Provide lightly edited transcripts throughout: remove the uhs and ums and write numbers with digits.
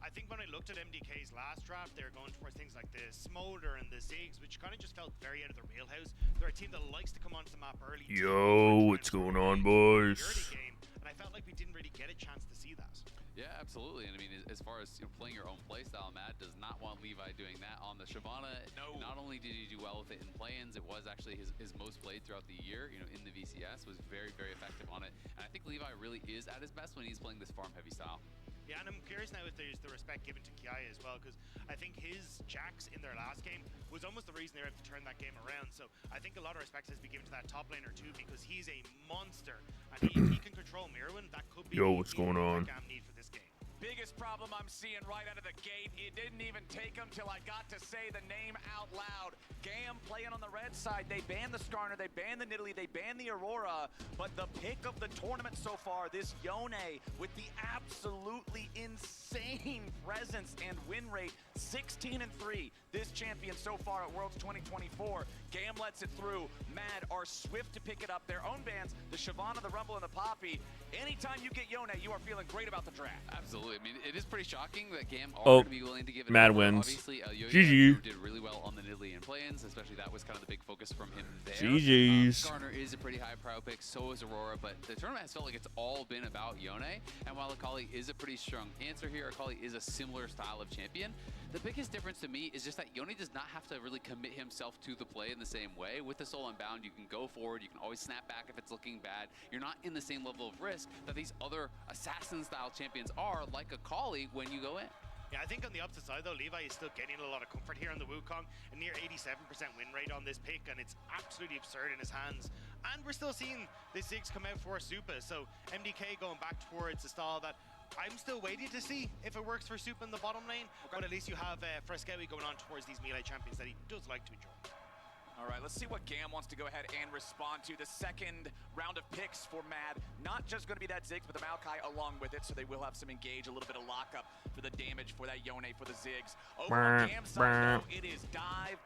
I think when I looked at MDK's last draft, they were going towards things like the Smolder and the Ziggs, which kind of just felt very out of their wheelhouse. They're a team that likes to come onto the map early. Yo, what's going on, boys? Early game, and I felt like we didn't really get a chance to see that. Yeah, absolutely. And I mean, as far as playing your own playstyle, Matt does not want Levi doing that on the Shyvana. No. Not only did he do well with it in play-ins, it was actually his most played throughout the year. In the VCS, was very, very effective on it. And I think Levi really is at his best when he's playing this farm-heavy style. Yeah, and I'm curious now if there's the respect given to Kiaya as well, because I think his jacks in their last game was almost the reason they were able to turn that game around. So I think a lot of respect has been given to that top laner too, because he's a monster, and if he can control Mirwin, that could be what's going on? Need for this game. Biggest problem I'm seeing right out of the gate, it didn't even take him till I got to say the name out loud. Gam playing on the red side, they banned the Skarner, they banned the Nidalee, they banned the Aurora, but the pick of the tournament so far, this Yone with the absolutely insane presence and win rate, 16-3. This champion so far at Worlds 2024. Gam lets it through. Mad are swift to pick it up. Their own bans, the Shyvana, the Rumble, and the Poppy. Anytime you get Yone, you are feeling great about the draft. Absolutely. I mean, it is pretty shocking that Gam are Oh, going to be willing to give it. Mad up. wins. Obviously, GG. did really well on the Nidalee and play-ins, especially that was kind of the big focus from him there. GG's. Skarner is a pretty high pro pick, so is Aurora, but the tournament has felt like it's all been about Yone. And while Akali is a pretty strong answer here, Akali is a similar style of champion. The biggest difference to me is just that Yone does not have to really commit himself to the play in the same way. With the Soul Unbound, you can go forward, you can always snap back if it's looking bad. You're not in the same level of risk that these other assassin-style champions are, like Akali, when you go in. Yeah, I think on the opposite side though, Levi is still getting a lot of comfort here on the Wukong, a near 87% win rate on this pick, and it's absolutely absurd in his hands. And we're still seeing the Ziggs come out for Supa, so MDK going back towards the style that I'm still waiting to see if it works for Supa in the bottom lane, but at least you have Freskewi going on towards these melee champions that he does like to enjoy. All right, let's see what Gam wants to go ahead and respond to. The second round of picks for Mad, not just going to be that Ziggs, but the Maokai along with it, so they will have some engage, a little bit of lockup for the damage for that Yone for the Ziggs. Over on Gam's side, though, it is dive,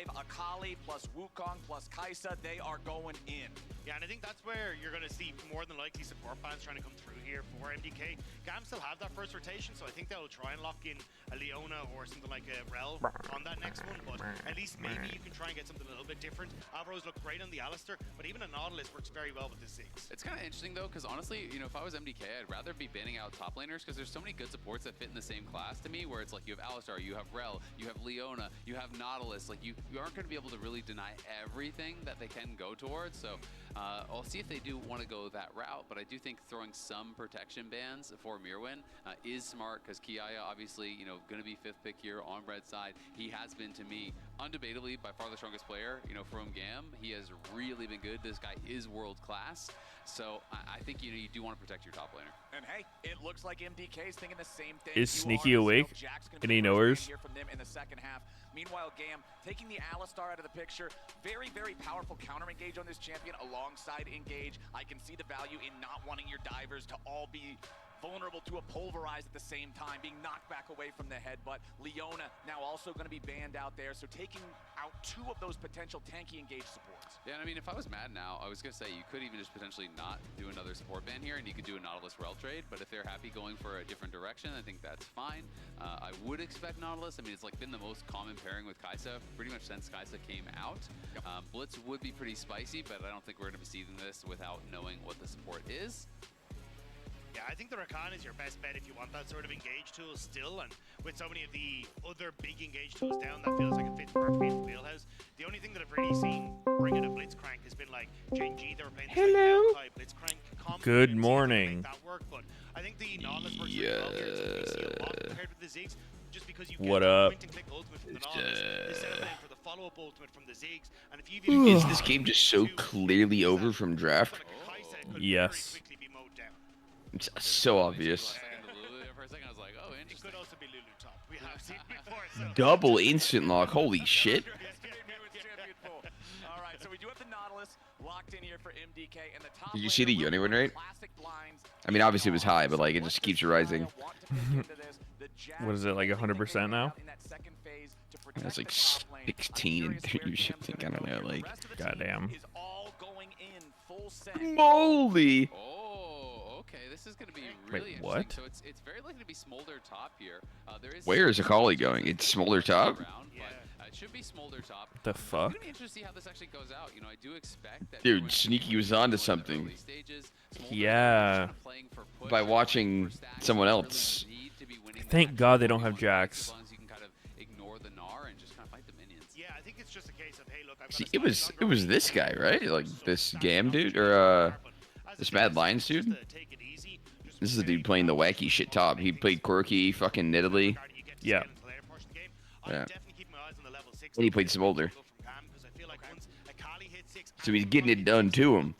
Akali plus Wukong plus Kai'Sa. They are going in. Yeah, and I think that's where you're going to see more than likely support bans trying to come through here for MDK. Gam still have that first rotation, so I think they'll try and lock in a Leona or something like a Rel on that next one, but at least maybe you can try and get something a little bit different. Alvaro's look great on the Alistar, but even a Nautilus works very well with the Ziggs. It's kind of interesting though, because honestly, if I was MDK, I'd rather be banning out top laners, because there's so many good supports that fit in the same class to me, where it's like you have Alistar, you have Rel, you have Leona, you have Nautilus. Like you aren't going to be able to really deny everything that they can go towards. So I'll see if they do want to go that route, but I do think throwing some protection bans for Mirwin is smart, because Kiaya obviously, going to be 5th pick here on red side. He has been, to me, undebatably by far the strongest player, from GAM. He has really been good. This guy is world class. So I think you do want to protect your top laner. And hey, it looks like MDK is thinking the same thing. Is Sneaky awake? Any knowers? Here from them in the second half. Meanwhile, Gam taking the Alistar out of the picture. Very, very powerful counter engage on this champion alongside engage. I can see the value in not wanting your divers to all be vulnerable to a pulverize at the same time, being knocked back away from the headbutt. Leona now also going to be banned out there, so taking out 2 of those potential tanky engage supports. Yeah, and I mean, if I was Mad now, I was going to say you could even just potentially not do another support ban here, and you could do a Nautilus Rel trade, but if they're happy going for a different direction, I think that's fine. I would expect Nautilus. I mean, it's like been the most common pairing with Kai'Sa pretty much since Kai'Sa came out. Yep. Blitz would be pretty spicy, but I don't think we're going to be seeing this without knowing what the support is. Yeah, I think the Rakan is your best bet if you want that sort of engage tool still, and with so many of the other big engage tools down, that feels like it fits perfectly in the wheelhouse. The only thing that I've really seen bringing a Blitzcrank has been like JNG, they were playing Blitzcrank combo. Good morning. That work, but I think the Nautilus works really well here, so we see a lot compared with the Ziggs, just because you get the point and click ultimate from the Nautilus, instead of playing for the follow-up ultimate from the Ziggs, and if you've Is this game just so clearly over from draft? Yes. It's so obvious. For a second, I was like, oh, It interesting. could also be Lulu top. We have seen before. So. Double instant lock, holy shit. All right, so we do have the Nautilus locked in here for MDK, and the top Did you see the Yone win rate? classic blinds. I mean, obviously it was high, but like it just keeps rising. What is it, like 100% now? It's like 16 and 30 shit. I think, I don't know, like. Goddamn. Moly! Oh, okay. This is going to be really interesting. what? So it's very likely to be Smolder top here. There is Where is Akali going? It's Smolder top? It should be Smolder top. The It's fuck? gonna be interesting to see how this actually goes out. You know, I do expect that. Dude, Sneaky was onto something. Yeah. By watching someone else. Thank God they don't have Jax. As long as you can kind of ignore the Gnar and just kind of fight the minions. Yeah, I think it's just a case of, hey, look, I've got See, a it slightly was longer this guy, right? Like this Gam dude or this Mad Lions dude. This is the dude playing the wacky shit top. He played quirky, fucking Nidalee. Yeah. Yeah. And he played Smolder. So he's getting it done to him.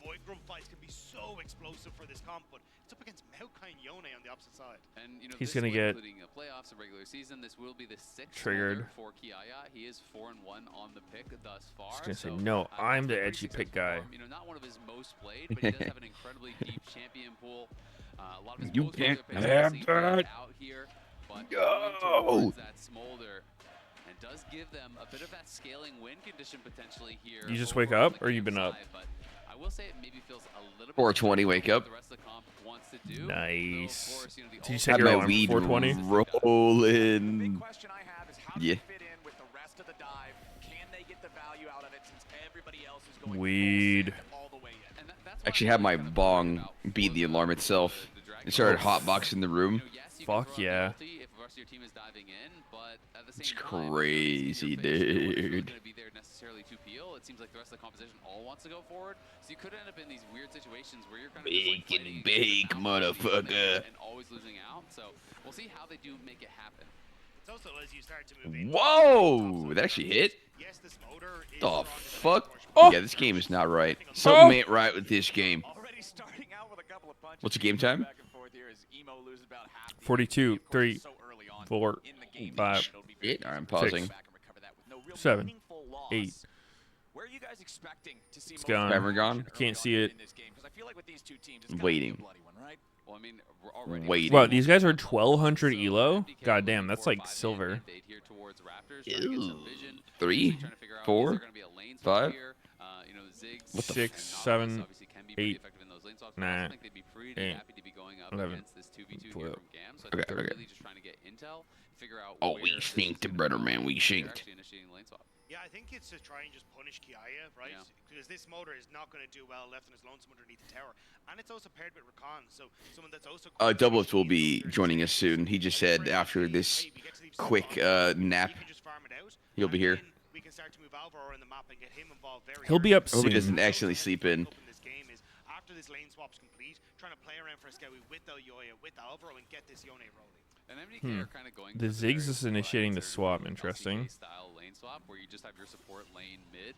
And, you know, He's this gonna one, get including a playoffs, a regular season. This will be the 6th triggered for Kiaya. He is 4-1 on the pick thus far. I was gonna say, so, no, I'm the very edgy pick successful guy. for him. You know, not one of his most played, but he does have an incredibly deep champion pool. A lot of his You most can't played have picks that. out here, but Go. going towards that Smolder and does give them a bit of that scaling win condition potentially here. You just over wake on up, the or you been Cam up? side, but I will say it maybe feels a little bit 420 wake what up. the rest of the comp wants to do. Nice. Though, of course, you know, the Did you ultimate set Had your my alarm weed for 420? rolling. question I have is how do Yeah. you fit in with the rest of the dive? Can they get the value out of it since everybody else is going Weed. all the way in? And that's Actually had my bong beat the alarm itself. It started hotboxing the room. Fuck yeah. If the rest of your team is diving in, but at the same It's time, crazy, no one's really dude. gonna be there necessarily to peel. It seems like the rest of the composition all wants to go forward, so you could end up in these weird situations where you're kind of just, like, Bake and fighting bake, against the balance of the motherfucker. and always losing out. So we'll see how they do make it happen. It's also as you start to move in. Whoa! That actually hit? Yes, this motor is The strong as a fuck? torch. Oh! Yeah, this game is not right. Something ain't right with this game. Already starting out with a couple of punches. What's the game time? Back and forth here as Emo loses about half the 42, energy, of course, 3, so early on 4, in the game. 5, It'll be very Alright, I'm difficult to pausing. go back and recover that with no real 7, meaningful loss. 8. Where are you guys expecting to see It's most gone. Ever gone? early Can't on see it. in this game? 'Cause I feel like with these two teams, it's gonna be a Waiting. bloody one, right? Well, I mean, we're already Waiting. Wow, these guys are 1200 elo? God damn, that's like silver. silver. Ew. 3, 4, 5. What the 6, 7, 8, 9, 8, 11, 12. Okay, okay. Really just trying to get intel, figure out Oh, where we this is shinked, gonna brother go, man, we and they're shinked. actually initiating lane swap. Yeah, I think it's to try and just punish Kiaya, right? Yeah. Because this motor is not going to do well left on his lonesome underneath the tower. And it's also paired with Rakan, so someone that's also... Doublelift will be joining us soon. He just said after this quick nap, he'll be here. We can start to move Alvaro in the map and get him involved very He'll be up I hope he soon. doesn't accidentally sleep in. This game is after this lane swap's complete, trying to play around for a Scout with Yoya, with Alvaro, and get this Yone rolling. And MDK are kind of going The for Ziggs very is initiating the conservative swap, LCK interesting. style lane swap where you just have your support lane mid,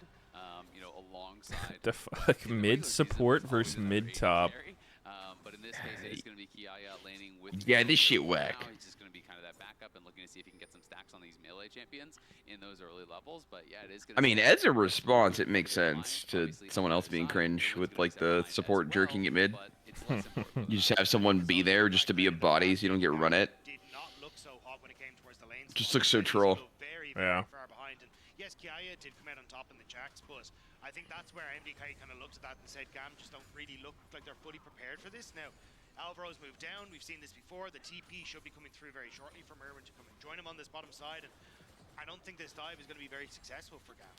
you know, alongside The fuck? Mid support versus mid top. But in this case, it's going to be Kiaya laning with. Yeah, this shit Now whack. he's just going to be kind of that backup and looking to see if he can get some stacks on these melee champions in those early levels. But yeah, it is going I mean, as a response, it makes sense to someone else being cringe with like the support jerking at mid. You just have someone be there just to be a body so you don't get run at. Did not look so hot when it came towards the lanes. Just looks so troll. Very, Yeah. far behind. And yes, Kiaya did come out on top in the Jax, but I think that's where MDK kind of looked at that and said, Gam just don't really look like they're fully prepared for this. Now, Alvaro's moved down. We've seen this before. The TP should be coming through very shortly from Irwin to come and join him on this bottom side. And I don't think this dive is going to be very successful for Gam.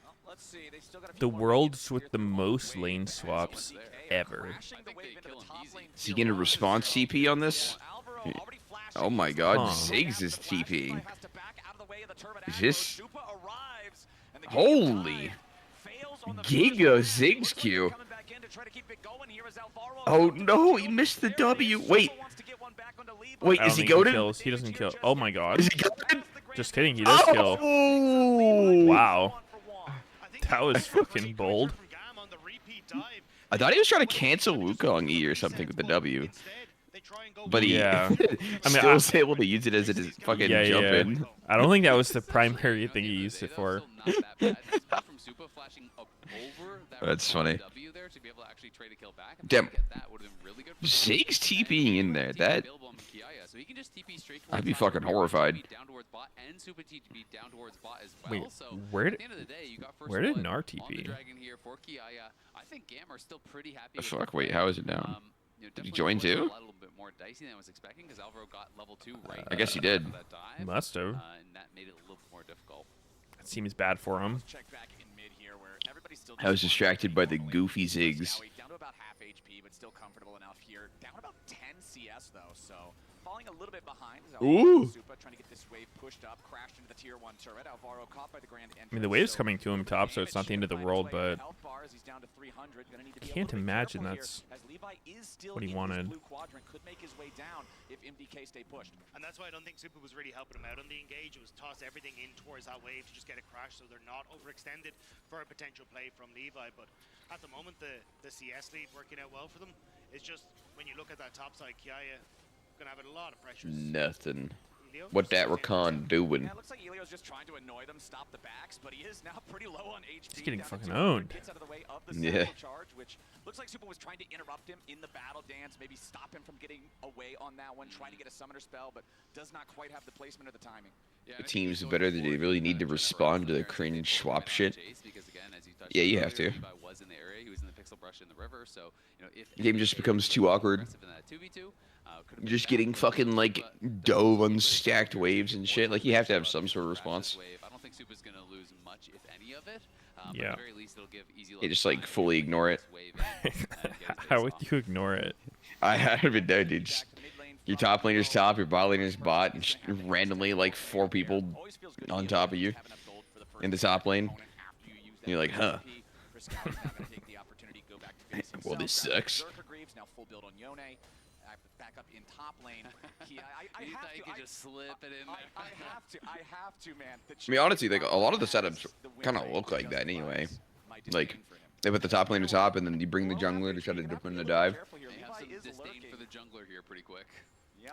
Well, let's see. They still got a few The more world's games here with the through most wave. lane swaps MDK ever. crashing the I think wave they into kill the him top easy. lane Is he field. getting a response TP on this? Alvaro already flashing. Oh my god, Huh. Ziggs is TPing. Has to back out of the way of the turret Is aggro. this- Super arrives, and the Holy dive fails on the Giga first Ziggs Looks like Q. they're coming back in to try to keep it going. Here is Alvaro Oh about to no, kill. he missed the There it W. is. Wait, Sosa wants to get one back onto Lee, wait, I don't is he think goated? kills. He doesn't kill. Oh my god. Is he goated? Just kidding, he does kill. Oh! Wow. That was fucking bold. I thought he was trying to cancel Wukong E or something with the W. But he Yeah. I mean, still was able to use it as a fucking Yeah, jump yeah. in. I don't think that was the primary thing he used it for. That's funny. W there to be able to actually trade a kill back. And Damn. get that would have been really good for Ziggs TPing in there. That available on Kiaya, so he can just TP straight I'd be towards top, fucking or horrified. TP down towards bot, and super TP down towards bot as well. Wait, So where at did the end of the day, you got first where did blood Gnar on TP? the dragon here for Kiaya. I think Gam are still pretty happy. with fuck. the Wait, play. how is it down? you know, Did he definitely join was a too? little bit more dicey than I was expecting because Alvaro got level 2 right. I guess he did. That dive, Must have. and that made it a little bit more difficult. It seems bad for him. Let's check back in mid here where everybody's still I was distracted by the goofy zigs. down to about half HP, but still comfortable enough here. Down about 10 CS though, so falling a little bit behind. Ooh. Supa trying to get this wave pushed up, crashed into the tier 1 turret. Alvaro caught by the grand I mean, the wave's entrance, coming to him top, so it's not the end of the world, but health bars, he's down to 300. Gonna need to be a can't little bit imagine careful that's here, as Levi is still what he in this wanted. blue quadrant, could make his way down if MDK stay pushed. And that's why I don't think Super was really helping him out on the engage. It was toss everything in towards that wave to just get a crash so they're not overextended for a potential play from Levi. But at the moment, the CS lead working out well for them. It's just when you look at that top side, Kiaya gonna have a lot of pressures. Nothing. Elio, What that just Rakan doing? Yeah, it looks like Elio's just trying to annoy them, stop the backs, but he is now pretty low on HP. He's getting down to fucking 200, owned. Gets out of the way of the Yeah. central charge, which looks like Super was trying to interrupt him in the battle dance, maybe stop him from getting away on that one, trying to get a summoner spell, but does not quite have the placement or the timing. Yeah, The teams better than they really need to respond to the cringe swap shit. Yeah, you have to. Levi was in the area. He was in the pixel brush in the river, so you know if The game just becomes too awkward. aggressive in that 2v2, You're just getting fucking like dove on stacked waves and shit. Like you have to have some sort of response. I don't think Supa's gonna lose much, if any of it. But Yeah. at the very least, it'll give easy. You just like fully ignore it. How would you ignore it? I haven't know, dude. Just, your top laner's top, your bot laner's bot, and just randomly like 4 people on top of you in the top lane. And you're like, huh. Well, this sucks. Now full build on Yone. Back up in top lane. I You have thought to. you could just slip it in there. I have to, man. I mean, honestly, like a lot of the setups kind of look like that anyway. Like they put the top laner top, and then you bring the jungler to try to dip in the dive. They have some disdain for the jungler here pretty quick.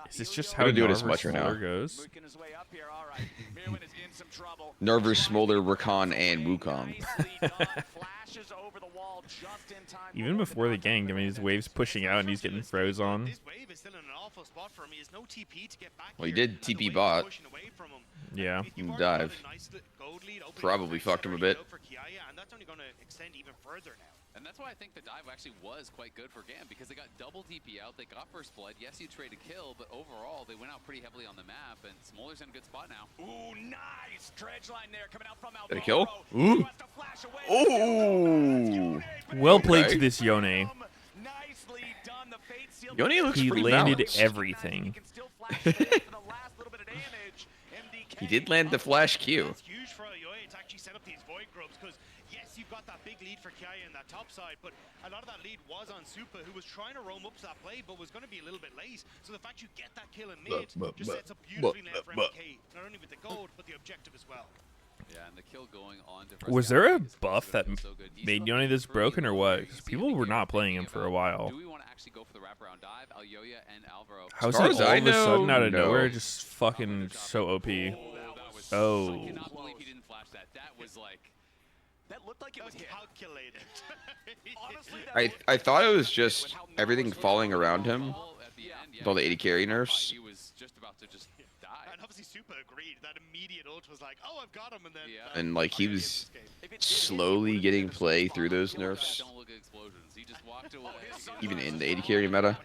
Is this just I how don't do it as Narver much right now. Smolder goes? Making his way up here. All right. Mirwin is in some trouble. Nervous, Smolder, Rakan, and Wukong. Nicely done. Flashes over the wall just in time. Even before the gank, I mean, his wave's pushing out and he's getting froze on. This wave is still in an awful spot for him. He has no TP to get back Well, he here, did and the TP wave is bot. pushing away from him. Yeah. If you've And already got a dive. nice gold lead, opening Probably up fucked him a already bit. out for Kiaya, and that's only going to extend even further now. And that's why I think the dive actually was quite good for GAM, because they got double TP out, they got first blood. Yes, you trade a kill, but overall they went out pretty heavily on the map, and Smolder's in a good spot now. Ooh, nice dredge line there coming out from Did it kill? Alvaro. Ooh. He wants to flash away. Ooh. Well played Okay. to this Yone. Nicely done. The fate sealed Yone looks He pretty landed balanced. He everything. can still flash there for the last little bit of damage. MDK He did land the flash Q. That's huge for Yoye to actually set up these void grubs, because yes, you've got that big lead for Kiaya in that top side, but a lot of that lead was on Supa, who was trying to roam up to that play, but was going to be a little bit late. So the fact you get that kill in mid just sets up beautifully now for MDK, not only with the gold, but the objective as well. Yeah, and the kill going on to Was there a Fresco is buff so that good, so good. He's made still Yone this pretty broken or low what? here. 'Cause You see people the were game not playing him thinking for a about, while. Do we want to actually go for the wraparound dive? Alyoya and Alvaro. How's far it as all I of a sudden know, out of no. nowhere just fucking so OP? That was Oh. I cannot believe he didn't flash that. That was like... That looked like it That was was hit. calculated. Honestly, that I looked I like thought it was was hit just with how everything nervous falling Alvaro around him. Well, at the end, With all the 80 carry nerfs. He was just about to just die. And obviously Supa agreed. That immediate ult was like, oh, I've got him, and then... Yeah. And like he Kiaya was escaped. If it did hit, it slowly would've getting been a play spot. through those That nerfs. don't look at explosions. He just walked away. Even in the 80 carry meta.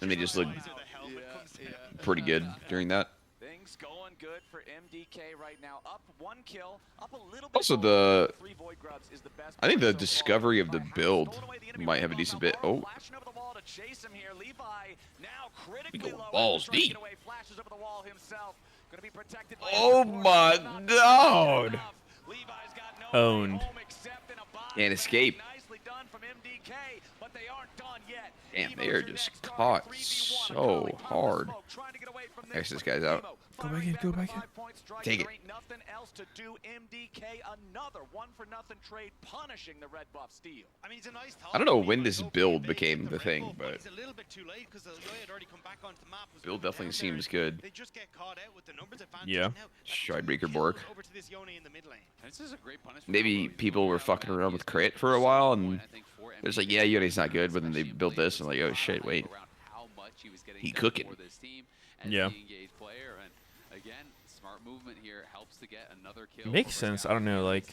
And they just look So the helmet comes down. pretty good during that. Things going good for MDK right now. Up 1 kill, up a little bit. Also, more. the 3 void grubs is the best I think part the so far. discovery of the Levi has build stolen away the enemy might have a red decent buff. bit. Alvaro Oh, flashing over the wall to chase him here. Levi now critically We go low. balls Trying to deep. get away, flashes over the wall himself. Gonna be protected by Oh his my support. Not God. enough. Levi's got no Owned. way home except in a body Can't bag. escape. Nicely done from MDK, but they aren't done yet. Damn, Emo's they are your just next target. caught 3v1. so Curling pop the hard. smoke, trying to get away from X this this guy's out. Emo Go back firing in, back go with a back in. 5-point strike. Take There it. ain't nothing else to do. MDK, another 1-for-nothing trade, punishing the red buff steal. I mean, it's a nice talk. I don't know Levi, when this go build big, became get the red thing, buff, but it's a little bit too late because Yoye had already come back onto the map. Was build moving definitely down there, seems and good. They just get caught out with the numbers advantage. Yeah. Now, that's Stridebreaker 2 Bork. kills over to this Yone in the mid lane. This is a great punishment. Maybe people were fucking around with crit for a while, and it's like, yeah, Yone's not good, but then they built this, and like, oh shit, wait. He cooking. Yeah. Player, and again, smart movement here helps to get another kill. Makes sense. I don't know, like,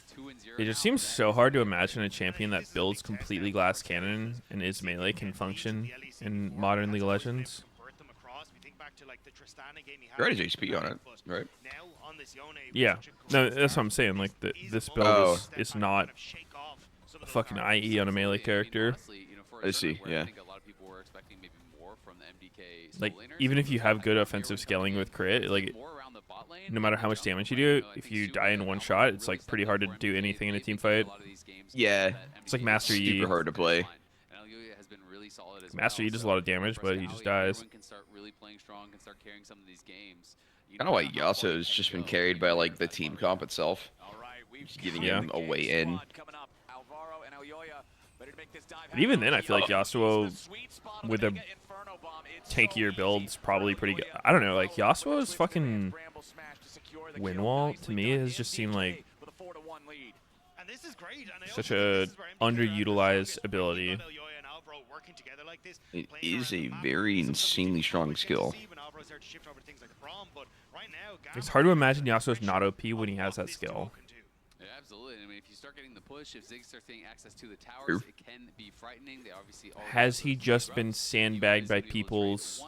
It just seems so hard to imagine a champion that builds completely glass cannon and is melee can function in modern League of Legends. There is HP on it, right? Yeah, no, that's what I'm saying. Like this build is not a fucking IE on a melee character. I see. Yeah. Like even if you have good offensive scaling with crit, like no matter how much damage you do, if you die in one shot, it's like pretty hard to do anything in a team fight. Yeah. It's like Master Yi. Super hard to play. Master Yi does a lot of damage, but he just dies. I don't know why Yasuo's just been carried by like the team comp itself. Just giving him a way in. But even then, I feel like Yasuo with a tankier build's probably pretty good. I don't know, like Yasuo's fucking win wall to me has just seemed like such a underutilized ability. It is a very insanely strong skill. It's hard to imagine Yasuo's not OP when he has that skill. Yeah, absolutely. I mean, if you start getting the push, if Ziggs start getting access to the towers, it can be frightening. They obviously has he just been sandbagged by people's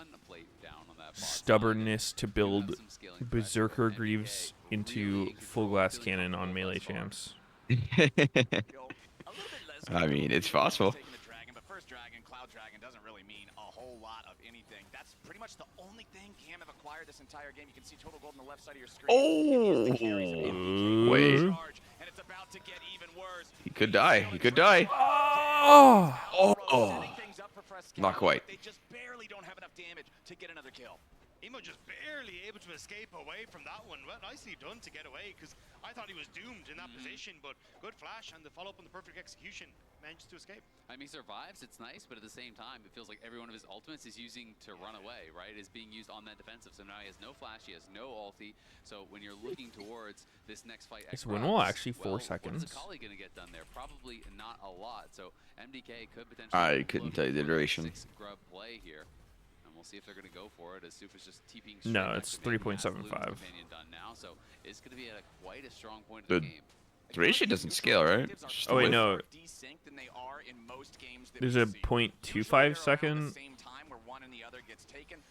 stubbornness to build Berserker Greaves into full glass cannon on melee champs? I mean, it's possible. Pretty much the only thing Cam have acquired this entire game. You can see total gold on the left side of your screen. Oh, wait. And it's about to get even worse. He could die. He could die. Oh. Not quite. They just barely don't have enough damage to get another kill. Emo just barely able to escape away from that one. Well, nicely done to get away, because I thought he was doomed in that position, but good flash and the follow-up on the perfect execution managed to escape. I mean, he survives, it's nice, but at the same time, it feels like every one of his ultimates is using to run away, right? Is being used on that defensive, so now he has no flash, he has no ulti, so when you're looking towards this next fight... Is win wall actually 4 seconds? What is Akali going to get done there? Probably not a lot, so MDK could potentially... I couldn't tell you the duration. Grub play here. We'll see if they're going to go for it as Supa's just TPing. No, it's 3.75. Now, so it's going to be at quite a strong point of the game. Duration doesn't scale, right? Oh wait, no. There's a 0.25 second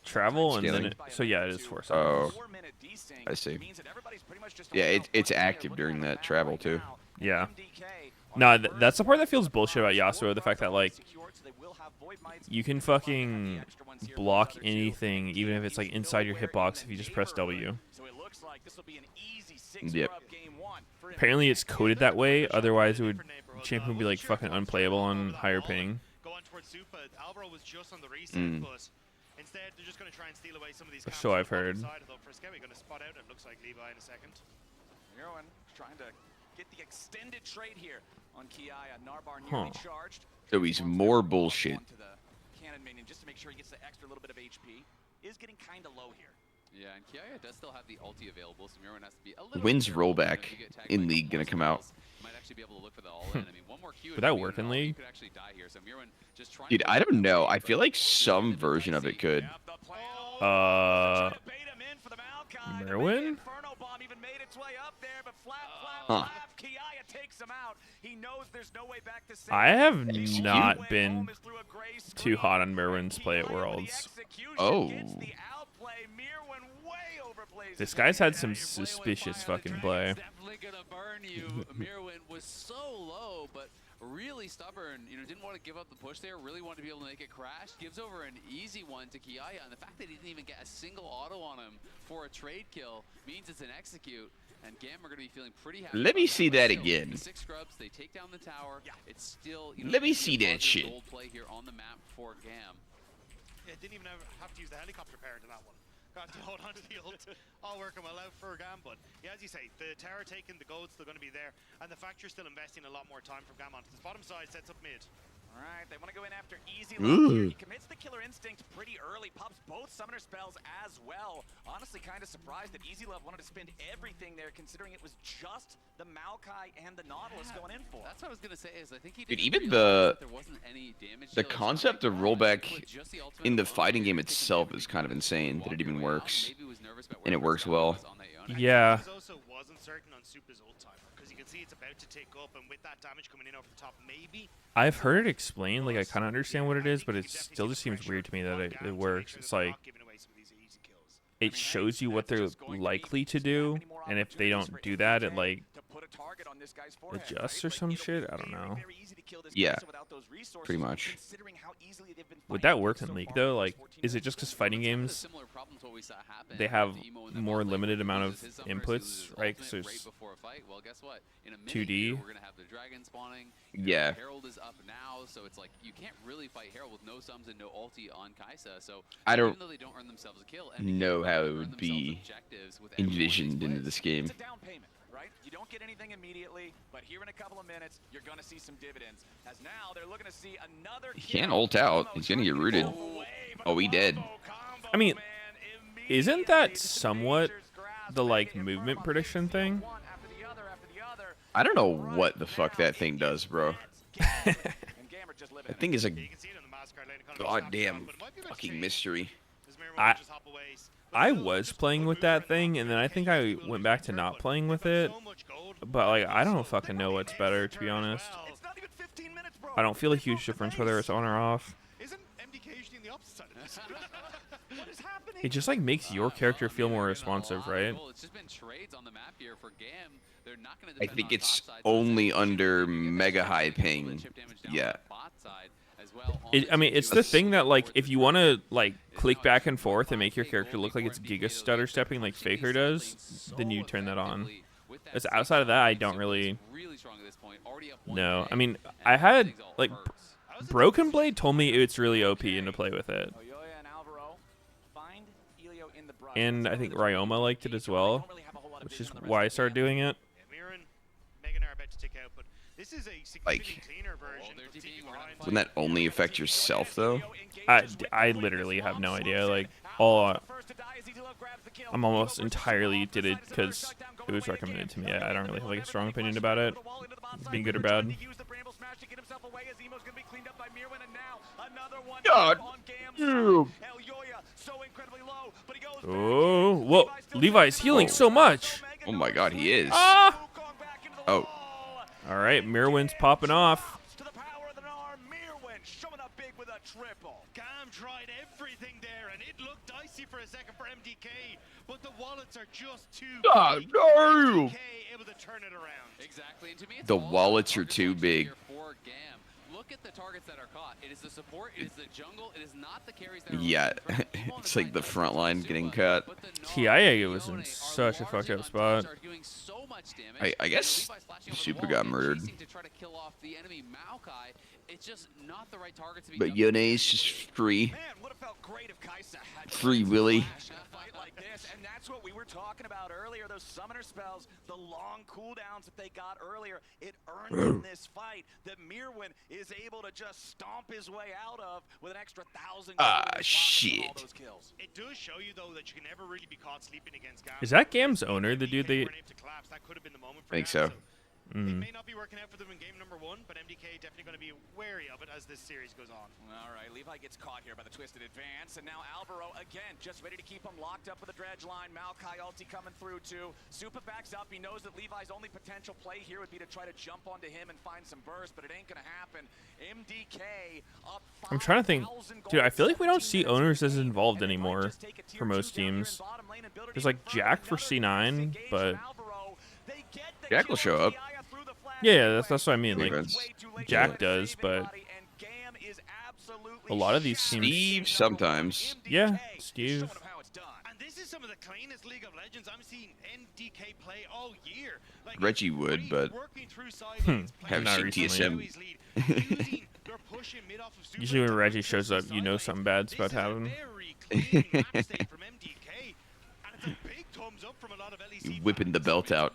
travel, and then so yeah, it is 4 seconds. Oh, I see. Yeah, it's active during that travel too. Yeah. No, that's the part that feels bullshit about Yasuo. The fact that like you can fucking block anything, even if it's like inside your hitbox, if you just press W. Yep. Apparently it's coded that way, otherwise it would champion would be like fucking unplayable on higher ping. So I've heard. Get the extended trade here on Kiaya. Narbar Huh. charged. So he's more bullshit. Cannon minion just to make sure he gets the extra little bit of HP. Is getting kind of low here. Yeah, and Kiaya does still have the ulti available, so Mirwin has to be a little Wins rollback in League gonna come out. Might actually be able to look for the all-in. I mean, one more Q would that work in League? could actually die here. So Mirwin just trying Dude, I don't know. I feel like some version of it could. Merwin? Huh. I have not been too hot on Merwin's play at Worlds. Oh. This guy's had some suspicious fucking play. Definitely gonna burn you. Mirwin was so low, but really stubborn. You know, didn't want to give up the push there. Really wanted to be able to make it crash. Gives over an easy one to Kiaya, and the fact that he didn't even get a single auto on him for a trade kill means it's an execute. And Gam are going to be feeling pretty happy. Let me see that again. The 6 scrubs, they take down the tower. It's still, you know, let me see that shit. Gold play here on the map for Gam. Yeah, didn't even have to use the helicopter parent in that one. Got to hold on to the ult. All working well out for Gam, but yeah, as you say, the tower taking, the gold's still going to be there, and the fact you're still investing a lot more time from Gam onto this bottom side sets up mid. All right, they want to go in after Easy Ooh. Love here. He commits the Killer Instinct pretty early, pops both Summoner spells as well. Honestly, kind of surprised that Easy Love wanted to spend everything there, considering it was just the Maokai and the Nautilus going in for. That's what I was gonna say. Is I think he Dude, didn't even realize that there wasn't any damage the deal or concept something. of rollback With just the ultimate in the alone, fighting game taking itself damage is kind of insane that it even works. Maybe was nervous about And it where works the well. was on that Yone. Yeah. He also wasn't certain on Super's ult timer because you can see it's about to take up, and with that damage coming in over the top, maybe. I've heard it explained. Like I kind of understand what it is, but it still just seems weird to me that it works. It's like it shows you what they're likely to do, and if they don't do that, it like adjusts or some shit. I don't know. Yeah, pretty much. Would that work in League though? Like, is it just because fighting games they have more limited amount of inputs, right? Because there's 2D. We're gonna have the dragon spawning. Yeah. Herald is up now, so it's like you can't really fight Herald with no sums and no ulti on Kai'Sa. So I don't even though they don't earn themselves a kill, know how it earn would themselves be objectives with every one of these envisioned into plays. this game. It's a down payment, right? You don't get anything immediately, but here in a couple of minutes, you're going to see some dividends. As now, they're looking to see another He can't ult out. He's gonna get rooted. Oh, he dead. I mean, isn't that somewhat the like movement prediction thing? I don't know what the fuck that thing does, bro. That thing is a goddamn fucking mystery. I was playing with that thing, and then I think I went back to not playing with it. But like, I don't fucking know what's better, to be honest. I don't feel a huge difference whether it's on or off. It just like makes your character feel more responsive, right? I think it's only under mega high ping. Yeah. I mean, it's the thing that like if you want to like click back and forth and make your character look like it's giga stutter stepping like Faker does, then you turn that on. As outside of that, I don't really know. I mean, I had like Broken Blade told me it's really OP and to play with it, and I think Ryoma liked it as well, which is why I started doing it. Like, wouldn't that only affect yourself though? I literally have no idea. Like I'm almost entirely did it because it was recommended to me. I don't really have like a strong opinion about it, being good or bad. God. Oh, whoa! Levi's healing so much. Oh my god, he is. Ah! Oh. All right, Mirwin's popping off. Gam tried everything there, and it looked dicey for a second for MDK, but the wallets are just too God, big. no! MDK able to turn it around. Exactly. And to me, it's The all wallets about are too target big. here for Gam. Look at the targets that are caught. It is the support, it is the jungle, it is not the carries that are Yeah, running from Emo on it's like the side, front line Super, getting cut. but the Gnoll, TIA was Yone in are such a fucked largely up spot. untouched, are doing so much damage. I guess Levi's flashing over the Super wall got and murdered. chasing to try to kill off the enemy Maokai. It's just not the right target to be But jumping Yone's just free. Man, would have felt great if Kai'Sa had Free Willy. flash in a fight like this, and that's what we were talking about earlier. Those summoner spells, the long cooldowns that they got earlier, it earned them this fight that Mirwin is able to just stomp his way out of with an extra 1,000. Shit. It does show you though that you can never really be caught sleeping against Gam. Is that Gam's owner, the dude they? That could have been the moment for I think Gam, so. It may not be working out for them in game number 1, but MDK definitely going to be wary of it as this series goes on. All right, Levi gets caught here by the twisted advance, and now Alvaro again just ready to keep him locked up with a dredge line. Maokai ulti coming through too. Supa backs up. He knows that Levi's only potential play here would be to try to jump onto him and find some burst, but it ain't gonna happen. MDK up. I'm trying to think, dude. I feel like we don't see owners as involved anymore for most teams. There's like Jack for C9, but Jack will show up. yeah, that's what I mean. Like Defense. Jack does, but a lot of these teams. Steve sometimes. Yeah, Steve. And this is some of the cleanest League of Legends I'm seeing MDK play all year. Like, Reggie would, but working through sidelines, haven't Not seen recently. TSM. Usually when Reggie shows up, you know something bad's about to happen. You whipping the belt out.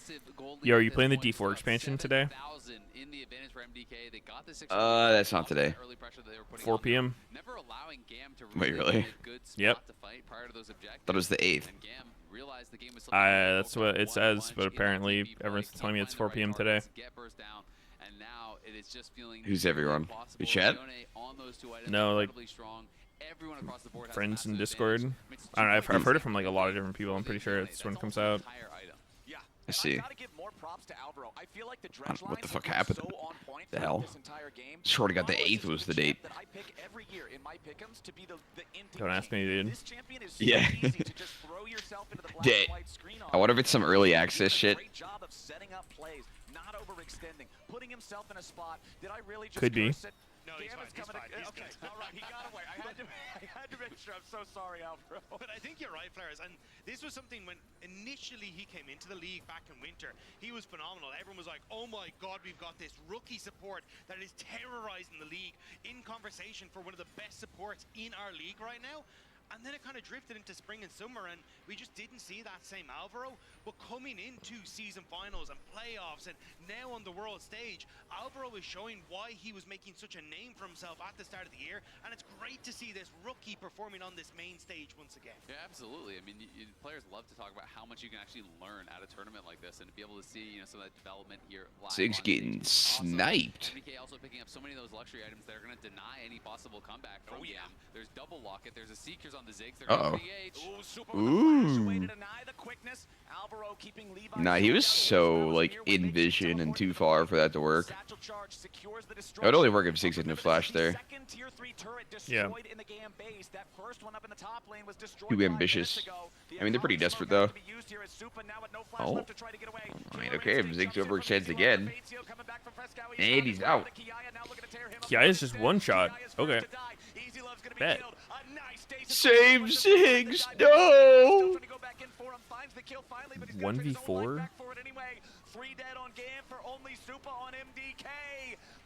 massive gold Yo, are lead you at playing the this point. D4 expansion today? 7,000 in the advantage for MDK. They got the 6 That's not today. early pressure that they were putting 4 on them, p.m. never allowing Gam to Wait, really really? get a good spot Yep. to fight prior to those objectives. Thought it was the 8th. And Gam realized the game was slipping away, That's woke up what it one says, punch but in that apparently TP play, everyone's can't telling me it's find the 4 right p.m. today. targets, get burst down, and now it is just feeling Who's nearly everyone? impossible. Your chat? Leone on those 2 items, No, like, incredibly strong. Everyone across the board has Friends in massive Discord. advantage. I mean, I don't know. I've heard it two from like a lot of different people. I'm pretty sure it's when it comes out. entire item. Yeah. I see. I gotta give more props to Alvaro. I feel like the dredge What the lines fuck have been happened? so on point The throughout hell? this entire game. Shorty got the Nautilus 8th is was the champ date. that I pick every year in my pick'ems to be the inting Don't ask king. me, dude. This champion is so Yeah. easy to just throw yourself into the black Yeah. and white screen on. I wonder if it's some early He access does a shit. Great job of setting up plays, not overextending, putting himself in a spot. Did I really just Could be. curse it? No, he's Damn, fine, it's he's coming fine, to- he's okay, good. all right, he got away. I had to make sure. I'm so sorry, Alvaro. But I think you're right, Flares. And this was something when initially he came into the league back in winter, he was phenomenal. Everyone was like, oh my God, we've got this rookie support that is terrorizing the league, in conversation for one of the best supports in our league right now. And then it kind of drifted into spring and summer, and we just didn't see that same Alvaro. But coming into season finals and playoffs, and now on the world stage, Alvaro is showing why he was making such a name for himself at the start of the year. And it's great to see this rookie performing on this main stage once again. Yeah, absolutely. I mean, players love to talk about how much you can actually learn at a tournament like this, and to be able to see, some of that development here live. Zig's on getting stage. sniped. MDK also picking up so many of those luxury items that are going to deny any possible comeback from Gam. There's double locket. There's a Seekers on the Ziggs. They're Uh-oh. going to Ooh, super with the flash, a way to Ooh. deny the quickness. Alvaro keeping Levi Nah, he was so, down. like, in vision and too far for that to work. Satchel charge secures the It would only work if destruction. Ziggs didn't flash there. Second tier 3 turret Yeah. destroyed in the Gam base. That first one up in the top lane was destroyed Too 5 ambitious. minutes ago. The I mean, they're pretty atomic desperate, smoke has though. to be used here as Supa now with no flash Oh. left to try to get away. I mean, Killer okay, if Instinct Ziggs jumps in from overextends Fazio, again. Fazio coming back from Fresco. He's And trying he's to out. grab the Kiaya, now looking to tear him Kiaya's apart just instead. one shot. Kiaya's first Okay. to die. Easy Love's gonna be Bet. killed. A nice stasis Save with the Ziggs, guy no! still trying to go back in for him, finds the kill finally, but he's gonna trade his own 1v4? life back for it anyway. 3 dead on Gam for only Supa on MDK.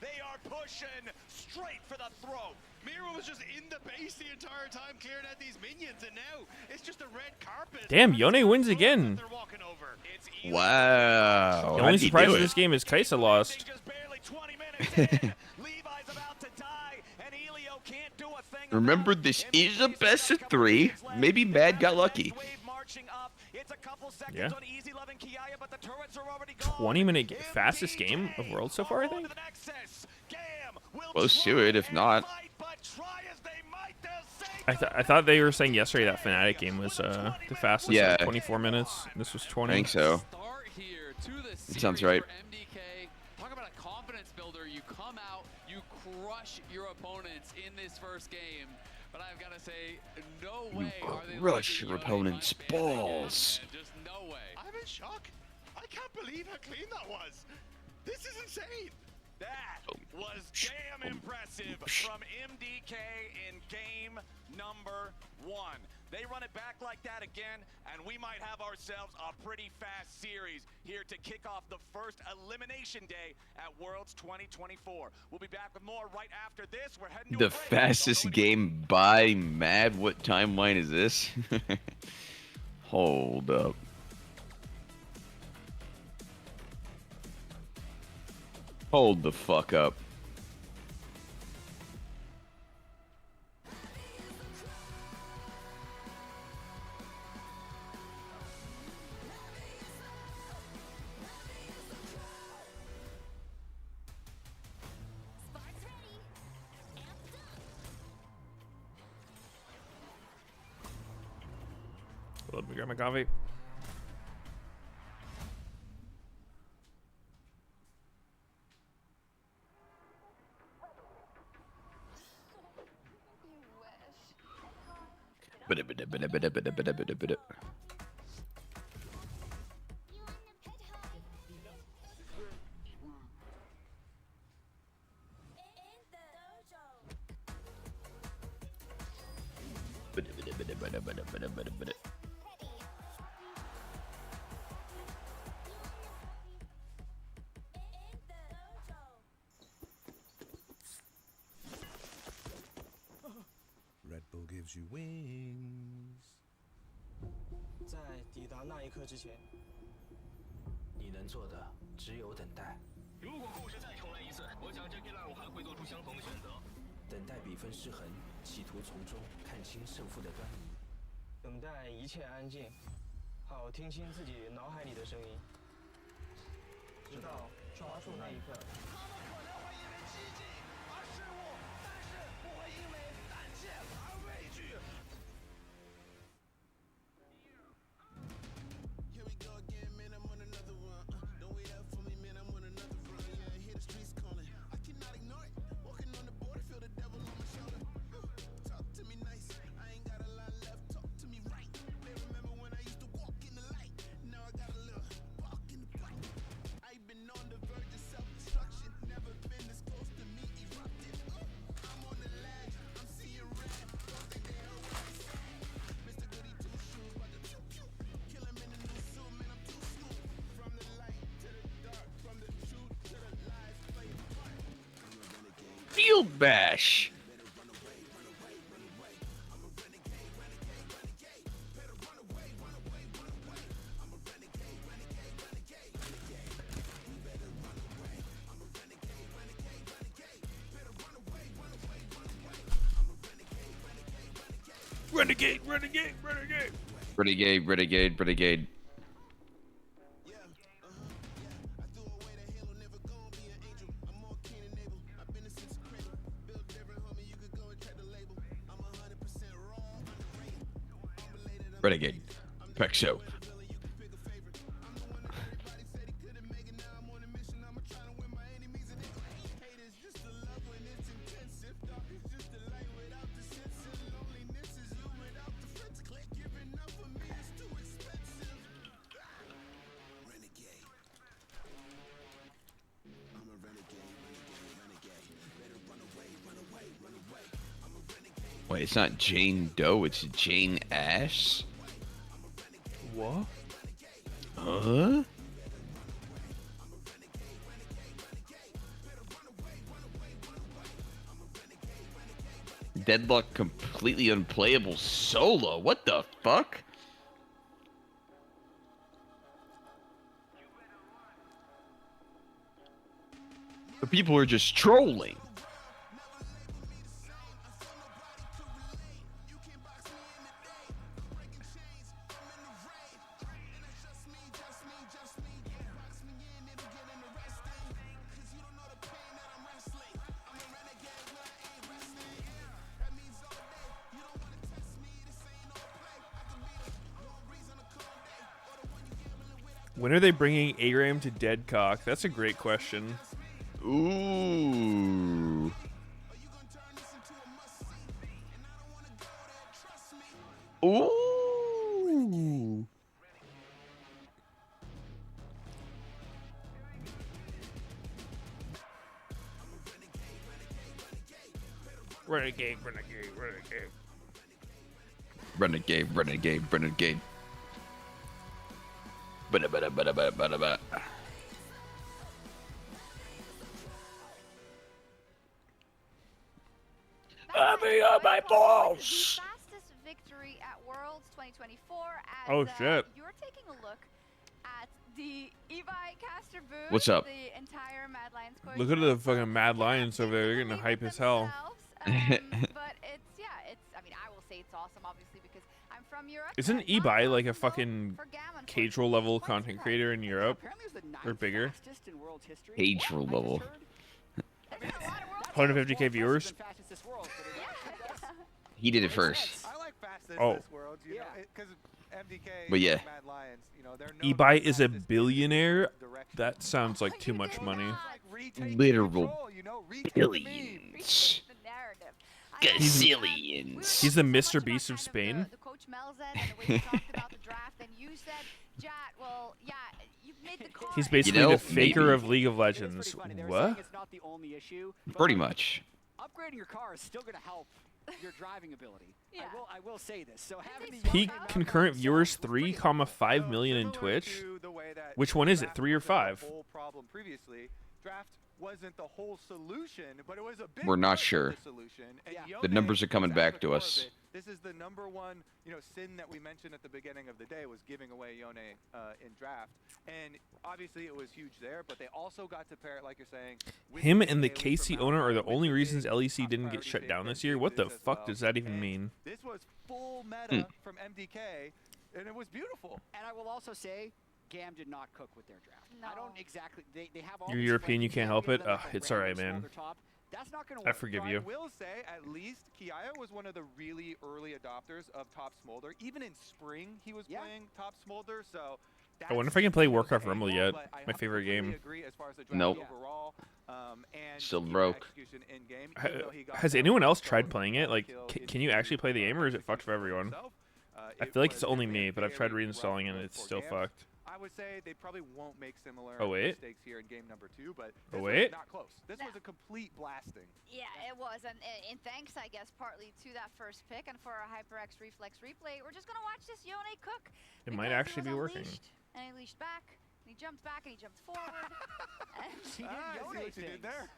They are pushing straight for the throat. Mira was just in the base the entire time, clearing out these minions, and now it's just a red carpet. Damn, And Yone it's wins the again. that they're walking over. It's Eli. Wow. The How'd only he surprise do of it? this game is Kaisa lost. Just barely 20 minutes in. Levi's about to die, and Elio can't do a thing. Remember, about it. this MDK's is a got best of couple 3. seconds left. Maybe They Mad have got the lucky. next wave marching up. It's a couple seconds Yeah. on Easy Love and Kiaya, but the turrets are already gone. 20-minute fastest game of World so far, I on to think. the Nexus. Gam will Close to try it, if and not. fight, but try as they might, they'll save I thought they were saying yesterday that Fnatic game was the fastest, Yeah. like 24 minutes. This was 20. I think so. Start here to the Sounds series right. for MDK. Talk about a confidence builder. You come out, you crush your opponents in this first game. But I've got to say, no way are they crush letting your Yone opponent's fight back again. balls. Just no way. I'm in shock. I can't believe how clean that was. This is insane. That was damn impressive from MDK in game number 1. They run it back like that again, and we might have ourselves a pretty fast series here to kick off the first elimination day at Worlds 2024. We'll be back with more right after this. We're heading to The a break. fastest game by Mad. What timeline is this? Hold up. Hold the fuck up. Let me grab my coffee. Red Bull gives you wings. 在抵达那一刻之前，你能能做的只有等待。如果故事再重来一次，我想 Jackie Lau 还会做出相同的选择。等待比分失衡，企图从中看清胜负的端倪。等待一切安静，好听清自己脑海里的声音，直到抓住那一刻。他们可能会因为激进而失误，但是不会因为胆怯而畏惧。Here we go again, man. I'm on another one. Don't wait up for me, man. I'm on another run. Yeah, I hear the streets calling. I cannot ignore it. Walking on the border, feel the devil on my shoulder. Talk to me nice. I ain't got a lot left. Talk to me right. They remember when I used to walk in the light. Now I got a little bark in the bite. I've been on the verge of self-destruction. Never been this close to me erupting. I'm on the ledge. I'm seeing red. Don't think they heard what I said. Mr. Goody Two Shoes, about to pew pew. Kill him in the new suit, man. I'm too smooth. From the light to the dark, from the truth to the lies, play a part. I'm a renegade. Field bash. Renegade, renegade, renegade. Renegade, renegade, renegade. Yeah, I threw away the halo, never gonna be an angel. I'm more keen and able. I've been a since a cradle. Built different, homie. You could go and check the label. I'm 100% raw, underrated. Unrelated, I'm Renegade. Pexo. villain. You can pick a favorite. I'm the one that everybody said he couldn't make it. Now I'm on a mission. I'ma try to win my enemies and they gon' hate. Hate is just the love when it's intensive. Dark is just the light without the sense. And loneliness is you without the friends. Click giving up for me is too expensive. Renegade. I'm a renegade, renegade, renegade. Better run away, run away, run away. I'm a renegade. Wait, it's not Jane Doe, it's Jane Ash? What? Huh? Deadlock completely unplayable solo. What the fuck? The people are just trolling. When are they bringing Aram to Deadcock? That's a great question. Ooh. Ooh. Renegade, renegade, renegade. Renegade, renegade, renegade. Bada bada bada bada bada bada. Let me on my balls. Fastest victory at Worlds 2024. As, Oh, shit. You're taking a look at the Evi caster booth. What's up? The entire Mad Lions course. Look at the fucking Mad Lions over there. They're getting hype as hell. But it's, I mean, I will say it's awesome, obviously, because I'm from Europe. Isn't and not Ebi like a known fucking for Gammon casual level content creator in Europe? Apparently it was the Or ninth bigger? fastest in world history. Casual I just level. heard. 150k viewers? More fastest this world, but it- He did it first. I like fastest Oh. this world, you know, Yeah. because MDK, But yeah. Mad Lions, you know, they're known Ebi for is a fastest billionaire? direction. That sounds like too much money. Like retake Literal control, you know, retake the Billions. the narrative. Gazillions. He's the Mr. Beast of Spain. The coach Mel said, and the way you talked about the draft, and you said, Jat, well, yeah, you've made the call. He's basically know, the faker maybe. of League of It is pretty Legends. funny. They were What? saying it's not the only issue, but, Pretty like, much. upgrading your car is still going to help your driving ability. Yeah. I will say this. So having they the Peak young concurrent guys viewers was pretty 3,5 So million in similar Twitch. to the way that Which one is it, draft 3 or was a 5? whole problem previously, draft wasn't the whole solution, but it was a big We're not part of sure. the solution. And The Yone numbers are coming was at back the to core us. of it. This is the #1, sin that we mentioned at the beginning of the day was giving away Yone in draft. And obviously it was huge there, but they also got to pair it, like you're saying. With Him the and the Haley from KC owner are the Mount only with reasons big LEC top didn't get priority shut pick down that this year. James What the is as fuck well. does that even And mean? This was full meta from MDK, and it was beautiful. And I will also say, GAM did not cook with their draft. I don't exactly. They have all. You're these European, you flanking can't help it. champions and It's like a alright, random man. smolder top. That's not going to I work. forgive So you. I will say, at least Kiaya was one of the really early adopters of Top Smolder. Even in spring, he was playing Top Smolder. So I wonder if I can play that's Warcraft angle, Rumble yet. but I My favorite completely game. agree as far as the draft Nope. overall, and Still keep broke. execution in game, even though he got Has that anyone else kill tried and playing got it? a Like, kill can you actually play the game, or is it fucked for everyone? himself. I It feel like was it's only definitely me, a but I've tried very reinstalling rough and look it's for still Gams. fucked. I would say they probably won't make similar Oh, wait. mistakes here in game #2, but Oh, this wait. was not close. This was a complete blasting. Yeah, it was, and thanks, I guess, partly to that first pick and for our HyperX Reflex replay. We're just gonna watch this Yone cook. It might because he actually was be working. unleashed, and he leashed back, and he jumped back, and he jumped forward. And He did I see Yone what you things. did there.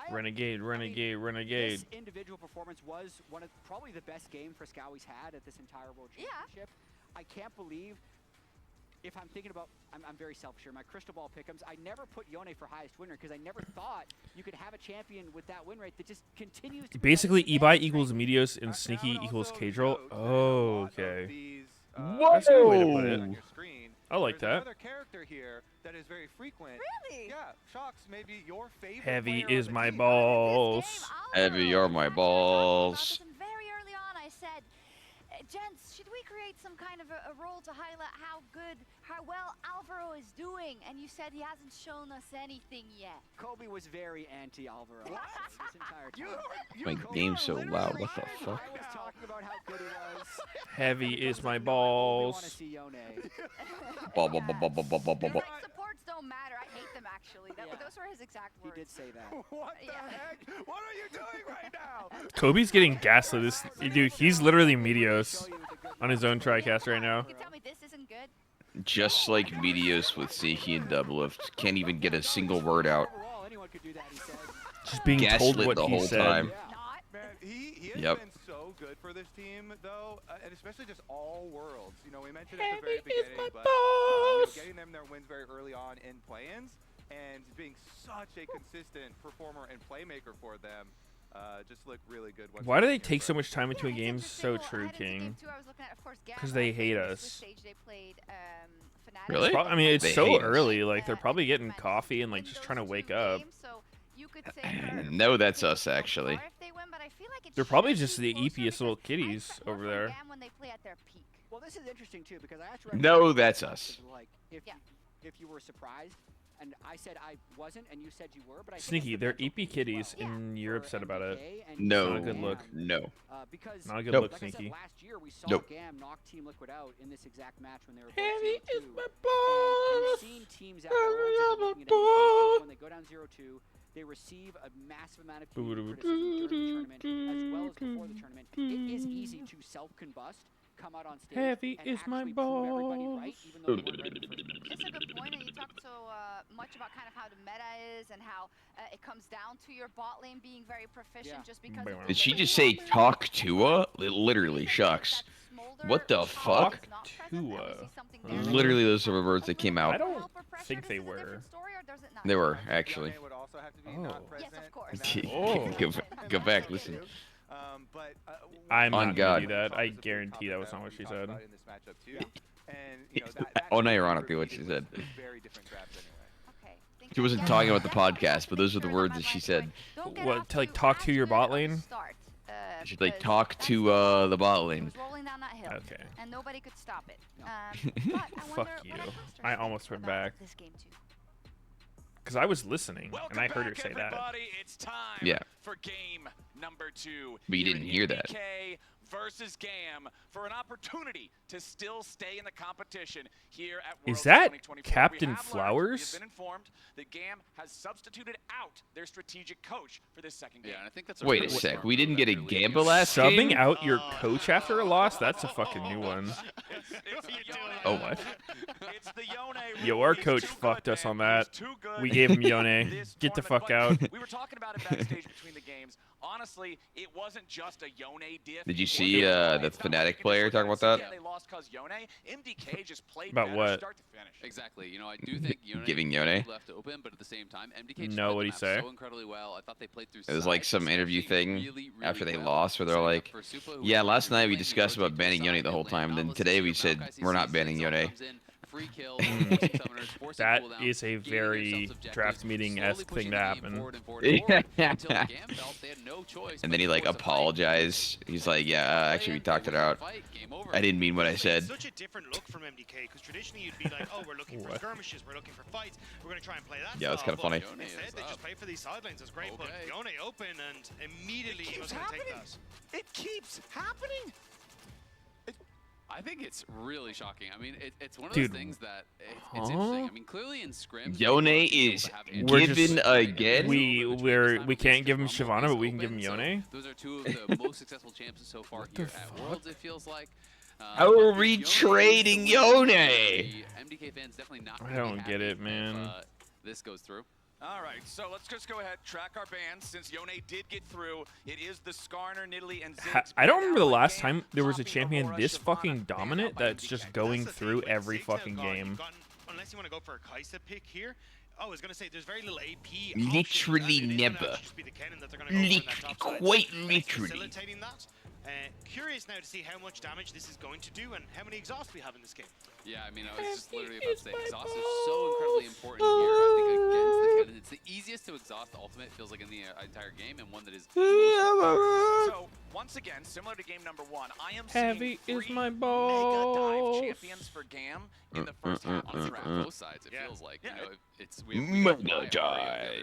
Renegade, renegade, renegade. This individual performance was one of probably the best game for Scowie's had at this entire World Championship. I can't believe. If I'm thinking about, I'm very selfish here. My crystal ball pick'ems, I never put Yone for highest winner because I never thought you could have a champion with that win rate that just continues to. Basically, Ebi equals Meteos and Sneaky equals K-Droll. Oh, okay. That's a good way to put it. I like There's that. another character here that is very frequent. Really? Yeah, Shocks, maybe your favorite Heavy player is on the my team. balls. Heavy are my balls. And very early on, I said, gents, should we create some kind of a role to highlight how well Alvaro is doing? And you said he hasn't shown us anything yet. Kobe was very anti-Alvaro this entire time. My game's so loud. What the fuck? I was talking about how good he was. Heavy is my I want to balls. see Yone. Blah, blah, blah, blah, blah, blah, blah, blah, He's blah. like, supports don't matter. I hate them, actually. Those were his exact He words. did say that. What the heck? What are you doing right now? Kobe's getting gaslit. This dude, he's literally Meteos on his own TriCast right now. You tell me this isn't good? Just like Meteos with Sneaky and Doublelift. Can't even get a single word out. Overall, anyone could do that, he said. Just being told Gaslit what the he whole said. time. Man, he has Yep. been so good for this team, though, and especially just all worlds. We mentioned at the very beginning, but getting them their wins very early on in play-ins and being such a consistent performer and playmaker for them just look really good. Why do they take so much time into a game? So true, King. Because they hate us. Really? I mean, it's They so hate us. early. Like, they're probably getting coffee and, like, just trying to wake up. No, that's us, actually. They're probably just the eepiest little kitties over there. Well, this is interesting too because I asked No, that's us. Like if you were surprised, and I said I wasn't, and you said you were, but I think Sneaky, it's they're potential EP kitties, and you're upset about it. MDK and No. Not a good look. No. Because Not a good Nope. look, like I said, Sneaky. last year we saw Nope. GAM knock Team Liquid out in this exact match when they were both Heavy 0-2. is my And balls. seeing teams at Heavy Worlds is and my looking at balls. when they go down 0-2, they receive a massive amount of community criticism during the tournament as well as before the tournament. It is easy to self-combust, come out on stage, Heavy and is my actually prove everybody balls. right, even though they weren't ready for it. It's a good point, and you talked so much about kind of how the meta is and how it comes down to your bot lane being very proficient just because of Did the she lane just say options. talk to her? Literally, Shucks. What the fuck? Literally, those were words that came I out. don't think they were. They were, actually. Would also have to be Oh. not present, Yes, of course. Oh. Go back, listen. But I'm On not God. gonna do that. I guarantee that was not what she said. in this matchup too. And, that Unironically what she said. very different drafts anyway. She wasn't talking about the podcast, but those are the words that she said. What, to, like, talk to your bot lane? She's like, talk to the bot lane. Rolling down that hill, Okay. and nobody could stop it. Fuck you. I almost went back. This game too. Because I was listening, and I heard her say that. Everybody, it's time Yeah. for game #2. But you here didn't in hear that. MDK versus GAM for an opportunity to still stay in the competition here at Is Worlds that 2024. Captain We have Flowers? been informed that GAM has substituted out their strategic coach for this second game. Yeah, and I think that's Wait a sec. We didn't get a Gamba last Subbing game? out your coach after a loss? That's a fucking new one. Oh, what? It's the Yone. Yo, our coach fucked us on that. We gave him Yone. Get the fuck out. We were talking about it backstage between the games. Honestly, it wasn't just a Yone diff. Did you see the Fnatic player talking about that? Yeah, they lost cause Yone. MDK just played About better what? start to finish. Exactly. You know, I do think Yone Giving Yone? left open, but at the same time, MDK just No, played what'd he the say? map so incredibly well. I thought they played through It was like sides some interview thing really after they well, lost where they're setting up like, for Supa, who yeah, was last night we playing discussed rotate about banning to Yone side the whole mid time, lane. then Nautilus today is we your said Maokai we're not CC, banning Zexal Yone. comes in, free kill, forcing summoners, forcing That cooldowns, is a gaining very themselves objectives, draft meeting-esque slowly pushing thing the to game happen. forward and forward and forward, until GAM felt they had no choice And but then he to like force a fight. apologized. He's like, yeah, actually we talked it out. I didn't mean what I said. It's such a different look from MDK because traditionally you'd be like, oh, we're looking for skirmishes, we're looking for fights, we're going to try and play that. Yeah, that's style, kind of funny. but instead, they just play for these sidelines. It's great, but Yone open and immediately he was going to take that. It keeps happening. I think it's really shocking. I mean, it's one of Dude, those things that it's interesting. I mean, clearly in scrims, Yone is given again. We can't give him Shyvana, but we can give him Yone. Those are two of the most successful champs so far here at Worlds, it feels like. How are we trading Yone? MDK fans definitely not. I don't get it, man. This goes through. All right, so let's just go ahead, track our bans. Since Yone did get through, it is the Skarner, Nidalee, and Ziggs. I don't remember the last time there was a champion this fucking dominant that's just going through every fucking game. Unless you want to go for a Kai'Sa pick here. Oh, I was going to say, there's very little AP. Literally never. Quite literally. Curious now to see how much damage this is going to do and how many exhausts we have in this game. Yeah, I mean, I was just literally about to say, exhaust is so incredibly important here. I think against the cannon, it's the easiest to exhaust ultimate, it feels like, in the entire game, and one that is So, once again, similar to game number 1, I am Heavy seeing is three my mega balls. dive champions for GAM in the first half of the draft. both sides, it feels like. Yeah. You know, it's we have Mega Ari on the other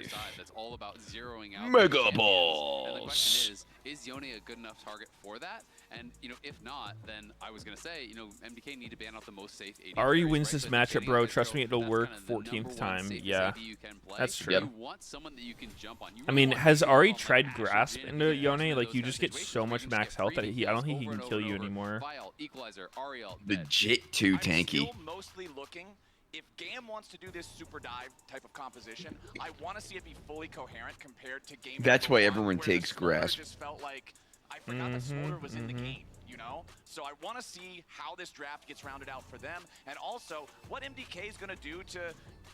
dive. side that's all about zeroing out Mega champions. balls. And the question is Yone a good enough target for that? And, you know, if not, then I was going to say, you know, MDK need to ban out the most safe AD Ari players, wins right? this So matchup, getting bro. that Trust girl, me, it'll that's work kind of the 14th number one time. safest Yeah, AD you can play. that's true. You want someone that you can jump on. You I really mean, want has to Ari jump on tried Ashe, Grasp Jhin, into Meteos, Yone? one of Like, those you kind of just get situations so where much you just max get health that free I don't think he kills can over kill and you over. anymore. Vial, Equalizer, Ariel, Legit too I'm tanky. still mostly looking. If GAM wants to do this super dive type of composition, I want to see it be fully coherent compared to game. That's number why 1, everyone where the takes Smolder Grasp. Just felt like I forgot that Smolder was in the game, you know? So I want to see how this draft gets rounded out for them, and also what MDK is going to do to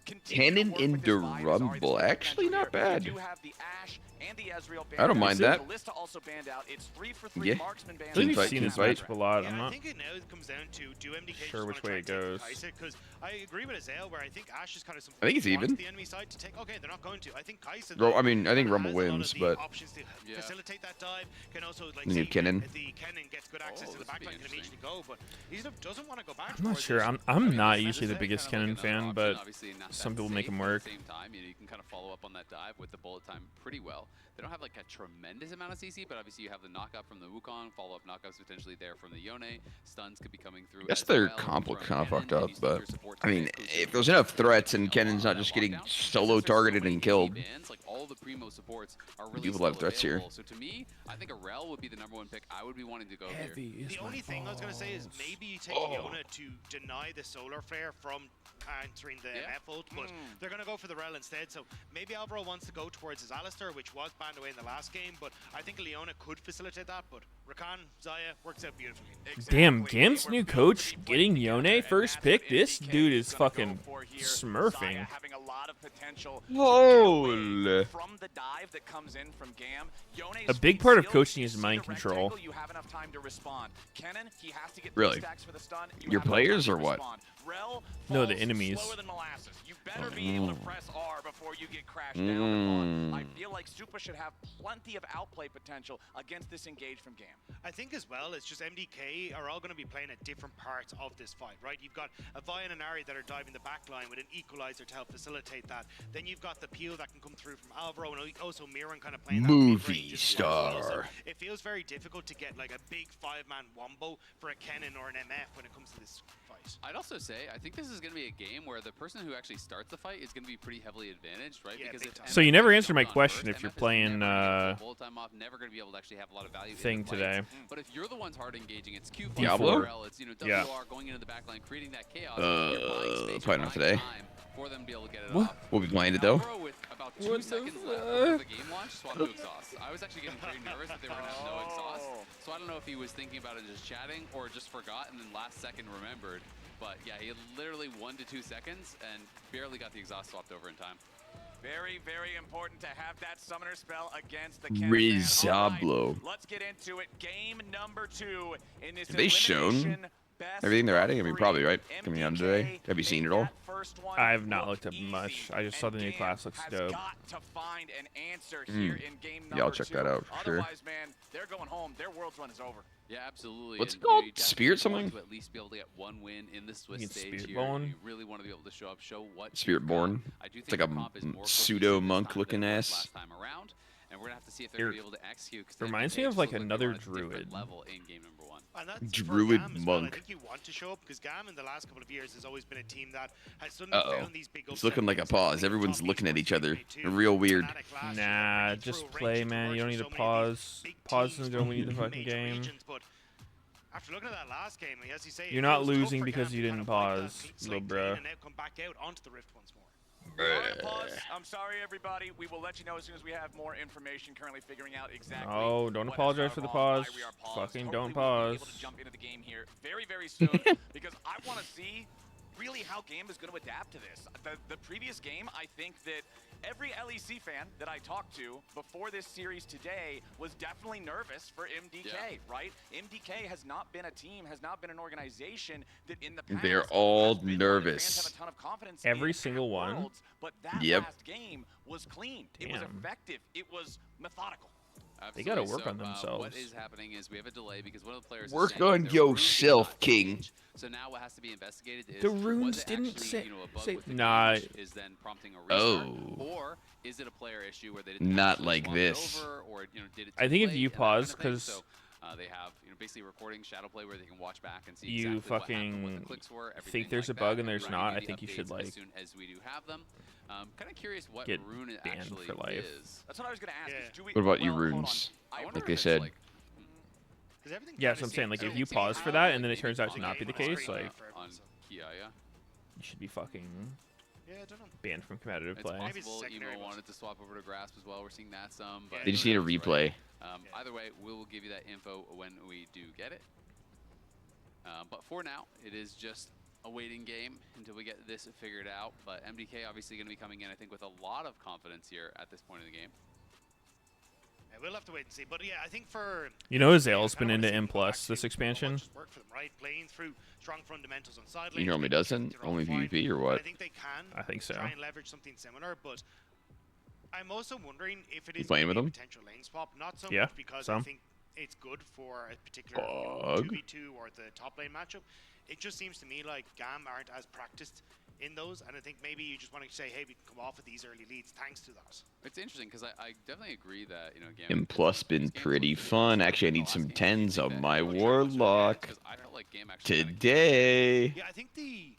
continue Cannon to work in with the this vibe. Rumble, actually not bad. You do have the Ashe and the Ezreal banned I don't out. mind that. Kalista also banned out. It's 3 for 3 Yeah. marksman banned I think Team we've fight, seen team this fight. matchup a lot. Yeah, I'm I not think it now comes down to do MDK sure just which want to way it try and goes. take Kai'Sa? Because I agree with Azale where I think Ashe is kind of some. I think it's even. The enemy side to take. Okay, they're not going to. I think Kai'Sa. I mean, I think has Rumble a lot of wins, the but options to facilitate that dive. Can also like You need Kennen. the Kennen gets good access to the this would be backline, can immediately go, but he doesn't want to go back. I'm not towards sure. it. I'm not This usually is the biggest kind of Kennen like another fan, option, but obviously not that some people make safe, him but work. At the same time, you can kind of follow up on that dive with the bullet time pretty well. They don't have like a tremendous amount of CC, but obviously you have the knockout from the Wukong, follow-up knockouts potentially there from the Yone. Stuns could be coming through. I guess as their well comp from look kind of Kennen, fucked and up, you still but have your support I mean, exclusive if there's enough threats and a lot Kennen's of not that just getting lockdown, solo because there's so targeted many and killed. bans, like all the primo supports are really People have still threats here. available. So to me, I think Arel would be the #1 pick. I would be wanting to go here. The only thing I was going to say is maybe you take Yone to deny the solar flare from entering the MF ult, but they're going to go for the Rel instead. So maybe Alvaro wants to go towards his Alistair, which was banned away in the last game, but I think Leona could facilitate that. But Rakan, Zaya works out beautifully. Damn, GAM's new coach getting Yone first pick. This dude is fucking smurfing. Having a lot of potential Holy. from the dive that comes in from GAM. Yone's A big part of skills, coaching you is see mind the control. rectangle, you have enough time to respond. Kennen, he has to get Really? stacks for the stun. You Your have enough players time or to what? respond. Rel No, the falls enemies. slower than molasses. You better be able to press R before you get crashed down and run. I feel like Supa should have plenty of outplay potential against this engage from GAM. I think as well, it's just MDK are all going to be playing at different parts of this fight, right? You've got a Vi and an Ari that are diving the back line with an equalizer to help facilitate. facilitate that. Then you've got the peel that can come through from Alvaro, and also Miran kind of playing Movie that mid-range as well. So star. it feels very difficult to get like a big 5-man wombo for a Kennen or an MF when it comes to this fight. I'd also say, I think this is going to be a game where the person who actually starts the fight is going to be pretty heavily advantaged, right? Yeah, because if So you never answered my on question first, if you're MF is playing never gonna get the bullet time off, never going to be able to actually have a lot of value thing in the today. fights. But if you're the ones hard engaging, it's Q5 Diablo? RL, it's WR Yeah. going into the backline, creating that chaos. You're buying space, Probably you're not buying today. time for them to be able to get it What? off. We'll be playing it though. Alvaro with about 2 seconds left before the game launch swapped to exhaust. I was actually getting very nervous that they were going to have no exhaust. So I don't know if he was thinking about it and just chatting or just forgot and then last second remembered. But yeah, he had literally 1 to 2 seconds and barely got the exhaust swapped over in time. Very, very important to have that summoner spell against the Kennen. Rizablo. Let's get into it. Game number 2 in this Have they shown everything they're adding? I mean, probably, right? Coming out today. Have you seen it all? I have not looked up much. I just saw the new class looks dope. Got to find an answer here in game number Yeah, I'll check 2. that out for sure. Otherwise, man, they're going home. Their world's run is over. Yeah, absolutely. What's it And, you know, called? you Spirit definitely want something? to at least be able to get 1 win in the Swiss You get stage Spirit here. Born? You really want to be able to show up, show what Spirit you've got. Born. I do It's think like the comp is more a pseudo monk cohesive this time looking than it was ass. last time around, and we're gonna have to see if they're gonna be able to execute. 'Cause Reminds MK me of just like looked they another were on a different druid. level in game number 1. And that's Druid for GAM as well. I monk. think you want to show up because GAM in the last couple of years has always been a team that has suddenly found these big It's looking like a pause. Everyone's looking at each other. Real weird. Nah, just play, man. You don't need to pause. Pause and don't win the fucking game. But after looking at that last game, as you say, You're not losing because you didn't pause, little bro. And now come back out onto the Rift once more. We're on a pause. I'm sorry, everybody. We will let you know as soon as we have more information. Currently figuring out exactly. Oh, don't what apologize is for the our why pause. we are paused. Fucking Hopefully don't we will be pause. able to jump into the game here very, very soon because I want to see really how Game is going to adapt to this. The previous game, I think that every LEC fan that I talked to before this series today was definitely nervous for MDK, right? MDK has not been a team, has not been an organization that in the past They're all has been where the fans nervous. have a ton of confidence Every in single at one? Worlds, but that Yep. last game was clean. It was Damn. effective. It was methodical. They gotta Absolutely. work on What themselves. is happening is we have a delay because one of the players is Work saying on that their runes did yourself, not King. change. So now what has to be investigated is The was runes it didn't actually, say- you know, a bug say- with the game Nah. which is then prompting a restart, Oh. or is it a player issue where they didn't Not actually like swap it this. over, or you know did it I think if too you late and that pause, kind of thing. 'cause So, they have basically recording shadow play where they can watch back and see You exactly what happened, what the fucking clicks were, think everything there's like a bug that, and there's we're not, gonna I give think you should, updates like, as soon as we do have them. Kind of curious what get rune it banned actually for life. is. That's what I was going to ask. Yeah. Is do we, What about you, well, hold on. runes? I wonder Like if they it's said. Everything Yeah, kinda that's what I'm saying. Like, seems- if you so pause it's for how, that and then like, it turns out to the not be the game case, was like, for on everyone, so- Kiaya. you should be fucking Yeah, I don't know. banned from competitive It's play. Maybe it's possible secondary Emo ones. wanted to swap over to Grasp as well. We're seeing that some. But They just who need a knows, right? replay. Either way, we will give you that info when we do get it. But for now, it is just a waiting game until we get this figured out. But MDK obviously going to be coming in, I think, with a lot of confidence here at this point in the game. Yeah, we'll have to wait and see. But yeah, I think for You know, Azale's I been kinda into wanna see M people plus actually this put expansion. much work for them, right? Playing through strong fundamentals on side He lanes, normally making sure doesn't? that they're all Only fine. PvP or And what? I think they can. I think so. Try and leverage something similar, but I'm also wondering if it is playing gonna with be a him? potential lane swap. Not so Yeah, much because I some. think it's good for a particular Bug. 2v2 or the top lane matchup. It just seems to me like GAM aren't as practiced in those, and I think maybe you just want to say, hey, we can come off with these early leads thanks to that. It's interesting because I definitely agree that, you know, again, M plus been pretty fun. Actually, I need some 10s on my Warlock I felt like game actually kinda today. Yeah, I think the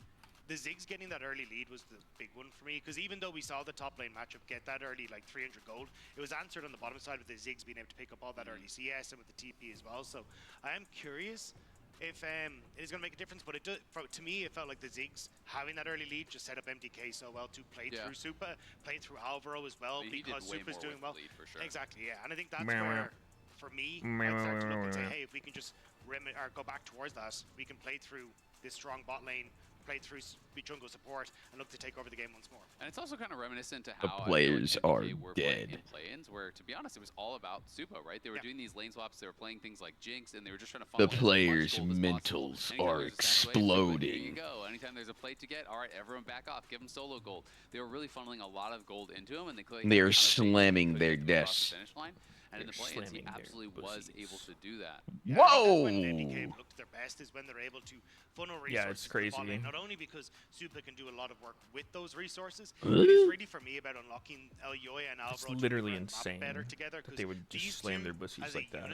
Ziggs getting that early lead was the big one for me, because even though we saw the top lane matchup get that early, like 300 gold, it was answered on the bottom side with the Ziggs being able to pick up all that early CS and with the TP as well. So I am curious if it is going to make a difference, but it does, to me, it felt like the Ziggs having that early lead just set up MDK so well to play through Supa, play through Alvaro as well, He did because way Supa's more doing with well. the lead for sure. Exactly, yeah, and I think that's Meow, meow. where, for me, I'd start to look and say, hey, if we can just or go back towards that, we can play through this strong bot lane, play through jungle support, and look to take over the game once more. And it's also kind of reminiscent to The how players are MDK were playing dead. in play-ins, where to be honest, it was all about Supa, right? They were doing these lane swaps, they were playing things like Jinx, and they were just trying to The funnel in as much players' gold as possible. mentals Anytime are there's a satchel wave, Supa, Here you exploding. go. Anytime there's a plate to get, all right, everyone back off, give them solo gold. They were really funneling a lot of gold into them, and they They are kind of slamming couldn't their get them across desks. the finish line. And in the play-ins, he absolutely was able to do that. Yeah, Whoa! when MDK looked their best is when they're able to funnel resources. Yeah, it's to the crazy. bot lane, not only because Super can do a lot of work with those resources, but it's really for me about unlocking Elyoya and It's Alvaro literally to make the map insane better together. that they would just slam their bussies like that.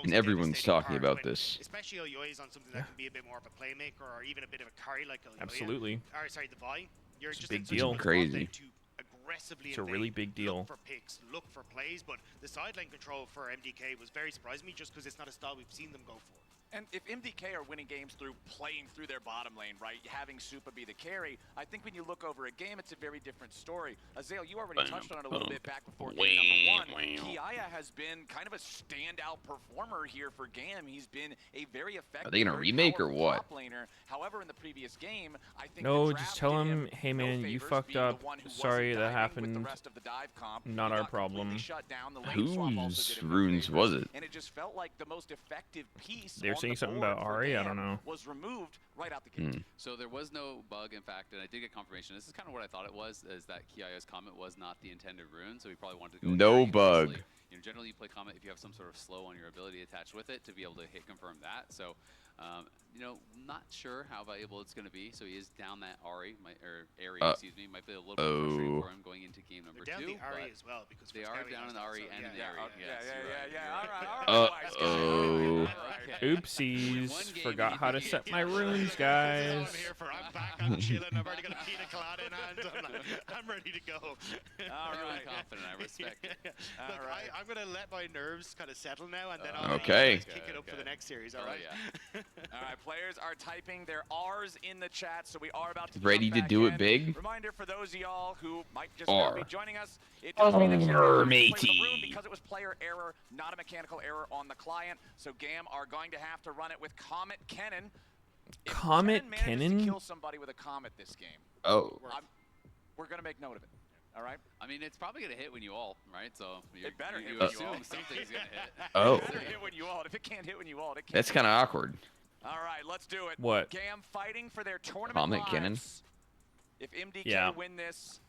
And everyone's talking about this. Especially Elyoya is on something that can be a bit more of a playmaker or even a bit of a carry like Elyoya. Absolutely. Or sorry, the Vi. You're It's a just big in such deal. a good spot Crazy. then to aggressively It's a invade, really big deal. Look for picks, look for plays, but the sideline control for MDK was very surprising me just because it's not a style we've seen them go for. And if MDK are winning games through playing through their bottom lane, right, having Supa be the carry, I think when you look over a game, it's a very different story. Azale, you already touched on it a little bit back before game number 1. Kiaya has been kind of a standout performer here for GAM. He's been a very effective. Are they gonna remake or what? Top laner. However, in the previous game, I think No, the just draft tell did him, hey man, no you favors, fucked being up. the one who Sorry wasn't that diving with the happened. rest of the dive comp. Not He our got completely problem. shut down. The lane swap also Whose did him no runes favors, was it? and it just felt like the most effective piece. They were on saying the something board about for Ari, I GAM don't know. was removed right out the gate. So there was no bug, in fact, and I did get confirmation. This is kind of what I thought it was, is that Kiaya's comment was not the intended rune, so he probably wanted to go No Ari bug. mostly. You know, generally you play comment if you have some sort of slow on your ability attached with it to be able to hit confirm that. So, you know, not sure how valuable it's going to be. So he is down that Ari, excuse me, might be a little bit frustrating for him going into game number 2. They're down the Ari as well because they are down in the Ari and in the Ari. All right. Oopsies. Forgot how to set my runes, guys. I'm back, I'm chilling, I've already got a pina colada in hand, I'm ready to go. Really confident, I respect it. Look, I'm going to let my nerves kind of settle now, and then I'll Okay. kick it up for the next series, alright? All right, players are typing their R's in the chat, so we are about to Ready jump to back do in. it big? Reminder for those of y'all who might just R. now be joining us, it does mean that you have to play matey. the room because it was player error, not a mechanical error on the client. So GAM are going to have to run it with Comet Kennen. If Comet Kennen manages to Kennen? kill somebody with a Comet this game, Oh. we're going to make note of it. All right. I mean, it's probably gonna hit when you ult, right? So It better hit you when you assume ult. something's gonna hit. Oh. It better hit when you ult. If it can't hit when you ult, it can't. That's kind of awkward. All right, let's do it. What? GAM fighting for their tournament Comet lives. Kennen. If MDK Yeah. win this,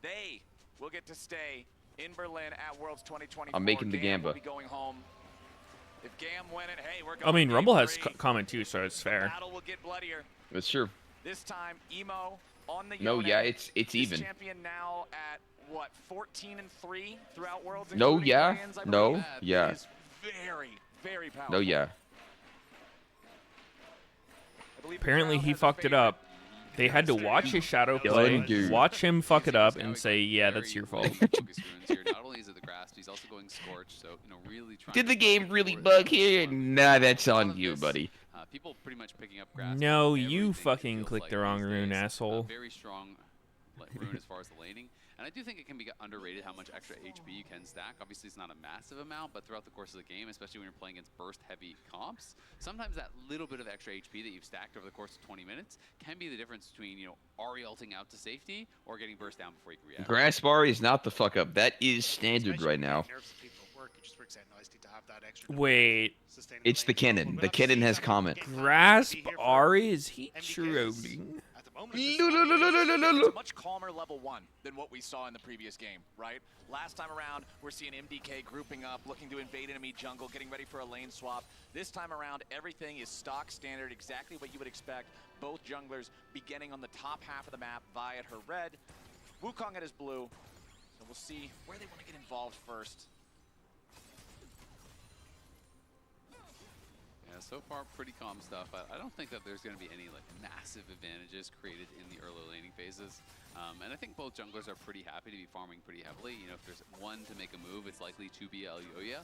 they will get to stay in Berlin at Worlds 2024. I'm making the GAM will Gamba. be going home. If GAM win it, hey, we're going I mean, game Rumble has 3. comment too, so it's fair. Battle will get bloodier. That's true. This time, Emo on the No, Yone. yeah, it's This even. champion now at what, 14-3 throughout Worlds. No, including yeah. play-ins, I No, believe. yeah. Is very, very powerful. No, yeah. I believe the Apparently crowd he has a fucked it favorite. up. They had to watch his shadow play, dude. watch him fuck it up, and say, yeah, that's your fault. Focus runes here. Not only is it the grasp, he's also going scorch. So you know, really trying. Did to the game push really forward. bug here? Nah, that's A lot on of you, this, buddy. People pretty much picking up grasp. No, on you everything, it fucking feels clicked like the wrong these rune, days. asshole. Very strong rune as far as the laning. And I do think it can be underrated how much extra HP you can stack. Obviously, it's not a massive amount, but throughout the course of the game, especially when you're playing against burst-heavy comps, sometimes that little bit of extra HP that you've stacked over the course of 20 minutes can be the difference between, you know, Ari ulting out to safety or getting burst down before you can react. Grass bar is not the fuck up. That is standard right now. Wait. It's the Kennen. The Kennen has comment. Grasp Ari? Is he trolling? It's a much calmer level 1 than what we saw in the previous game, right? Last time around, we're seeing MDK grouping up, looking to invade enemy jungle, getting ready for a lane swap. This time around, everything is stock standard, exactly what you would expect. Both junglers beginning on the top half of the map, Vi at her red, Wukong at his blue. So we'll see where they want to get involved first. Yeah, so far pretty calm stuff. I don't think that there's going to be any like massive advantages created in the early laning phases. And I think both junglers are pretty happy to be farming pretty heavily. You know, if there's one to make a move, it's likely to be Elyoya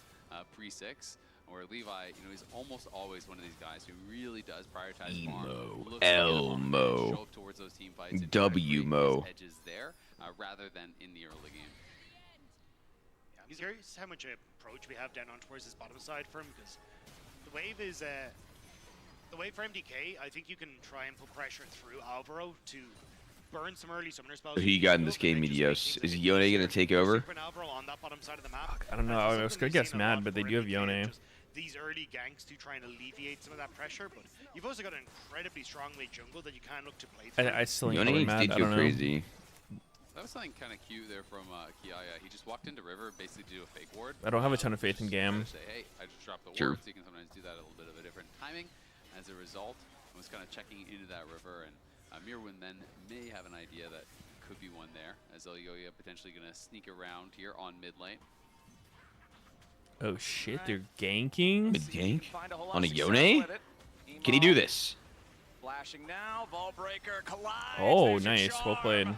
pre-6. Or Levi, you know, he's almost always one of these guys who really does prioritize farm. Emo, Looks to get a farm and Elmo, show up towards those team fights and try to create W-mo. those edges there rather than in the early game. Yeah, I'm curious how much approach we have down on towards this bottom side for him, because the wave is the wave for MDK. I think you can try and put pressure through Alvaro to burn some early summoner spells. Who you got in this game, Meteos? Is Yone gonna take over? On that bottom side of the map. I don't know. I was gonna guess Mad, but they do have Yone. These early ganks to try and alleviate some of that pressure, but you've also got an incredibly strong late jungle that you can look to play through. I still ain't Yone going needs Mad. to I go don't know. crazy. That was something kind of cute there from Kiaya. He just walked into River, basically to do a fake ward. I don't have a ton of faith in Gam. Say, hey, I just dropped the Sure. ward, so you can sometimes do that a little bit of a different timing. As a result, I was kind of checking into that River, and Mirwin then may have an idea that could be one there, as Elyoya potentially going to sneak around here on mid lane. Oh shit, they're ganking? Mid gank? On a Yone? Can he do this? Flashing now, ball breaker collides. Oh, nice. Well played.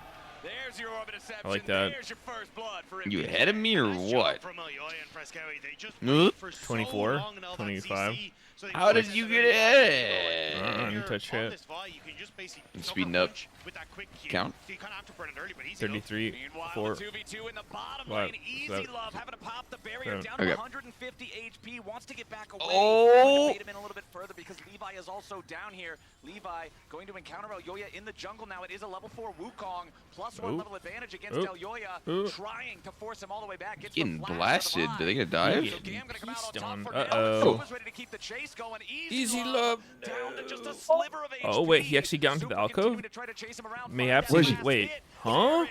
There's your orbit deception. I like that. There's your first blood for You ahead of me or what? From Elyoya and Frescowi. They just Nope. for so 24, long in all that 25. CC, so they How did force you it get to ahead? Here Touch on hit. this Vi, you can just basically And sucker speeding up. punch with that quick Q. Count. So you kind of have to burn it early, but easy 33, Meanwhile, 4. the 2v2 in the bottom Five, lane. Easy seven, Love having to pop the barrier seven. down to Okay. 150 HP. Wants to get back away. Oh! Bait him in a little bit further because Levi is also down here. Levi going to encounter Elyoya in the jungle now. It is a level 4 Wukong plus 1 Oop. level advantage against Oop. Elyoya. Oop. Trying to force him all the way back. Gets Getting the flash blasted. of Are the they gonna Vibe. dive? So Gam gonna come out on top Stone. for now. Uh-oh. Supa's ready to keep the chase going. Easy Love. Down to just a sliver of HP. Oh, wait, he actually got into the Supa alcove? continuing to try to chase him around. Mayhaps Where's he... he? Wait. Huh?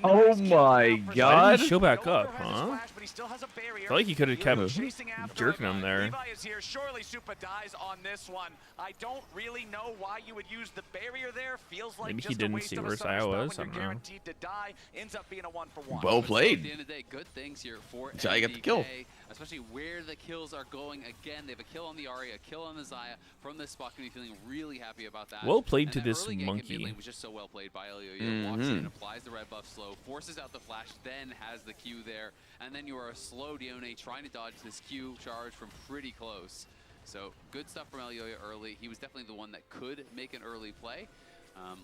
Oh my Why god. did he show back up, huh? I feel like he could have kept jerking him there. Levi is here. Surely Supa dies on this one. I don't really know why you would use the barrier there. Feels like Maybe he just a didn't waste see of a where summer Saya spell was, when I you're don't know. guaranteed to die. Ends up being a 1-for-1. Well At the played. end of the day, good things here for Saya got the kill. MDK, especially where the kills are going. Again, they have a kill on the Ahri, a kill on the Xayah. From this spot, can be feeling really happy about that. Well played And to that this early gank in monkey. mid lane was just so well played by Elyoya. Walks in, Mhm. applies the red buff slow, forces out the flash, then has the Q there, and then you are a slow Dione trying to dodge this Q charge from pretty close. So good stuff from Elyoya early. He was definitely the one that could make an early play.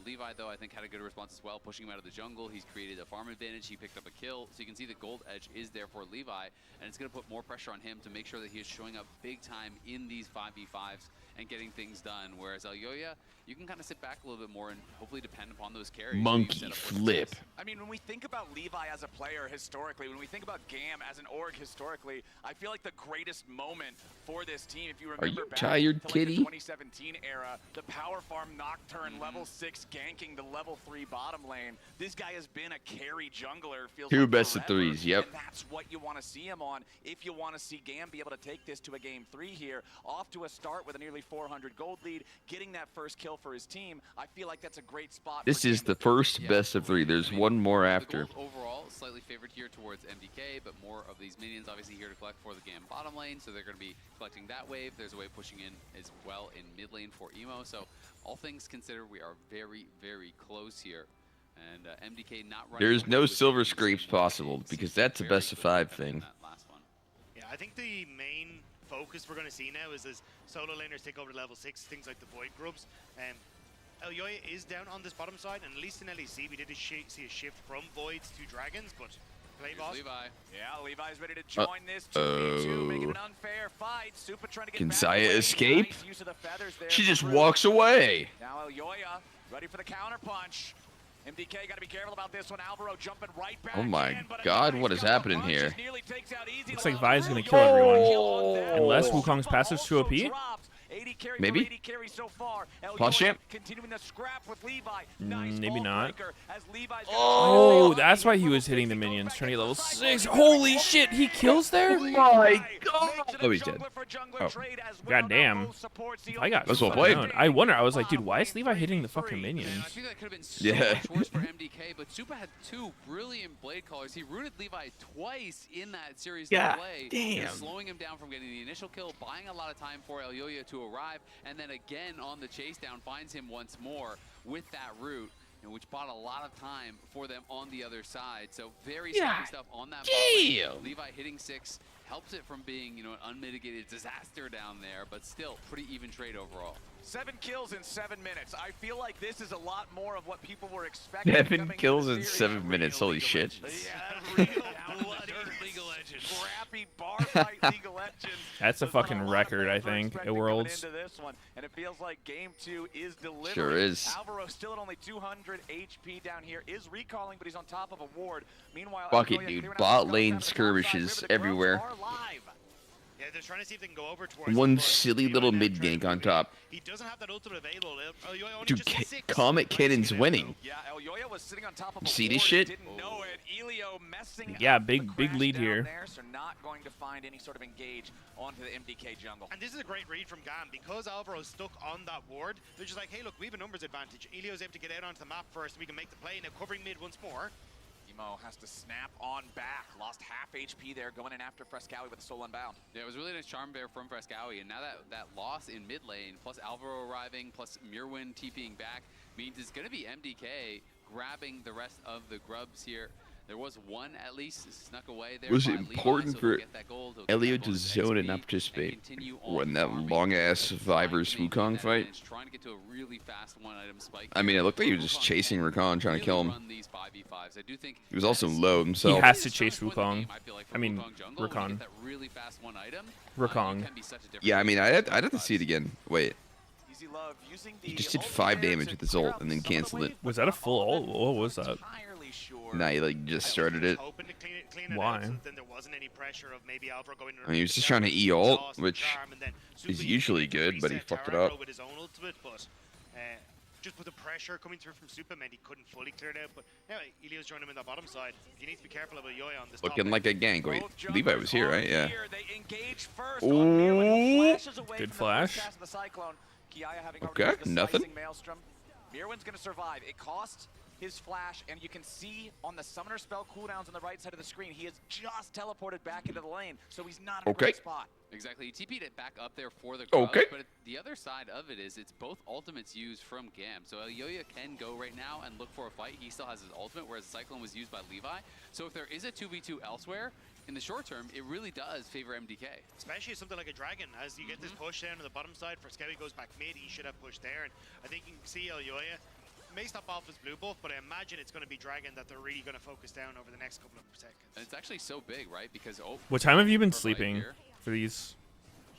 Levi, though, I think had a good response as well, pushing him out of the jungle. He's created a farm advantage. He picked up a kill. So you can see the gold edge is there for Levi, and it's going to put more pressure on him to make sure that he is showing up big time in these 5v5s and getting things done. Whereas Elyoya, you can kind of sit back a little bit more and hopefully depend upon those carries. that you Monkey set up for flip. success. I mean, when we think about Levi as a player historically, when we think about Gam as an org historically, I feel like the greatest moment for this team, if you remember you back tired, to like kitty? the 2017 era, the power farm Nocturne level 6 ganking the level 3 bottom lane. This guy has been a carry jungler, feels Two like best of forever, threes, yep. And that's what you want to see him on if you want to see Gam be able to take this to a game 3 here. Off to a start with a nearly 400 gold lead, getting that first kill for his team. I feel like that's a great spot. This for is Gam the to first Yeah. best of 3. There's one more The after. gold overall, slightly favored here towards MDK, but more of these minions obviously here to collect for the Gam bottom lane, so they're going to be collecting that wave. There's a wave pushing in as well in mid lane for Emo, so all things considered, we are very, very close here. And MDK not running. There's away no with silver things scrapes in possible lane. because Seems that's a very best of quickly 5 happening in thing. that last one. Yeah, I think the main focus we're going to see now is as solo laners take over to level 6, things like the Void Grubs. Elyoya is down on this bottom side, and at least in LEC we did see a shift from Voids to Dragons, but play Here's boss. Levi. Yeah, Levi's ready to join this 2v2, making an unfair fight. Supa trying to get Can back Saya away. escape? Nice use of the feathers there She for just Drew. walks away. Now Elyoya ready for the counter punch. MDK got to be careful about this one. Alvaro jumping right back Oh my in, but a god, nice what is couple happening punches here? nearly takes out Easy Looks like Love. Vi's gonna Drew kill everyone. on that. Unless Supa Wukong's passive's too also OP? drops. 80 carry Maybe. for 80 carry so far. Punch Elyoya champ? continuing the scrap with Levi. Nice Maybe ball not. breaker as Levi's gonna Oh, try to that's why he level was hitting the 6, he goes minions, back trying to get into level the 6. cycle. Holy shit, he kills there? My god. Makes it a Oh, he's dead. jungler for jungler Oh. trade as well. God damn. Now both supports the I got That's well fucking played. owned. I wonder, I was like, dude, why is Levi hitting the fucking Man, I minions? think that could have been so Yeah. much worse for MDK, but Supa had 2 brilliant blade callers. He rooted Levi twice in that series God to play. damn. Slowing him down from getting the initial kill, buying a lot of time for Elyoya to arrive, and then again on the chase down finds him once more with that root, which bought a lot of time for them on the other side. So very scary stuff on that. Damn. Levi hitting 6 helps it from being, you know, an unmitigated disaster down there, but still pretty even trade overall. 7 kills in 7 minutes. I feel like this is a lot more of what people were expecting. 7 coming kills into in the series. 7 minutes. Holy shit. Yeah, real bloody League of Legends. Scrappy bar fight League of Legends. That's a There's not fucking lot of record, I things we're think, expecting at going Worlds. into this one, and it feels like game 2 is delivering. Sure is. Alvaro still at only 200 HP down here, is recalling, but he's on top of a ward. Meanwhile, Fuck it, Elyoya dude. clearing out Bot the lane skulls down to the top side. skirmishes River, the Grubs everywhere. are live. Yeah, they're trying to see if they can go over towards One him, silly little mid gank on top. He doesn't have that ultimate available. Elyoya only Dude, just 6. Comet Cannon's winning. Yeah, Elyoya was sitting on top of a See this ward, shit? didn't know it. Elio messing Yeah, up big the lead crash here. down there, so not going to find any sort of engage onto the MDK jungle. And this is a great read from GAM. Because Alvaro's stuck on that ward, they're just like, hey, look, we have a numbers advantage. Elio's able to get out onto the map first, and we can make the play. Now covering mid once more. Emo has to snap on back. Lost half HP there, going in after Frescowi with a soul unbound. Yeah, it was really nice charm bear from Frescowi, and now that loss in mid lane, plus Alvaro arriving, plus Mirwin TPing back, means it's going to be MDK grabbing the rest of the grubs here. There was one at least snuck away there. Was it by Levi, important so for they'll get that gold, they'll get Elio that to bonus zone XP and not participate continue on when that farming. long ass Survivors Trying to maintain Wukong that fight? advantage, trying to get to a really fast one-item spike. I mean, it looked like he was Wukong just chasing can Rakan, trying to kill him. run these 5v5s. I do think He was also that's low He himself. has to chase Wukong. I mean, Wukong jungle, when you Rakan. get that really fast one item, Rakong. you can be such a different Yeah, I mean, player. I'd have to see it again. Wait, Easy Love using the he just did ult 5 there damage to with his clear ult out and then some of the canceled it. wave, Was but that a not full all of ult? it. What was that? Entirely sure. Nah, he like just started it. Hoping to clean it Why? out so then there wasn't any pressure of maybe Alvaro going I mean, he was just trying to E ult, which is usually using good, but he reset fucked it tower up. with his own ultimate, but just with the pressure coming through from Super meant he couldn't fully clear it out. But anyway, Elio's joining him in the bottom side. You need to be careful about Yoya on this top Looking lane. like a gank. Wait, Both Levi junglers was here, are right? Yeah. here. They engage first on Mirwin, who Ooh. flashes away Good from the flash. first cast of the Cyclone. Kiaya having Okay, already used the nothing. slicing Maelstrom. Mirwin's gonna survive. It costs his flash, and you can see on the summoner spell cooldowns on the right side of the screen, he has just teleported back into the lane, so he's not in a Okay. great spot. Exactly, he TP'd it back up there for the grubs, Okay. but the other side of it is it's both ultimates used from Gam. So Elyoya can go right now and look for a fight. He still has his ultimate, whereas Cyclone was used by Levi. So if there is a 2v2 elsewhere, in the short term, it really does favor MDK. Especially something like a dragon. As you get this push down to the bottom side, for Skelly goes back mid, he should have pushed there. And I think you can see Elyoya may stop off his blue buff, but I imagine it's going to be dragon that they're really going to focus down over the next couple of seconds. And it's actually so big, right? Because What time have you been for right sleeping here, for these?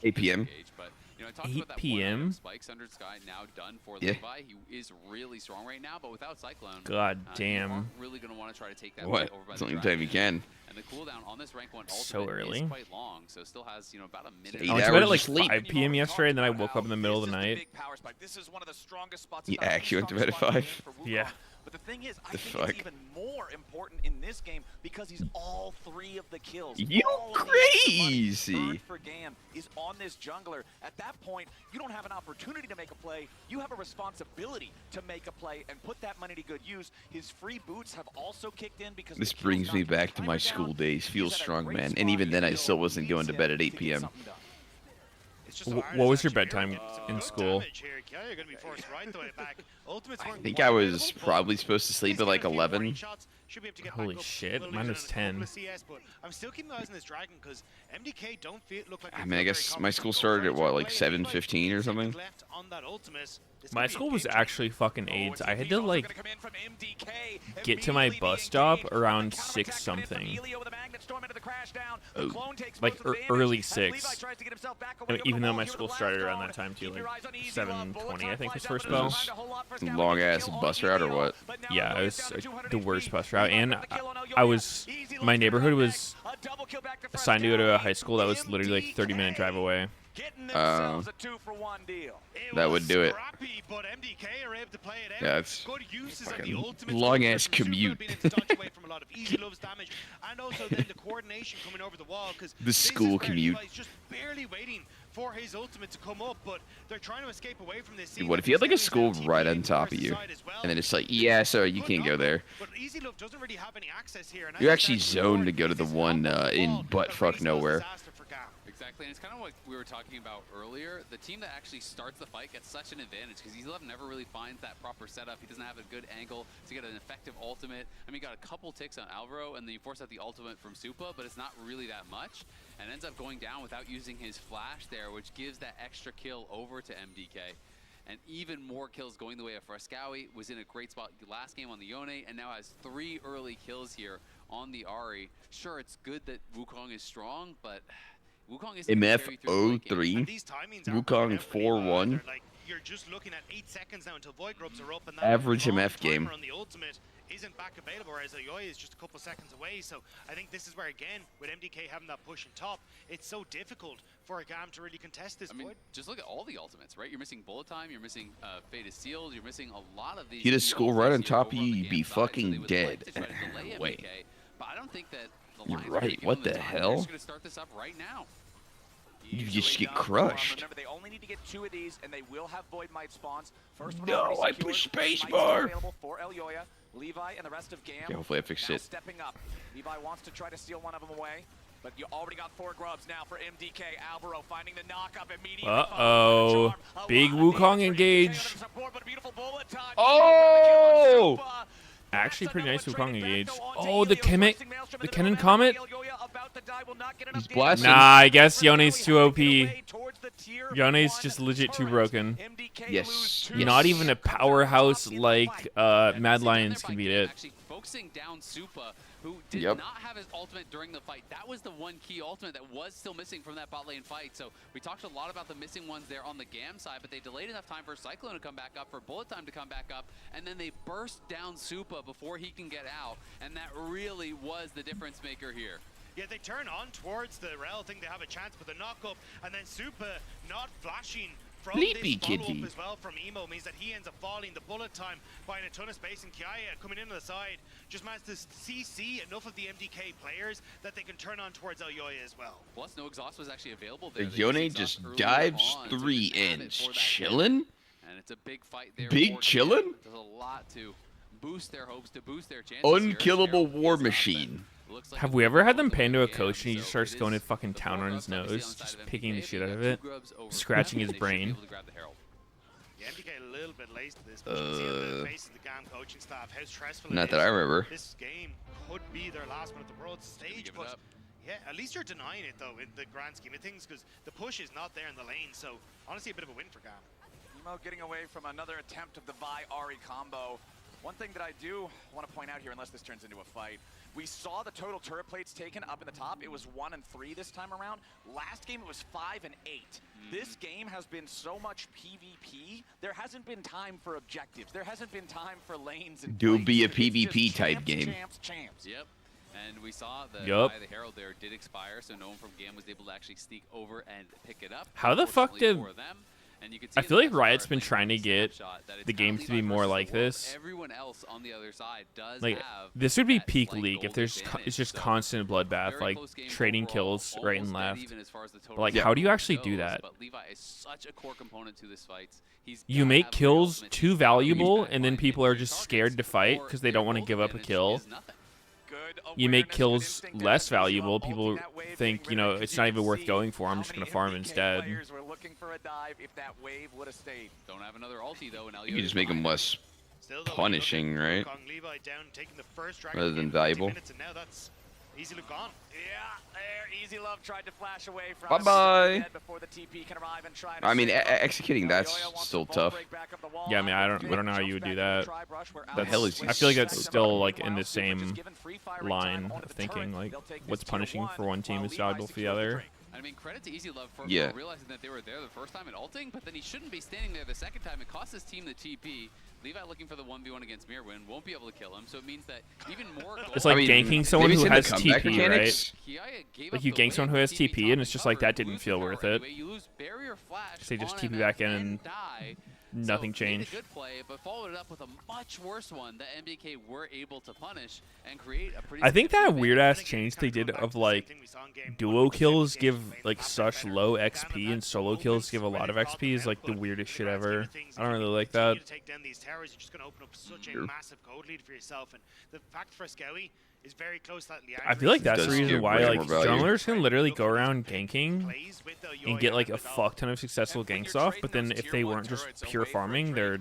8 p.m. engage, but you know, I talked 8 about that p.m.? one spikes under Sky now done for Yeah. Levi. He is really strong right now, but without Cyclone, God you damn. aren't really going to want to try to take that What? fight over by It's the the only dragon. time you can. And the cooldown on this rank 1 ultimate So early. is quite long, so still has, you know, about a minute. 8 I went to hours bed at of like sleep. 5 p.m. yesterday, and then I woke up in the middle of the This is night. big power spike. This is one of the strongest spots. You if not the actually went to bed at strongest 5? spot in the game for Yeah. Wukong. But the thing is, I The think fuck? it's even more important in this game because he's all 3 of the kills. You All of the extra money crazy. earned for Gam is on this jungler. At that point, you don't have an opportunity to make a play. You have a responsibility to make a play and put that money to good use. His free boots have also kicked in because This the kills brings me knocked his back to my timer school down. days. He's Feels at a strong, great man. spot And even then, I here. still wasn't Needs going to him bed at 8 get p.m. something done. It's just so hard What as was your actually bedtime getting some in good school? damage here. Yeah, you're going to be forced right the way back. Ultimates I weren't think quite I was available, but probably supposed to sleep he's at like getting a few warning 11. shots, should be able to get Holy back up. shit, Will mine lose was on a couple 10. of CS, but I'm still keeping my eyes on this dragon because MDK don't look like they I mean, feel I very guess my confident school to go started for at it. what, like Play, 7:15 or something? left on that ultimate. This My could be a school was game actually fucking Oh, AIDS. it's I had he's to also like gonna come in from MDK, get to my immediately bus be stop engaged. around The 6 counterattack coming in from something. Elio with a magnet storm into the crash down. Oh. The clone takes Like most of the damage early as 6. Levi tries to get himself back I away mean, over even the though wall my here school with the started last around drone. that time too, Keep like your eyes on Easy Love. Bullet 7:20 I time think flies was out, first but it doesn't bell. find a whole lot for Scout. Long He gets ass the kill bus on route or Elio, what? but now Yeah, it Elio's was down to 200 the worst HP. bus route, and Levi with the kill on I Elioya. was Easy my Love's neighborhood gonna run was back. A double kill back to assigned to go to a Frescowi. high school that was literally like 30 minute drive away. Getting themselves a 2-for-1 deal. It That was would do it. scrappy, but MDK are able to play it out. Yeah, it's good uses of the fucking ultimate. long-ass commute. Being able to dodge away from a lot of Easy Love's damage, and also then the coordination coming over the wall because The school commute. He's just barely waiting for his ultimate to come up, but they're trying to escape away from this. Dude, what if you had like a school right on top of you, and then it's like, yeah, sorry, you can't go there. But Easy Love doesn't really have any access here. And You're as actually you said zoned to before, go to the this one outbound in wall butt that fuck really spells nowhere. disaster for Gam. Exactly, and it's kind of what we were talking about earlier. The team that actually starts the fight gets such an advantage because Easylove never really finds that proper setup. He doesn't have a good angle to get an effective ultimate. I mean, he got a couple ticks on Alvaro, and then you force out the ultimate from Supa, but it's not really that much, and ends up going down without using his flash there, which gives that extra kill over to MDK. And even more kills going the way of Frescowi. Was in a great spot last game on the Yone, and now has 3 early kills here on the Ahri. Sure, it's good that Wukong is strong, but Wukong is MF03, And these timings are Wukong working out pretty well. 4-1. They're like, you're just looking at 8 seconds now until Void Grubs are up, and that Average long MF game. timer on the ultimate isn't back available, whereas Ayoya is just a couple seconds away. So I think this is where, again, with MDK having that push in top, it's so difficult for a GAM to really contest this. I mean, just look at all the ultimates, right? You're missing bullet time, you're missing fate is sealed, you're missing a lot of these. Hit a skull right on top of you, you'd be fucking dead. Wait. But I don't think that the You're right. What the hell? Just gonna start this up right now. You just get crushed. Remember, they only need to get 2 of these, and they will have Void Might spawns. First one No, I pushed spacebar. Available for Elyoya, Levi, and the rest of GAM. Okay, hopefully I fixed now it. Stepping up. Levi wants to try to steal one of them away, but you already got 4 grubs now for MDK. Alvaro finding the knock-up immediately. Uh-oh. Big Wukong engage. Oh! Actually, pretty nice Wukong engage. Oh, the Kennen Comet? He's blasting. Nah, I guess Yone's too OP. Yone's just legit too broken. Yes. Not even a powerhouse like Mad Lions can beat it. Actually focusing down Supa, who did not have his ultimate during the fight. That was the one key ultimate that was still missing from that bot lane fight. So we talked a lot about the missing ones there on the GAM side, but they delayed enough time for Cyclone to come back up, for Bullet Time to come back up, and then they burst down Supa before he can get out, and that really was the difference maker here. Yeah, they turn on towards the Rel, think they have a chance, but the knock-up, and then Supa not flashing from Sleepy this follow-up kitty. as well from Emo means that he ends up falling. The bullet time buying a ton of space, and Kiaya coming in on the side just managed to CC enough of the MDK players that they can turn on towards Elyoya as well. Plus, no exhaust was actually available there. Yone just dives 3 in. Chillin'? And it's a big fight there. Big chillin'? There's a lot to boost their hopes, to boost their chances. Unkillable war machine. Have we ever had them pan to a coach and he just starts going to fucking town on his nose, just picking the shit out of it, scratching his brain? Yeah, MDK a little bit late to this, but you can see on the face of the GAM coaching staff how stressful Not it that is. I remember. This game could be their last one at the world stage, but yeah, at least you're denying it though in the grand scheme of things, because the push is not there in the lane. So honestly, a bit of a win for GAM. Emo getting away from another attempt of the Vi-Ari combo. One thing that I do want to point out here, unless this turns into a fight, we saw the total turret plates taken up in the top. It was 1 and 3 this time around. Last game it was 5 and 8. This game has been so much PvP. There hasn't been time for objectives. There hasn't been time for lanes and Do be a plates. It's PvP just type champs, game. Champs. Yep. And we saw the the Herald there did expire, so no one from GAM was able to actually sneak over and pick it up. How the fuck did... For them. And you can see I feel like Riot's been trying to get the game to be more like this. Everyone else on the other side does like have this would be peak League if there's it's just constant bloodbath, like trading kills right and left. But like, how do you actually do that? But Levi is such a core component to this fight. You make kills too valuable, and then people are just scared to fight because they don't want to give up a kill. You make kills less valuable. People think, you know, it's not even worth going for. I'm just going to farm instead. Don't have another ulti though. You can just make them less punishing, right? Rather than valuable. Easy look on. Yeah, there. Easy Love tried to flash away from Bye-bye. before the TP can arrive and try to I mean, executing that's still tough. Yeah, I mean, I don't know how you would do that. The hell is I feel like that's still like in the same line of thinking. Like, what's punishing for one team is valuable for the other. I mean, credit to Easy Love for Yeah. realizing that they were there the first time and ulting, but then he shouldn't be standing there the second time. It cost his team the TP. Levi looking for the 1v1 against Mirwin won't be able to kill him, so it means that even more gold. It's like ganking someone who has TP, mechanics. right? Like you gank someone who has TP, and it's just like that didn't feel worth it. You lose barrier flash. They just TP back in and nothing changed. A good play, but followed it up with a much worse one that MDK were able to punish and create a pretty. I think that weird ass change they did of like duo kills give like such low XP and solo kills give a lot of XP is like the weirdest shit ever. I don't really like that. Take down these towers, you're just going to open up such a massive gold lead for yourself, and the fact for Scowie is very close to that Liang. I feel like that's the reason why like junglers can literally go around ganking and get like a fuck ton of successful ganks off, but then if they weren't just pure farming, they're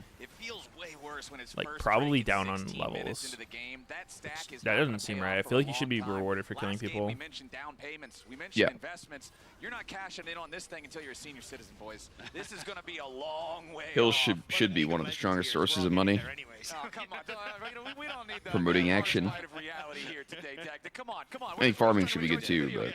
like probably down on levels. That doesn't seem right. I feel like you should be rewarded for killing people. We mentioned down payments. We mentioned investments. You're not cashing in on this thing until you're a senior citizen, boys. This is going to be a long way. Hills should be one of the strongest sources of money. Promoting action. I think farming should be good too, but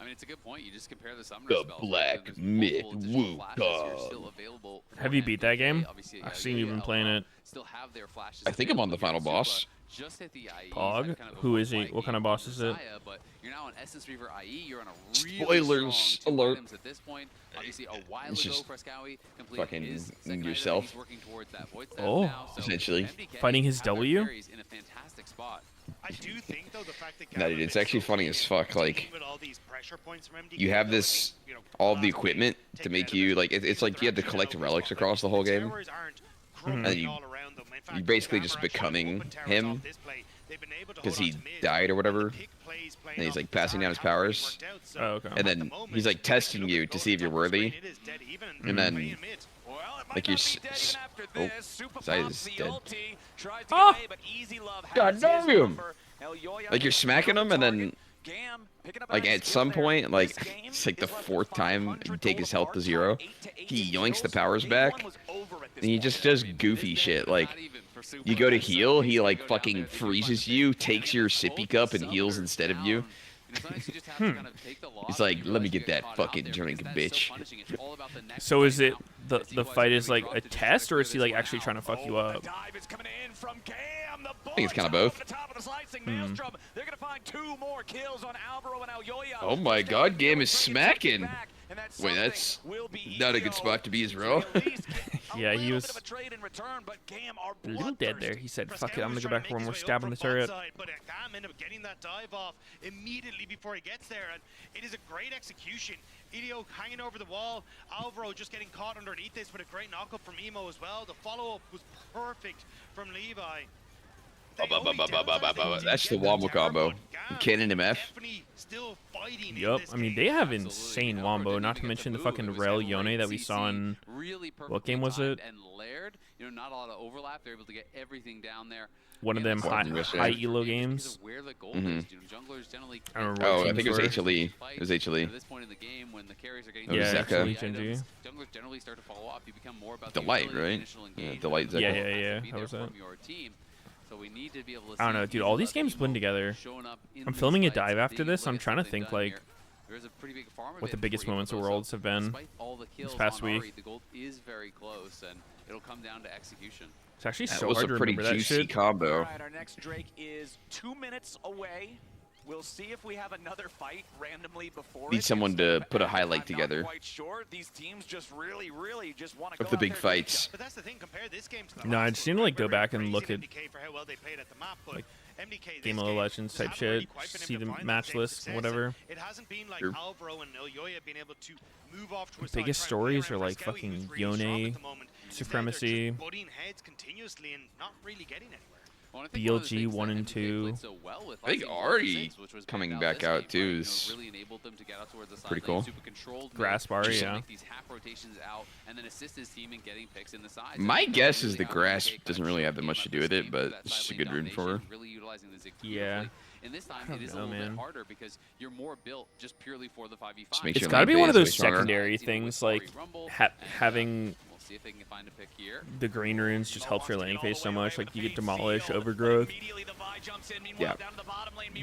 I mean, it's a good point. You just compare the summoner The spells. Black There's Myth multiple additional flashes here Wukong. still available for Have you beat that MDK. game? Obviously, I've seen you've been playing it. Still have their flashes I think I'm on available the final here. boss. just hit the IE. Pog? Who is he? What kind of boss is it? But you're now on Essence Reaver IE. You're on a really Spoilers strong alert. items at this point. Obviously, a while It's ago, just Frescowi completed fucking his second yourself. item. He's working towards that void step Oh, now, so essentially. MDK Fighting his have their W? carries in a fantastic spot. I do think though the fact that No, dude, it's actually funny as fuck. Like, with all these pressure points from MDK, you have though, this, you know, all of the last week, equipment to taking make out you, of like, it's like you have to direction collect now, relics but across the whole the game. towers aren't And crumbling you, all around them. In fact, you're the basically camera just actually becoming open towers him off display. They've been able to because hold he on to mid, died or whatever. and the pick plays playing And he's off like the passing down his bizarre how it powers. worked out. So Oh, okay. And at the then moment, he's like if you look testing at you the to see if you're goal screen, worthy. it is dead even, And then, playing mid. Well, it might like, not you're be dead even after oh, this. Super Zai pops is the dead. ulti, tries to Ah! get away, but Easy Love has God his damn! number. Elyoya Like, you're smacking him, and then, Gam picking up a like, nice at kill some there. point, like, This game it's like the is left fourth with time you 500 take his health to total 0. cards, 8 to 18 He yoinks the kills. powers Game back, one was over at this and he point. just does goofy shit. Like, you go to heal, he, like, fucking freezes you, takes your sippy cup, and heals instead of you. He's like, let me get that fucking drink, bitch. So is it the fight is like a test, or is he like actually trying to fuck you up? I think it's kind of both. They're gonna find 2 more kills on Alvaro and Elyoya. Oh my god, Gam is smacking. Wait, that's not a good spot to be as well. Yeah, he was a little dead there. He said, fuck it, I'm gonna go back for one more stab on the turret. But Gam ended up getting that dive off immediately before he gets there, and it is a great execution. Elio hanging over the wall, Alvaro just getting caught underneath this with a great knockup from Emo as well. The follow-up was perfect from Levi. That's the wombo combo. Cannon MF. Yup, I mean, they have insane wombo, not to mention the fucking Rel Yone that we saw in, what game was it? And layered, you know, not a lot of overlap. They're able to get everything down there. One of them high elo games. Oh, I think it was HLE. It was HLE. At this point in the game, when the carries are getting Yeah, Zeka. Genji. junglers generally start to follow up. You become more about Delight, the right? initial Yeah, engagement. Delight Zeka. Yeah. Be How there was that? from your team. So we need to be able to I don't know, see dude. All these Emo games blend together. showing up in I'm these filming a fights, dive after being this. able I'm get trying to something think done like here. There is a pretty big farm what the advantage biggest for moments of Evo, so Worlds have been despite all the kills past on week. Ari, the gold is very close, and it'll come down to execution. It's actually That so was hard a to pretty remember that juicy shit. combo. All right, our next Drake is 2 minutes away. We'll see if we have another fight randomly before. Need someone to put a highlight together. I'm not quite sure. These teams just really want to Of the big fights. But that's the thing, compare this game to the No, I last just one. need to like Very, go back very and look at crazy MDK for how well they played at the map, but like, MDK Game this of game Legends just type haven't really shit, quite been see able the to find match that same list, success, whatever. and it hasn't been like True. Alvaro and Elyoya being able to move off to a The side, biggest try and play stories are around like Frescowi, fucking who's really strong Yone at the moment. Instead, they're just supremacy, butting heads continuously and not really getting anywhere. Well, I think one of the BLG things 1 that and MDK 2. played so well with I think last season Ari was which was coming banned back this out game, too right? is really enabled them to get out towards the side pretty lane, cool. super controlled Grasp mid, Ari, just yeah. make these half rotations out, and then assist his team in getting picks in the sides. My And guess really is the how grasp MDK kind doesn't of really have showed that much to up do this with it, game but for that it's just a side lane good rune for her. domination, really utilizing the Zig Yeah. beautifully. And this time it is a know, little bit man. harder because you're more built just purely for the 5v5. Just makes It's your got to lane be one of phase way those stronger. secondary You know, things, with Ari like Rumble, having we'll see if they can find a pick here. the green runes just helps your laning phase so much. Like you get demolish, overgrowth, Yeah.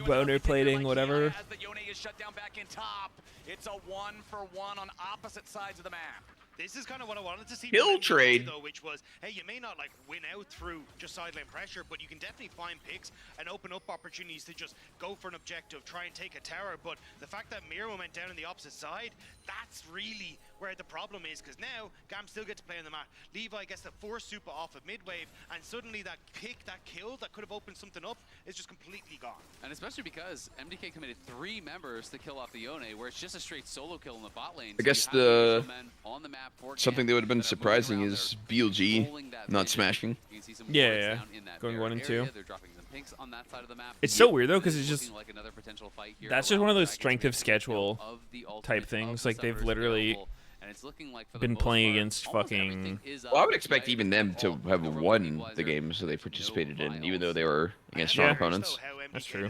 boner plating, whatever. As the Yone is shut down back in top. It's a 1-for-1 on opposite sides of the map. This is kind of what I wanted to see. Kill from MDK trade. though, which was, hey, you may not like win out through just side lane pressure, but you can definitely find picks and open up opportunities to just go for an objective, try and take a tower. But the fact that Miro went down on the opposite side, that's really where the problem is, because now Gam still gets to play on the map. Levi gets the force super off of mid wave, and suddenly that pick, that kill that could have opened something up, is just completely gone. And especially because MDK committed 3 members to kill off the Yone, where it's just a straight solo kill in the bot lane. I So guess you have the additional men on the map for something Gam that would have been that are moving surprising around is there, BLG controlling that not vision. smashing. You can see some Yeah, wards yeah. down in that Going very 1 and 2. area. They're dropping some pinks on that side of the map. It's so weird though, because And it's just looking like another potential fight here that's just around one of those Dragon's strength Reach of schedule of the type ultimates, of things. the Like they've summoners literally available, and it's looking like for the been most playing part, against almost fucking. everything is Well, I up. would expect Right? even them to All have from won equalizer, the games that they participated no in, even vials. though they were against Yeah. strong opponents. That's true.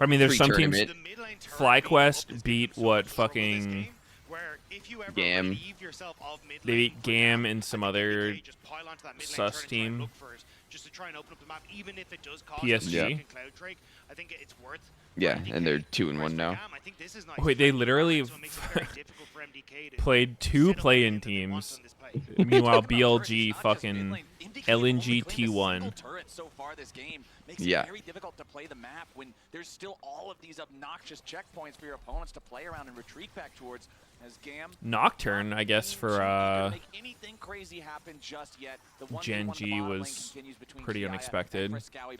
I mean, there's some teams. FlyQuest beat what fucking. Gam. They beat Gam and some other sus team. just to try and open up the map, even if it does cost PSG? them Cloud Drake. I think it's worth. Yeah, and they're 2-1 now. I think this is nice. Wait, they literally played 2 play-in teams. Meanwhile, BLG fucking LNG T1. So far this game makes Yeah. it very difficult to play the map when there's still all of these obnoxious checkpoints for your opponents to play around and retreat back towards. As Gam Nocturne, I guess, for make anything crazy happen just yet. The Gen G was pretty unexpected.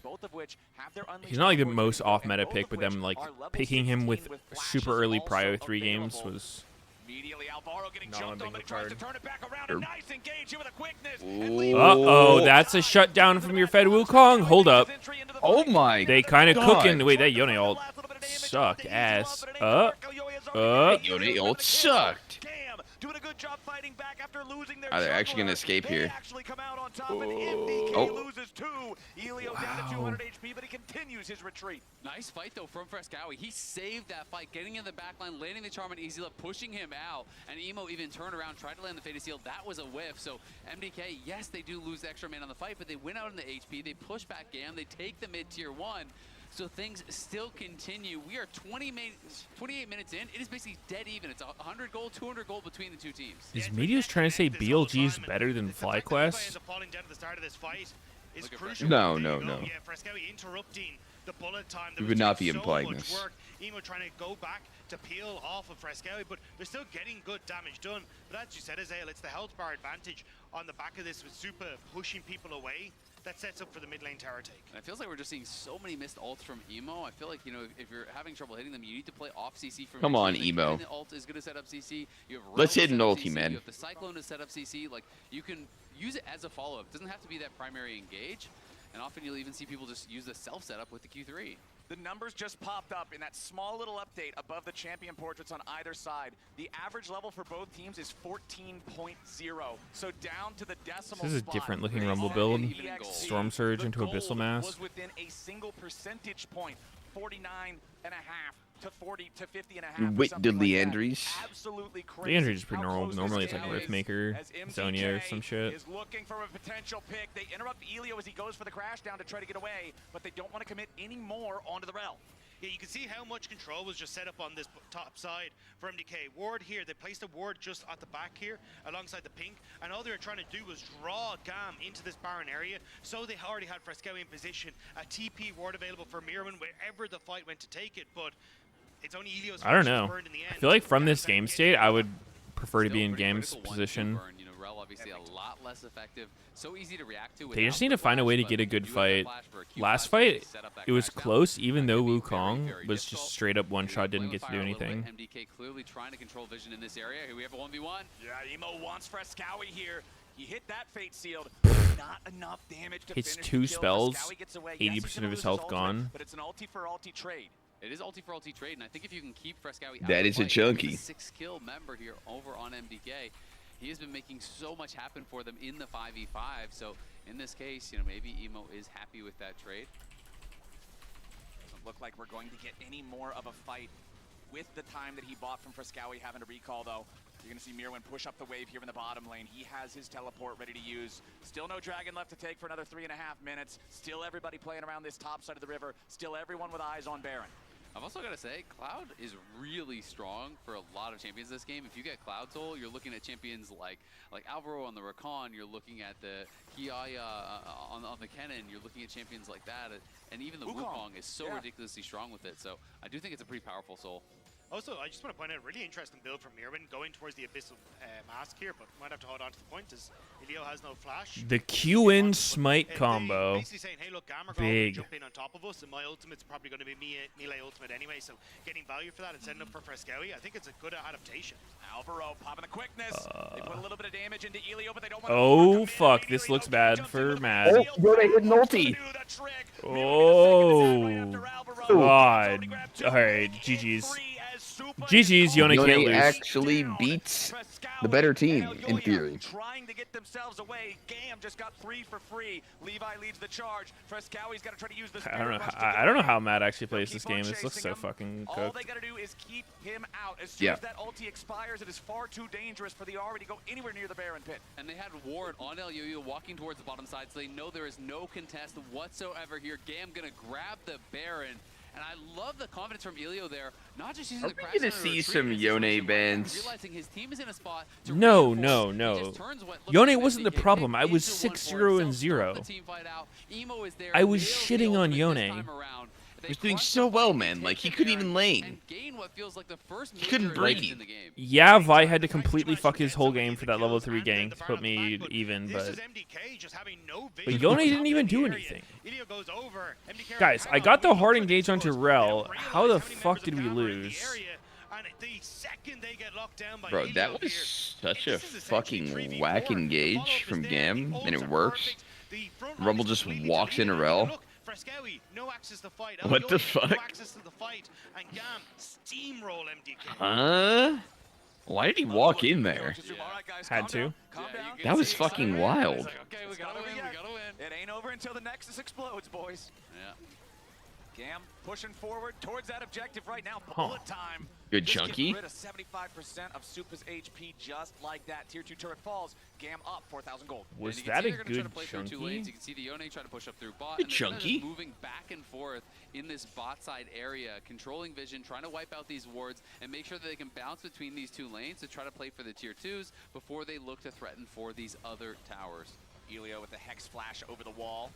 both of which have their He's not like the most off-meta pick, but them like picking him with super early prio 3 games was immediately Alvaro getting not jumped a on, but big he tries to card. turn it back around. A nice engage here with a quickness. Uh-oh, that's a shutdown from your Fed Wukong. Hold up. Oh my They kind of God. cooking. Wait, that Yone ult sucked ass. Yone ult sucked. Doing a good job fighting back after losing their Are they actually gonna escape here? actually come out on top, and MDK Oh. loses 2. Elio down to 200 HP, but he continues his retreat. Nice fight, though, from Frescowi. He saved that fight, getting in the backline, landing the charm on Easy Love, pushing him out, and Emo even turned around, tried to land the Fate Seal. That was a whiff. So MDK, yes, they do lose the extra man on the fight, but they win out in the HP. They push back Gam. They take the mid-tier 1. So things still continue. We are 28 minutes in. It is basically dead even. It's 100 gold, 200 gold between the two teams. Is Meteos trying to say BLG is better than FlyQuest? No. Yeah, Frescowi interrupting the bullet time. We would not be implying this. Emo trying to go back to peel off of Frescowi, but they're still getting good damage done. But as you said, Azael, it's the health bar advantage on the back of this with Super pushing people away. That sets up for the mid lane tower take. And it feels like we're just seeing so many missed ults from Emo. I feel like, you know, if you're having trouble hitting them, you need to play off CC from Come on, like, Emo. The ult is going to set up CC. You have Let's Rel hit to an set up ulti, CC. man. You have the Cyclone to set up CC. Like, you can use it as a follow-up. It doesn't have to be that primary engage. And often you'll even see people just use the self-setup with the Q3. The numbers just popped up in that small little update above the champion portraits on either side. The average level for both teams is 14.0. So down to the decimal This is a spot. different looking Rumble build. EXP, Storm Surge into the Abyssal gold Mass. was within a single percentage point, 49.5 to 40 to 50.5. Wait, the Leandries? Absolutely crazy. Leandries is pretty how normal. close Normally this it's like game is. Riftmaker, As MDK Zonia, or some shit. is looking for a potential pick. They interrupt Elio as he goes for the crash down to try to get away, but they don't want to commit any more onto the Rel. Yeah, you can see how much control was just set up on this top side for MDK. Ward here, they placed a ward just at the back here alongside the pink, and all they were trying to do was draw Gam into this barren area, so they already had Frescowi in position, a TP ward available for Mirman wherever the fight went to take it, but it's only Elio's I don't fortune know. burned in the I end. feel like from this game state, I would prefer to Still be in pretty Gam's critical 1-2 position. burn. You know, Rel obviously a lot less effective. So easy to react to. They just without need the to find a way to flash, get a but good you do have that fight. flash for a Q Last flash to fight, set up that it was crash down. close, even That though could be Wukong very was difficult. just straight up one shot, didn't Playing get with to do fire a little anything. bit. MDK clearly trying to control vision in this area. Here we have a 1v1. Yeah, Emo wants Frescowi here. He hit that fate sealed. Not enough damage to Hits finish 2 the kill. spells, Frescowi gets away. 80% Yes, he's gonna of his lose health ultimate, gone. But it's an ulti for ulti trade. It is ulti for ulti trade, and I think if you can keep Frescowi out That of the is a fight, chunky. he's a 6-kill member here over on MDK. He has been making so much happen for them in the 5v5, so in this case, you know, maybe Emo is happy with that trade. Doesn't look like we're going to get any more of a fight with the time that he bought from Frescowi having to recall, though. You're going to see Mirwin push up the wave here in the bottom lane. He has his teleport ready to use. Still no dragon left to take for another 3.5 minutes. Still everybody playing around this top side of the river. Still everyone with eyes on Baron. I've also got to say, Cloud is really strong for a lot of champions this game. If you get Cloud Soul, you're looking at champions like Alvaro on the Rakan, you're looking at the Kiaya on the Kennen, you're looking at champions like that, and even the Wukong is so ridiculously strong with it. So I do think it's a pretty powerful soul. Also, I just want to point out a really interesting build from Mirwin going towards the Abyssal Mask here, but might have to hold on to the point as Elio has no flash. The Q-in smite combo. Basically saying, hey, look, Gamma Big. jump in on top of us, and my ultimate's probably going to be melee ultimate anyway, so getting value for that and setting up for Frescowi, I think it's a good adaptation. Alvaro popping the quickness. They put a little bit of damage into Elio, but they don't want Oh, fuck. This looks bad for Mad. Oh, Yone hit an ulti. Oh, God. All right, GG's. GG's, Yone can't lose. Actually beats the better team in theory. Trying to get themselves away. Gam just got 3 for free. Levi leads the charge. Frescowi's got to try to use this. I don't know how Matt actually plays this game. This looks so fucking cooked. All they got to do is keep him out. As soon as that ulti expires, it is far too dangerous for the Ari to go anywhere near the Baron pit. And they had Ward on El Yo-Yo walking towards the bottom side, so they know there is no contest whatsoever here. Gam gonna grab the Baron. And I love the confidence from Elio there, not just using the crack. Are we gonna see some Yone bans? Realizing his team is in a spot to No. Yone wasn't the problem. I was 6-0-0. I was shitting on Yone. He was doing so well, man. Like, he couldn't even lane. He couldn't breathe. Yeah, Vi had to completely fuck his whole game for that level 3 gank to put me even, but Yone didn't even do anything. Guys, I got the hard engage onto Rel. How the fuck did we lose? Bro, that was such a fucking whack engage from Gam, and it works. Rumble just walks into Rel. What the fuck? Huh? Why did he walk in there? Had to. That was fucking wild. Okay, we gotta win. It ain't over until the Nexus explodes, boys. Yeah. Gam pushing forward towards that objective right now. Bullet time. Good chunky. Rid of 75% of Supa's HP just like that. Tier 2 turret falls. Gam up 4,000 gold. Was that a good chunky? You can see the Yone try to push up through bot. Good chunky. Moving back and forth in this bot side area, controlling vision, trying to wipe out these wards and make sure that they can bounce between these two lanes to try to play for the tier 2s before they look to threaten for these other towers. Elio with the Hex Flash over the wall,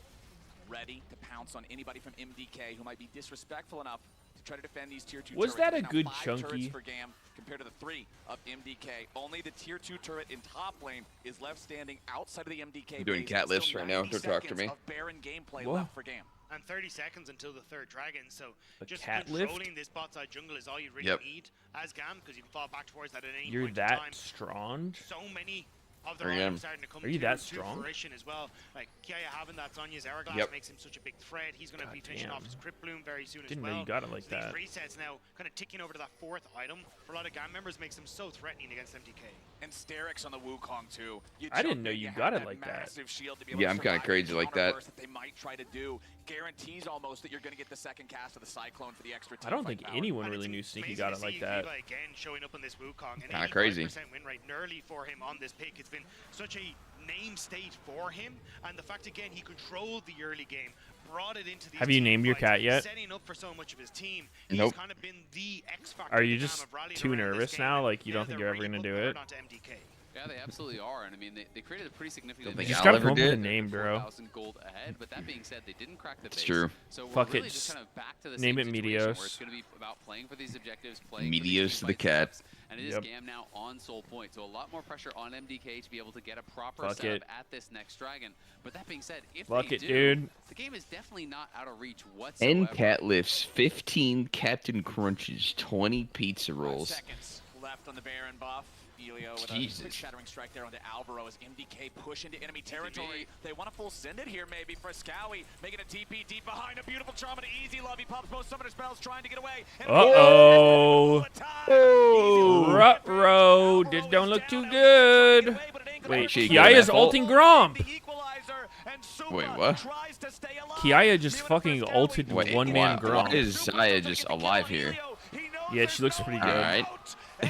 ready to pounce on anybody from MDK who might be disrespectful enough to try to defend these tier 2 Was turrets. that a Now good 5 chunky? turrets for Gam compared to the 3 of MDK. Only the tier 2 turret in top lane is left standing outside of the MDK. I'm doing base. cat lifts Still right now. 90 Don't talk to seconds me. of Baron gameplay Whoa. left for Gam. And 30 seconds until the third dragon, so A just cat controlling lift? this bot side jungle is all you really Yep. need as Gam, because you can fall back towards that at any You're point in that time. strong? So many of their There you items go. starting to come Are you to that strong? fruition as well. Like Kiaya having that Sonya's Hourglass Yep. makes him such a big threat. He's going to be finishing damn. off his Crypt Bloom very soon Didn't as know well. you got it like so that. These resets now kind of ticking over to that 4th item for a lot of Gam members makes them so threatening against MDK. And Sterix on the Wukong too. I didn't know you got it like that. Massive shield to be able Yeah, to I'm kinda survive crazy the like that. counterburst they might try to do. Guarantees almost that you're going to get the second cast of the Cyclone for the extra team I don't fight think power. anyone And really it's knew Sneaky amazing got to it like see that. Levi again showing up on this Wukong. Kinda crazy. 85% win rate nearly for him on this pick. It's been such a name state for him, and the fact again he controlled the early game, brought it into these Have you team named your fights, cat yet? setting up for so much of his team. Nope. He's kind of been the X factor. Are you that Gam just have rallied too around in this nervous game, now? and Like, you don't now think they're you're ever really gonna putting do the it? hurt onto MDK. Yeah, they absolutely are, and I mean, they created a pretty significant. Don't think You I'll just gotta ever come up with a did. name, bro. 4,000 gold ahead, but that being said, they didn't crack the base. It's true. So we're Fuck really it, just just kind of back to the name same it situation where Meteos. it's going to be about playing for these objectives, playing for Meteos these team the fight cat. setups, and it is Yep. Gam now on Soul Point, so a lot more pressure on MDK to be able to get a proper Fuck setup it. at this next dragon. But that being said, if Fuck they it, do, dude. the game is definitely not out of reach whatsoever. 10 cat lifts, 15 Captain Crunches, 20 pizza 5 rolls. seconds left on the Baron buff. Elio with a Jesus. quick shattering strike there onto Alvaro as MDK push into enemy territory. They want to full send it here maybe for Scowy, making a TP deep behind a beautiful charm and Easy Love. He pops both summoner spells trying to get away. And Uh-oh. Oh. Ruh-roh. This don't look too good. Wait, She Kiaya's got that ulting Gromp. Wait, what? Kiaya just fucking ulted Wait, one-man why Gromp. is Zaya just alive here? Yeah, she looks pretty good. Alright.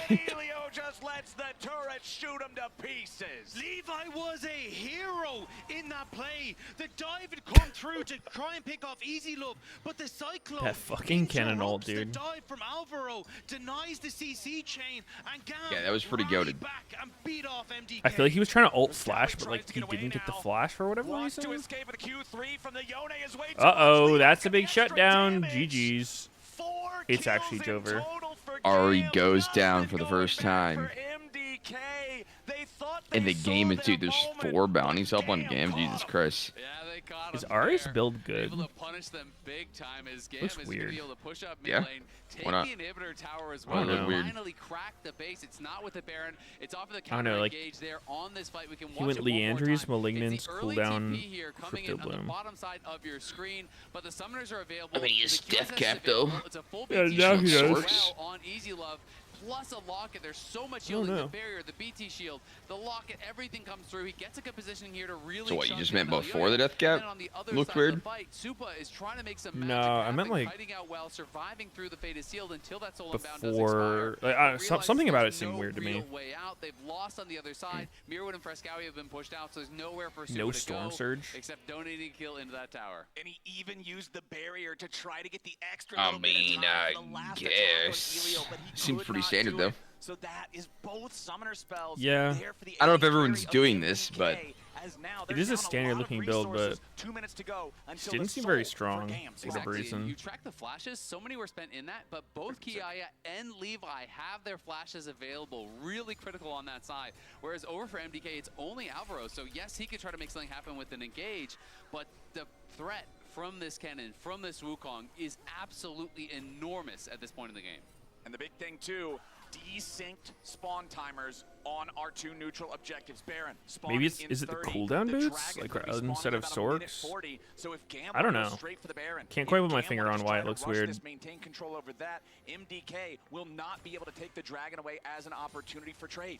Elio just lets the turret shoot him to pieces. Levi was a hero in that play. The dive had come through to try and pick off Easy Love, but the Cyclone That fucking cannon ult, interrupts the dude. dive from Alvaro, denies the CC chain, and Gam Yeah, that was pretty rallied goated. back and beat off MDK. I feel like he was trying to ult flash, but like he didn't get the flash for whatever Wants to reason. escape with a Q3 from the Yone is way too Uh-oh, much. that's a Levi big gets extra shutdown. damage. GG's. 4 It's actually kills in Jover. total for Ari Gam. goes Nothing down for the going first back time. for MDK. They thought In they the game, saw and dude, their there's moment, 4 bounties but up on Gam Gam. caught Jesus 'em. Christ. Yeah, they caught Is him Ari's there. build good? Able to punish them big time as Gam Looks is going to weird. be able to push up mid Yeah. lane, take Why not? the inhibitor tower as I don't well, know. and Weird. finally crack the base. It's not with the Baron. It's off of the I don't counter know, like, engage there on this fight. We can he watch went it one more Leandri's time. Malignance It's the early cooldown TP here coming in Crypto on the Bloom. bottom side of your screen, but the summoners are available. I mean, he is The QSS Death is Cap, available. though. It's a full Yeah, BT now he shield as does. well on Easy Love. plus a locket. There's so much shielding. The barrier, the BT shield, the locket, everything comes through. He gets a good positioning here to really. So what, you chunk just in meant Elyoya. before the death cap? And then on the other Looked side weird? of the fight, Supa is trying to make some No, magic I meant happen, like fighting out well, surviving through the fate is sealed until that soul unbound does before. expire. Like, something about it seemed weird to me. Way out. They've lost on the other side. Mirwood and Frescowi have been pushed out, so there's nowhere for Supa No to storm go surge. except donating a kill into that tower. And he even used the barrier to try to get the extra I little bit of mean, time for the last attack on guess. Elio, but he Seems could pretty not standard do though. it. So that is both summoner spells. Yeah. There for the I don't know if AD everyone's carry of doing this, MDK, but as now it there's is a down standard lot of looking build, but resources, 2 minutes to go until didn't the seem very soul strong for Gams. for whatever reason. You track the flashes, so many were spent in that, but both Kiaya and Levi have their flashes available, really critical on that side. Whereas over for MDK, it's only Alvaro, so yes, he could try to make something happen with an engage, but the threat from this cannon, from this Wukong, is absolutely enormous at this point in the game. And the big thing too, desynced spawn timers on our 2 neutral objectives. Baron, Maybe is it the cooldown boots, like instead of Sorks? So if I don't know. straight for the Baron, Can't quite put my finger on why it looks weird. Maintain control over that. MDK will not be able to take the dragon away as an opportunity for trade.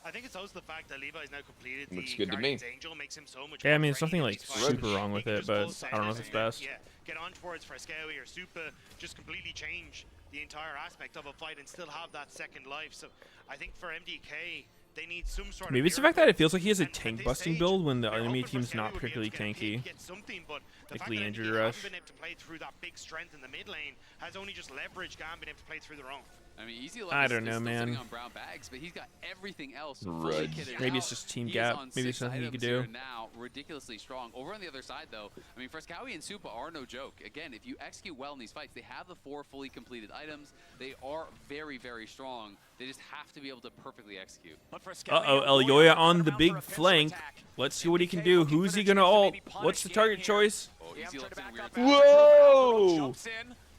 I think it's also the fact that Levi's now completed Looks the good to me. Guardian's Angel makes him so much Yeah, I more mean, there's ready nothing than like he's fighting. super wrong He with can it, just but pull I don't know if it's best. Yeah, get on towards Frescowi or Supa, just completely change the entire aspect of a fight and still have that second life. So I think for MDK, they need some sort Maybe of it's the fact that it feels like he has a and at tank this busting stage, build when the they're enemy hoping team's not Frescowi will be able particularly to get a pick, tanky. get something, but the Like fact the that injury MDK rush. haven't been able to play through that big strength in the mid lane has only just leveraged Gam being able to play through their own. I mean, Easy I don't is know, still man. sitting on brown bags, but he's got everything else fully Right. kitted Maybe out. it's just team He is gap. on Maybe there's 6 something you items could here do. now, ridiculously strong. Over on the other side, though, I mean, Frescowi and Supa are no joke. Again, if you execute well in these fights, they have the 4 fully completed items. They are very, very strong. They just have to be able to perfectly execute. Uh-oh, Elyoya on the big flank. Let's see what he can do. Who's he gonna ult? What's the target choice? Oh, Easy looks in a weird Whoa!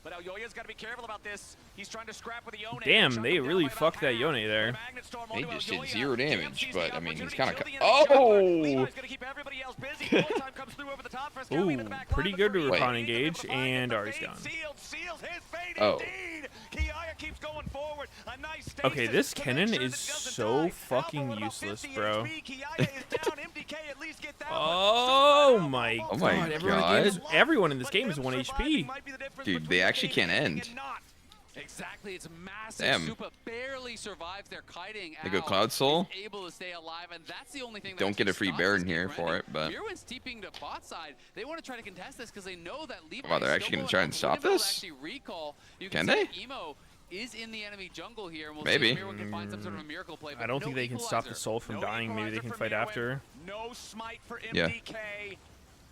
But Elyoya's got to be careful about this. He's trying to scrap with the Yone. Damn, they really fucked that Yone there. He just did 0 damage, but I mean, he's kind of. Oh! Ooh, Pretty good to recon engage, and Ari's gone. Oh. Okay, this cannon is so fucking useless, bro. Oh my god, everyone in this game is 1 HP. Dude, they actually can't end. Exactly, it's massive. Damn. Supa barely survives their kiting They go out. Cloud Soul. He's able to stay alive, and that's the only thing that Don't get a free stops Baron this here game for running. it, but. Mirwin's TPing to bot side. They want to try to contest this because they know that Levi Wow, they're is actually still gonna try and going stop to be able to this? actually recall. You Can see they? that Emo is in the enemy jungle here, and we'll Maybe. see if Mirwin can find some sort of a miracle play. I don't think they can stop the soul from dying. Maybe they can fight after. No smite for Yeah. MDK.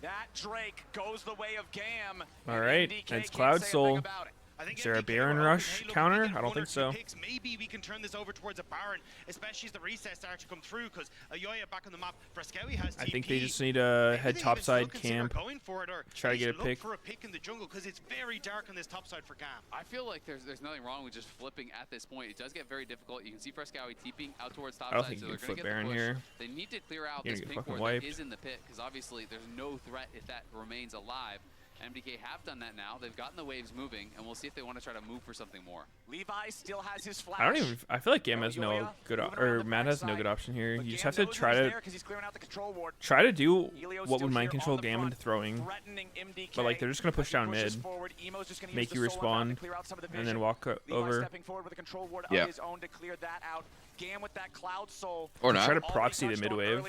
That Drake goes the way of Gam. All right, it's Cloud Soul. Is there a Baron rush counter? I don't think so. Maybe we can turn this over towards a Baron, especially as the reset starts to come through, because Elyoya back on the map. Frescowi has TP. I think they just need to head topside camp, going for it, or try to get a look pick. for a pick in the jungle, because it's very dark on this topside for Gam. I feel like there's nothing wrong with just flipping at this point. It does get very difficult. You can see Frescowi TPing out towards top I don't side, think so you they're can going to flip get the Baron push. here. They need to clear out You're this gonna pink get fucking ward that wiped. is in the pit, because obviously there's no threat if that remains alive. MDK have done that now. They've gotten the waves moving, and we'll see if they want to try to move for something more. Levi still has his flash. I don't even. I feel like Gam has no good, or Matt has no good option here. You just have to try to do what would mind control Gam into throwing. But like they're just gonna push down mid, make you respawn, and then walk over. Yeah. Gam with that Cloud Soul. Or not. Try to proxy the mid wave.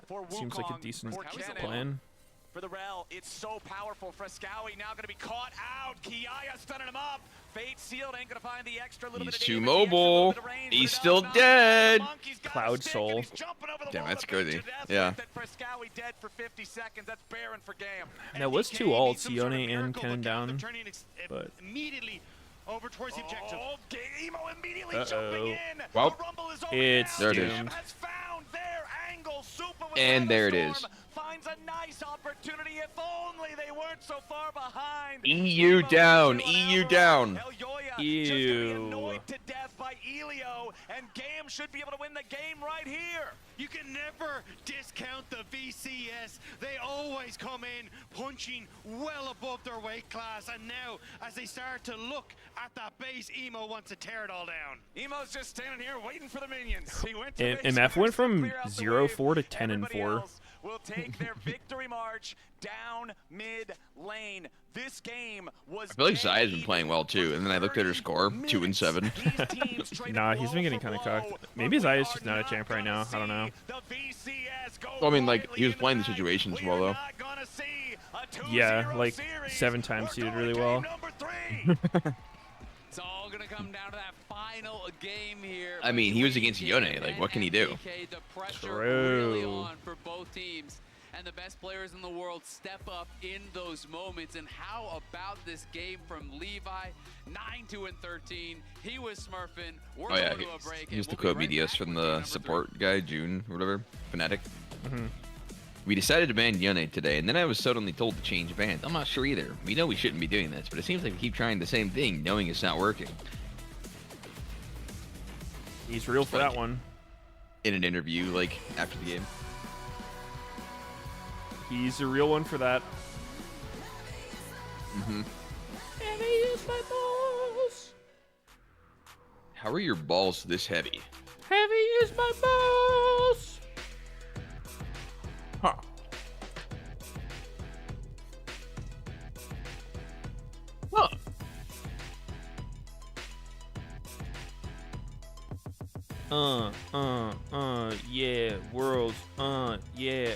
For Seems like a Wukong, decent for Kennen. plan. For the Rel, it's so powerful. Frescowi now going to be caught out. Kiaya stunning him up. Fate sealed, ain't going to find the extra little He's bit of too damage, the extra mobile. little bit of range, He's but still now dead. the monkey's got Cloud a stick, Soul. and he's jumping over the Damn, wall that's to beat crazy. to death Yeah. with it. Frescowi dead for 50 seconds. That's Baron for Gam. That was MDK 2 needs ults, some sort of Yone and miracle, Cannon but Gam, down. they're turning But immediately over towards the objective. Oh, Emo immediately jumping in. Well, The rumble is over it's now. there it is. Gam has found their angle. Supa with And there it Thunderstorm is. finds a nice opportunity. If only they weren't so far behind. EU Emo down, still EU Alvaro. down. Elyoya Just gonna be Ew. annoyed to death by Elio, and Gam should be able to win the game right here. You can never discount the VCS. They always come in punching well above their weight class, and now as they start to look at that base, Emo wants to tear it all down. Emo's just standing here waiting for the minions. He went to MF went from clear out the 0-4 to wave. 10 and Everybody 4. else will take their victory march down mid lane. This game was I feel like Zaya's been playing well too, and then I looked at her score, 2-7. Nah, he's been getting kind of cocked. Maybe Zaya's just not a champ right now. I don't know. Well, I mean, like, he was playing the situations well, though. Yeah, like 7 times he did really well. It's all gonna come down to that final game here. I mean, he was against Yone. Like, what can he do? The pressure really True. on for both teams, and the best players in the world step up in those moments. And how about this game from Levi? 9-2-13. He was smurfing. We're Oh yeah, going to a break. he used to and we'll quote be right Meteos back from with the number support guy, June, or whatever, Fnatic. Mhm. We decided to ban Yone today, and then I was suddenly told to change bans. I'm not sure either. We know we shouldn't be doing this, but it seems like we keep trying the same thing, knowing it's not working. He's real for that one. In an interview, like, after the game. He's a real one for that. Mm-hmm. Heavy is my balls. How are your balls this heavy? Heavy is my balls. Huh. Huh. Yeah, worlds, yeah,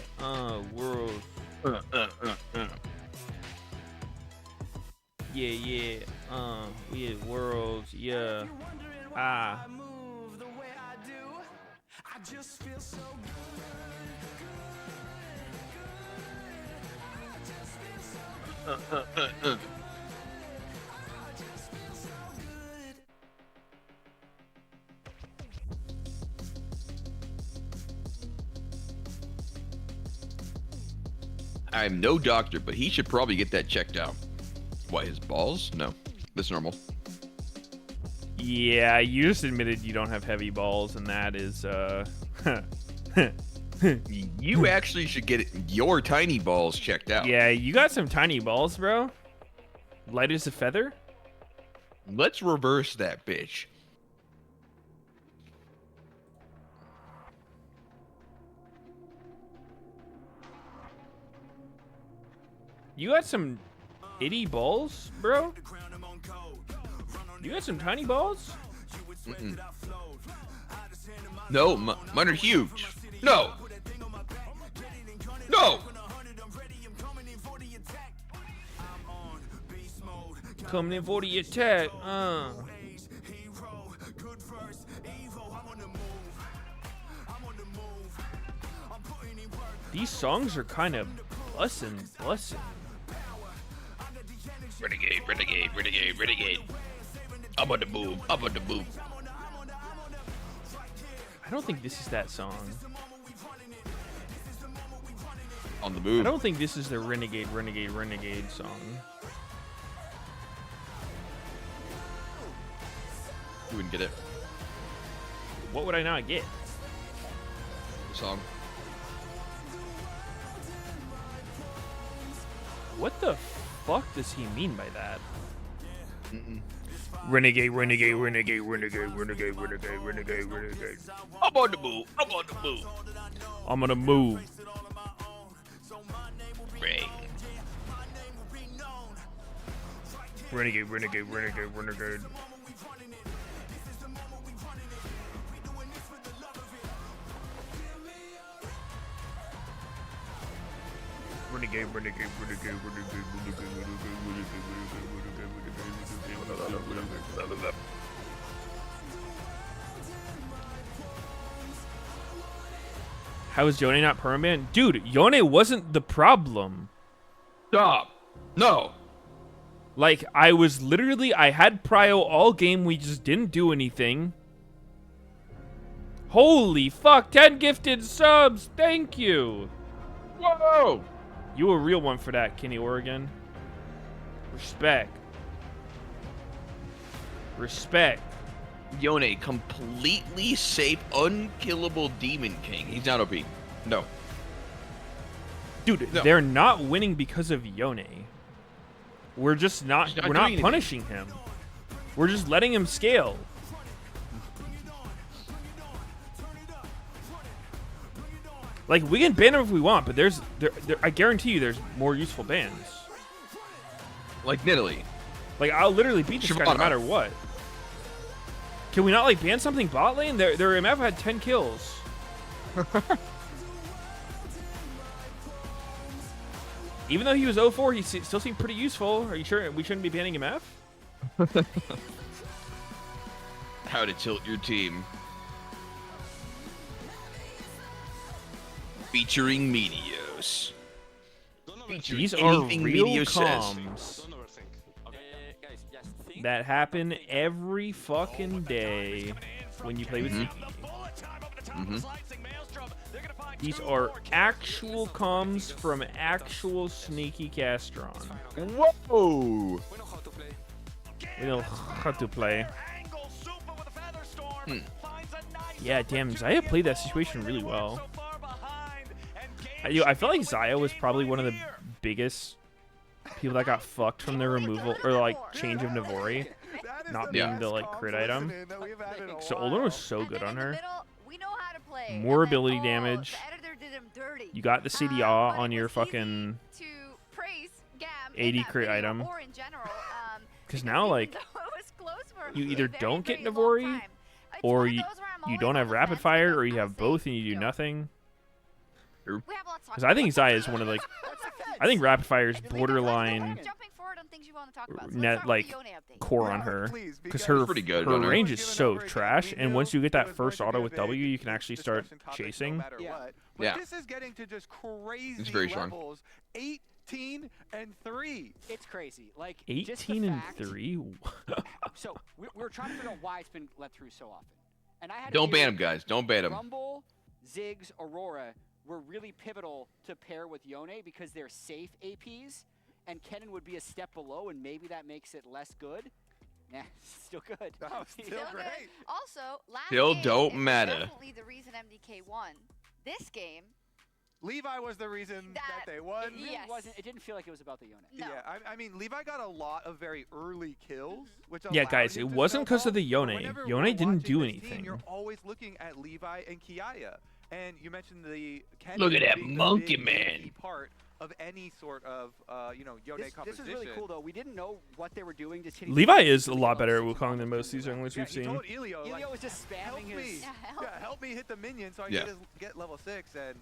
worlds. Yeah, yeah, worlds, yeah. Ah. I just feel so I'm no doctor, but he should probably get that checked out. What, his balls? No, that's normal. Yeah, you just admitted you don't have heavy balls, and that is, You actually should get your tiny balls checked out. Yeah, you got some tiny balls, bro. Light as a feather? Let's reverse that bitch. You got some itty balls, bro? You got some tiny balls? Mm-mm. No, mine are huge. No. No. Coming in for the attack. These songs are kind of bussin'. Renegade, renegade, renegade, renegade. I'm on the move. I'm on the move. I don't think this is that song. On the move. I don't think this is the Renegade song. You wouldn't get it. What would I not get? The song. What the fuck does he mean by that? Mm-mm. Renegade, renegade, renegade, renegade, renegade, renegade, renegade, renegade. I'm on the move. I'm on the move. I'm gonna move. Ray. Renegade, renegade, renegade, renegade. Renegade, renegade, renegade, renegade, renegade, renegade. How is Yone not permanent? Dude, Yone wasn't the problem. Stop. No. Like, I had prio all game, we just didn't do anything. Holy fuck, 10 gifted subs, thank you. Whoa. You a real one for that, Kenny Oregon. Respect. Respect. Yone, completely safe, unkillable Demon King. He's not OP. No. Dude, No. they're not winning because of Yone. We're just not, we're not doing punishing him. We're just letting him scale. Like, we can ban him if we want, but I guarantee you there's more useful bans. Like Nidalee. Like, I'll literally beat this guy no matter what. Can we not, like, ban something bot lane? Their MF had 10 kills. Even though he was 0-4, he still seemed pretty useful. Are you sure we shouldn't be banning MF? How to tilt your team. Featuring Meteos. These are real comms that happen every fucking day when you play with Zeke. These are actual comms from actual sneaky Castron. Whoa! We know how to play. Yeah, damn, Zaya played that situation really well. I feel like Zaya was probably one of the biggest people that got fucked from their removal or like change of Navori not being the like crit item. So Olin was so good on her. More ability damage. You got the CDR on your fucking 80 crit item. Because now like you either don't get Navori or you don't have rapid fire or you have both and you do nothing. Because I think Zaya is one of like, I think rapid fire is borderline net like core on her because her range is so trash, and once you get that first auto with W, you can actually start chasing. Yeah. This is getting to just crazy it's very strong. levels. 18 and 3. It's crazy. Like 18 and 3. So we're trying to figure out why it's been let through so often. And I had Don't ban him, guys. Don't ban him. Rumble, Ziggs, Aurora were really pivotal to pair with Yone because they're safe APs, and Kennen would be a step below, and maybe that makes it less good. Nah, still good. Oh, still great. Also, last Still game, don't it was matter. definitely the reason MDK won. This game, Levi was the reason that they won. It really wasn't. It didn't feel like it was about the Yone. No. Yeah, I mean, Levi got a lot of very early kills, which Yeah, allowed guys, him it to wasn't because of the snowball. Yone. Whenever Yone we're didn't do watching this team, anything. you're always looking at Levi and Kiaya. And you mentioned the Look at that being the monkey big man. key part of any sort of Yone composition. This is really cool though. We didn't know what they were doing to change. Levi is a lot better at Wukong than most of these junglers we've He seen. told Elio, Elio was just spamming his. help me hit the minion so I Yeah. can get level 6. And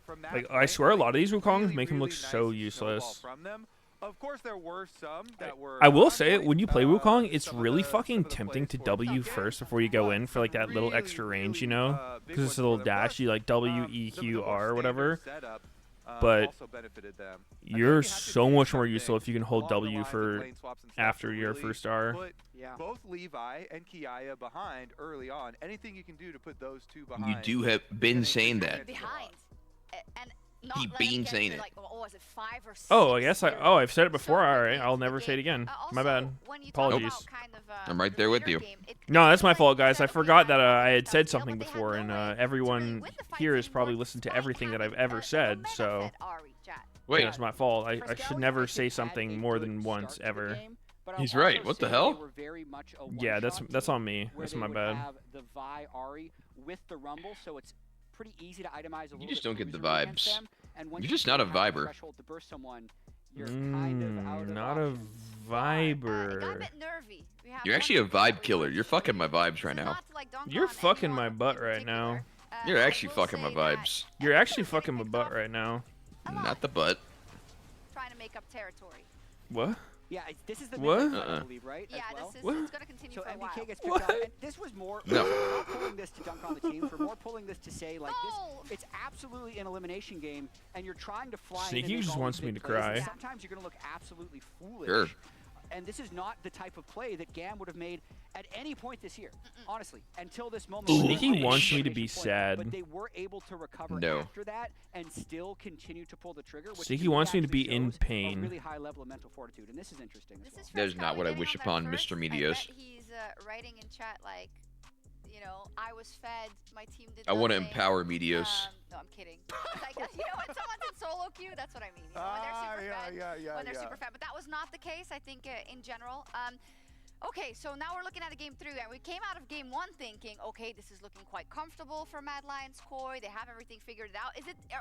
from that, Like, I swear a lot of these Wukongs make him look really so nice useless. snowball from them. Of course, there were some that were. I will on say, point. when you play Wukong, it's Some of really the- fucking some of the tempting to plays W for first before you go in for like that little extra range, you know? big Because it's a ones little for them dash, you like W, E, the Q, more R, or whatever. standard setup, But also benefited them. you're so much more useful if you can hold W for after your really first R. Put both Levi and Kiaya behind early on. Anything you can do to put those two behind. You do have been saying that. behind. And not He let them been get saying to, it. like, was it 5 or 6? Oh, I guess I've said it before. So All right, games I'll of the never say it game. again. Also, My bad. when you talk Apologies. about kind of, I'm right the there with later you. game, it No, that's my feels fault, like guys. I instead of forgot that being I had able said to something but they had before, no and way to really everyone win the fights here has anymore probably listened to despite everything that I've having ever the said, meta so set Ari, chat. Wait, yeah, it's my fault. I For should Scouts, never I say think, something had a more good than once start to the ever. game, but He's I'll right. also What the say hell? they were very much a Yeah, that's one-shot on me. team where That's they my would bad. have the Vi Ari with the Rumble, so it's pretty easy to itemize a little just bit don't get the cruiserly against vibes. them, and once You're you just not a get past the viber. threshold to burst someone, you're kind of out of Not a options. It got a viber. bit nervy. We have You're one actually a thing that vibe we killer. want You're to fucking my do. vibes right So now. not to, like, dunk You're on fucking anyone my in butt right now. particular. You're I actually will fucking my say that vibes. You're actually everyone fucking my picked butt off right now. a lot, Not the butt. trying to make up territory. What? Yeah, this is the What? mid-lane fight, I believe, right? Yeah, as well? this is What? it's going to continue So for a while. MDK gets picked What? up, and this was more. No. We're not pulling this to dunk on the team. We're more pulling this to say like No. this. It's absolutely an elimination game, and you're trying to fly. in Sneaky and make just all wants these me big to plays, and cry. Sometimes you're going to look absolutely foolish. Sure. And this is not the type of play that GAM would have made at any point this year, honestly, until this moment. Sneaky wants me to be sad. But they were able to recover after that and still continue to pull the trigger. Sneaky wants me to be in pain. A really high level of mental fortitude, and this is interesting. That is not what I wish upon Mr. Meteos. He's writing in chat like, you know, I was fed, my team did I want to nothing. empower Meteos. No, I'm kidding. Like, you know, when someone's in solo queue, that's what I mean. You know, when they're super fed. When they're super fed. But that was not the case, I think, in general. Okay, so now we're looking at a game 3, and we came out of game 1 thinking, okay, this is looking quite comfortable for Mad Lions Koi. They have everything figured out.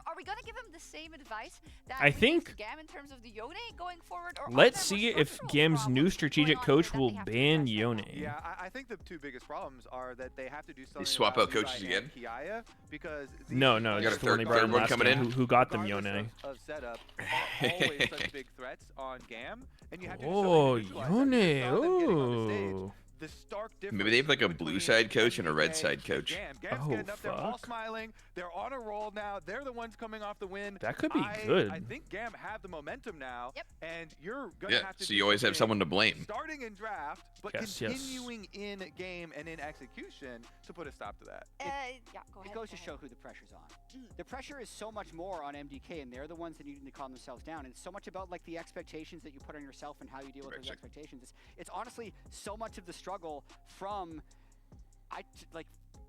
Are we gonna give him the same advice that I think GAM in terms of the Yone going forward? Or let's see if GAM's new strategic coach will ban Yone. Yeah, I think the 2 biggest problems are that they have to do something. They swap out coaches again. Because No, got a third one coming in. Who got them Yone? Of setup, are always such big threats on GAM, and you have to Oh, do something to neutralize them, getting on the stage. Yone. The stark difference. Maybe they have like a blue side coach and a red side coach. Gam's getting up there, all smiling. They're on a roll now. They're the ones coming off the win. That could be good. I think GAM have the momentum now, and you're going Yeah, to have to. so you always have someone to blame. Starting in draft, but Yes. continuing in game and in execution to put a stop to that. Yeah, go ahead. It goes to show who the pressure's on. The pressure is so much more on MDK, and they're the ones that need to calm themselves down. And it's so much about like the expectations that you put on yourself and how you deal with those expectations. It's honestly so much of the struggle from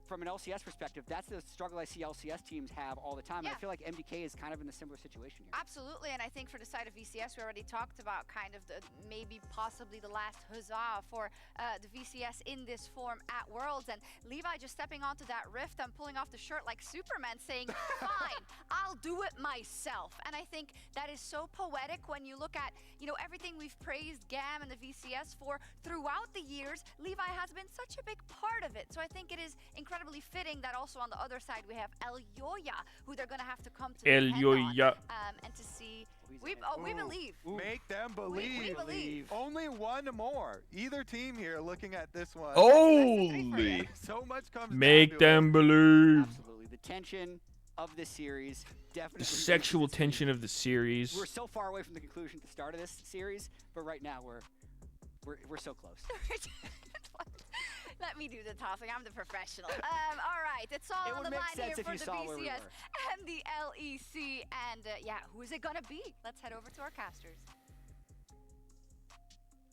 from an LCS perspective, that's the struggle I see LCS teams have all the time. Yeah. And I feel like MDK is kind of in a similar situation here. Absolutely, and I think for the side of VCS, we already talked about kind of the maybe possibly the last huzzah for the VCS in this form at Worlds, and Levi just stepping onto that rift and pulling off the shirt like Superman, saying, fine, I'll do it myself. And I think that is so poetic when you look at, you know, everything we've praised GAM and the VCS for throughout the years. Levi has been such a big part of it, so I think it is incredibly fitting that also on the other side we have El Yoya, who they're going to have to come to El depend Yoya. on, and to see. We believe. Make them believe. We believe. Only one more. Either team here looking at this one. Holy! So much comes Make down to them believe. Absolutely. The tension of this series definitely. The sexual tension of the series. We're so far away from the conclusion at the start of this series, but right now we're so close. Let me do the tossing. I'm the professional. All right, it's all on the line here for the VCS and the LEC. And yeah, who is it gonna be? Let's head over to our casters.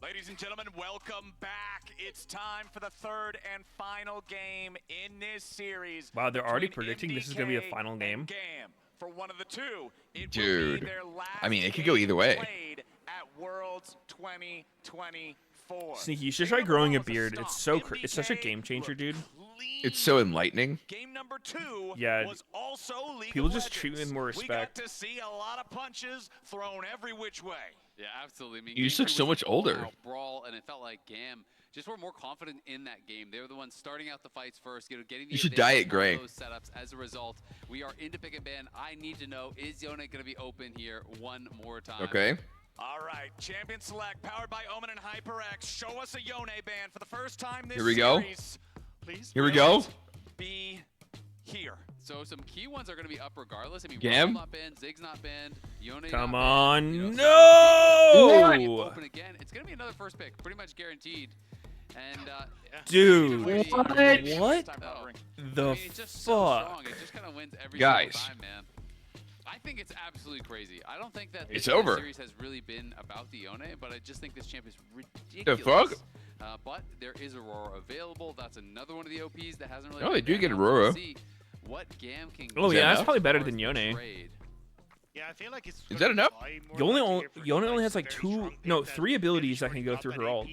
Ladies and gentlemen, welcome back. It's time for the 3rd and final game in this series. Wow, they're already predicting this is gonna be a final game. GAM. For one of the 2, it Dude, will be their last I mean, it could go either way. played at Worlds 2024. Sneaky, you should try growing a beard. It's it's such a game changer, dude. It's so enlightening. Game number 2 Yeah, was also League people of just treat me with Legends. more We respect. got to see a lot of punches thrown every which way. Yeah, absolutely. I mean, You just game look 2 so was much an older. all-out brawl, and it felt like GAM just were more confident in that game. They were the ones starting out the fights first, getting the You should advantage dye it on gray. those setups. As a result, we are into pick and ban. I need to know, is Yone going to be open here one more time? Okay. All right, Champion Select, powered by Omen and HyperX. Show us a Yone ban for the first time this Here we go. series. Please. Here we go. Be here. So some key ones are going to be up regardless. I mean, GAM? Rumble not banned, Zig's not banned, Yone Come not on, banned, you know, no! so open again. It's going to be another first pick, pretty much guaranteed. And Dude, what? The I mean, it's just so fuck? strong. It just kind of wins every Guys. single time, man. I think it's absolutely crazy. I don't think that It's this over. series has really been about the Yone, but I just think this champ is The ridiculous. fuck? But there is Aurora available. That's another one of the OPs that hasn't really. Oh, they been do get banned. Aurora. We'll see what GAM can Oh Is yeah, that that's enough? probably better than Yone. Yeah, I feel like it's. Is that enough? Yone only has like 3 abilities that can go through her ult.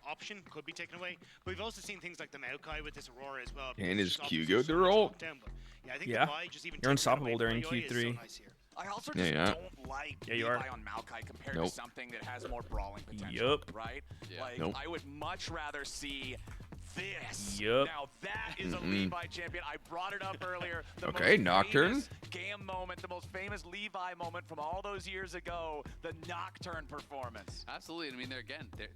Option could be taken away, but we've also seen things like the Maokai with this Aurora as well. And his Q Obviously go so through much ult? lockdown, but yeah, I think Yeah. the buy just even You're takes that away unstoppable during from Yoya is so Q3. nice here. I also Yeah, just yeah. don't like Yeah, you Levi are. on Maokai compared Nope. to something that has more brawling potential. Yup. Right? Yeah. Like, Nope. I would much rather see this. Yep. Now that is a Levi champion. I brought it up earlier. The Okay, most Nocturne. famous Gam moment, the most famous Levi moment from all those years ago, the Nocturne performance. Absolutely. I mean,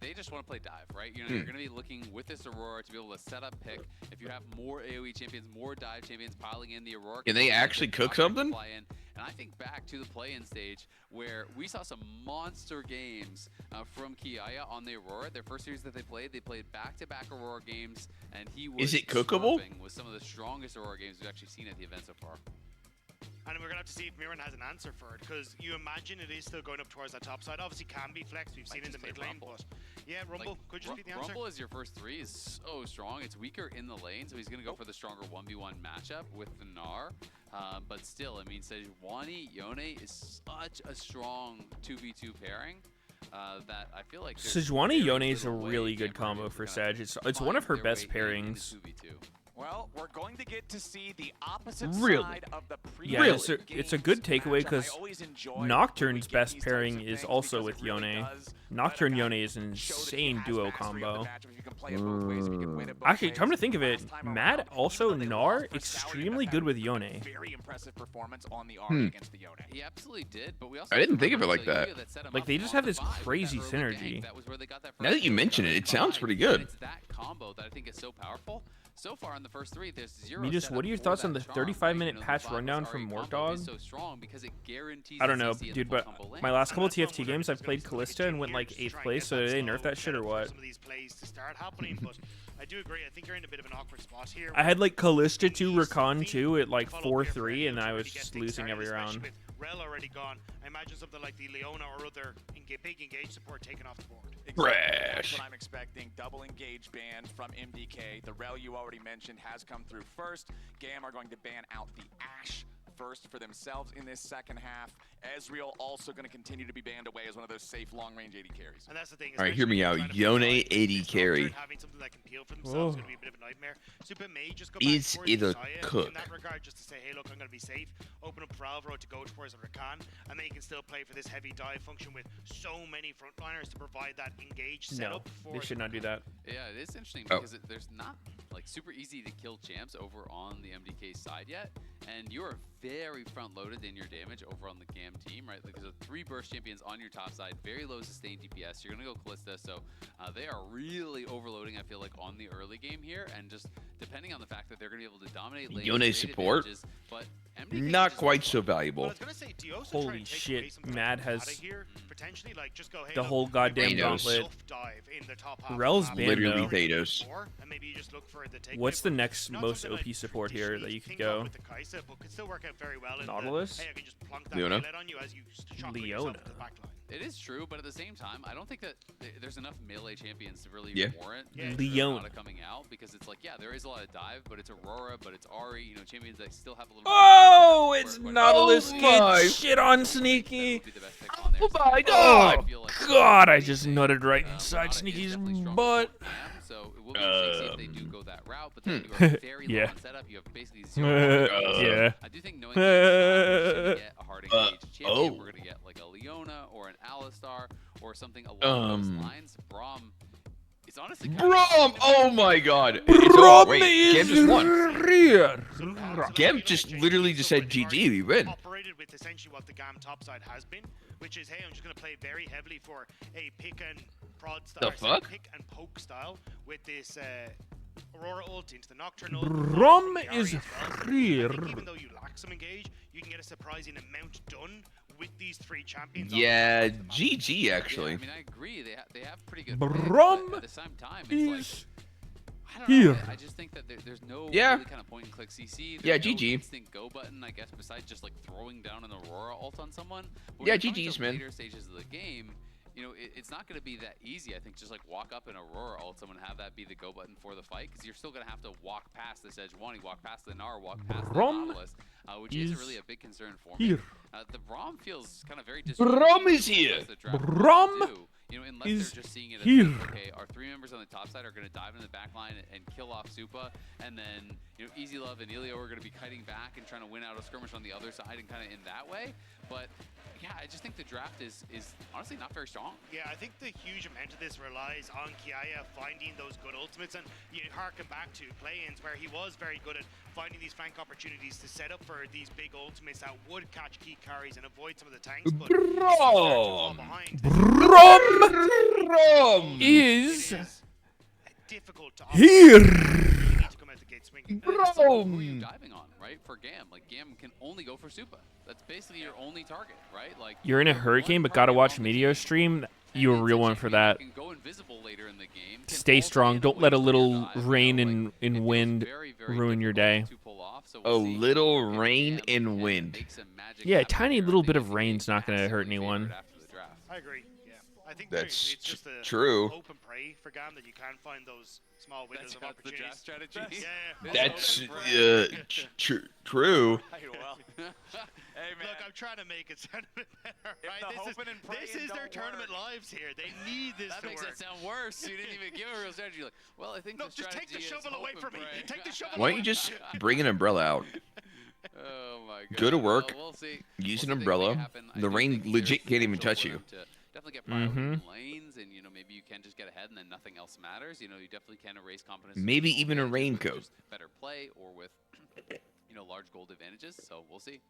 they just want to play dive, right? You know, you're going to be looking with this Aurora to be able to set up pick. If you have more AoE champions, more dive champions piling in the Aurora. Can they actually cook something? And I think back to the play-in stage where we saw some monster games from Kiaya on the Aurora. Their first series that they played back-to-back Aurora games, and he was Is it cookable? with some of the strongest Aurora games we've actually seen at the event so far. And we're going to have to see if Miran has an answer for it, because you imagine it is still going up towards that top side. Obviously can be flexed, we've seen in the mid lane, but yeah, Rumble could just be the answer. Rumble as your first 3 is so strong. It's weaker in the lane, so he's going to go for the stronger 1v1 matchup with the Gnar. But still, I mean, Sejuani, Yone is such a strong 2v2 pairing. That I feel like Sejuani Yone is a really good combo for Sag. It's one of her best pairings. Well, we're going to get to see the opposite Really? side of the Yeah, it's a good takeaway because Nocturne's best pairing is also with Yone. Nocturne Yone is an insane duo combo. Actually, come to think of it, Mad also Gnar extremely good with Yone. Very impressive performance on the arm against the Yone. He absolutely did, but we also I didn't think of it like that. Like they just have this crazy synergy. Now that you mention it, it sounds pretty good. It's that combo that I think is so powerful. So far in the first 3, there's 0 Meteos, what are your thoughts on the 35-minute patch rundown from Mortdog? I don't know, dude, but my last couple TFT games, I've played Callista and went like 8th place, so did they nerf that shit or what? Some of these plays to start happening, but I do agree. I think you're in a bit of an awkward spot here. I had like Callista 2, Rakan 2 at like 4-3, and I was just losing every round. Rel already gone. I imagine something like the Leona or other big engage support taken off the board. That's what I'm expecting. Double engage ban from MDK. The Rel you already mentioned has come through first. Gam are going to ban out the Ashe first for themselves in this second half. Ezreal also going to continue to be banned away as one of those safe long-range AD carries. And that's the thing. All right, hear me out. Yone AD carry Having something that can peel for themselves is going to be a bit of a nightmare. Super may just go is back it a Saya cook? in that regard, just to say, hey, look, I'm going to be safe. Open up Valvro to go towards a Rakan, and then you can still play for this heavy dive function with so many frontliners to provide that engage setup. No, they should not do that. Yeah, it is interesting because there's not like super easy to kill champs over on the MDK side yet, and you are very front-loaded in your damage over on the Gam team, right? Like there's 3 burst champions on your top side, very low sustained DPS. You're gonna go Callista, so they are really overloading. I feel like on the early game here, and just depending on the fact that they're gonna be able to dominate lane. Yone support, but MDK not quite so valuable. Holy shit, Mad has potentially like just go, hey, the whole goddamn gauntlet. Rel's banned Literally though. Thanos. What's the next most OP support here that you could go? Nautilus? Leona? Leona. It is true, but at the same time, I don't think that there's enough melee champions to really warrant Leona coming out, because it's like, yeah, there is a lot of dive, but it's Aurora, but it's Ari, you know, champions that still have a little Oh, it's Nautilus get shit on Sneaky. Oh my god! Oh god, I just nutted right inside Sneaky's butt. So it will be interesting if they do go that route, but then you are very low on setup. You have basically 0. Yeah. I do think knowing that we're going to get a hard engaged champion, we're going to get like a Leona or an Alistar or something along those lines. Braum is honestly Braum! Oh my god! Braum Wait, Gam just won. Rear. Gam just literally just said GG, we win. Operated with essentially what the Gam topside has been, which is, hey, I'm just going to play very heavily for a pick and prod style, pick and poke style with this Aurora ult into the Nocturnal. Braum is rear. Even though you lack some engage, you can get a surprising amount done with these 3 champions. Yeah, GG actually. Yeah, I mean, I agree. They have pretty good. Braum at the same time, it's like, I don't here. know. I just think that there's no really kind of point and click CC. There's no GG. instant go button, I guess, besides just like throwing down an Aurora ult on someone. But Yeah, when it comes GG's, to man. later stages of the game, you know, it's not going to be that easy. I think just like walk up in Aurora ult someone, have that be the go button for the fight, because you're still going to have to walk past this Sejuani, walk past the Gnar, walk past the Nautilus, which is really a big concern for me. The Braum feels kind of very Braum is here. Braum you know, unless they're just seeing it as here. like, okay, our 3 members on the top side are going to dive in the back line and kill off Supa, and then, you know, Easy Love and Elio are going to be kiting back and trying to win out a skirmish on the other side and kind of in that way. But yeah, I just think the draft is honestly not very strong. Yeah, I think the huge amount of this relies on Kiaya finding those good ultimates, and you harken back to play-ins where he was very good at finding these flank opportunities to set up for these big ultimates that would catch key carries and avoid some of the tanks. But Brom is difficult to here. Who are you diving on, right? For Gam, like Gam can only go for Supa. That's basically your only target, right? Like You're in a hurricane, but gotta watch Meteos stream. You're a real one for that. can go invisible later in the game. Stay strong. Don't let a little rain and wind ruin your day. A little rain and wind. Yeah, a tiny little bit of rain's not gonna hurt anyone. I agree. Yeah, I think that's it's just a true. Open prey for Gam that you can find those small windows of opportunity. That's the draft strategy. Yeah, That's true. Hey, man. Look, I'm trying to make it sound a bit better, right? This is their tournament lives here. They need this That to makes work. it sound worse. You didn't even give a real strategy. Like, well, I think No, the just take the strategy is shovel away hope from and me. pray. Take the shovel Why away. don't you just bring an umbrella out? Oh my god. Go to work. Well, we'll see. Use an We'll see umbrella. things happen. I The do rain think there's legit can't even potential touch for you. them to definitely get priority in lanes, and maybe you can just get ahead, and then nothing else matters. You definitely can erase competence. Maybe even a with raincoat. just better play or with large gold advantages. So we'll see.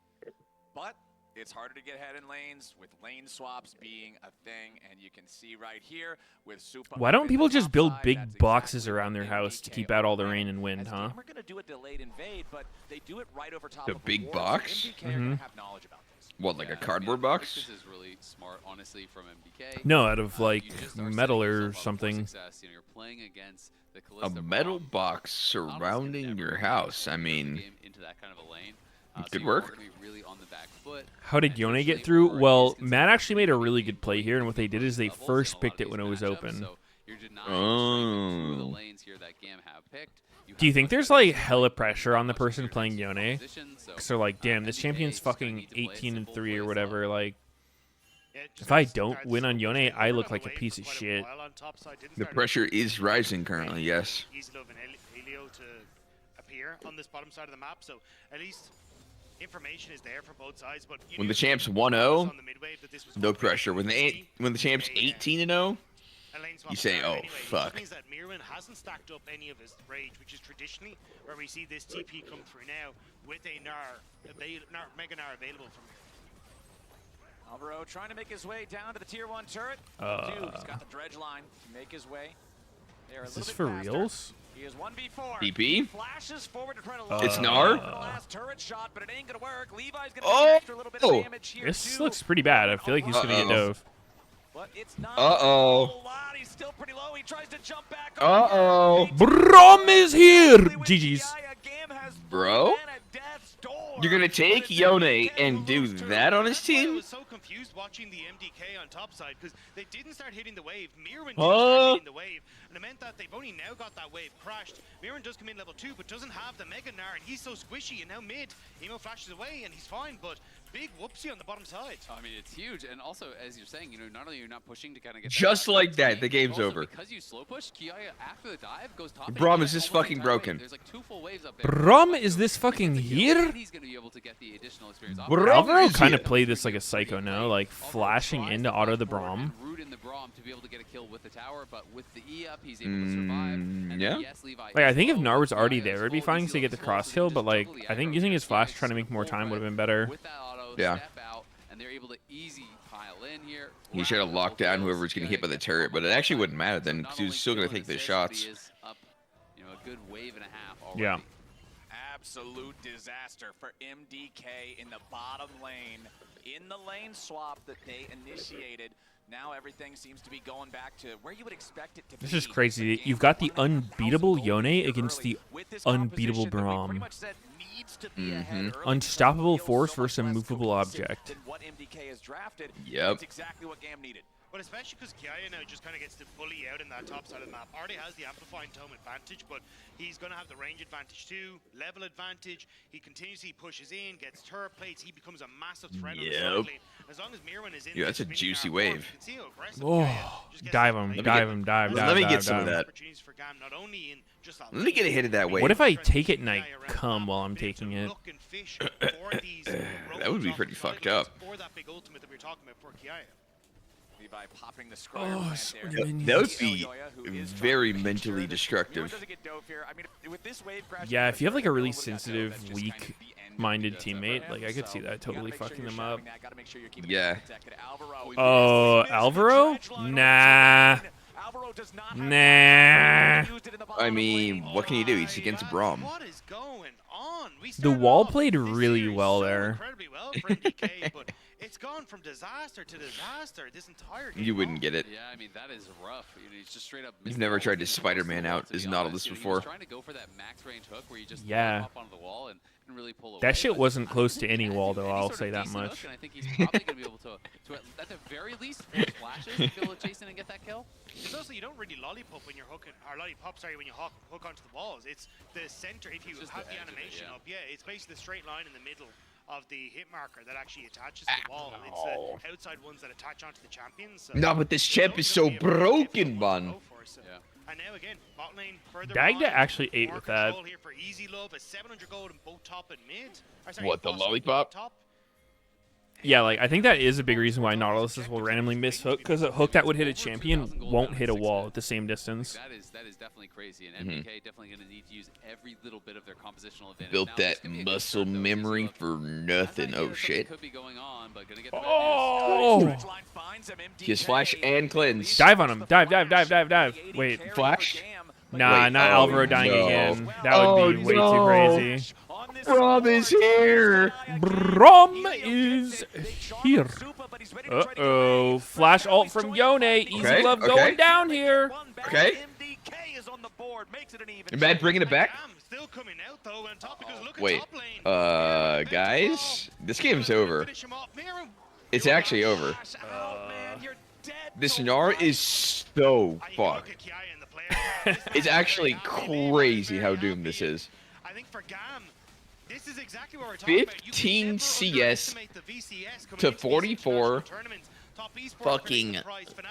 But it's harder to get ahead in lanes with lane swaps being a thing, and you can see right here with Supa. Why don't people just build big boxes around their house to keep out all the rain and wind, huh? We're gonna do a delayed invade, but they do it right over top The of big a ward, so box? MDK are gonna have knowledge about this. What, like a cardboard I think box? This is really smart, honestly, from MDK. No, out of like You just are metal setting or yourself up for something. success. You're playing against the A Callisto metal Braum. box surrounding your house. I mean, Game into that kind of a lane. good so work. you're gonna be really on the back foot. How did Yone get through? Well, Matt actually made a really good play here, and what they did is they first picked it when it was open. So you're denying through the Oh. lanes here that Gam have picked. Do you think there's like hella pressure on the person playing Yone? Because they're like, damn, this champion's fucking 18-3 or whatever. Like, if I don't win on Yone, I look like a piece of shit. The pressure is rising currently, yes. Easy enough in Helio to appear on this bottom side of the map, so at least information is there for both sides. But When the champ's 1-0, no pressure. When the champ's 18-0, you say, oh, fuck. Which means that Mirwin hasn't stacked up any of his rage, which is traditionally where we see this TP come through now with a Mega Gnar available from here. Alvaro trying to make his way down to the tier 1 turret. He's got the dredge line to make his way. Is this for reals? He is 1v4. DP? Flashes forward to try to It's Gnar? the last turret shot, but it ain't gonna work. Levi's gonna get an extra little bit of damage here. This looks pretty bad. I feel like he's gonna get dove. But it's not Uh-oh. a whole lot. He's still pretty low. He tries to jump back. Uh-oh. Brom is here! GG's. Bro? You're gonna take Yone and do that on his I team? was so confused watching the MDK on top side because they didn't start hitting the wave. Mirwin didn't start hitting the wave, and it meant that they've only now got that wave crashed. Mirwin does come in level 2, but doesn't have the Mega Gnar, and he's so squishy. And now mid, Emo flashes away, and he's fine. But big whoopsie on the bottom side. I mean, it's huge, and also as you're saying, not only you're not pushing to kind of get Just that like that, the but game's also over. Because you slow push, Kiaya after the dive goes top. Brom is this fucking broken. There's like 2 full waves up there. Brom is this fucking here? He's gonna be able to get the additional experience. Alvaro kind of played this like a psycho now, like flashing into auto the Brom. Root in the Brom to be able to get a kill with the tower, but with the E up, he's able to survive. And yeah. yes, Levi Like, I think if Gnar was already there, it'd be fine because they get the cross kill, but like, I think using his flash trying to make more time would have been better. With that auto, Yeah. step out, and they're able to easy pile in here. He should have locked down whoever's getting hit by the turret, but it actually wouldn't matter then because he was still gonna take the shots. Up, a good wave and a half already. Yeah. Absolute disaster for MDK in the bottom lane. In the lane swap that they initiated, now everything seems to be going back to where you would expect it to be. This is crazy. You've got the unbeatable Yone against the unbeatable Brom. Unstoppable force versus a movable object. What MDK has drafted. Yep. It's exactly what Gam needed. But especially because Kiaya now just kind of gets to bully out in that top side of the map. Already has the amplifying tome advantage, but he's going to have the range advantage too, level advantage. He continuously pushes in, gets turret plates. He becomes a massive threat on the side lane. As long as Mirwin is in, yeah, that's a juicy wave. Oh, dive him, dive. Let me get some of that. Let me get a hit of that wave. What if I take it and I come while I'm taking it? That would be pretty fucked up. Levi popping the scroll that would be very mentally destructive. Yeah, if you have like a really sensitive, weak-minded teammate, like I could see that totally fucking them up. Yeah. Oh, Alvaro? Nah. Nah. I mean, what can you do? He's against Braum. What is going on? The wall played really well there. Incredibly well for MDK, but it's gone from disaster to disaster this entire game. You wouldn't get it. Yeah, I mean, that is rough. He's just straight up. You've never tried to Spider-Man out as Nautilus before. Trying to go for that max range hook where you just yeah. up onto the wall and really pull away. That shit wasn't close to any wall, though. I'll say that much. And I think he's probably going to be able to, at the very least, force flashes to be able to chase in and get that kill. It's also, you don't really lollipop when you're hooking, or lollipop, sorry, when you hook onto the walls. It's the center, if you have the animation up, yeah, it's basically the straight line in the middle of the hit marker that actually attaches to the wall. It's the outside ones that attach onto the champions. So no, but this champ is so broken, man. Yeah. And now again, bot lane further Dagda actually ate with that. Here for easy love, a 700 gold in both top and mid. Sorry, what, the lollipop? Top. Yeah, like I think that is a big reason why Nautilus will randomly miss hook, because a hook that would hit a champion won't hit a wall at the same distance. That is definitely crazy, and MDK definitely going to need to use every little bit of their compositional advantage. Built that muscle memory for nothing. Oh shit. Oh! He has flash and cleanse. Dive on him. Dive. Wait. Flash? Nah, not Alvaro dying again. That would be way too crazy. Braum is here. Braum is here. Uh-oh. Flash ult from Yone. Easy love going down here. Okay. Mad bringing it back? Wait. Guys? This game's over. It's actually over. This Gnar is so fucked. It's actually crazy how doomed this is. I think for Gam, this is exactly what we're 15 CS to 44, fucking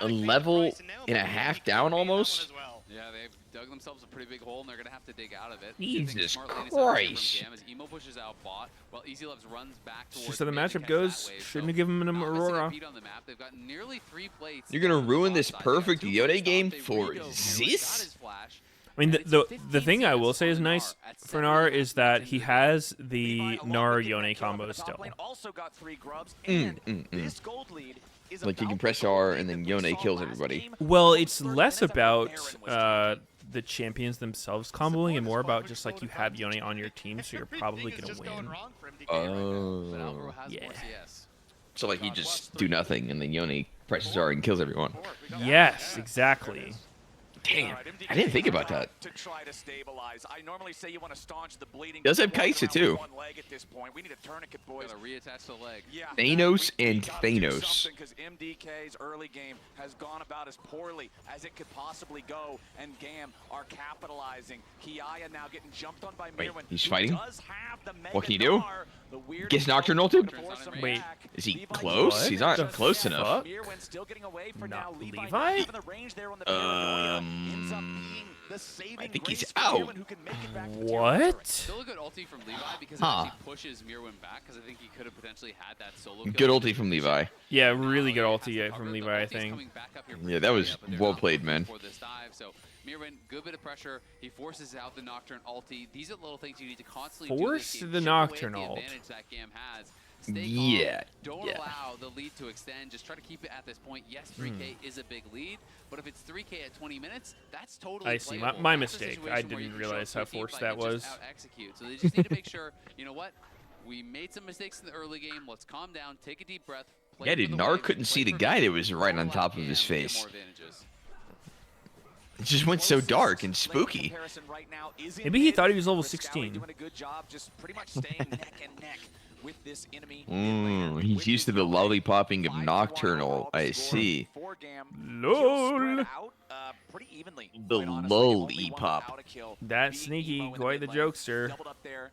a level and a half down almost. Yeah, they've dug themselves a pretty big hole, and they're going to have to dig out of it. Jesus Christ. Emo pushes out bot, while Easy Loves runs back towards just how the matchup goes. Shouldn't have given him an Aurora. You're going to ruin this perfect Yone game for this? I mean, the thing I will say is nice for Gnar is that he has the Gnar Yone combo still. Like you can press R and then Yone kills everybody. Well, it's less about the champions themselves comboing and more about just like you have Yone on your team, so you're probably gonna win. Oh, yeah. So like you just do nothing and then Yone presses R and kills everyone. Yes, exactly. Damn, I didn't think about that. To try to stabilize. I normally say you want to staunch the bleeding. Does have Kaisa too. We need a tourniquet, boys. Gotta reattach the leg. Yeah. Thanos and Thanos. Because MDK's early game has gone about as poorly as it could possibly go, and Gam are capitalizing. Kiaya now getting jumped on by Mirwin. Wait, he's fighting? What can he do? Gets Nocturne ulted? Wait. Is he close? What? He's not close enough. Not Levi? I think he's out. What? Still a good ulti from Levi because it actually pushes Mirwin back, because I think he could have potentially had that solo kill. Good ulti from Levi. Yeah, really good ulti from Levi, I think. Yeah, that was well played, man. So Mirwin, good bit of pressure. He forces out the Nocturne ulti. These are little things you need to constantly force do. The Nocturne ult. That Gam has. Stay yeah. Don't allow the lead to extend. Just try to keep it at this point. Yes, 3K is a big lead, but if it's 3K at 20 minutes, that's totally I see. playable. My That's mistake. a I situation where you didn't can show realize how quick forced play that and was. just out-execute. So they just need to make sure, you know what? We made some mistakes in the early game. Let's calm down, take a deep breath. Yeah, dude, Gnar couldn't see the guy that was right on top of his face. It just went so dark and spooky. Maybe he thought he was level 16. with this enemy. He's used to the lollipopping of Nocturnal. I see. LOL. Pretty evenly. The lollipop. That sneaky, quite the jokester. Doubled up there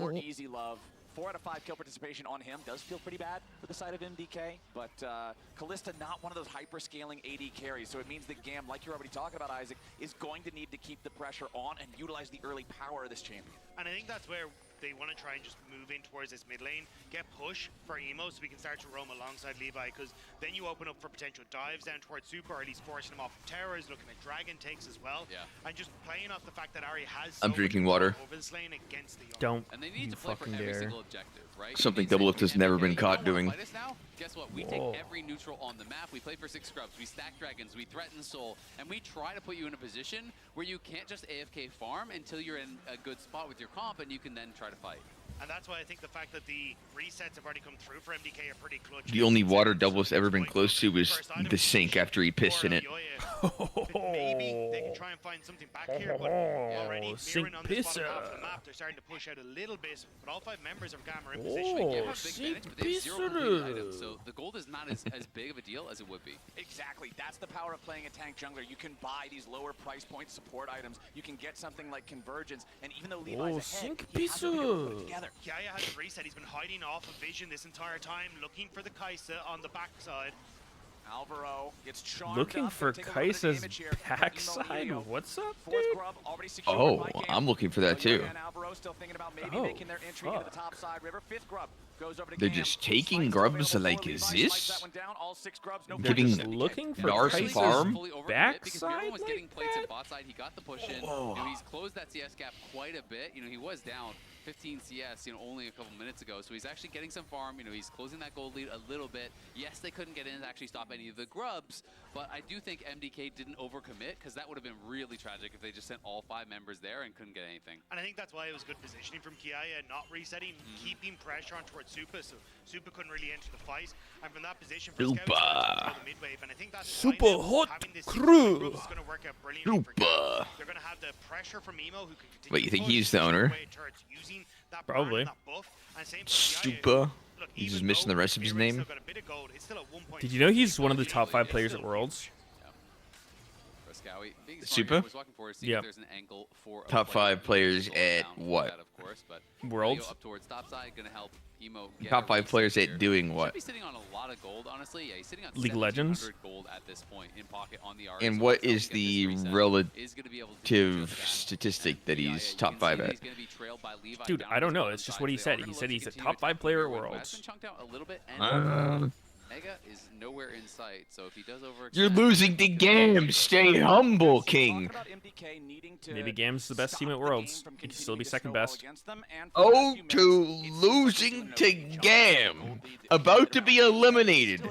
for easy love. 4 out of 5 kill participation on him does feel pretty bad for the side of MDK, but Kalista not one of those hyper-scaling AD carries, so it means that Gam, like you're already talking about, Isaac, is going to need to keep the pressure on and utilize the early power of this champion. And I think that's where they want to try and just move in towards this mid lane, get push for Emo so we can start to roam alongside Levi, because then you open up for potential dives down towards Super, or at least forcing him off of towers, looking at Dragon takes as well, and just playing off the fact that Ari has I'm drinking water. over this lane against the Don't and they need you to play for fucking every dare. single objective, right? Something Doublelift has never been caught doing. Now, guess what? We take every neutral on the map. We play for 6 scrubs. We stack dragons. We threaten soul, and we try to put you in a position where you can't just AFK farm until you're in a good spot with your comp, and you can then try to fight. And that's why I think the fact that the resets have already come through for MDK are pretty clutch. The only water Double's ever been close to was the sink after he pissed in it. Maybe they can try and find something back here, but already sink mirroring on this bottom pisser. half of the map, they're starting to push out a little bit, but all 5 members of Gamma are in position. They Oh, have big sink advantage, but they have 0 complete items, pisser. so the gold is not as big of a deal as it would be. Exactly, that's the power of playing a tank jungler. You can buy these lower price point support items. You can get something like Convergence, and even though Levi's ahead, sink he hasn't been able to put it pisser. together. Kiaya has a reset. He's been hiding off of Vision this entire time, looking for the Kaisa on the backside. Alvaro gets charmed Looking up. for Take a look at the Kaisa's damage here. backside? Emo, What's up, fourth dude? grub already secured Oh, by Gam. I'm looking for that too. And Alvaro still thinking about maybe Oh, making their entry into the fuck. top side river. 5th grub goes over to They're Gam. just taking Slice grubs available like for is Levi, slice this? that one down. All 6 grubs, no They're Giving just looking for Darcy Kaisa's Farm? Fully overcommit because backside Miro was like getting plates that? in bot side. He got the push in. You know, he's closed that CS gap quite a bit. You know, he was down 15 CS, only a couple minutes ago. So he's actually getting some farm. You know, he's closing that gold lead a little bit. Yes, they couldn't get in to actually stop any of the grubs, but I do think MDK didn't overcommit, because that would have been really tragic if they just sent all 5 members there and couldn't get anything. And I think that's why it was good positioning from Kiaya, not resetting, keeping pressure on towards Supa, so Supa couldn't really enter the fight. And from that position, for Scouts, Supa. the mid wave, and I think that's Super why now, hot having this crew. is going to work out brilliantly for Gam. Supa. They're going to have the pressure from Emo, who can continue Wait, you to think push, he's the push owner? away turrets, using that burn and Probably. that buff. And same for Kiaya, Stupa. Look, He's even just missing though the rest of his Mirren's name. still got a bit of gold, it's still at 1.2. Did you know he's one of the top 5 players at Worlds? Scowie, being Super? smart, was walking forward, seeing Yep. if there's an angle for a Top player 5 who players can slow him at down. what? That, of course, but Worlds? Up towards top side, gonna help Emo get Top a 5 reset players here. at doing Should what? be sitting on a lot of gold, honestly. Yeah, he's sitting on League of Legends? 1,700 gold at this point in pocket on the And so what if he is can get the this reset, relative is gonna be able to do just that. statistic that And he's you top can 5 see that at? he's gonna be trailed by Levi Dude, down I don't his know. bottom It's just side. what he They are said. gonna He look said to he's a continue top to 5 attack player at Leroy West. Worlds. Been chunked out a little bit, and Mega is nowhere in sight. So if he does You're overextend, losing the game. Stay humble, King. Maybe Gam's the best team at Worlds. He could still be second best. Oh, to losing to Gam. About to be eliminated.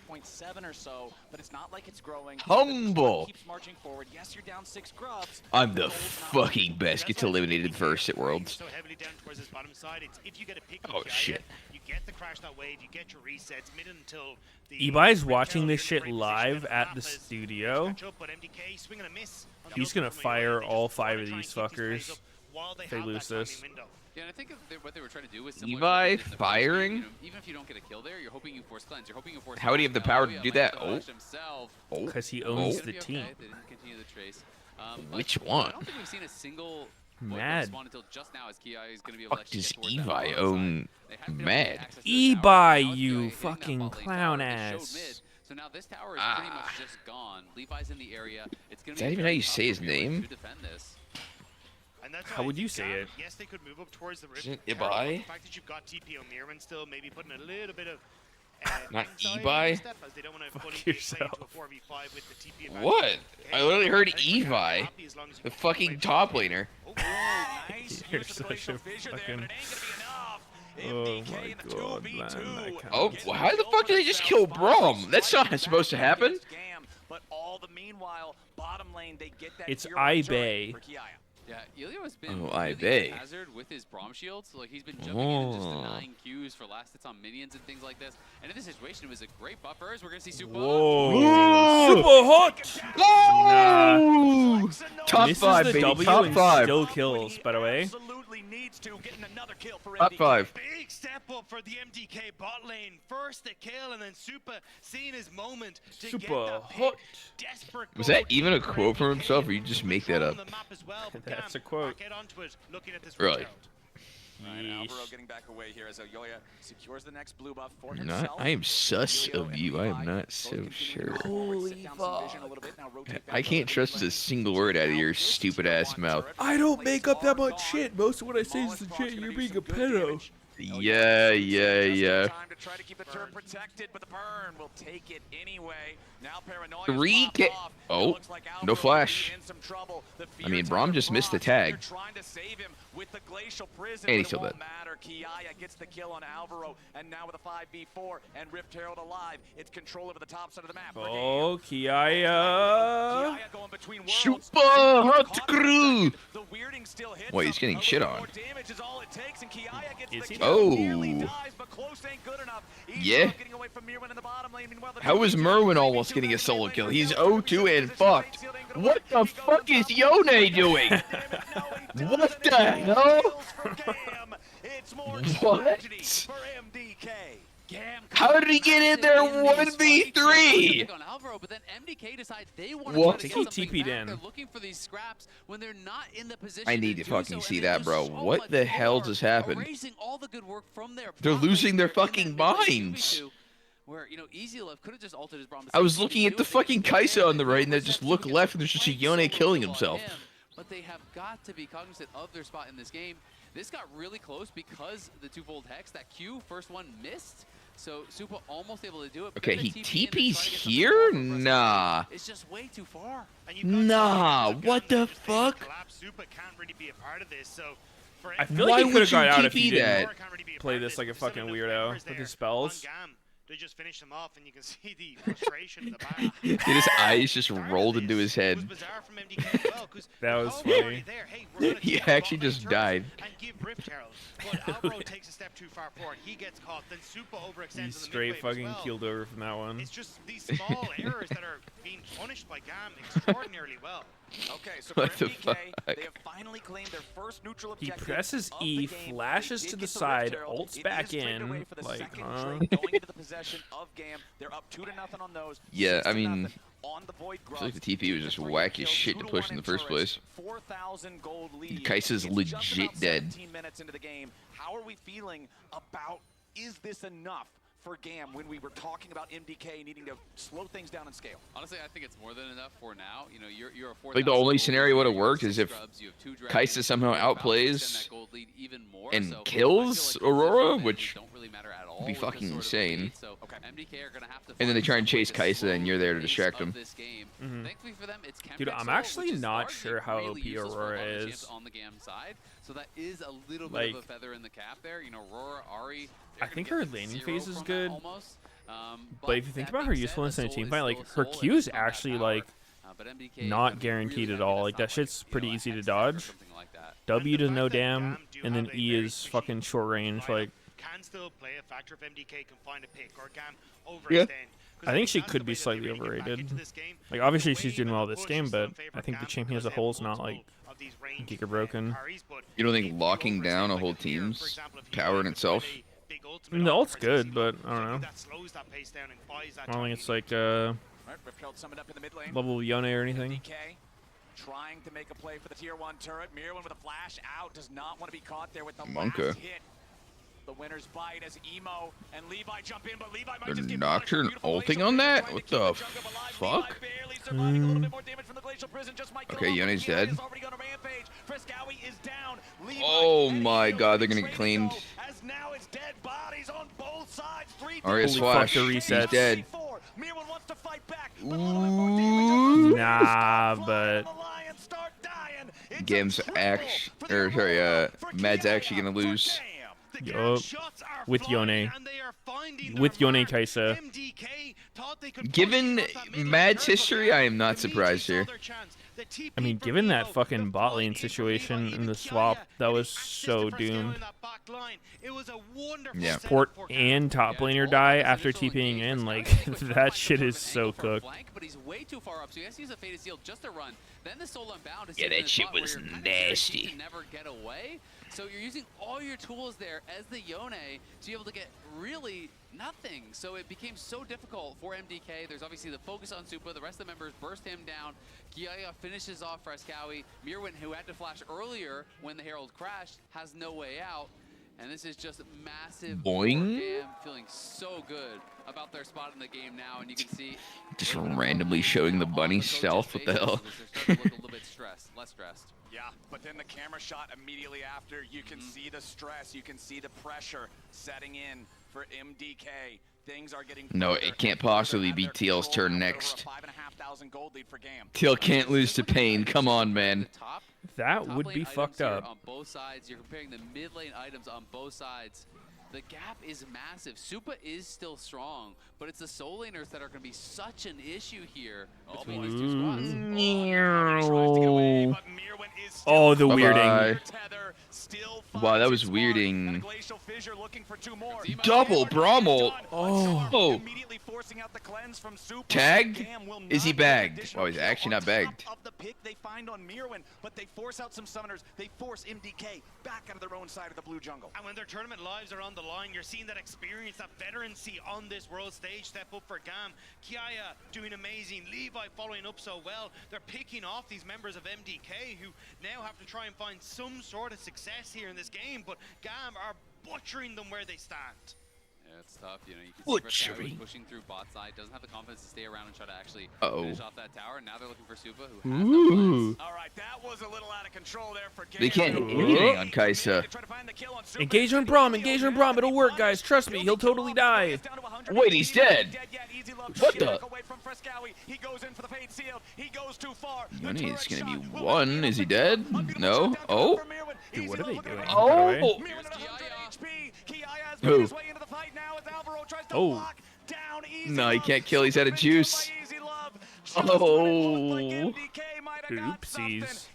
2.7 or so, but it's not like it's growing. Humble. Keeps marching forward. Yes, you're down 6 grubs. I'm the fucking best. Gets eliminated first at Worlds. So heavily down towards his bottom side. It's if you get a pick Oh, shit. you get the crash that wave, you get your resets mid until the Ebai's watching this shit live at the studio. catch up, but MDK swing and a miss on the He's gonna ultimate from fire Yoya. They just all wanna 5 of try and these keep plays fuckers up while they if they have lose that timing this. window. Yeah, and I think what they were trying to do was similar Levi to what they did in the first game. firing? You know, even if you don't get a kill there, you're hoping you force cleanse. You're hoping you force. How would he have the power to do that? Oh. Oh. Because he Oh. owns It's the gonna be team. okay. They didn't continue the trace. But Which I one? don't think we've seen a single Mad. spawn until just now, as Ki is going to be able to Fuck does actually get towards that Evi bottom own side. They hadn't been able to Mad? access this tower. Now Ebi, it's you Ki hitting that fucking bot lane clown tower. They showed ass. mid. So now this tower is pretty much just gone. Levi's in the area. It's going Is to that be even very how you tough say for his Miro name? to defend this. And that's How why would I you think say Gam, it? Yes, they could move up towards the rift. Isn't Terrible, Ibai? but The fact that you've got TPO Mirren still, maybe putting a little bit of Not anxiety Ibai? on step, as they don't want to Fuck fully play into yourself. a 4v5 with the TP advantage. What? I literally heard Hey, Evi. happy as long as you The can fucking play top for the laner. Oh, nice. You're Use of such a glacial vision there, fucking- but it ain't gonna be enough. Oh MDK my in the god, 2v2. man. I can't Oh, believe well, it. how the fuck did they just kill Braum? That's not supposed to happen. But all the meanwhile, bottom lane, they get that It's hero Ibai. turret for Kiaya. Yeah, Elio has been Oh, really Ibai. hazard with his Braum shields. Like he's been jumping in and just Oh. denying Qs for last hits on minions and things like this. And in this situation, it was a great buffer. As we're gonna see Super. Whoa. Super hot! Oh! Top Misses 5, the baby. W Top and 5. still kills, by the way. Absolutely needs to, getting another kill for Top MDK. 5. Big step up for the MDK bot lane. First the kill, and then Super seeing his moment to get that pick. Desperate Was that goal even a for quote from MDK, himself, or you just make that up? controlling the map as well. That's Cam, a quote. back out onto it, looking at this Really? Herald. Right, Alvaro getting back away here as Yoya secures the next blue buff for Not, himself. I am sus Emilio of and you. I Levi am not both so continuing sure. to forward, sit down some vision a little bit, now rotate back I up can't to trust mid a lane. single word out of your stupid ass mouth. I don't make up that much shit. Most of what I say is legit. You're being a pedo. Yeah. Time to try to keep the turret protected, but the burn will take it anyway. Now Paranoia's 3K. popped off. Oh, It looks like no Alvaro flash. in some trouble. The I mean, fear Braum timer just missed the crossed. tag. They're trying to save him with the glacial prison, And but he it still won't dead. matter. Kiaya gets the kill on Alvaro, and now with a 5v4 and Rift Herald alive, it's control over the top side of the map. Oh, Kiaya. Kiaya going between worlds. Super hot crew. The weirding still hits Wait, he's him. getting A shit little on. more damage is all it takes, and Kiaya gets Is the he? kill. Oh. Nearly dies, but close ain't good enough. Yeah. Getting away from Mirwin in the bottom lane. Meanwhile, the How is Merwin almost getting a solo kill? He's 0-2 and fucked. What the fuck is Yone doing? What the hell? What? How did he get in there 1v3? On Alvaro, but then MDK decide they want What? to He get something TP'd back. in. They're looking for these scraps when they're not in the position I need to do fucking so, see and they that, do bro. so What much the hell more, just happened? erasing all the good work from their They're bot losing lane their in that fucking mid lane minds. 2v2, Where, you know, Easy Love could have just altered his Braum. I was looking at the fucking Kaisa on the right, and then just look left, and there's just a Yone killing himself. But they have got to be cognizant of their spot in this game. This got really close because the twofold hex, that Q, first one missed. So Supa almost able to do it. Okay, he TP's here? Nah. It's just way too far. Nah, what the fuck? Supa can't really be a part of this, so for I feel Why like he could would have got you out if he TP didn't that? play this like a fucking weirdo with his spells. They just finished him off, and you can see the frustration in the back. Dude, his eyes just rolled into his head. That was funny. He actually just died. And give Rift Herald, but Alvaro takes a step too far forward. He gets caught. Then Supa overextends He in the straight mid wave fucking as well. keeled over from that one. It's just these small errors that are being punished by GAM extraordinarily well. Okay, so What for the MDK, fuck? they have finally claimed their first neutral He objective presses of the E, game. flashes They to did the get side, Rift Herald. ults It back is traded away in. for the Like, second huh? trade going into the possession of GAM. They're up 2-0 on those. Yeah, I 6-0 mean, on the Void I feel like Grubs. the TP was just whack as shit to push in the first place. 4,000 gold lead. Kaisa's It's legit just about dead. 17 minutes into the game. How are we feeling about, is this enough for GAM when we were talking about MDK needing to slow things down and scale? Honestly, I think it's more than enough for now. You know, you're a 4,000 Like, the only gold scenario lead, would have you have worked is 6 if scrubs, you have 2 dragons, Kaisa somehow you're about to extend outplays that gold lead even more, and so kills I feel like Aurora, those which don't really matter at all would be with this fucking sort of insane. lead. So MDK are gonna have to And then they find try and some way chase to Kaisa, and slow you're there to the pace distract of him. this game. Mhm. Thankfully for them, it's Dude, I'm Chemtrix actually which is not largely sure how really OP useless for a Aurora lot of the is. champs on the GAM side. So that is a little bit Like, of a feather in the cap there. You know, Aurora, Ari, I think her laning phase is good. almost. But if you think about her usefulness in a team fight, like, her Soul Q and is combat actually, power. like, But MDK not have guaranteed really at all. gotta Like, that stop, shit's you pretty know, a easy to hex tech or dodge. something like that. W And the does no fact that damn, GAM do and then have a E very is fucking short range. lineup Like, can still play a factor if MDK can find a pick or GAM overextend. Yeah. 'Cause I think she that's could the be way that they slightly really get back overrated. into this game. Like, obviously The she's way doing that well the this push game, is still but in favor I of think the GAM champion as a because they whole have is not, like, multiple of these range giga broken. parries, but You don't if think you locking overextend down a like whole here, for team's example, if you power in deploy itself? a big I ultimate mean, the on ult's versus good, Easy but Love, I don't know. that slows that pace down and buys that I don't think time it's you like Right, Rift Herald summoned up in the mid lane. level Yone or anything. MDK trying to make a play for the tier 1 turret. Mirwin with a flash out, does not want to be caught there with the Monka. last hit. The winner's bite as Emo and Levi jump in, but Levi might The just get Nocturne punished. Beautiful ulting glacial on prison that? trying What to keep the Jungle alive. fuck? Levi barely surviving a little bit more damage from the glacial prison, just might kill Okay, him off, but Yone's Kirai dead. is already on a rampage. Frescowi is down. Levi Oh and my Emo god, they're gonna ready get to claimed. go, as now it's dead bodies on both sides. 3 Aria's Holy fuck, flash. the He's resets. dead. Mirwin wants to fight back, Ooh. Nah, but Gam's Mad's actually gonna lose. Yup. With Yone. With Yone Kaisa. Given Mad's history, I am not surprised here. I mean, given that fucking bot lane situation in the swap, that was so doomed. Yeah. Support and top laner die after TPing in, like, that shit is so cooked. But he's way too far up, so he has to use a Fated Seal just to run. Then the Soul Unbound is Yeah, sitting in that a shit spot where was you're kinda scared he nasty. can never get away. So you're using all your tools there as the Yone to be able to get really nothing. So it became so difficult for MDK. There's obviously the focus on Supa. The rest of the members burst him down. Giaya finishes off Frescowi. Mirwin, who had to flash earlier when the Herald crashed, has no way out. And this is just massive. Boing. Gam feeling so good about their spot in the game now, and you can see Just randomly showing the bunny stealth. What the hell? They're starting to look a little bit stressed, less stressed. Yeah, but then the camera shot immediately after, you can see the stress, you can see the pressure setting in for MDK. Things are getting No, it can't possibly be TL's turn next. TL can't lose to Pain. Come on, man. That would be fucked up. On both sides, you're comparing the mid lane items on both sides. The gap is massive. Supa is still strong, but it's the soul laners that are going to be such an issue here between these two squads. Oh, the weirding. Wow, that was weirding. Double Brommel. Oh. Tagged? Is he bagged? Oh, he's actually not bagged. They find on Mirwin, but they force out some summoners. They force MDK back out of their own side of the blue jungle. And when their tournament lives are on the line, you're seeing that experience, that veterancy on this world stage step up for Gam. Kiaya doing amazing. Levi following up so well. They're picking off these members of MDK who now have to try and find some sort of success here in this game, but Gam are butchering them where they stand. Yeah, it's tough. You know, you can see Frescowi pushing through bot side, doesn't have the confidence to stay around and try to actually finish off that tower. Now they're looking for Supa, who has no plans. All right, that was a little out of control there for Gam. They can't hit anything on Kaisa. Engage on Braum, engage on Braum. It'll work, guys. Trust me, he'll totally die. Wait, he's dead. What the? Yone is gonna be one. Is he dead? No. Oh. Dude, what are they doing? Oh. Who? Oh. No, he can't kill. He's out of juice. Oh. Oopsies.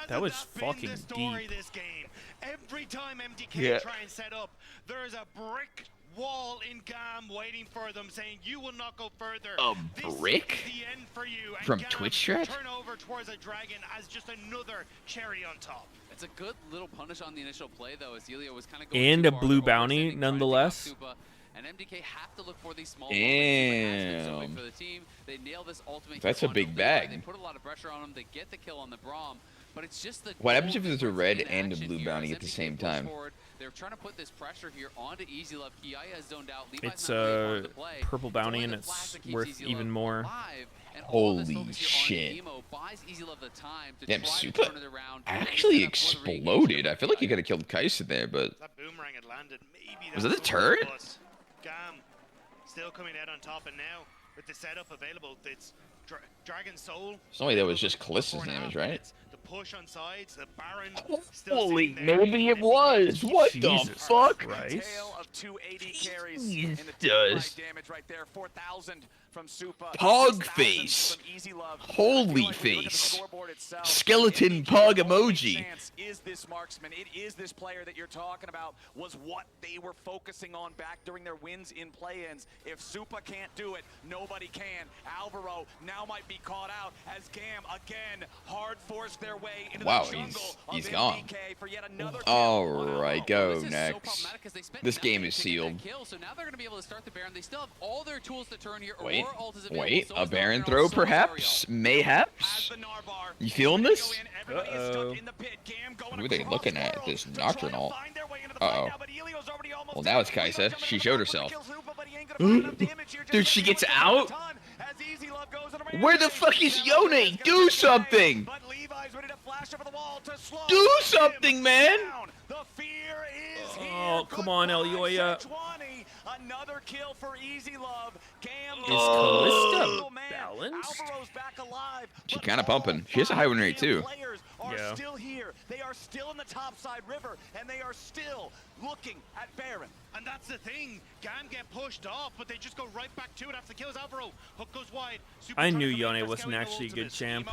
That was fucking deep. This game. Every time MDK try and set up, there is a brick wall in Gam waiting for them, saying you will not go further. A brick? This is the end for you. And From Gam Twitch strat? turn over towards a dragon as just another cherry on top. It's a good little punish on the initial play, though, as Elio was kind of going And too a far, blue overextending, bounty, trying to nonetheless. take off Supa, and MDK have to look for these small Damn. for the team. They nail this ultimate. That's a big bag. They put a lot of pressure on them. They get the kill on the Braum, but it's just the. What happens if there's a red and a blue bounty at the same time? They're trying to put this pressure here onto Easy Love. Kiaya is zoned out. It's a purple bounty, and it's worth even more. Holy shit. Damn, Supa actually exploded. I feel like he could have killed Kaisa there, but... That boomerang had landed. Maybe was that the turret? Gam still coming out on top, and now with the setup available, it's Dragon Soul. There's no way that was just Callista's damage, right? The push on sides, the Baron. Holy, maybe it was. What the fuck? Tale of 280 carries in the damage right there. 4,000 from Supa. Pog face. Holy face. Skeleton pog emoji. Is this marksman? It is this player that you're talking about. Was what they were focusing on back during their wins in play-ins. If Supa can't do it, nobody can. Alvaro now might be caught out as Gam again hard forced their way into the jungle. He's gone. Alright, go next. This game is sealed. So now they're going to be able to start the Baron. They still have all their tools to turn here. Wait, a Baron throw perhaps? Mayhaps? You feeling this? Uh-oh. Who are they looking at? This Nocturnal. Uh-oh. Well, now it's Kaisa. She showed herself. Dude, she gets out? Where the fuck is Yone? Do something! Do something, man! Oh, come on, Elioya. Another kill for Easy Love. Gam is Callista balanced? She's kind of pumping. She has a high win rate too. Are still here. They are still in the topside river, and they are still looking at Baron. And that's the thing. Gam get pushed off, but they just go right back to it after the kills Alvaro. Hook goes wide. I knew Yone wasn't actually a good champ.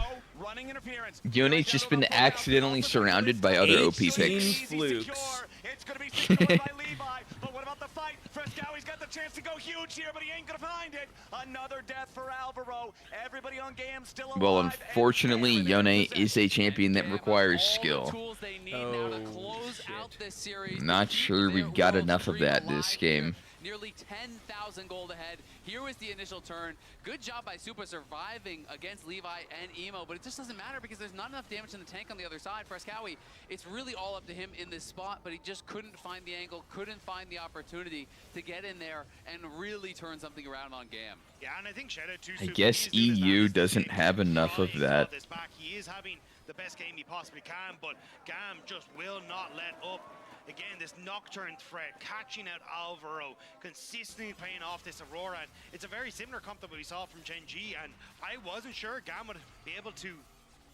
Yone's just been accidentally surrounded by other OP picks. Flukes. It's going to be secured by Levi, but what about the fight? Frescowi's got the chance to go huge here, but he ain't going to find it. Another death for Alvaro. Everybody on Gam still alive. Well, unfortunately, Yone is a champion that requires skill. need now to close out this series. Not sure we've got enough of that this game. Nearly 10,000 gold ahead. Here was the initial turn. Good job by Super surviving against Levi and Emo, but it just doesn't matter because there's not enough damage in the tank on the other side. Frescowie, it's really all up to him in this spot, but he just couldn't find the angle, couldn't find the opportunity to get in there and really turn something around on Gam. Yeah, and I think Shadow 2 I guess EU doesn't have enough of that. He is having the best game he possibly can, but Gam just will not let up. Again, this Nocturne threat, catching out Alvaro, consistently playing off this Aurora, and it's a very similar comp that we saw from Gen G, and I wasn't sure Gam would be able to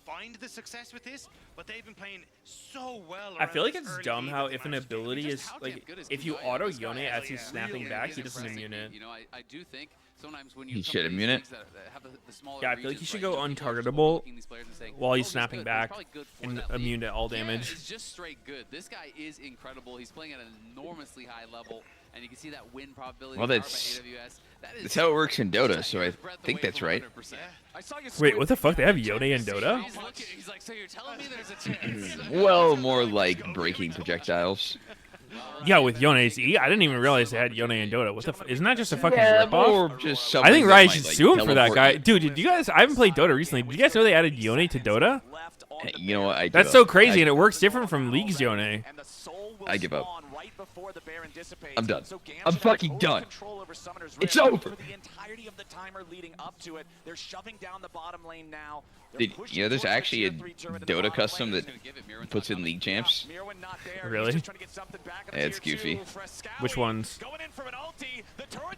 find the success with this, but they've been playing so well. I feel like it's dumb how if an ability is, like, if you auto Yone as he's snapping back, he doesn't immune it. You know, I do think sometimes when He should immune it. Yeah, I feel like he should go untargetable while he's snapping back and immune to all damage. It's just straight good. This guy is incredible. He's playing at an enormously high level, and you can see that win probability. Well, that's how it works in Dota, so I think that's right. Wait, what the fuck? They have Yone in Dota? He's like, so you're telling me there's a chance? Well, more like breaking projectiles. Yeah, with Yone's E, I didn't even realize they had Yone in Dota. What the? Isn't that just a fucking Yeah, ripoff? or just I think something Riot that should might, like, sue him for that teleport guy. you. Dude, did you guys? I haven't played Dota recently. Did you guys know they added Yone to Dota? You know what? That's so crazy, and it works different from League's Yone. I give up. I'm done. I'm fucking done. It's over. The entirety of the timer leading up to it. They're shoving down the bottom lane now. Dude, you know, there's actually a Dota custom that puts in League champs. Really? Yeah, it's goofy. Which ones?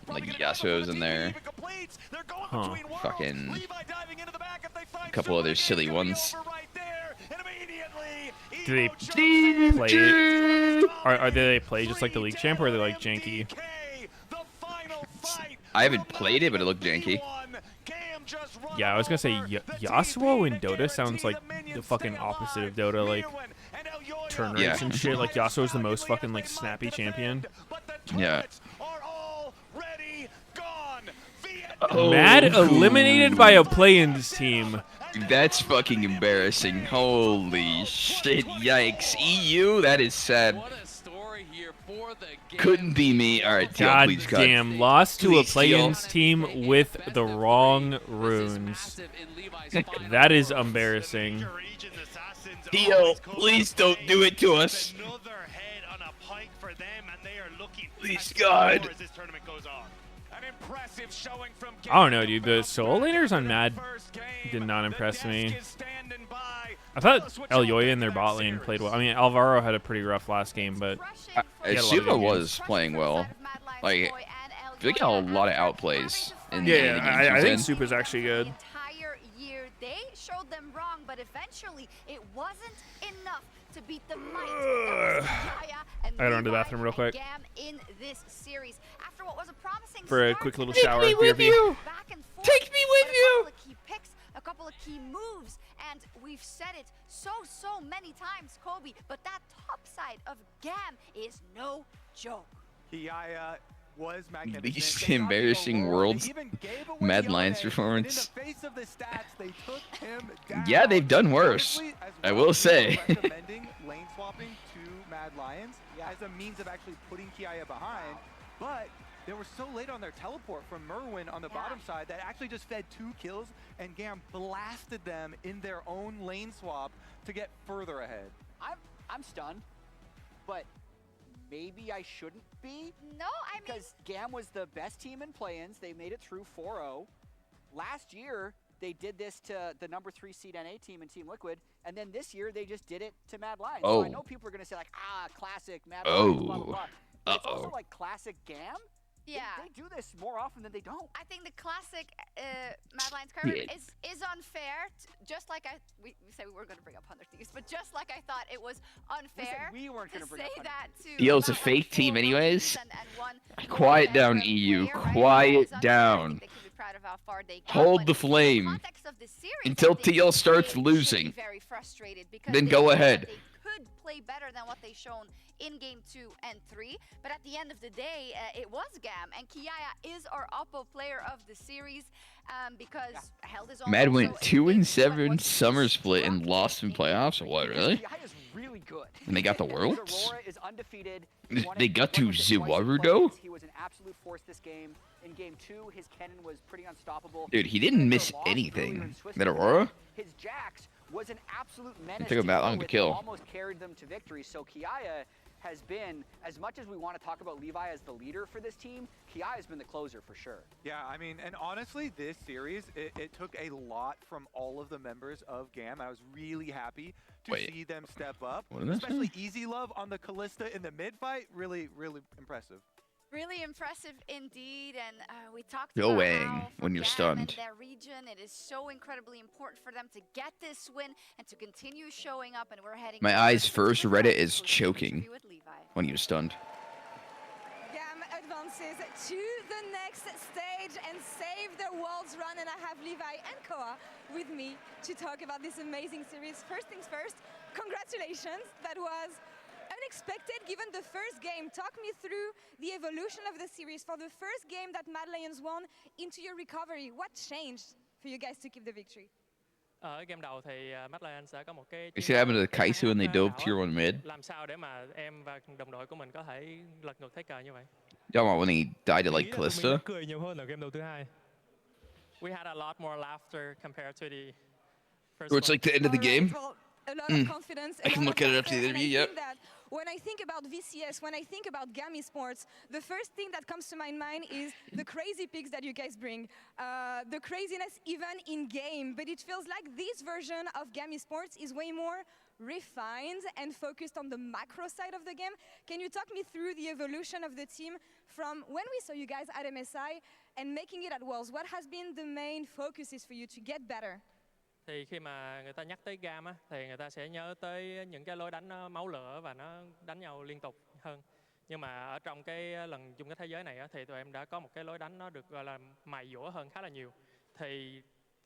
Like Yasuo's in there. Huh. Fucking a couple other silly ones. Do they play it? Are they play just like the League champ, or are they like janky? I haven't played it, but it looked janky. Yeah, I was gonna say Yasuo in Dota sounds like the fucking opposite of Dota, like turn rates and shit. Like Yasuo's the most fucking like snappy champion. Yeah. Mad eliminated by a play-ins team. That's fucking embarrassing. Holy shit, yikes. EU, that is sad. Couldn't be me. Alright, Teal, God please cut. damn, lost to a Please, play-ins team with the wrong runes. That is embarrassing. Teal, please don't do it to us. Please, God. I don't know, dude. The solo laners on Mad did not impress me. I thought El Yoya in their bot lane played well. I mean, Alvaro had a pretty rough last game, but Supa was playing well. Like, I feel like he had a lot of outplays in the games I think he's in. Supa's actually good. They showed them wrong, but eventually it wasn't enough to beat the might. I gotta run to the bathroom real quick. In this series, after what was a promising For a start, quick little shower. Take me with you. back and forth, Take me with you. a couple of key picks, a couple of key moves, and we've said it so many times, Kobe. But that top side of Gam is no joke. Kiaya was magnificent. Least embarrassing worlds. Mad Lions performance. Yeah, they've done worse. I will say. Recommending lane swapping to Mad Lions as a means of actually putting Kiaya behind, but they were so late on their teleport from Merwin on the bottom side that actually just fed 2 kills, and Gam blasted them in their own lane swap to get further ahead. I'm stunned, but maybe I shouldn't be. No, I mean, because Gam was the best team in play-ins. They made it through 4-0. Last year, they did this to the number 3 seed NA team and Team Liquid, and then this year they just did it to Mad Lions. Oh. So I know people are going to say like, classic Mad Lions, blah, blah, blah. But it's also like classic Gam. yeah. They do this more often than they don't. I think the classic Mad Lions card is unfair. Just like we said we weren't going to bring up 100 Thieves, but just like I thought it was unfair we weren't to gonna bring say up that to Teal's a fake team anyways. and Quiet down, EU. Quiet down. Hold the flame until Teal starts losing. Then go ahead. Could play better than what they've shown in game 2 and 3, but at the end of the day, it was Gam, and Kiaya is our Oppo player of the series because held his own. Mad went 2-7 summer split and lost in playoffs. Or what, really? Kiaya's really good. And they got the worlds? Aurora is undefeated. They got to Zuwaru, He was an absolute force this game. In game 2, his cannon was pretty unstoppable. Dude, he didn't miss anything. That Aurora? His Jax was an absolute menace. It took him that long to kill. Almost carried them to victory. So Kiaya has been, as much as we want to talk about Levi as the leader for this team, Kiaya has been the closer for sure. Yeah, I mean, and honestly, this series, it took a lot from all of the members of GAM. I was really happy to see them step up, especially Easy Love on the Callista in the mid fight. Really, really impressive. Really impressive indeed, and we talked Go about Wang how when for you're GAM stunned. and their region, it is so incredibly important for them to get this win and to continue showing up, and we're heading. My eyes first Reddit is choking when you're stunned. GAM advances to the next stage and save their world's run, and I have Levi and Koa with me to talk about this amazing series. First things first, congratulations. That was unexpected given the first game. Talk me through the evolution of the series for the first game that Mad Lions won into your recovery. What changed for you guys to keep the victory? Ở game đầu thì Mad Lions sẽ có một cái You see what happened to the Kai'Su when they dove tier 1 mid? làm sao để mà em và đồng đội của mình có thể lật ngược thế cờ như vậy. Y'all want when he died to like Callista? Cười nhiều hơn ở game đầu thứ hai. We had a lot more laughter compared to the first Or it's like the end of the game? A lot of confidence. I can look at it after the interview, yep. When I think about VCS, when I think about GAM esports, the first thing that comes to my mind is the crazy picks that you guys bring, the craziness even in game. But it feels like this version of GAM esports is way more refined and focused on the macro side of the game. Can you talk me through the evolution of the team from when we saw you guys at MSI and making it at Worlds? What has been the main focuses for you to get better? Thì khi mà người ta nhắc tới GAM á, thì người ta sẽ nhớ tới những cái lối đánh nó máu lửa và nó đánh nhau liên tục hơn. Nhưng mà ở trong cái lần chung cái thế giới này á, thì tụi em đã có một cái lối đánh nó được gọi là mài dũa hơn khá là nhiều. Thì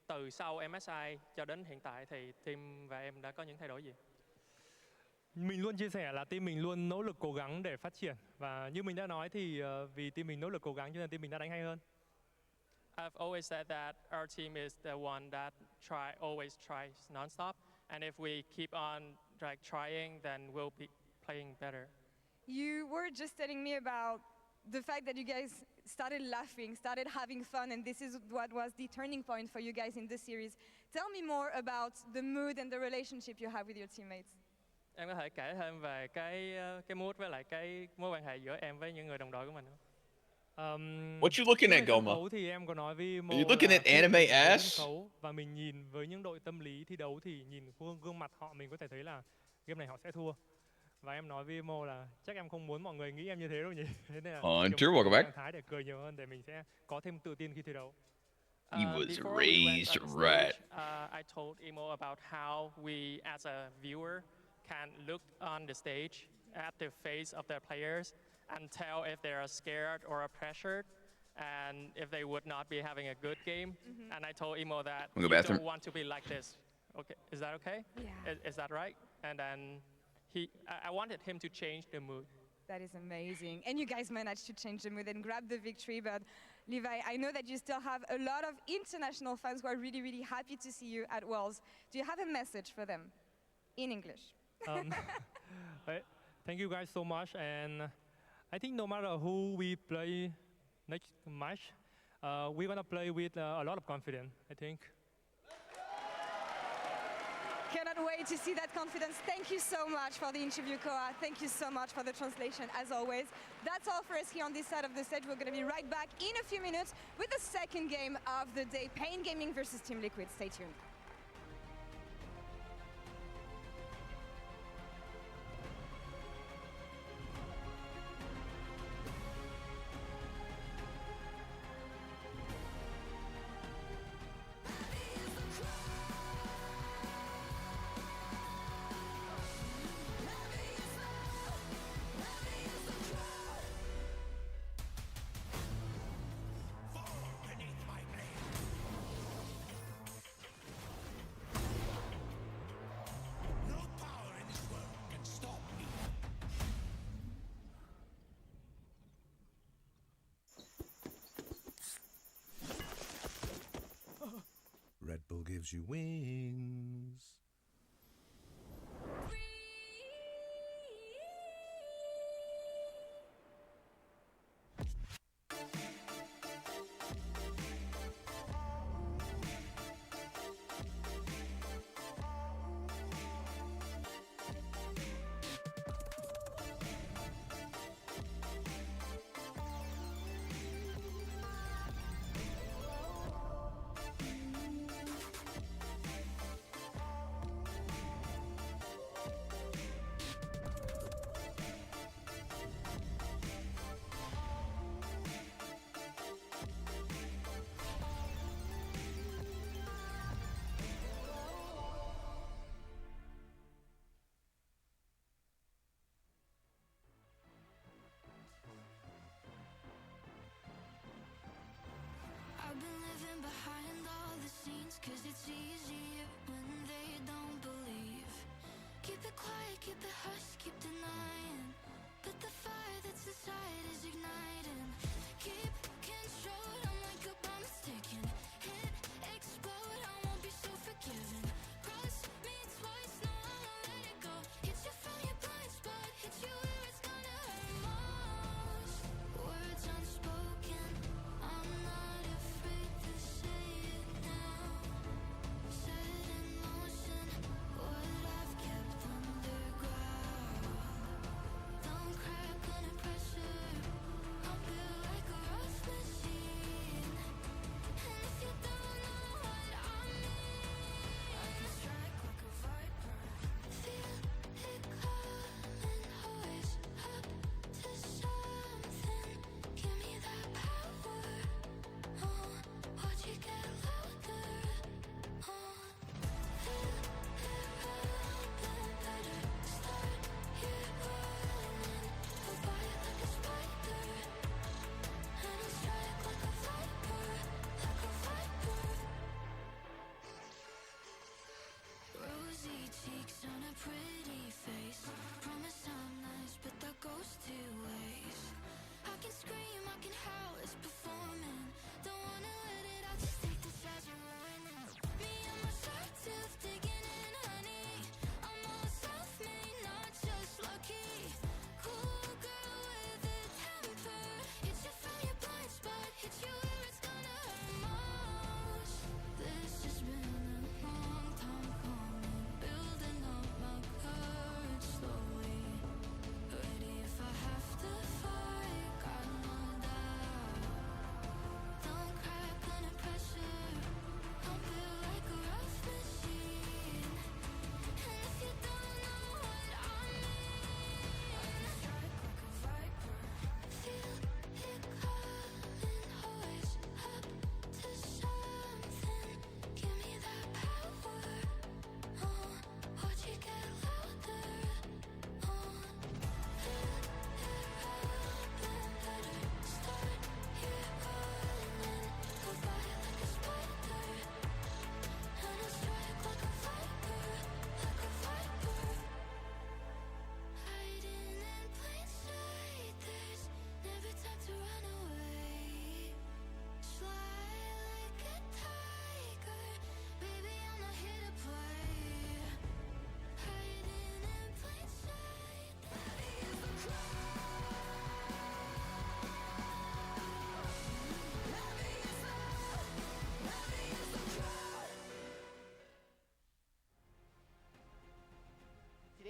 từ sau MSI cho đến hiện tại thì team và em đã có những thay đổi gì? Mình luôn chia sẻ là team mình luôn nỗ lực cố gắng để phát triển. Và như mình đã nói thì vì team mình nỗ lực cố gắng cho nên team mình đã đánh hay hơn. I've always said that our team is the one that always tries non-stop, and if we keep on trying, then we'll be playing better. You were just telling me about the fact that you guys started laughing, started having fun, and this is what was the turning point for you guys in this series. Tell me more about the mood and the relationship you have with your teammates. Em có thể kể thêm về cái mood với lại cái mối quan hệ giữa em với những người đồng đội của mình không? What you looking at, Goma? Thì em có nói với Mo Are you looking at anime ass? Và mình nhìn với những đội tâm lý thi đấu thì nhìn gương mặt họ mình có thể thấy là game này họ sẽ thua. Và em nói với Mo là chắc em không muốn mọi người nghĩ em như thế đâu nhỉ. Thế nên là Hunter, welcome back. trạng thái để cười nhiều hơn để mình sẽ có thêm tự tin khi thi đấu. He was raised right. I told Emo about how we as a viewer can look on the stage at the face of their players and tell if they are scared or pressured, and if they would not be having a good game. And I told Emo that you don't want to be like this. Okay, is that okay? Yeah. Is that right? And then I wanted him to change the mood. That is amazing. And you guys managed to change the mood and grab the victory. But Levi, I know that you still have a lot of international fans who are really, really happy to see you at Worlds. Do you have a message for them in English? Thank you guys so much, and I think no matter who we play next match, we're gonna play with a lot of confidence, I think. Cannot wait to see that confidence. Thank you so much for the interview, Koa. Thank you so much for the translation, as always. That's all for us here on this side of the stage. We're going to be right back in a few minutes with the second game of the day, Pain Gaming versus Team Liquid. Stay tuned. Red Bull gives you wings.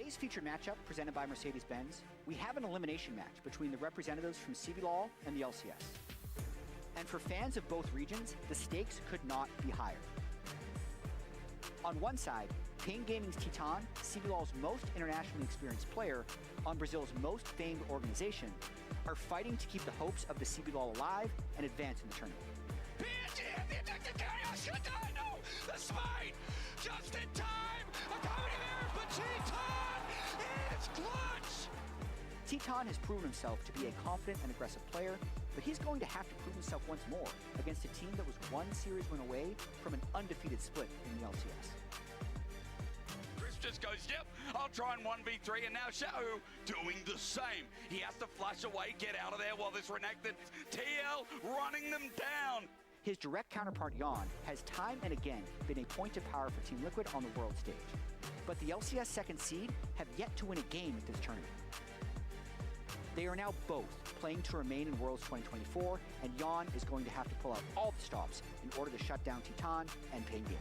today's featured matchup, presented by Mercedes-Benz, we have an elimination match between the representatives from CBLOL and the LCS. And for fans of both regions, the stakes could not be higher. On one side, Pain Gaming's Titan, CBLOL's most internationally experienced player, on Brazil's most famed organization, are fighting to keep the hopes of the CBLOL alive and advance in the tournament. The spine! Just in time! A comedy there for Titan! It's clutch! Titan has proven himself to be a confident and aggressive player, but he's going to have to prove himself once more against a team that was one series win away from an undefeated split in the LCS. Chris just goes, yep, I'll try and 1v3, and now Shahu doing the same. He has to flash away, get out of there while this Renekton TL running them down. His direct counterpart, Jan, has time and again been a point of power for Team Liquid on the world stage. But the LCS second seed have yet to win a game at this tournament. They are now both playing to remain in Worlds 2024, and Jan is going to have to pull out all the stops in order to shut down Titan and Pain Gaming.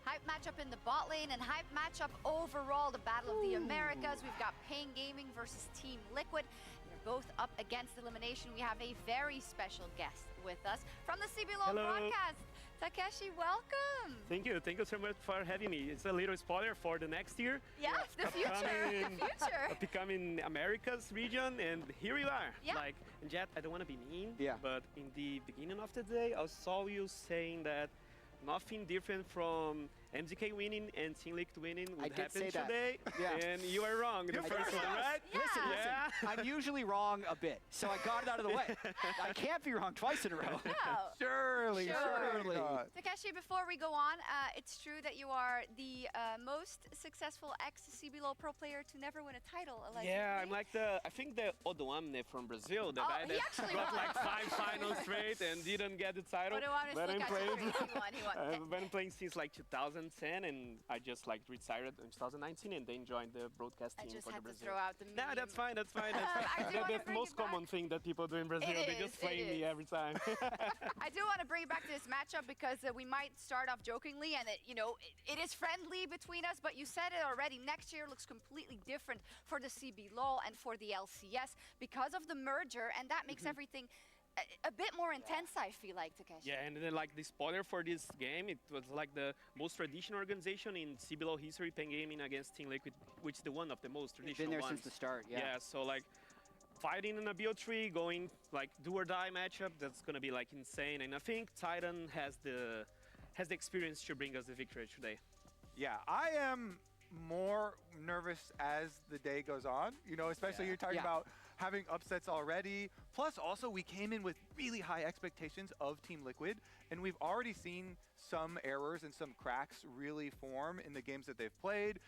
Hype matchup in the bot lane and hype matchup overall, the Battle of the Americas. We've got Pain Gaming versus Team Liquid. They're both up against elimination. We have a very special guest with us from the CBLOL broadcast. Takeshi, welcome. Thank you so much for having me. It's a little spoiler for the next year. Yes, the future, the future. Becoming America's region, and here you are. Yeah. Like, and Jet, I don't want to be mean, but in the beginning of the day, I saw you saying that nothing different from MZK winning and Team Liquid winning would happen today. And you are wrong. The first one, right? Listen, I'm usually wrong a bit, so I got it out of the way. I can't be wrong twice in a row. No. Surely. Takeshi, before we go on, it's true that you are the most successful ex-CBLOL pro player to never win a title, allegedly. Yeah, I'm like I think the Odoamne from Brazil, the guy that got like 5 finals straight and didn't get the title. But I've been playing since like 2010, and I just like retired in 2019 and then joined the broadcast team for the Brazil. Throw out the meme. Nah, that's fine. That's the most common thing that people do in Brazil. They just flame me every time. I do want to bring you back to this matchup because we might start off jokingly, and it is friendly between us, but you said it already. Next year looks completely different for the CBLOL and for the LCS because of the merger, and that makes everything a bit more intense, I feel like, Takeshi. Yeah, and then like the spoiler for this game, it was like the most traditional organization in CBLOL history, Pain Gaming against Team Liquid, which is the one of the most traditional ones. Been there ones. since the start, Yeah, so like fighting in a BO3, going like do or die matchup, that's gonna be like insane. And I think Titan has the experience to bring us the victory today. Yeah, I am more nervous as the day goes on, especially you're talking about having upsets already. Plus, also, we came in with really high expectations of Team Liquid, and we've already seen some errors and some cracks really form in the games that they've played,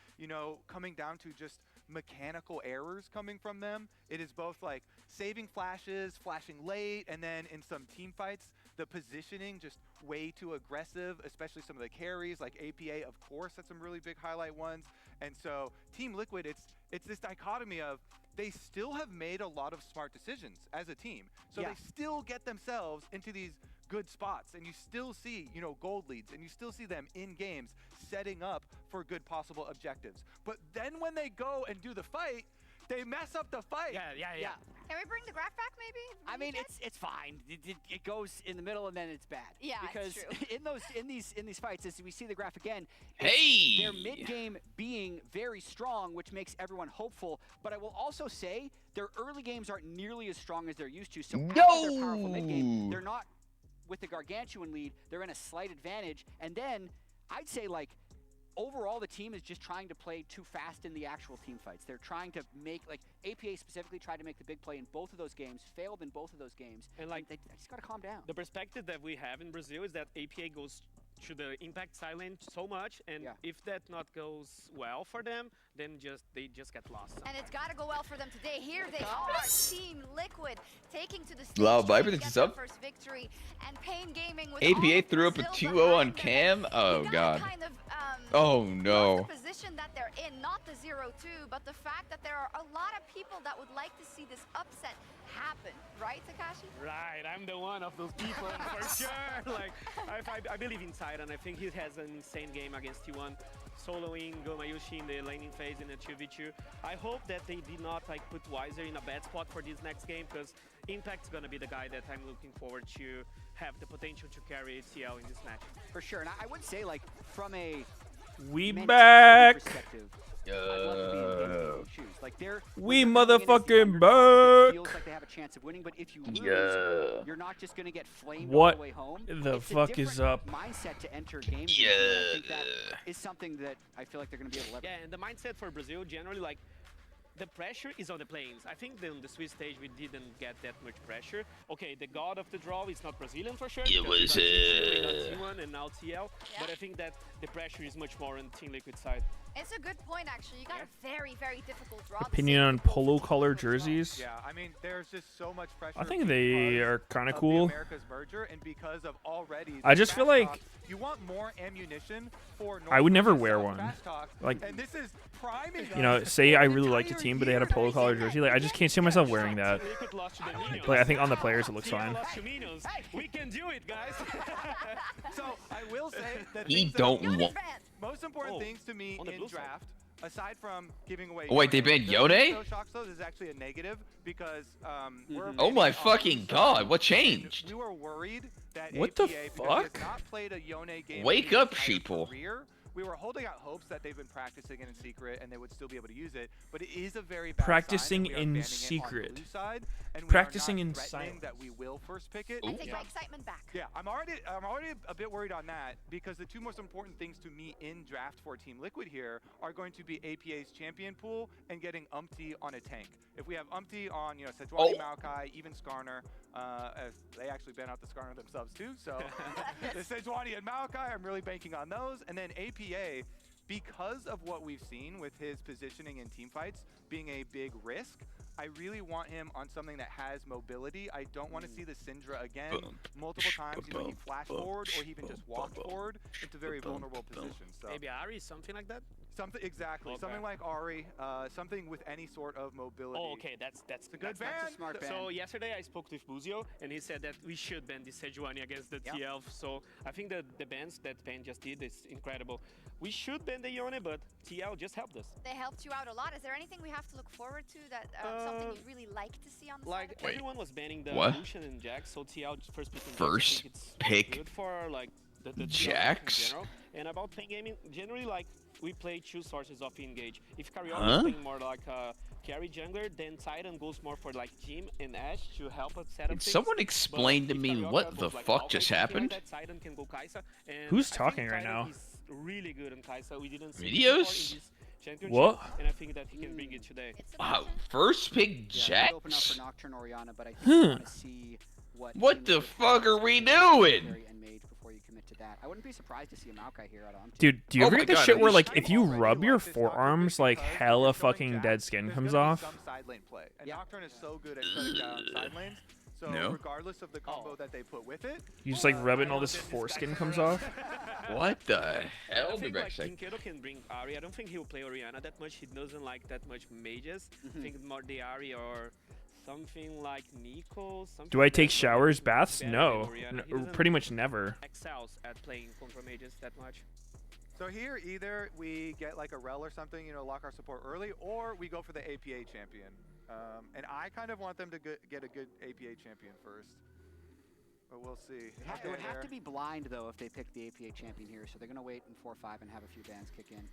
coming down to just mechanical errors coming from them. It is both like saving flashes, flashing late, and then in some team fights, the positioning just way too aggressive, especially some of the carries, like APA, of course, had some really big highlight ones. And so Team Liquid, it's this dichotomy of they still have made a lot of smart decisions as a team. So they still get themselves into these good spots, and you still see, gold leads, and you still see them in games setting up for good possible objectives. But then when they go and do the fight, they mess up the fight. Yeah. Can we bring the graph back, maybe? I mean, it's fine. It goes in the middle and then it's bad. Yeah, because it's true. in these fights, as we see the graph again, Hey! their mid game being very strong, which makes everyone hopeful. But I will also say their early games aren't nearly as strong as they're used to. So after their powerful mid game, they're not with the gargantuan lead. They're in a slight advantage, and then I'd say like, overall, the team is just trying to play too fast in the actual team fights. They're trying to make, like, APA specifically tried to make the big play in both of those games, failed in both of those games, and like, they just gotta calm down. The perspective that we have in Brazil is that APA goes to the impact silent so much, and if that not goes well for them, then they just get lost. And it's got to go well for them today. Here they are, Team Liquid, taking to the stage Wow, Viper to thinks get it's their up. first victory. And Pain Gaming with APA threw up a 2-0 on Cam. Oh god. Kind of, oh no. position that they're in, not the 0-2, but the fact that there are a lot of people that would like to see this upset happen, right, Takashi? Right, I'm the one of those people for sure. Like, I believe in Titan. I think he has an insane game against T1, soloing Gomayushi in the laning phase in a 2v2. I hope that they did not like put Weiser in a bad spot for this next game, because Impact's gonna be the guy that I'm looking forward to have the potential to carry TL in this match. For sure, and I would say like from a We back. perspective, I'd love to be in those shoes. Like We when they're coming in as the motherfucking underdog, it feels back. like they have a chance of winning, but if you lose, Yeah. you're not just going to get flamed What all the way home. the It's fuck a is different up? mindset to enter games. into, and I think that is something that I feel like they're going to be able to leverage. Yeah, and the mindset for Brazil generally, like, the pressure is on the planes. I think on the Swiss stage we didn't get that much pressure. Okay, the god of the draw is not Brazilian for sure. It was T1 and now TL, but I think that the pressure is much more on Team Liquid side. It's a good point, actually. You got a very, very difficult draw. Opinion on polo color jerseys? Yeah, I mean, there's just so much pressure. I think they are kind of the cool. America's merger, and because of already I just feel trash like talk, you want more ammunition for I would never North wear South one. trash talk, Like, and this is priming you know, us say for I an really liked a entire team, but they had a polo collar jersey. Like, I just can't see myself wearing that. Like, I think on the players it looks fine. We can do it, guys. So I will say that He things that- don't want. most important Oh, things to me on the in blue side. draft, aside from giving away. Oh, wait, they banned the Yone? Meteos shocks, though, is actually a negative because we're Oh my banning fucking offense, god, what and changed? We were worried that What the APA, because he fuck? has not played a Yone game Wake in his up, entire sheeple. career. We were holding out hopes that they've been practicing it in secret and they would still be able to use it, but it is a very bad Practicing sign that we are in banning it on secret. blue side, and we Practicing are in not threatening silence. that we will first pick it. I take my excitement back. Yeah, I'm already a bit worried on that because the two most important things to me in draft for Team Liquid here are going to be APA's champion pool and getting Umpty on a tank. If we have Umpty on, Sejuani, Maokai, even Skarner, as they actually ban out the Skarner themselves too, so the Sejuani and Maokai, I'm really banking on those, and then APA, because of what we've seen with his positioning in team fights being a big risk, I really want him on something that has mobility. I don't want to see the Syndra again multiple times. He flashed forward or he even just walked forward into very vulnerable positions. So Maybe Ari, something like that? something exactly, Okay. something like Ari, something with any sort of mobility. Oh, okay, that's a good ban. That's a smart ban. So yesterday I spoke with Buzio and he said that we should ban the Sejuani against the TL. So I think that the bans that Pan just did is incredible. We should ban the Yone, but TL just helped us. They helped you out a lot. Is there anything we have to look forward to that something you really like to see on the Like side of everyone was banning the What? Lucian and Jax, so TL first pick. First pick good for like the TL Jax? in general. And about playing gaming, generally like we play two sources of engage. If Carrion Huh? is playing more like carry jungler, then Titan goes more for like Jim and Ashe to help us set up Can things. someone explain But to if me Carioca what the goes, like, fuck Malphite, just something like happened? that, Titan can go Kai'Sa, and Who's I think talking right Titan now? is really good on Kai'Sa. We didn't see it Meteos? before in this championship, What? and I think that he can bring it today. Wow, first pick Yeah, I'd open up for Jax? Nocturne Orianna, but I think Hmm. you want to see what What Team the Liquid fuck has are we to doing? carry and mage before you commit to that. I wouldn't be surprised to see a Maokai here out on Dude, do you Oh ever my get this God, shit are where, you like, sure? if you Already rub your like this Nocturne forearms, like, because hella you're showing fucking Jax, dead skin there's comes gonna be off? Some side lane play, and Yeah. Nocturne is so good at shutting down side lanes. So No. regardless of the combo that they put with it, You just, like, rub it and all this foreskin comes off? What the I hell think did like I say? Kinkedo can bring Ari. I don't think he'll play Orianna that much. He doesn't like that much mages. I think more the Ari or something like Nico. Something Do I like take that, but showers, he's baths? better No. than Orianna. He Or doesn't pretty much never. excels at playing contra mages that much. so here either we get like a rel or something, lock our support early, or we go for the APA champion. And I kind of want them to get a good APA champion first. But we'll see. It would have to be blind though if they pick the APA champion here, so they're gonna wait in 4-5 and have a few bans kick in.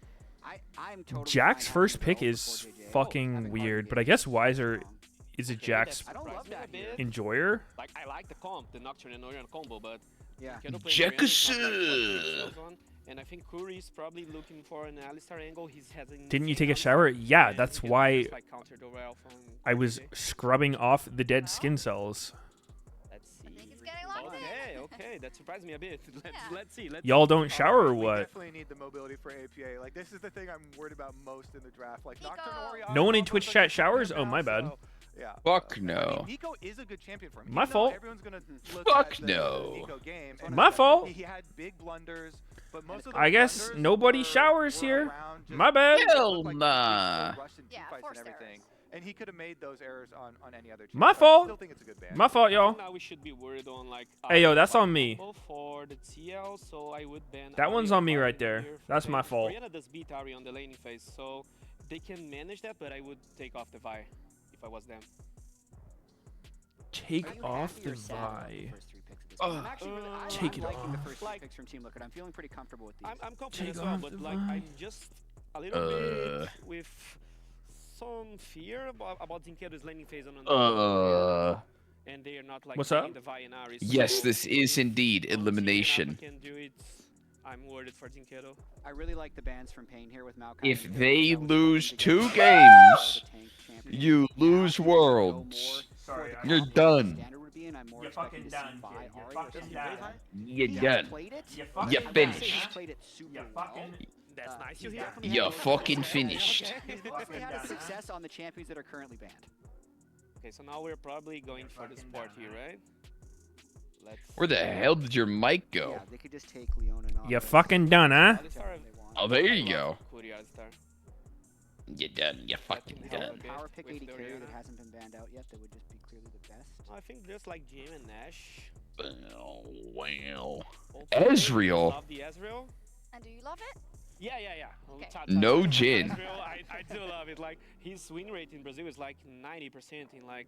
I'm totally Jack's fine first having pick Rel is before JJ, fucking having weird, Harden but I get guess too Weiser strong. is a Okay, Jack's that I don't love surprised me a that bit. here. enjoyer. Like I like the comp, the Nocturne and Orianna combo, but Yeah. Kinkedo playing Orianna is not like what he Jackass. excels on. And I think Curry is probably looking for an Alistar angle. He's has an Didn't you insane take a Alistar, shower? Yeah, and that's Kinkedo why just, like, countered the Rel from I was JJ. scrubbing off the dead skin cells. Let's see. I think it's getting locked in. Okay, that surprised me a bit. Let's see. Y'all don't shower or We what? definitely need the mobility for APA. Like this is the thing I'm worried about most in the draft. Like Nico. Nocturne Orianna. No one in almost Twitch like chat a showers? champion Oh, my now, bad. so, yeah. Fuck I mean, no. Nico is a good champion for him. My Even though fault. Everyone's gonna look Fuck at the no. Nico game. My fault. He had big blunders, But most of I guess nobody showers here. My bad. Hell nah. And he could have made those errors on any other team. My I fault. still think it's a good ban. My fault, y'all. Now we should be worried on like. Hey, yo, that's on me. For the TL, so I would ban That one's on me right there. here for That's my laning. fault. Orianna does beat Ari on the laning phase, so they can manage that, but I would take off the Vi if I was them. Take off the Vi. I'm actually really, Take I'm it liking the off. first three picks from Team Liquid. I'm feeling pretty comfortable with these. I'm confident Take as well, off but the like Vi. I'm just a little bit with some fear about Zinkedo's laning phase on and they are not like What's taking up? the Vi and Ari. Yes, so this is indeed elimination. Can do it. I'm worried for Zinkedo. I really like the bans from Pain here with Maokai. If they lose 2 games, you lose worlds. You're done. You're fucking done. You're fucking done. You're done. You're finished. That's nice to hear. You're fucking finished. They had a success on the champions that are currently banned. Okay, so now we're probably going for the support here, right? Let's Where the hell did your mic go? Yeah, they could just take Leona and You fucking done, huh? Oh, there you go. Kuri Alistar. You're done. You're fucking done. Power pick with 80 carry Orianna. that hasn't been banned out yet that would just be clearly the best. I think just like Jim and Nash. Well. Also, Ezreal. Love the Ezreal. And do you love it? Yeah. Okay. No Jin. Ezreal, I do love it. Like his win rate in Brazil is like 90% in like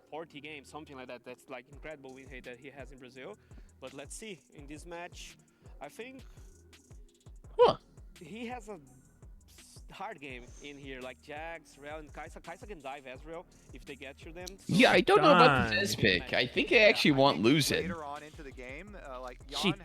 40 games, something like that. That's like incredible win rate that he has in Brazil. But let's see in this match. I think he has a hard game in here, like Jax, Rel, and Kai'Sa. Kai'Sa can dive Ezreal if they get to them. So Yeah, I don't know about the Fizz pick. I think I actually want lose it. Later on into the game, like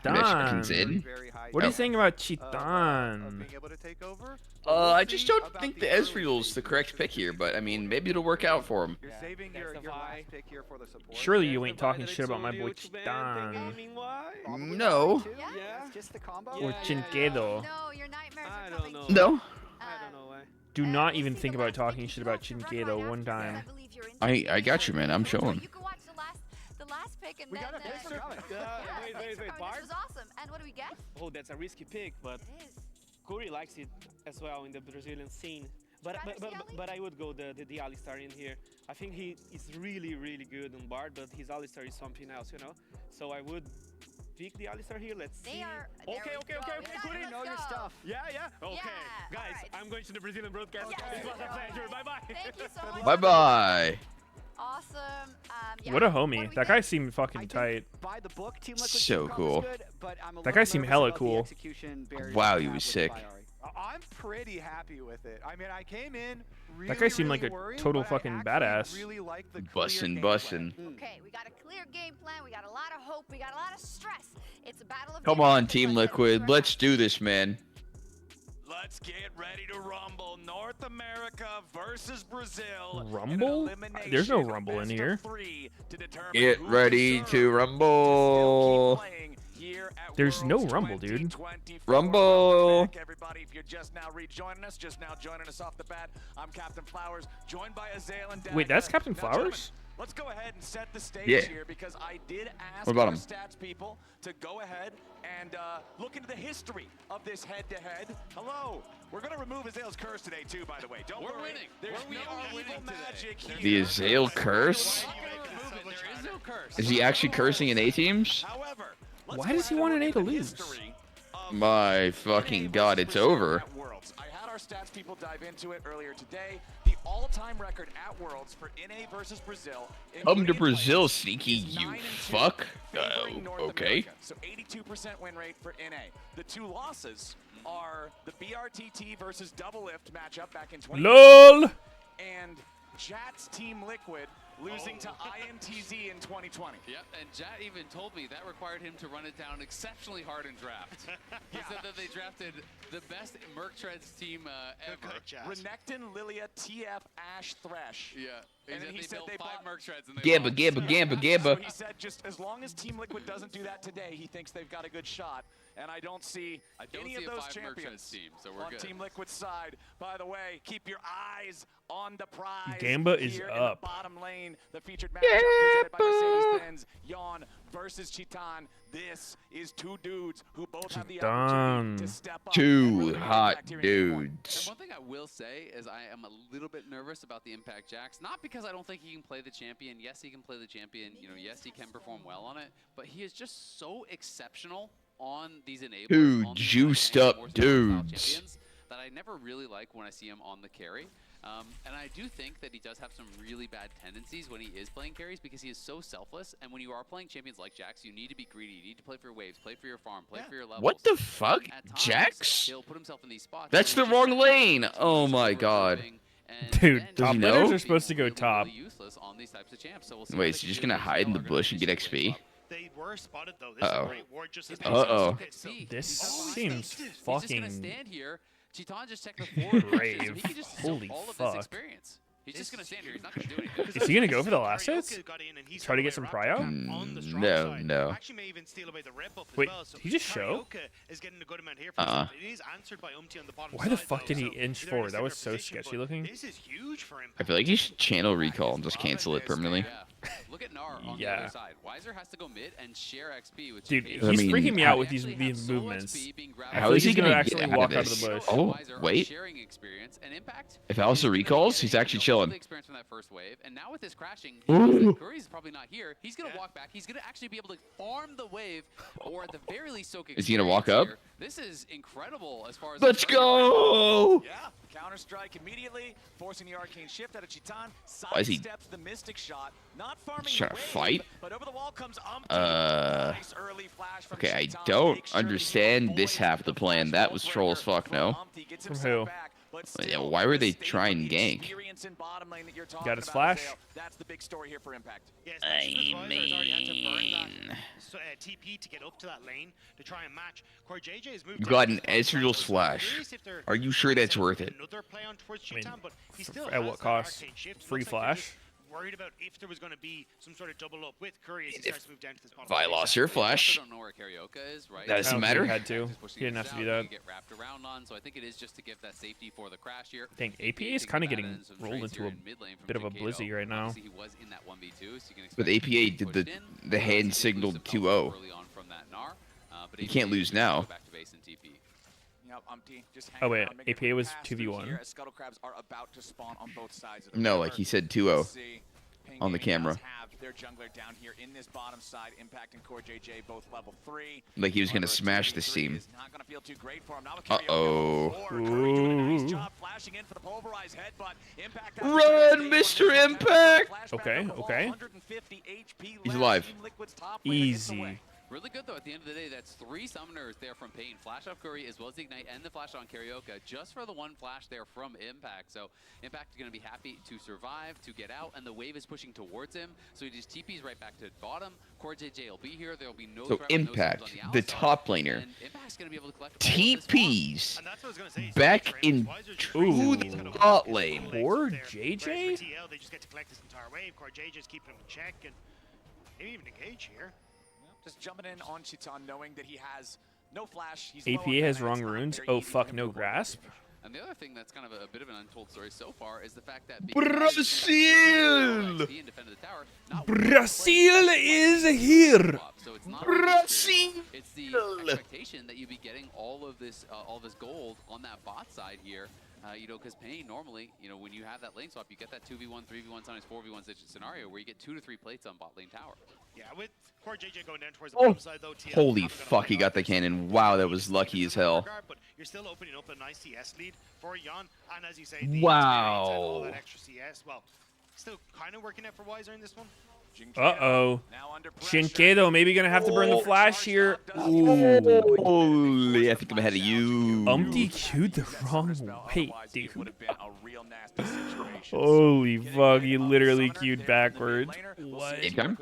Mexicans in. What are you saying about of Chitan? being able to take over. I just don't think the Ezreal's the correct pick here, but I mean, maybe it'll work out for him. You're saving your last pick here for the support. Surely you ain't talking shit about my boy Chitan. No. Yeah. It's just the combo. Or Chinquedo. No, your nightmares I are don't coming know. true. No. I don't know why. Do not even think about talking shit about Chinquedo one time. I got you, man. I'm chilling. You can watch the last pick and We then got a picture coming. Wait, Bart? This was awesome. And what do we get? Oh, that's a risky pick, but It is. Kuri likes it as well in the Brazilian scene. But I would go the Alistar in here. I think he is really good on Bard, but his Alistar is something else, you know. So I would pick the Alistar here. Let's see. Okay. Kuri, You know your stuff. Yeah. Okay, Yeah, guys, alright. I'm going to the Brazilian broadcast. Yes. It was a pleasure. Bye bye. Thank you so much. Bye bye. Awesome. Yeah. What a What do homie. we That get? guy seemed fucking tight. By the book, Team Liquid So cool. Good, but I'm a That guy little seemed nervous hella about the cool. execution barriers Wow, they he have was with sick. Bayari. I'm pretty happy with it. I mean, I came in really, That guy seemed like a worried, total but I fucking actually badass. Really like the Bussin'. Okay, we got a clear game plan. We got a lot of hope. We got a lot of stress. It's a battle of Come games. on, Team Liquid. Let's do this, man. Let's get ready to rumble. North America versus Brazil. Rumble? There's no rumble in here. Get ready to rumble. There's no rumble, dude. Rumble. Everybody, if you're just now joining us off the bat, I'm Captain Flowers, joined by Azael and Wait, that's Captain Now, gentlemen, Flowers? let's go ahead and set the stage Yeah. here because I did ask What about our him? stats people to go ahead and look into the history of this head-to-head. Hello. We're going to remove Azael's curse today, too, by the way. Don't worry. winning. There's We no are evil winning magic here. The Azael curse? There is no curse. Is he actually cursing in A teams? However, Why does he want an A to lose? My fucking god, it's over. at Worlds. I had our stats people dive into it earlier today. The all-time record at Worlds for NA versus Brazil. Come to including Brazil, players, sneaky, is you 9-2, fuck. favoring North Okay. America. So 82% win rate for NA. The two losses are the BRTT versus Double Lift matchup back in 2020 LOL! and Jat's Team Liquid losing to INTZ in 2020. Yep, and Jat even told me that required him to run it down exceptionally hard in draft. He said that they drafted the best Merc Treads team ever. Renekton, Lilia, TF, Ash, Thresh. Yeah, And then he said they built 5 Merc Treads and they Gabba, lost. gabba, gabba, So gabba. he said just as long as Team Liquid doesn't do that today, he thinks they've got a good shot. And I don't see any see of a those 5 Merc Treads champions team, so we're on good. Team Liquid's side. By the way, keep your eyes on the prize. Gamba is here up. In the bottom lane, the featured matchup presented by Mercedes-Benz, Yawn versus Chitan. This is two dudes who both have the Done. opportunity to step up. Two hot dudes. And one thing I will say is I am a little bit nervous about the Impact Jax. Not because I don't think he can play the champion. Yes, he can play the champion. You know, yes, he can perform well on it. But he is just so exceptional on these enablers. Two juiced up dudes. That I never really like when I see him on the carry. And I do think that he does have some really bad tendencies when he is playing carries because he is so selfless. And when you are playing champions like Jax, you need to be greedy. You need to play for your waves, play for your farm, play for your levels. What the fuck? Jax? He'll put himself in these spots. That's the wrong lane. Oh my god. Dude, does top he laners know? are supposed to go top. Wait, is he just gonna hide in the bush and get XP? They were spotted though. This is a great ward just as This seems fucking He's just gonna stand here. Chitan just checked the forward. brave. He can just Holy all of fuck. this experience. He's just gonna stand here. He's not gonna do anything. Is he gonna go for the last hits? Try to get some pry out? No, no. Wait, did he just show? Why the fuck did he inch forward? That was so sketchy looking. I feel like he should channel recall and just cancel it permanently. Look at Gnar on the other side. Weiser has to go mid and share XP with Dude, GP. he's freaking me out with these movements. How is he gonna gonna actually get walk out out of of the this? bush? Oh, wait. If Alistair recalls, he's actually chilling. Experience from that first wave, and now with this crashing, Ooh. Curry's probably not here. He's gonna walk back. He's gonna actually be able to farm the wave, or at the very least soak. Is he gonna walk up? Here. This is incredible as far as. Let's go! Yeah, counter strike immediately, forcing the arcane shift out of Chitan. Why is he Sidesteps the mystic shot, not farming trying to the wave, fight? but over the wall comes Nice early flash from okay, I don't understand this half the plan. That was troll as fuck, no? From who? Yeah, why were they trying gank? Got his flash? That's the big story here for Impact. I mean... TP to get up to that lane to try and match. Core JJ has moved You got an Ezreal's flash. Are you sure that's worth it? At what cost? Free flash? Worried about if there was going to be some sort of double up with Curry as he starts to move down to this bottom. If I lost your flash, don't know where Karaoke is, right? that doesn't matter. He had to. He didn't have to do that. Get wrapped around on, so I think it is just to give that safety for the crash here. Dang, APA is kind of getting rolled into a bit of a blizzy right now. He was in that 1v2, so you can But APA did the hand signaled 2-0. You can't lose now. Oh wait, APA was 2v1. No, like he said 2-0 on the camera. Their jungler down here in this bottom side, Impact and Core JJ both level 3. Like he was gonna smash this team. Ooh. Run, Mr. Impact! Okay, okay. He's alive. Easy. Really good, though. At the end of the day, that's 3 summoners there from Pain. Flash off Curry as well as the Ignite and the flash on Karaoke just for the 1 flash there from Impact. So Impact is going to be happy to survive, to get out, and the wave is pushing towards him. So he just TPs right back to bottom. Core JJ will be here. There will be no So threat from Impact, those on the outside. top laner, And Impact's going to be able to collect all of this TPs farm. back into the bot lane. Or JJ? They just get to collect this entire wave. Core JJ's keeping him in check and maybe even engage here. Just jumping in on Chitan, knowing that he has no flash. He's APA has wrong runes. Oh fuck, no grasp. And the other thing that's kind of a bit of an untold story so far is the fact that Brazil! Brazil is here. So it's not Brazil! It's the expectation that you'd be getting all this gold on that bot side here. You know, because Pain normally, you know, when you have that lane swap, you get that 2v1, 3v1, sometimes 4v1 scenario where you get 2 to 3 plates on bot lane tower. Yeah, with Core JJ going down towards the bottom side though. Holy fuck, he got the cannon. Wow, that was lucky as hell. But you're still opening up a nice CS lead for Yon, and as you say, Wow. all that extra CS. Well, still kind of working out for Weiser in this one. Uh-oh. Shinkedo maybe gonna have to burn the flash here. Ooh. Holy, I think I'm ahead of you. Q'd the wrong way, dude. Holy fuck, he literally queued backwards. What? Game time?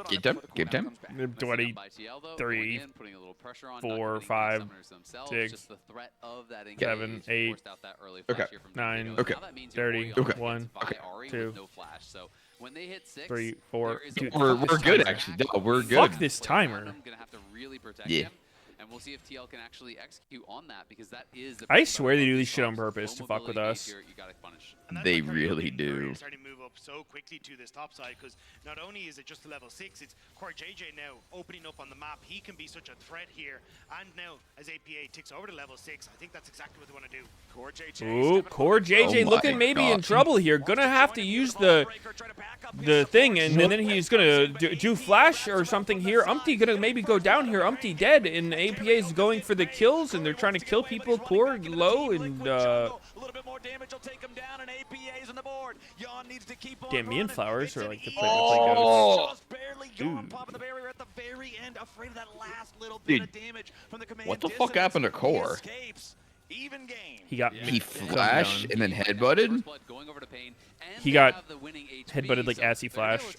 Game time? Game time? 23, 4, 5, 6, 7, 8, Okay. 9, Okay. 30, Okay. 1, 2, When they hit 6, 3, 4, 2. We're good, actually. No, we're good. Fuck this timer. Yeah. and we'll see if TL can actually execute on that, because that is the I swear they do this shit on purpose to fuck with us. you gotta punish. They really do. Starting to move up so quickly to this top side, because not only is it just a level 6, it's Core JJ now opening up on the map. He can be such a threat here, and now as APA ticks over to level 6, I think that's exactly what they want to do. Core JJ. Ooh, Core JJ looking maybe in trouble here. Gonna have to use the thing, and then he's gonna do flash or something here. Umpty gonna maybe go down here. Umpty dead, and APA is going for the kills, and they're trying to kill people. Core low, and damn, me and Flowers are like the play ghosts. Dude, what the fuck happened to Core? He flashed and then headbutted. He got headbutted like as he flashed.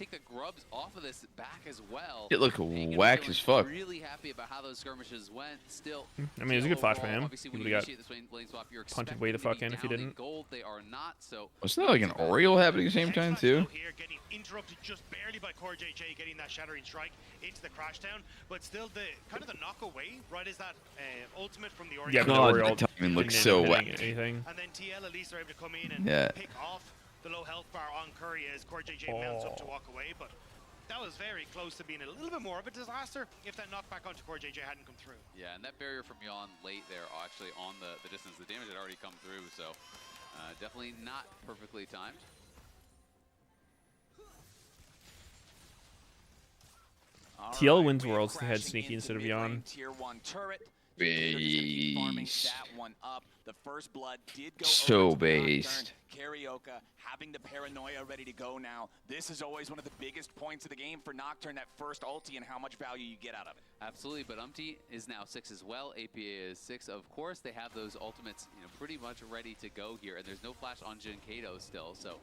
It looked whack as fuck. Really happy about how those skirmishes went. Still, I mean, it was a good flash for him. Obviously, He when would you have initiate this lane swap, you're punted way the fuck in if he didn't. Gold, they are not, so Wasn't that like an Oriole happening at the same time too? Here getting interrupted just barely by Core JJ getting that shattering strike into the crash down, but still the kind of the knock away, right, is that ultimate from the Oriole. Yeah, God, Oriole that timing looks so whack. Anything. And then TL at least are able to come in and pick off the low health bar on Curry as Core JJ mounts up to walk away, but that was very close to being a little bit more of a disaster if that knockback onto Core JJ hadn't come through. Yeah, and that barrier from Yon late there, actually on the distance, the damage had already come through, so definitely not perfectly timed. TL wins Worlds. They had Sneaky instead of Yon. Tier 1 turret. Based. That one up. The first blood did go so over to based. Karioka having the paranoia ready to go now. This is always one of the biggest points of the game for Nocturne, that first ulti and how much value you get out of it. Absolutely, but Umpty is now 6 as well. APA is 6. Of course, they have those ultimates, pretty much ready to go here, and there's no flash on Jin Kato still, so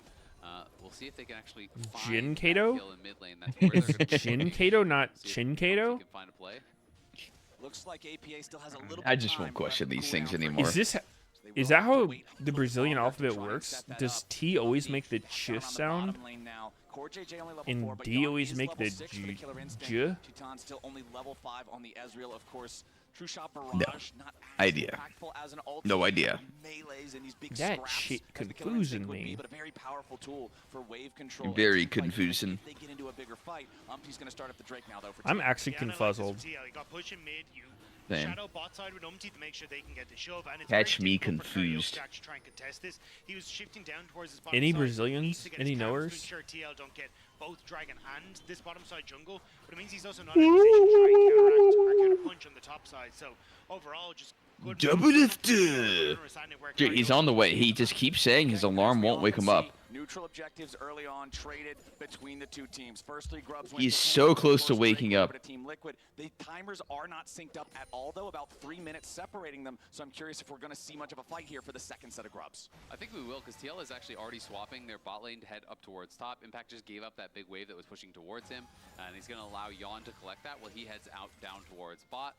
we'll see if they can actually find Jin Kato? kill in mid lane. That's where they're Is Jin Kato not Chin Kato? can find a play. Looks like APA still has a little I just won't question these things anymore. Is that how the Brazilian alphabet works? Does T always make the ch sound? And D always make the j? Titan's still only level 5 on the Ezreal, of course. True Shot Barrage, No not idea. as an ult. No idea. Melees and these big That scraps, shit as the killer confusing instinct would be, me. but a very powerful tool for wave control. Very confusing. If they get into a bigger fight, Umpty's going to start up the Drake now, though. For I'm TL. actually confuzzled. He got pushing mid. You Same. shadow bot side with Umpty to make sure they can get the shove. And it's Catch very me difficult for Karioka confused. to actually try and contest this. He was shifting down towards his bottom Any side. Brazilians? He needs to get Any his camps to knowers? ensure TL don't get both Dragon and this bottom side jungle, but it means he's also not in a position to try and counteract or counter punch on the top side. So overall, just good. Double he's on the way. He just keeps saying his alarm won't wake him up. Neutral objectives early on traded between the two teams. Firstly, Grubs He's so close to waking up. Team Liquid. The timers are not synced up at all, though. About 3 minutes separating them. So I'm curious if we're going to see much of a fight here for the second set of Grubs. I think we will, because TL is actually already swapping their bot lane to head up towards top. Impact just gave up that big wave that was pushing towards him, and he's going to allow Yon to collect that while he heads out down towards bot.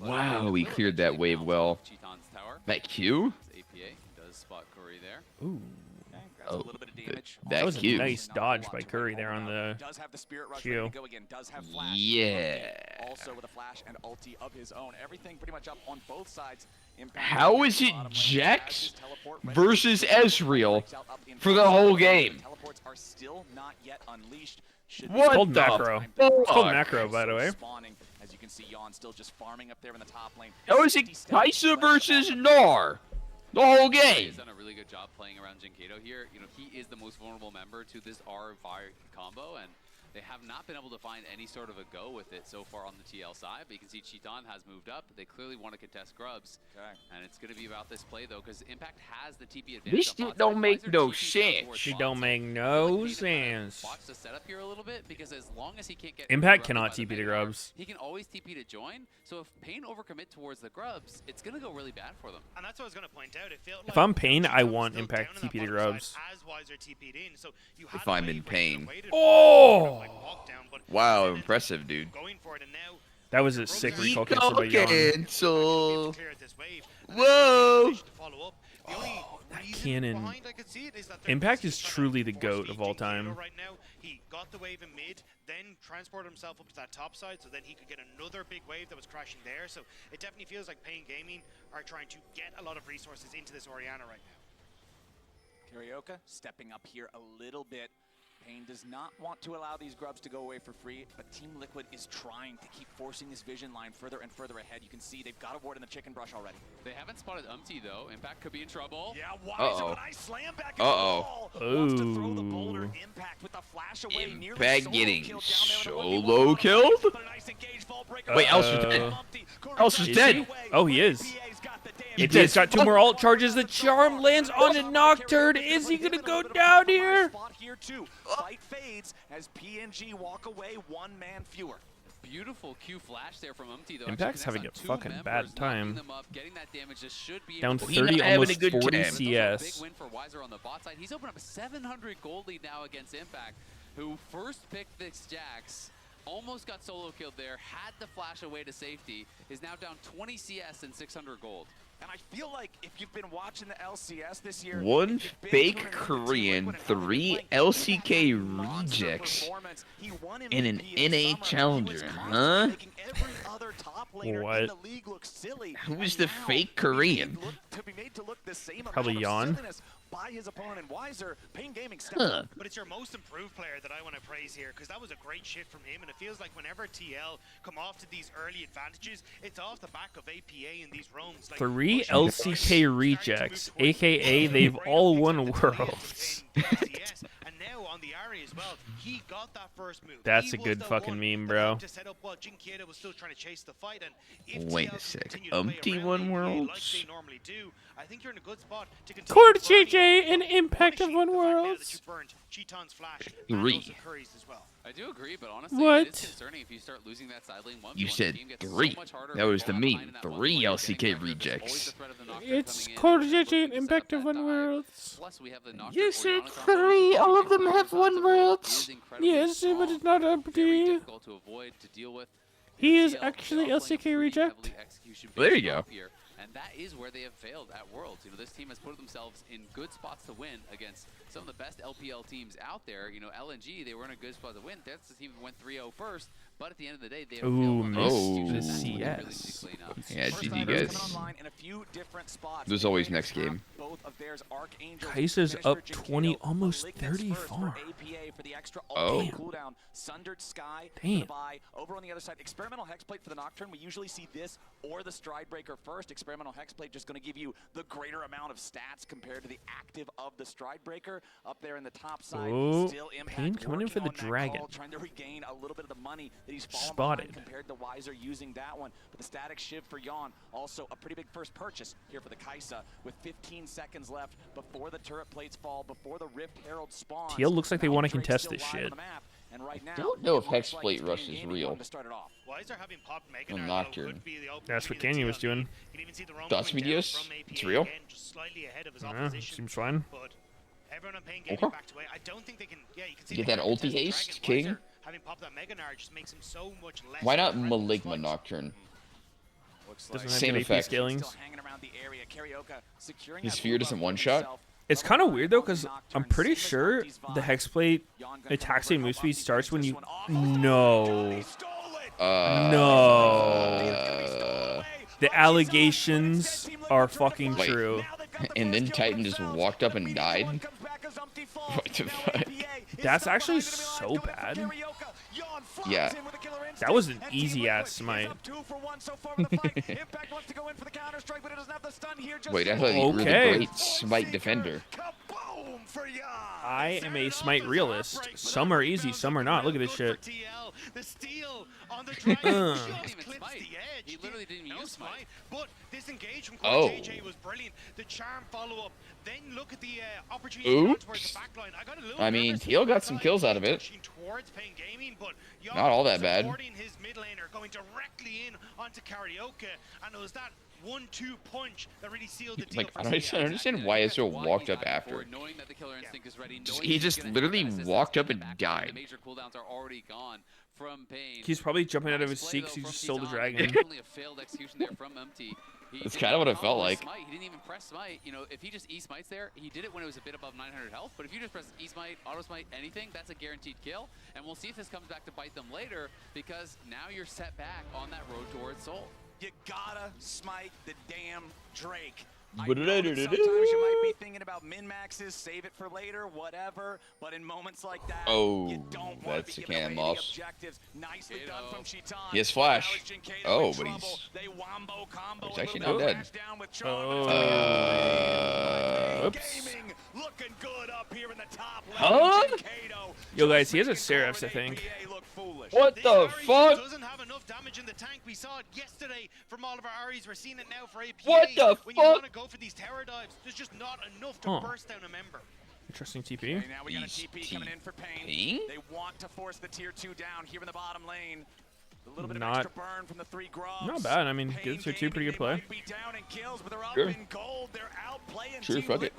Wow, he cleared that wave well. Cheeton's tower. That Q? APA does spot Curry there. Ooh. A little bit of damage. That was Q. a nice dodge by Curry there on the Does have the Spirit Rush Q. ready to go again. Does have flash. Yeah. Also with a flash and ulti of his own. Everything pretty much up on both sides. How is it Jax versus Ezreal for the whole game? Teleports are still not yet unleashed. What It's called the macro. fuck? It's called macro, by the way. Spawning, as you can see, Yon still just farming up there in the top lane. How is it Kaisa versus Gnar? The whole game. He's done a really good job playing around Jin Kato here. He is the most vulnerable member to this R-Vi combo, and they have not been able to find any sort of a go with it so far on the TL side. But you can see Cheeton has moved up. They clearly want to contest Grubs. Okay. And it's going to be about this play, though, because Impact has the TP advantage. This shit don't make no sense. She don't make no sense. Watch the setup here a little bit, because as long as he can't get Impact interrupted cannot by the TP to Vanguard, Grubs. he can always TP to join. So if Pain overcommit towards the Grubs, it's going to go really bad for them. And that's what I was going to point out. It felt If like I'm Pain, I Cheeton want was still Impact down on TP to that Grubs. bottom side as Wiser TP'd in. So you had If I'm a in wave where you pain. could've waited for Oh! it, like, walk down, but Wow, instead impressive, dude. going for it, and now That was a sick recall cancel by Yon. Cancel. clear this wave. Whoa. To follow up. The only That reason cannon. behind I could see it is that they're Impact just is trying to truly the force GOAT feed of all Jin Kato time. right now. He got the wave in mid. then transport himself up to that top side, so then he could get another big wave that was crashing there. So it definitely feels like Pain Gaming are trying to get a lot of resources into this Orianna right now. Carioca stepping up here a little bit. Pain does not want to allow these grubs to go away for free, but Team Liquid is trying to keep forcing this vision line further and further ahead. You can see they've got a ward in the chicken brush already. They haven't spotted Though. Impact could be in trouble. Yeah, Wiser, a nice slam back into the wall. Wants to throw the boulder. Impact with the flash away. Impact getting solo killed? Wait, Elster's dead. Elster's dead. Oh, he is. He's got 2 more alt charges. The charm lands on a Nocturne. Is he gonna go down here? Fight fades as PNG walk away, 1 man fewer. Beautiful Q flash there from though. Impact's having a fucking bad time. Down Down 30, almost 40 CS. Big win for Wiser on the bot side. He's opened up a 700 gold lead now against Impact, who first picked this Jax. Almost got solo killed there, had the flash away to safety, is now down 20 CS and 600 gold. And I feel like if you've been watching the LCS this year, 1 fake Korean, 3 LCK rejects, and an NA challenger, huh? What? Who's the fake Korean? Probably Yon. By his opponent and Wiser, Pain Gaming Huh. But it's your most improved player that I want to praise here, because that was a great shift from him, and it feels like whenever TL come off to these early advantages, it's off the back of APA in these roams. Like 3 LCK rejects, aka they've all won Worlds. And now on the Ari as well, he got that first move. That's a good fucking meme, bro. To set up while Jinkieda was still trying to chase the fight, and if Wait TL a sec. continue to play around Won APA Worlds? like they normally do, I think you're in a good spot to continue. Cord JJ and Impact of One Worlds. 3. I do agree, but honestly, What? it is concerning if you start losing that side lane 1v1. You said The game gets 3. So much harder That was to the go meme. behind in that 3 1v1, LCK getting there. There's always rejects. the threat of the Nocturne It's coming in, Cord and JJ looking and to set Impact up of that One dive. Worlds. Plus, we have the Nocturne You said Orianna combo, 3. All of them which have is 1 Worlds. incredibly Yes, strong, but it's not very empty. difficult to avoid, to deal with. He is TL, actually they're all playing LCK pretty reject. heavily execution-based There you go. stuff here, and that is where they have failed at Worlds. You know, this team has put themselves in good spots to win against some of the best LPL teams out there. You know, LNG, they were in a good spot to win. That's the team that went 3-0 first, but at the end of the day, they have failed on Ooh, this. missed They the really need CS. to clean up. Yeah, First GG Divers guys. coming online in a few different spots. There's always next game. Both of theirs, Archangels, Kaisa's Finisher, up 20, Jinkido, almost Malignant's first for 34. APA for the extra Oh. ultimate cooldown. Sundered Sky for Damn. the buy. Over on the other side, Experimental Hexplate for the Nocturne. We usually see this or the Stridebreaker first. Experimental Hexplate just going to give you the greater amount of stats compared to the active of the Stridebreaker. Up there in the top side, Oh, still Impact Pain coming in for working the on that dragon. call, trying to regain a little bit of the money that he's fallen Spotted. behind compared to Wiser using that one. But the Static Shiv for Yon, also a pretty big first purchase here for the Kaisa with 15 seconds left before the turret plates fall, before the Rift Herald spawns. TL looks like they want to Drake's contest still this live on shit. the map, and right now, Don't know if it looks like Hexplate it's Rush Pain is Gaming real. wanting to start it off. Wiser having popped Mega On Knight Nocturne. could be the opening That's what for the Canyon was TL. doing. You can even see the roam That's coming down Meteos? from APA It's real? again, just slightly ahead of his Yeah, opposition. seems fine. But everyone on Pain Gaming Okay. backed away. I don't think they can. Yeah, you can see Get they that can't ulti contest the haste, Dragon. King? Wiser having popped that Mega Nard just makes him so much less. Why not of a threat. Maligma Nocturne? Doesn't have Same good AP effect. scalings. Still hanging around the area. Carioca securing His that sphere blue doesn't buff for one-shot? himself. It's kind of weird though, because I'm pretty sure the Hexplate attack speed move speed starts when you. No. No. The allegations are fucking Wait. true. And then Titan just walked up and died? What the fuck? That's actually so bad. Yeah. That was an easy ass smite. Wait, I thought you were the Okay. great smite defender. I am a smite realist. Some are easy, some are not. Look at this shit. The steal on the dragon Uh. just He didn't even clips smite. the edge. He literally didn't even No use smite. But this engage from Oh. JJ was brilliant. The charm follow up. Then look at the opportunity to run towards Oops. the backline. I got a little I mean, nervous TL got that some side, kills out of it. pushing towards Pain Gaming, but Yon Not all that bad. supporting his mid laner, going directly in onto Carioca, and it was that 1-2 punch that really sealed the deal. Like, for I don't TL. understand why Ezreal walked up after. Knowing that the killer instinct is ready, Just- knowing he he's just gonna literally hit that assist walked that's up and in the backline, died. The major cooldowns are already gone from Pain. He's probably jumping out of his Nice seat play, because he though, just from stole the Titan. dragon. Definitely a failed execution there from Empty. That's kind of what it felt like. Smite. He didn't even press smite. You know, if he just E-smites there, he did it when it was a bit above 900 health. But if you just press E-smite, auto-smite, anything, that's a guaranteed kill. And we'll see if this comes back to bite them later, because now you're set back on that road towards Soul. You gotta smite the damn Drake. I know that sometimes you might be thinking about min-maxes, save it for later, whatever, but in moments like that, you don't want to be giving away the objectives. Nicely done from Shitan. He has flash. Oh, but he's actually not dead. Oops. Looking good up here in the top Huh? Yo, guys, he has a Seraphs, I think. What the fuck? Doesn't have enough damage in the tank. We saw it yesterday from all of our Aries. We're seeing it now for APA. What the when fuck? you want to go for these terror dives, there's just not enough to burst down a member. Interesting TP. Okay, now we got a TP coming in for Pain. They want to force the tier 2 down here in the bottom lane. A little bit of extra burn from the 3 grubs. Not bad. I mean, good tier 2, pretty good play. Sure. Sure, fuck it.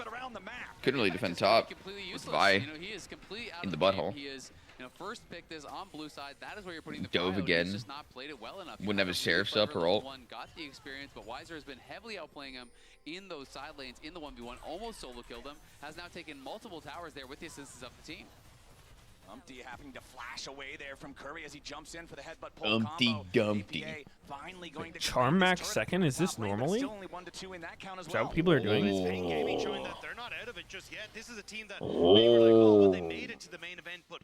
Couldn't really defend top with Vi in the butthole. He is, you know, first pick this on blue side. That is where you're putting the Dove again. He's just not played it well enough. Wouldn't have his Seraphs up or ult. Got the experience, but Weiser has been heavily outplaying him in those side lanes in the 1v1. Almost solo killed him. Has now taken multiple towers there with the assistance of the team. Umpty having to flash away there from Curry as he jumps in for the headbutt pull Umpty Dumpty. Charm max second? Is this normally? Is that what people are doing? Pain Gaming showing that they're not out of it just yet. This is a team that they were like, oh, they made it to the main event, but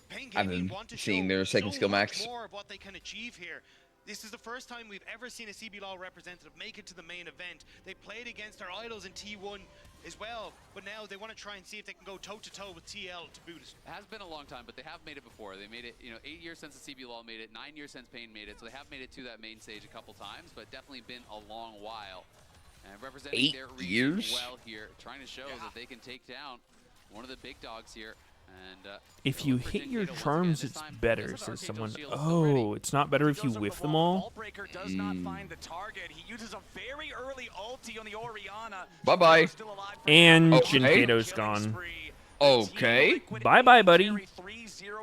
Pain Gaming want to seeing show their second so skill much max. more of what they can achieve here. This is the first time we've ever seen a CBLOL representative make it to the main event. They played against our idols in T1 as well, but now they want to try and see if they can go toe-to-toe with TL to boot it. It has been a long time, but they have made it before. They made it, you know, 8 years since the CBLOL made it, 9 years since Pain made it, so they have made it to that main stage a couple times, but definitely been a long while. And representing their region well here, trying to show that they can take down one of the big dogs here. And, if you hit your charms, it's better, says someone. Oh, it's not better if you whiff them all? Bye-bye. And Jinkado's gone. Okay. Bye-bye, buddy.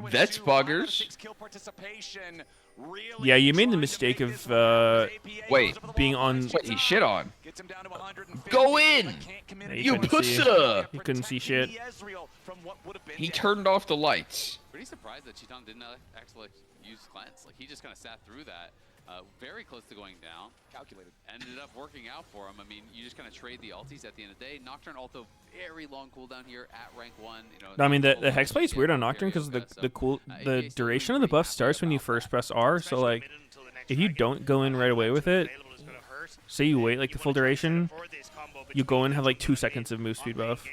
That's buggers. Yeah, you made the mistake of being on. Wait, he shit on. Go in, you pussa. He couldn't see shit. He turned off the lights. Pretty surprised that Shitan didn't actually use cleanse. Like, he just kind of sat through that. Very close to going down. Calculated. Ended up working out for him. I mean, you just kind of trade the ultis at the end of the day. Nocturne also very long cooldown here at rank 1. You know, I mean, the hex play is weird on Nocturne because the duration of the buff starts when you first press R. So like, if you don't go in right away with it, say you wait like the full duration, you go in and have like 2 seconds of move speed buff.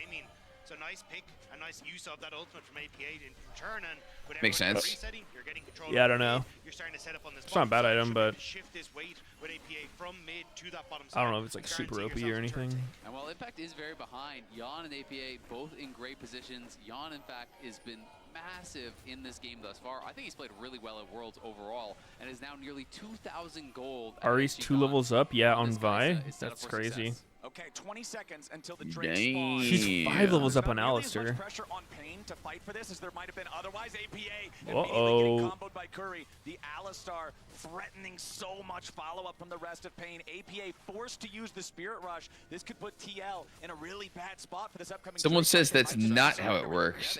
So nice pick, a nice use of that ultimate from APA in turn, and with makes sense. Resetting, you're getting control Yeah, I don't know. You're starting to set up on this it's not a bad item, but shift this weight with APA from mid to that bottom I don't know if it's like super OP or anything. And while Impact is very behind, Yon and APA both in great positions. Yon, in fact, has been massive in this game thus far. I think he's played really well at Worlds overall and is now nearly 2,000 gold. Ari's 2 levels up, yeah, on Vi. That's crazy. Okay, 20 seconds until the trade spawns. She's 5 levels up on Alistair. Pressure on Pain to fight for this as there might have been otherwise. APA Uh-oh. getting comboed by Curry. The Alistar threatening so much follow-up from the rest of Pain. APA forced to use the Spirit Rush. This could put TL in a really bad spot for this upcoming. Someone says that's not how it works.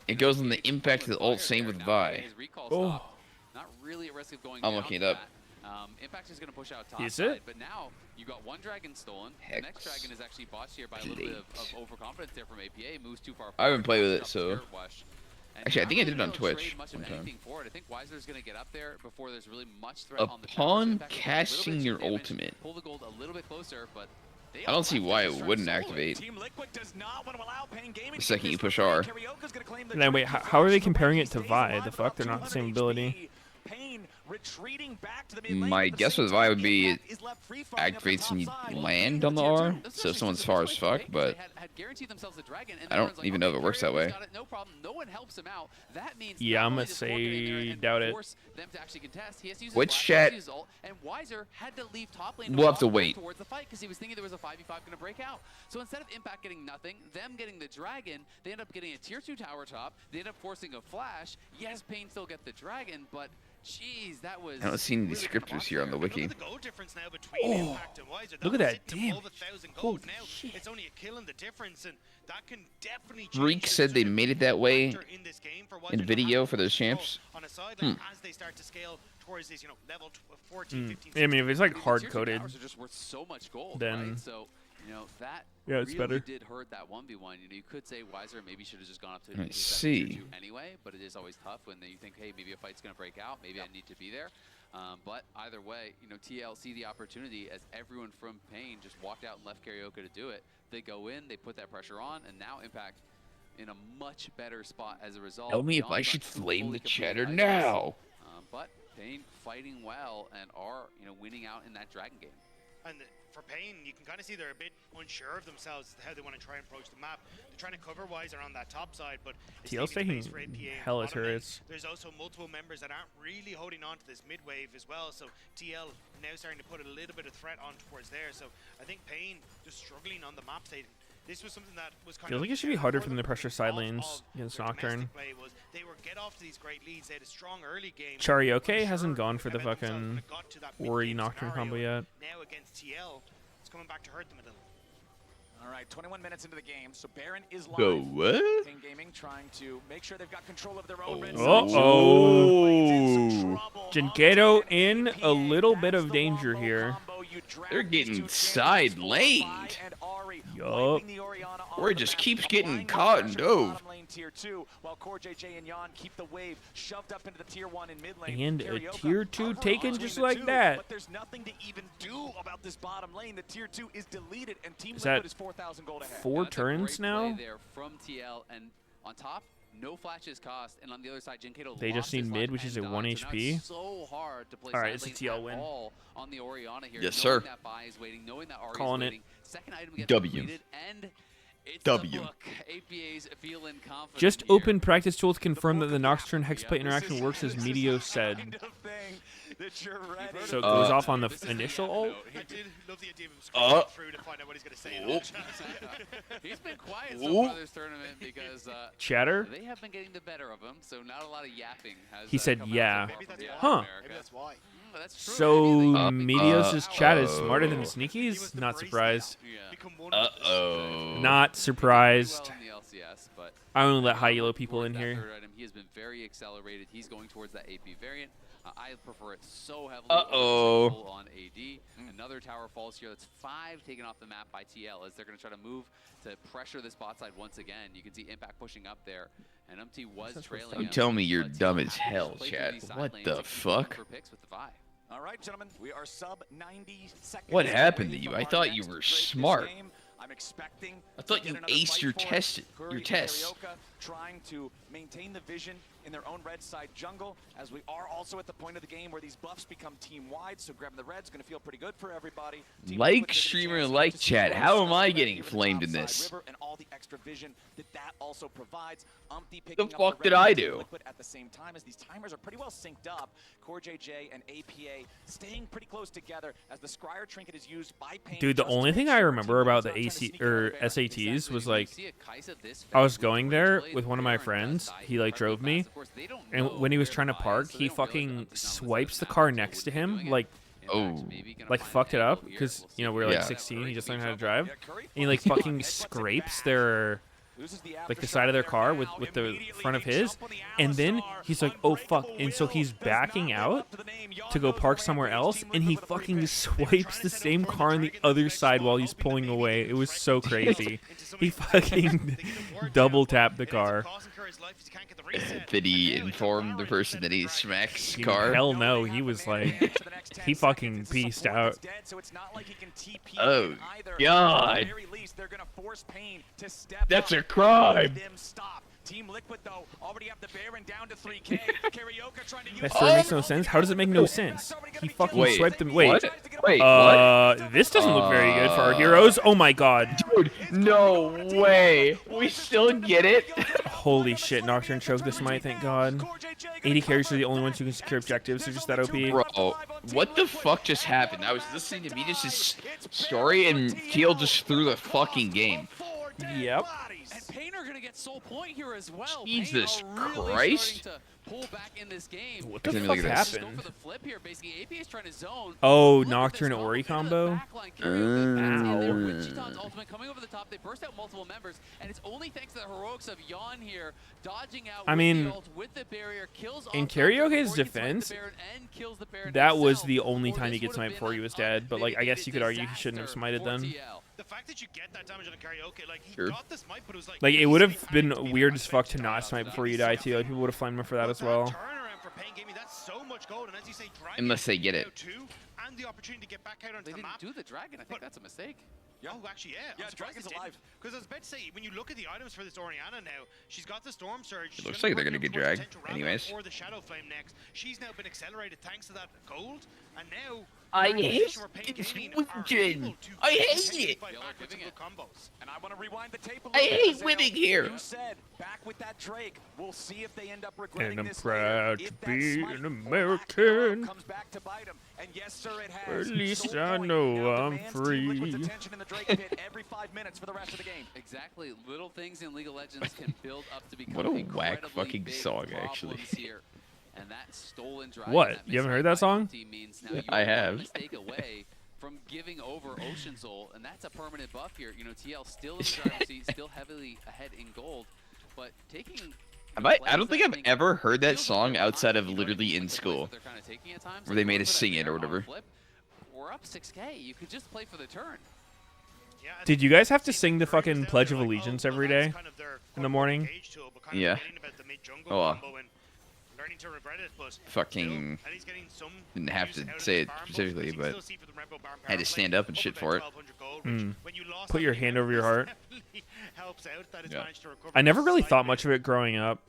It goes on the impact of the ult, same with Vi. Oh. Not really at risk of going I'm down looking it to up. that. Impact is going to push out top Is side, it? but now you got one dragon stolen. Hex The next dragon is actually botched here by a little bit of overconfidence there from APA. Moves too far. I haven't played with it, so. Spirit Rush. And Actually, I think I did it not on really Twitch much one of time. anything for it. I think Weiser's going to get up there before there's really much threat on the towers. Upon Impact will take a little casting bit your of damage, ultimate, pull the gold a little bit closer, but I don't see why it wouldn't activate the second you push R. And then wait, how are they comparing it to Vi? The fuck, they're not the same ability. My guess with Vi would be it activates when you land on the R, so if someone's far as fuck, but I don't even know if it works that way. Yeah, I'm gonna say doubt it. Which chat? We'll have to wait. Towards the fight because he was thinking there was a 5v5 going to break out. So instead of Impact getting nothing, them getting the dragon, they end up getting a tier 2 tower top. They end up forcing a flash. Yes, Pain still get the dragon, but Jeez, that was. I don't see any descriptors here on the wiki. Look at the goal difference now between Impact and Weiser. Look at that damage. damage. Holy now shit. It's only a kill in the difference, and that can definitely change. Reek said they made it that way in video for those champs. On a side, like, as they start to scale towards this, level 14, 15. I mean, if it's like hard coded, are just worth so much gold, then right? So that it's really better. did hurt that 1v1. You could say Weiser maybe should have just gone up to Let's see. anyway, but it is always tough when you think, hey, maybe a fight's gonna break out, maybe I need to be there. But either way, TL see the opportunity as everyone from Pain just walked out and left Karaoke to do it. They go in, they put that pressure on, and now Impact in a much better spot as a result. Tell me if I should flame the cheddar now. But Pain fighting well and are winning out in that Dragon game. And for Pain, you can kind of see they're a bit unsure of themselves how they want to try and approach the map. They're trying to cover Weiser on that top side, but TL's taking hella turrets. There's also multiple members that aren't really holding on to this mid wave as well, so TL now starting to put a little bit of threat on towards there. So I think Pain just struggling on the map state. This was something that was kind feels like it should be harder for them to pressure side lanes against Nocturne. They were get off to these great leads. They had a strong early game. Charioke hasn't gone for the fucking Ori Nocturne combo yet. Now against TL, it's coming back to hurt them a little. All right, 21 minutes into the game, so Baron is live. Go what? Pain Gaming trying to make sure they've got control of their own red side. Uh-oh. Genkato in a little bit of danger here. They're getting side laned. Yup. Or it just keeps getting caught and dove. Tier 2, while Core JJ and Yan keep the wave shoved up into the tier 1 in mid lane. And a tier 2 taken just like that. But there's nothing to even do about this bottom lane. The tier 2 is deleted, and Team Is Liquid that is 4,000 gold ahead. 4 turns now? There from TL, and on top, no flashes cost, and on the other side, Genkato They just need mid, which is at 1 HP. So hard to play all right, it's a TL win. On the Orianna here. Yes, sir. That buy is waiting, knowing that Ari Calling is it. waiting. Second item gets W. completed, and it's W. the book. APA's feeling confident Just here. open practice tool to confirm that the Nocturne Hexplate interaction works as Meteos said. So it goes off on the initial ult? I did love the idea of him scrolling through to find out what he's going to say. In the chat. He's been quiet so far this tournament because Chatter? they have been getting the better of him, so not a lot of yapping has He said come yeah. out so far from Huh. America. Maybe that's why. That's true. So Maybe Meteos' chat is smarter than Sneaky's? Not surprised. Not surprised. Well in the LCS, but I only let high yellow people in that here. third item, he has been very accelerated. He's going towards that AP variant. I prefer it so heavily on AD. Another tower falls here. That's 5 taken off the map by TL as they're going to try to move to pressure the spot side once again. You can see Impact pushing up there, and MT was trailing. Don't tell me you're dumb as hell, chat. What the fuck? All right, gentlemen, we are sub 90 seconds. What happened to you? I thought you were smart. I'm expecting. I thought you aced your tests. Trying to maintain the vision in their own red side jungle, as we are also at the point of the game where these buffs become team-wide, so grabbing the red's going to feel pretty good for everybody. Like streamer and like chat. How am I getting flamed in this? And all the extra vision that also provides. The fuck did I do? At the same time, as these timers are pretty well synced up, Core JJ and APA staying pretty close together as the Scryer trinket is used by Pain. Dude, the only thing I remember about the SATs was like, I was going there with one of my friends. He like drove me, and when he was trying to park, he fucking swipes the car next to him, like fucked it up because we were like 16. He just learned how to drive, and he like fucking scrapes their the side of their car with the front of his, and then he's like, oh fuck, and so he's backing out to go park somewhere else, and he fucking swipes the same car on the other side while he's pulling away. It was so crazy. He fucking double tapped the car. Did he inform the person that he smacks car? Hell no, he was like, he fucking pieced out. Oh god, that's a crime. Team Liquid though already have the Baron down to 3K. Karaoke trying to use That story makes no sense. How does it make no sense? He fucking swiped him. Wait, what? What? This doesn't look very good for our heroes. Oh my god, dude, no way. We still get it. Holy shit! Nocturne choked the smite. Thank God. 80 carries are the only ones who can secure objectives. They're just that OP. Bro, what the fuck just happened? I was listening to Meteos' story and Teal just threw the fucking game. Yep. And Pain are gonna get soul point here as well. Jesus Pain are really Christ. starting to pull back in this game. What the Let me fuck look at this. Go happened? for the flip here. Basically, AP is trying to zone. Oh, Nocturne Ori combo. Chiton's ultimate coming over the top. They burst out multiple members, and it's only thanks to the heroics of Yon here dodging out. I mean, with the barrier, kills in Karaoke's defense, that was the only time he gets smite before he was dead. But like, I guess you could argue he shouldn't have smited then. The fact that you get that damage on a Karaoke, like he Sure. got the smite, but it was Like, it would have been weird as fuck to not smite before you die too. Like, people would have flamed him for that as well. turnaround for Pain Gaming, that's so much gold, and as you say, Dragon Unless they get it. too, and the opportunity to get back out onto They the didn't map. do the dragon. I think that's a mistake. Oh, actually, yeah. Yeah, Dragon's alive. Because I was about to say, when you look at the items for this Orianna now, she's got the Storm Surge. It looks like they're gonna get dragged, anyways. Or the Shadow Flame next. She's now been accelerated thanks to that gold, and now I they're in a hate position where Pain this Gaming are region. able to I hate potentially it. fight back with some good combos. And I want to rewind the tape a I little bit. hate Azale. winning here. You said back with that Drake. We'll see if they end up regretting And I'm this proud later. to If that be smite an or lack American. comes back to bite him. And yes, sir, it Or has. at least Soul I Point know now I'm demands Team free. Liquid's attention in the Drake pit every 5 minutes for the rest of the game. Exactly. Little things in League of Legends can build up to become What a whack incredibly fucking big song, actually. problems here. And that stolen dragon, What? that You haven't misfired heard that by song? team means now you I are one have. mistake away from giving over Ocean Soul, and that's a permanent buff here. You know, TL still in the driver's seat, still heavily ahead in gold, but taking. I don't think I've ever heard that song outside of literally in school, where they made us sing it or whatever. We're up 6K. You could just play for the turn. Did you guys have to sing the fucking Pledge of Allegiance every day in the morning? Yeah. Oh, well. Learning to regret it, but Fucking didn't have to say it specifically, but had to stand up and shit for it. Put your hand over your heart. Yeah. I never really thought much of it growing up,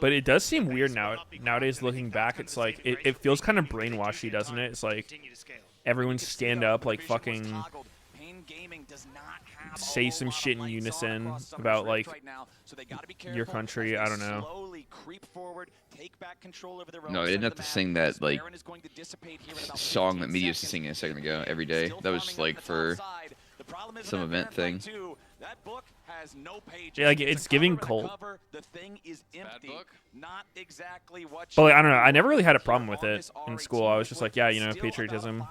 but it does seem weird nowadays looking back. It's like, it feels kind of brainwashy, doesn't it? It's like, everyone stand up, like fucking say some shit in unison about like your country. I don't know. No, they didn't have to sing that like song that Meteos was singing a second ago every day. That was like for some event thing. That book has no pages. Yeah, like it's giving cult. The thing is empty. Not exactly what. But like, I don't know. I never really had a problem with it in school. I was just like, yeah, you know, patriotism.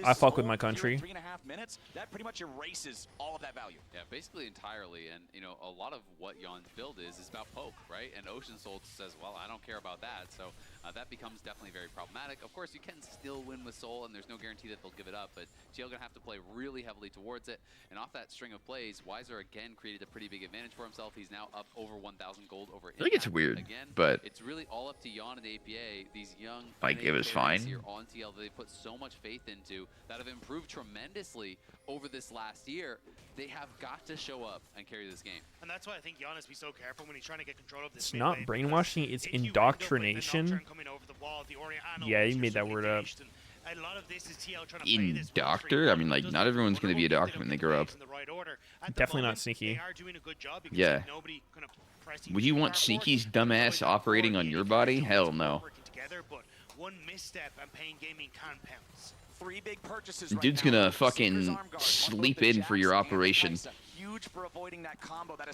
I fuck with my country. 3.5 minutes. That pretty much erases all of that value. Yeah, basically entirely. And you know, a lot of what Yon's build is about poke, right? And Ocean Soul says, well, I don't care about that. So that becomes definitely very problematic. Of course, you can still win with Soul, and there's no guarantee that they'll give it up. But TL gonna have to play really heavily towards it. And off that string of plays, Weiser again created a pretty big advantage for himself. He's now up over 1,000 gold over. I think it's weird, again, but it's really all up to Yon and APA. These young like it was fine. here on TL that they put so much faith into that have improved tremendously over this last year. They have got to show up and carry this game. And that's why I think Yon has to be so careful when he's trying to get control of this. It's not brainwashing, it's indoctrination. Yeah, you made that word up. A lot of this is TL trying to play this Doctor? I mean, like, not everyone's going to be a doctor when they grow up. Definitely not Sneaky. Yeah. Would you want Sneaky's dumbass operating on your body? Hell no. One misstep and Pain Gaming can pounce. 3 big purchases The dude's gonna fucking sleep in for your operation.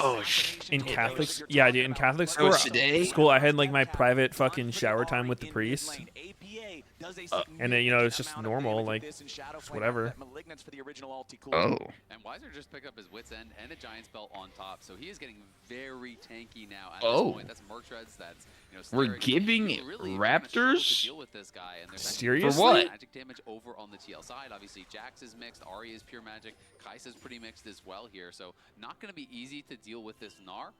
Oh, in Catholic, yeah, dude, in Catholic school, I had like my private fucking shower time with the priest, and then, you know, it's just normal, like, just whatever. Oh. And Weiser just picked up his wits end and a giant's belt on top, so he is getting very tanky now. At Oh. this point, that's Mertreads, that's, you know, We're giving really Raptors? deal with this guy, and there's Seriously? For what? magic damage over on the TL side. Obviously, Jax is mixed, Ari is pure magic, Kai'Sa's pretty mixed as well here, so not going to be easy to deal with this Gnar.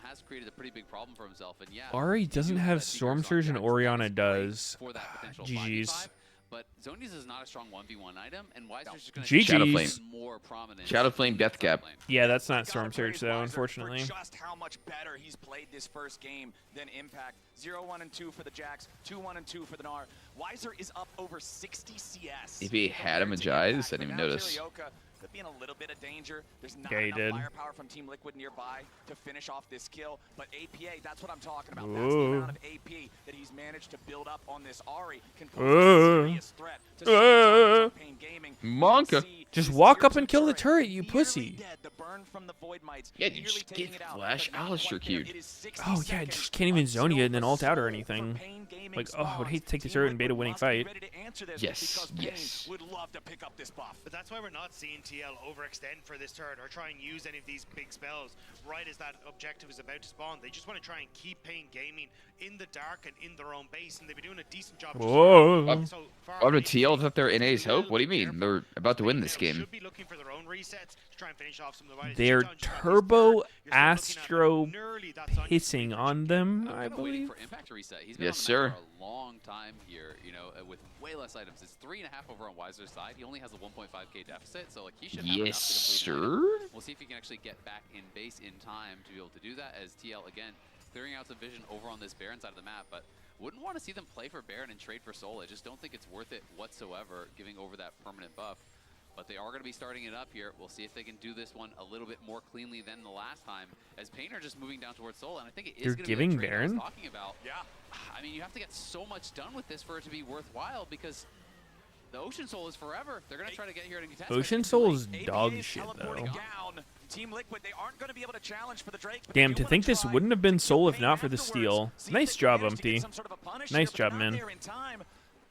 Has created a pretty big problem for himself, and yeah, Ari doesn't have Storm Surge and Orianna does. for that potential GG's. 5v5, but Zonies is not a strong 1v1 item, and Weiser's just going GG's. Shadow Flame. more prominent. Shadow Flame Death Cap. Yeah, that's not Storm Surge though, unfortunately. Just how much better he's played this first game than Impact. 0-1 and 2 for the Jax, 2-1 and 2 for the Gnar. Weiser is up over 60 CS. If he had him Agize, I didn't even notice. Could be in a little bit of danger. There's not Yeah, he enough did. firepower from Team Liquid nearby to finish off this kill. But APA, that's what I'm talking about. That's the amount of AP that he's managed to build up on this Ari can pose a serious threat to Pain Gaming. Monka. See Just walk up and kill the turret, you pussy. Yeah, you just get Flash Alistair queued. Oh yeah, I just can't even zone you and then ult out or anything. Like, oh, I would hate to take the turret and bait a winning fight. Yes, yes. Would love to pick up this buff. But that's why we're not seeing TL overextend for this turret or try and use any of these big spells right as that objective is about to spawn. They just want to try and keep Pain Gaming in the dark and in their own base, and they've been doing a decent job. Whoa. TL's up there in A's Hope? What do you mean? They're about to win this game. They're Turbo Astro pissing on them, I believe. For Impact to reset. He's been Yes, on the sir. map for a long time here, you know, with way less items. It's 3.5 over on Weiser's side. He only has a 1.5k deficit, so like he should have enough Yes, to complete sir. the game. We'll see if he can actually get back in base in time to be able to do that, as TL again clearing out some vision over on this Baron side of the map, but wouldn't want to see them play for Baron and trade for Soul. I just don't think it's worth it whatsoever, giving over that permanent buff. But they are going to be starting it up here. We'll see if they can do this one a little bit more cleanly than the last time, as Painter just moving down towards Soul, and I think it is going to be the trade I was talking about. Yeah, I mean, you have to get so much done with this for it to be worthwhile, because the Ocean Soul is forever. They're going to try to get here and contest. Ocean Soul is dog shit, though. Team Liquid, they aren't going to be able to challenge for the Drake. Damn, to think this wouldn't have been Soul if not for the steal. Nice job, Umpty. Nice job, man.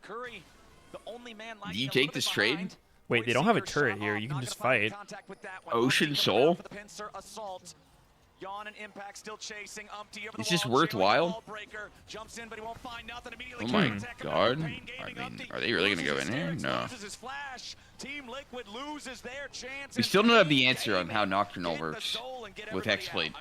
Curry, the only man Do you take this trade? Wait, they don't have a turret here. You can just fight. Ocean Soul? Yawn and Impact still chasing Umpty over the Is this wall, worthwhile? jumps in, but he won't find nothing. Oh my god. I mean, are they really going to go in here? No. Team Liquid loses their chance. We still don't have the answer on how Nocturnal works with Hexblade.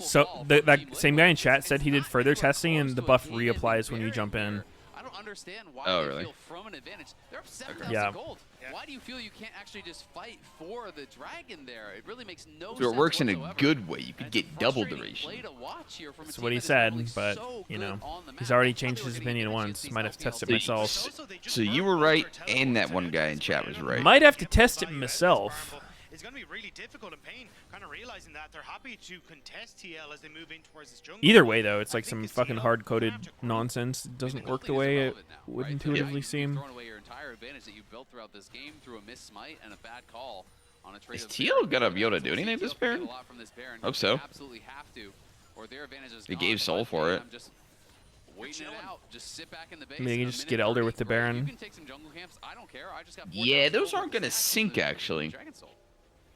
So that same guy in chat said he did further testing and the buff reapplies when you jump in. I don't understand why Oh, they really? feel from an advantage. They're up 7,000 Yeah. gold. Why do you feel you can't actually just fight for the dragon there? It really makes no sense. So it works in a whatsoever. good way. You could get double duration. Play to watch here from a That's team what he that is said, really but, so you know, good on the he's map. already changed his opinion once. Might have to test it myself. So you were right, and that one guy in chat was right. Might have to test it myself. It's going to be really difficult, and Pain kind of realizing that they're happy to contest TL as they move in towards this jungle. Either way, though, it's like some fucking hard-coded nonsense. It doesn't work the way it would intuitively seem. Throwing away your entire advantage that you built throughout this game through a missed smite and a bad call on a trade. Is TL gonna be able to do anything this Baron? Hope so. Absolutely have to, or their advantage is They gone. gave Soul for it. I'm just waiting it out. Just sit back in the base. I mean, you and can just the get minute Elder Early with the Great. You Baron. can take some jungle camps. I don't care. I just got Yeah, those aren't gonna sync actually. Dragon Soul.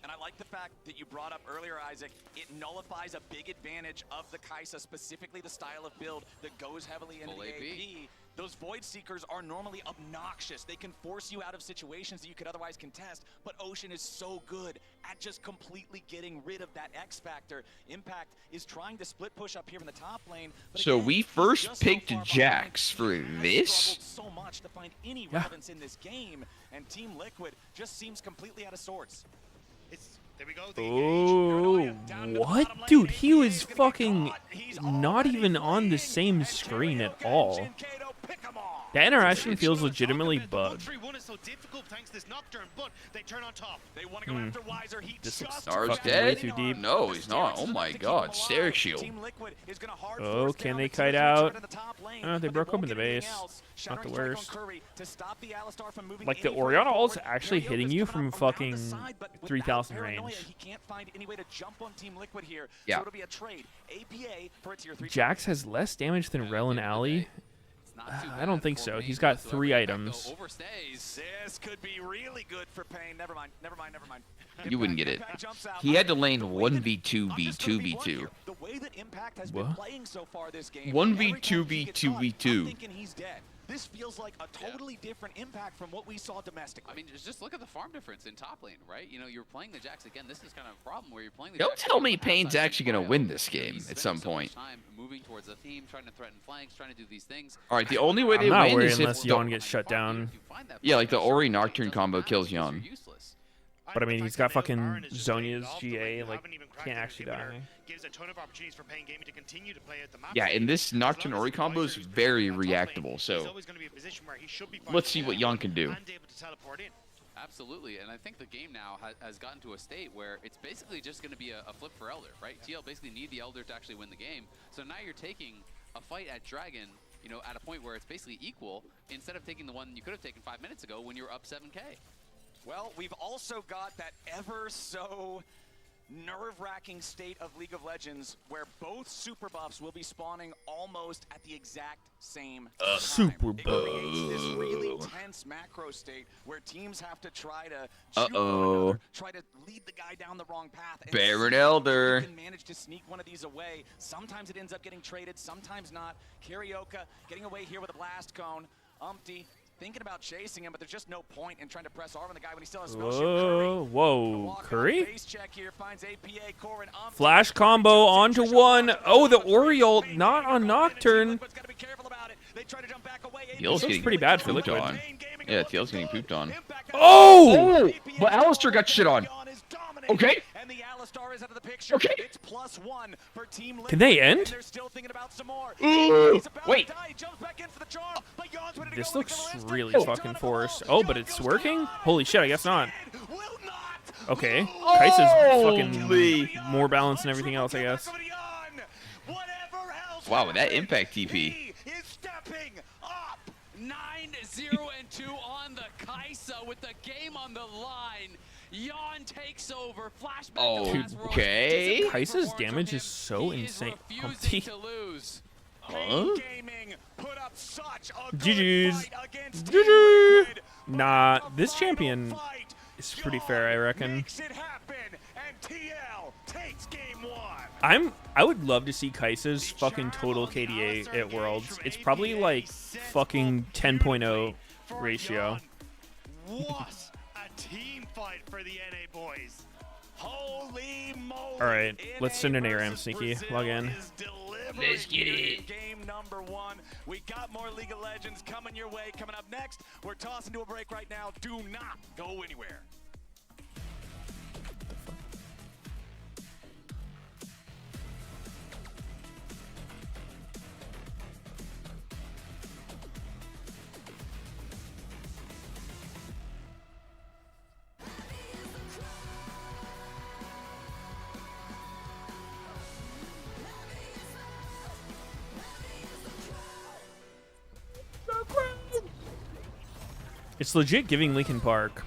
And I like the fact that you brought up earlier, Isaac, it nullifies a big advantage of the Kai'Sa, specifically the style of build that goes heavily into Full the AP. AP. Those Void Seekers are normally obnoxious. They can force you out of situations that you could otherwise contest, but Ocean is so good at just completely getting rid of that X factor. Impact is trying to split push up here in the top lane. But So again, we he's first just so picked far Jax for behind. He has this? struggled so much to find any relevance in this game, and Team Liquid just seems completely out of sorts. There we go. Oh, what? Dude, he was fucking not even on the same screen at all. That interaction feels legitimately bugged. 3-1 is so difficult thanks to this Nocturne, but they turn on top. They want to go after Weiser. He This looks Star's fucking dead? way too deep. No, he's not. Oh my god, Steric Shield. Oh, can they kite out? Oh, they broke open the base. Not the worst. Like, the Orianna ult's actually hitting you from fucking 3,000 range. He can't find any way to jump on Team Liquid here. Yeah. So it'll be a trade. APA for a tier 3. Jax has less damage than Rel and Ali. I don't think so. He's got 3 items. This could be really good for Pain. Never mind. You wouldn't get it. He had to lane 1v2v2v2. The way that Impact has What? been playing so far this game, 1v2v2v2. I'm thinking he's dead. This feels like a totally different Impact from what we saw domestically. I mean, just look at the farm difference in top lane, right? You know, you're playing the Jax again. This is kind of a problem where you're playing the Don't Jax tell me outside Pain's the actually going to wild. win this You know, game he's at spending some so much point. time moving towards the theme, trying to threaten flanks, trying to do these things. Alright, the only way I'm they not win worried is if unless Yon gets shut down. Yeah, like the Ori Nocturne combo kills Yon. But I mean, he's got fucking Zhonya's GA, like, can't actually die. Gives a ton of opportunities for Pain Gaming to continue to play at the map. Yeah, and this Nocturne Ori combo is very reactable, so let's see what Yon can do. Absolutely, and I think the game now has gotten to a state where it's basically just going to be a flip for Elder, right? TL basically need the Elder to actually win the game. So now you're taking a fight at Dragon, you know, at a point where it's basically equal, instead of taking the one you could have taken 5 minutes ago when you were up 7K. Well, we've also got that ever so nerve-wracking state of League of Legends where both super buffs will be spawning almost at the exact same time. Super It creates this really tense macro state where teams have to try to shoot one another, try to lead the guy down the wrong path. And Barrett see if Elder. you can manage to sneak one of these away. Sometimes it ends up getting traded, sometimes not. Karaoke getting away here with a blast cone. Umpty thinking about chasing him, but there's just no point in trying to press R on the guy when he still has no shield. Whoa, Curry? Face check here, finds APA, Core, and Flash combo onto one. Oh, the Oriole not on Nocturne. Teal's getting pretty bad for pooped Liquid. on. Yeah, Teal's getting pooped on. Oh! But Alistair got shit on. Okay. Okay. Can they end? Wait. This looks really fucking forced. Oh, but it's working? Holy shit, I guess not. Okay. Kai'Sa's fucking more balanced than everything else, I guess. Wow, with that impact TP. 9-0-2 on the Kai'Sa with the game on the line. Yawn takes over. Flashback to Okay. Kai'Sa's damage is so insane. refusing to lose. Huh? GG's. GG. Nah, this champion is pretty fair, I reckon. I would love to see Kai'Sa's fucking total KDA at Worlds. It's probably like fucking 10.0 ratio. What a team fight for the NA boys. Holy moly. All right, let's send an ARAM sneaky. Log in. Let's get it. Game number 1. We got more League of Legends coming your way. Coming up next, we're tossing to a break right now. Do not go anywhere. It's legit giving Linkin Park.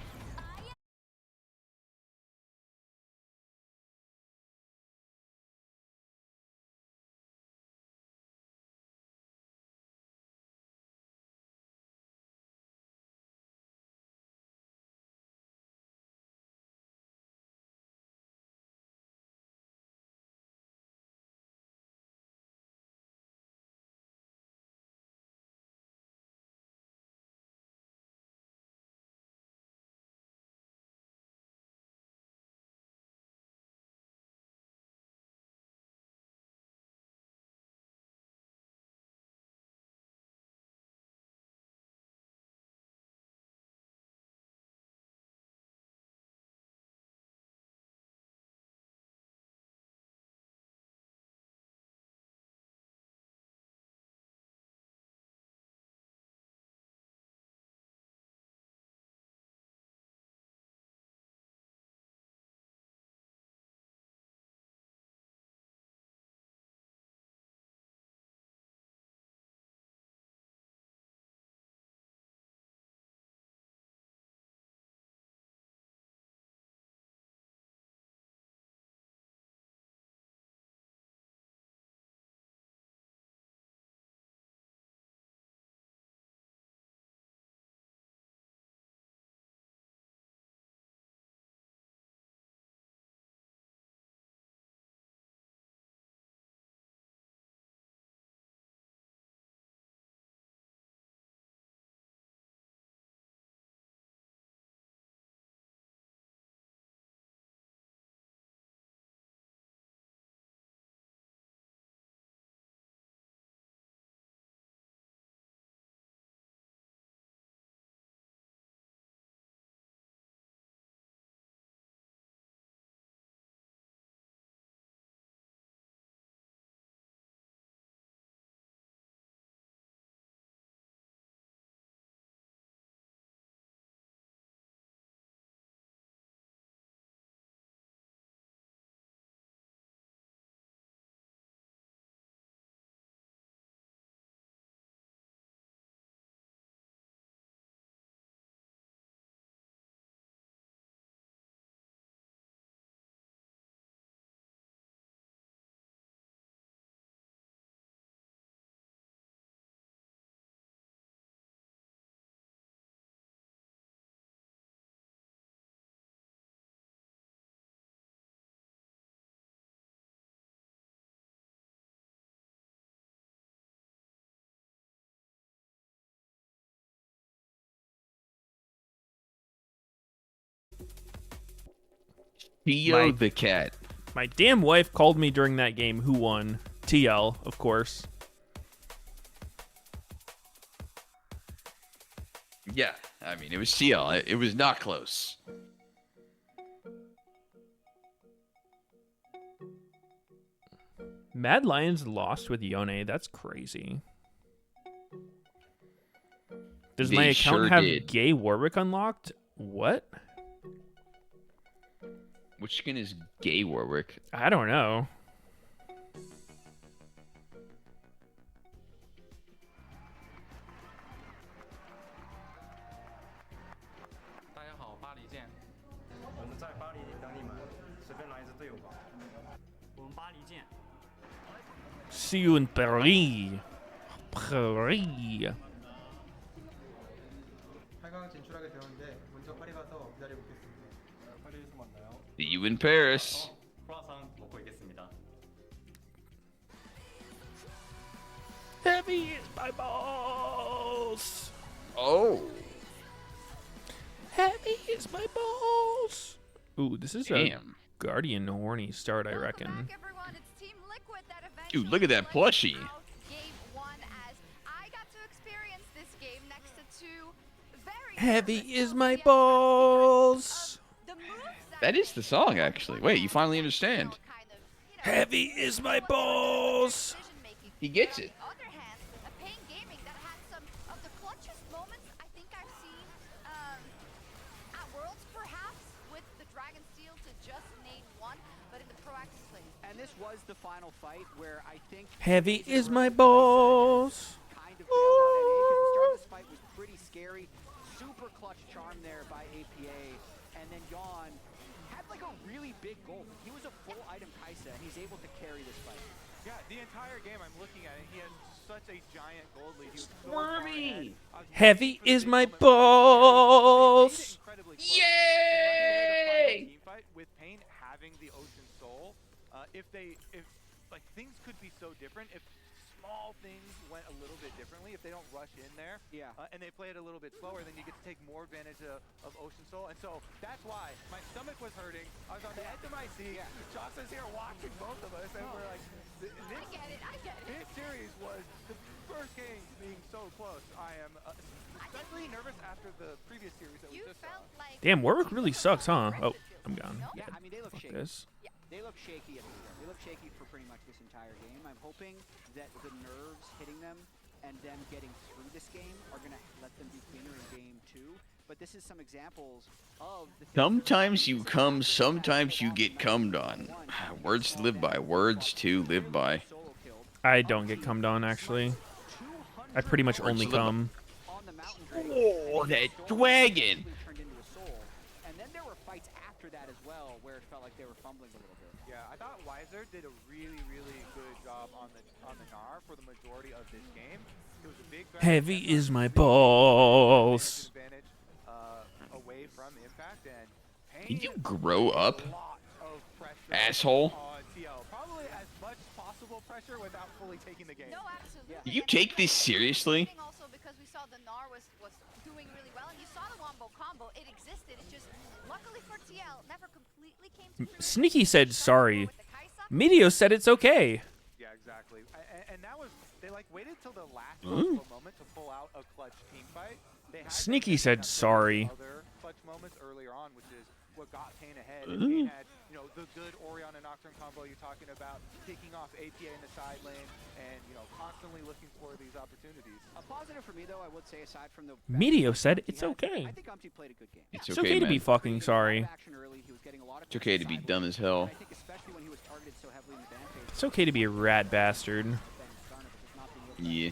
Theo the cat. My damn wife called me during that game. Who won? TL, of course. Yeah, I mean, it was TL. It was not close. Mad Lions lost with Yone. That's crazy. Does my account have Gay Warwick unlocked? What? Which skin is Gay Warwick? I don't know. See you in Paris. Paris. See you in Paris. Heavy is my balls. Oh. Heavy is my balls. Ooh, this is Damn. a Guardian horny start, I reckon. Dude, look at that plushie. Heavy is my balls. That is the song, actually. Wait, you finally understand. Heavy is my balls. He gets it. And this was the final fight where I think Heavy is my balls. Kind of bailed out NA because the start of this fight was pretty scary. Super clutch charm there by APA, and then Yawn had like a really big goal. He was a full item Kaisa, and he's able to carry this fight. Yeah, the entire game I'm looking at it, he has such a giant gold lead. He was so far ahead. Heavy is my balls. Yay! Team fight with Pain having the Ocean Soul. If like things could be so different if small things went a little bit differently, if they don't rush in there, and they play it a little bit slower, then you get to take more advantage of Ocean Soul. And so that's why my stomach was hurting. I was on the edge of my seat. Josh is here watching both of us, and we're like, I get it. This series was the first game being so close. I am especially nervous after the previous series that we just saw. Damn, Warwick really sucks, huh? Oh, I'm gone. Yeah, I mean they look Fuck shaky. this. They look shaky at the start. They look shaky for pretty much this entire game. I'm hoping that the nerves hitting them and them getting through this game are going to let them be cleaner in game 2. But this is some examples of the Sometimes you come, sometimes you get cummed on. Words to live by, words to live by. I don't get cummed on, actually. I pretty much only come. Oh, that dragon! And then there were fights after that as well where it felt like they were fumbling a little bit. Yeah, I thought Weiser did a really, really good job on the Gnar for the majority of this game. It was a big Heavy is my balls. advantage away from impact, and Can you grow up, asshole? probably as much possible pressure without fully taking the game. No, absolutely. Do you take this seriously? Also, because we saw the Gnar was doing really well, and you saw the wombo combo. It existed. It just, luckily for TL, never completely came to fruition. Sneaky said sorry. Meteos said it's okay. Yeah, exactly. And that was, they like waited till the last possible moment to pull out a clutch team fight. They had Sneaky said sorry. other clutch moments earlier on, which is what got Pain ahead. And Pain had, you know, the good Orianna Nocturne combo you're talking about, kicking off APA in the side lane, and, you know, constantly looking for these opportunities. A positive for me, though, I would say, aside from the Meteos said it's okay. I think Umpty played a good game. It's It's okay, okay to man. be fucking sorry. It's okay to be dumb as hell. I think especially when he was targeted so heavily in the ban phase. It's okay to be a rat bastard. Yeah.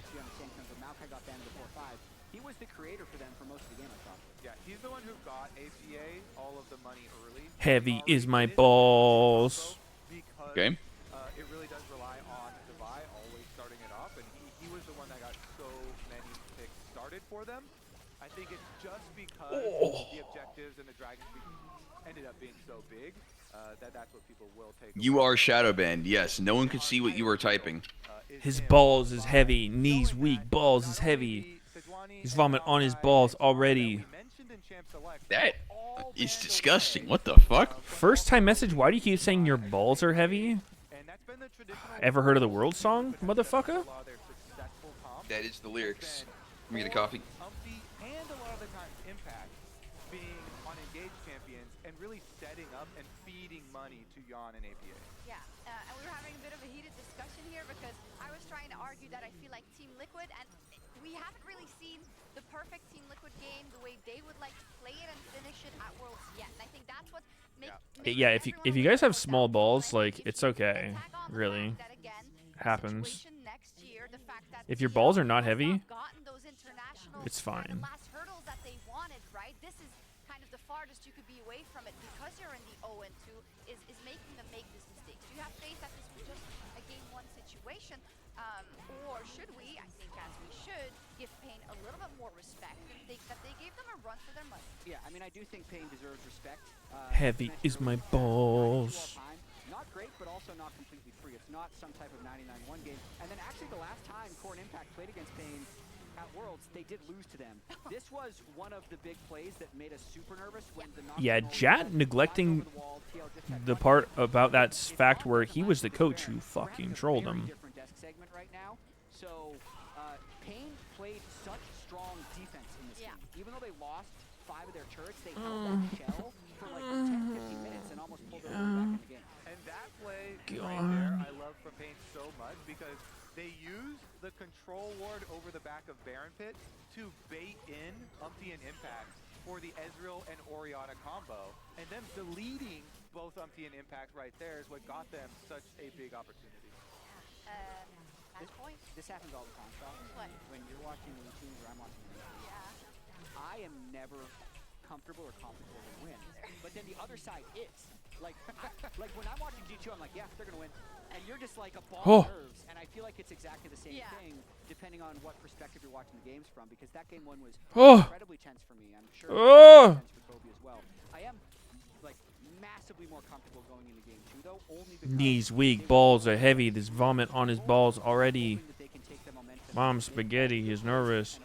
He was the creator for them for most of the game, I thought. Yeah, he's the one who got APA all of the money early. Heavy is my balls. Because Okay. it really does rely on Devi always starting it off, and he was the one that got so many picks started for them. I think it's just because the objectives and the Dragon Speed ended up being so big that's what people will take. You are shadow banned. Yes, no one could see what you were typing. His balls is heavy, knees weak, balls is heavy. He's vomit on his balls already. That is disgusting. What the fuck? First time message, why do you keep saying your balls are heavy? Ever heard of the World Song, motherfucker? That is the lyrics. Let me get a coffee. And a lot of the times Impact being on engaged champions and really setting up and feeding money to Yon and APA. Yeah, and we were having a bit of a heated discussion here because I was trying to argue that I feel like Team Liquid, and we haven't really seen the perfect Team Liquid game the way they would like to play it and finish it at Worlds yet. And I think that's what Yeah, if you guys have small balls, like, it's okay, really. Happens. If your balls are not heavy, it's fine. Last hurdles that they wanted, right? This is kind of the farthest you could be away from it because you're in the 0-2 is making them make this mistake. Do you have faith that this was just a game one situation? Or should we, I think as we should, give Pain a little bit more respect and think that they gave them a run for their money? Yeah, I mean, I do think Pain deserves respect. Heavy is my balls. Not great, but also not completely free. It's not some type of 99-1 game. And then actually the last time Core and Impact played against Pain at Worlds, they did lose to them. This was one of the big plays that made us super nervous when the Yeah, Jat neglecting the part about that fact where he was the coach who fucking trolled him. Different desk segment right now. So Pain played such strong defense in this game. Even though they lost 5 of their turrets, they held that shell for like 10-15 minutes and almost pulled their way back in the game. And that play right there, I love from Pain so much because they used the control ward over the back of Baron Pit to bait in Umpty and Impact for the Ezreal and Orianna combo. And them deleting both Umpty and Impact right there is what got them such a big opportunity. This happens all the time, Scott. What? When you're watching the teams or I'm watching the teams. Yeah. I am never comfortable or comfortable to win. But then the other side is. Like when I'm watching G2, I'm like, yeah, they're going to win. And you're just like a ball of nerves. And I feel like it's exactly the same thing, depending on what perspective you're watching the games from. Because that game one was incredibly tense for me. I'm sure it was tense for Kobe as well. I am like massively more comfortable going into game 2, though. Only because Knees weak, balls are heavy. There's vomit on his balls already. Mom spaghetti is nervous,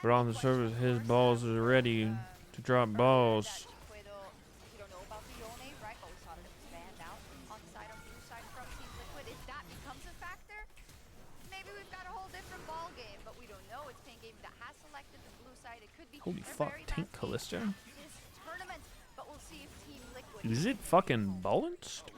but on the surface, his balls are ready to drop balls. Holy fuck, Tank Callisto? Is it fucking balanced?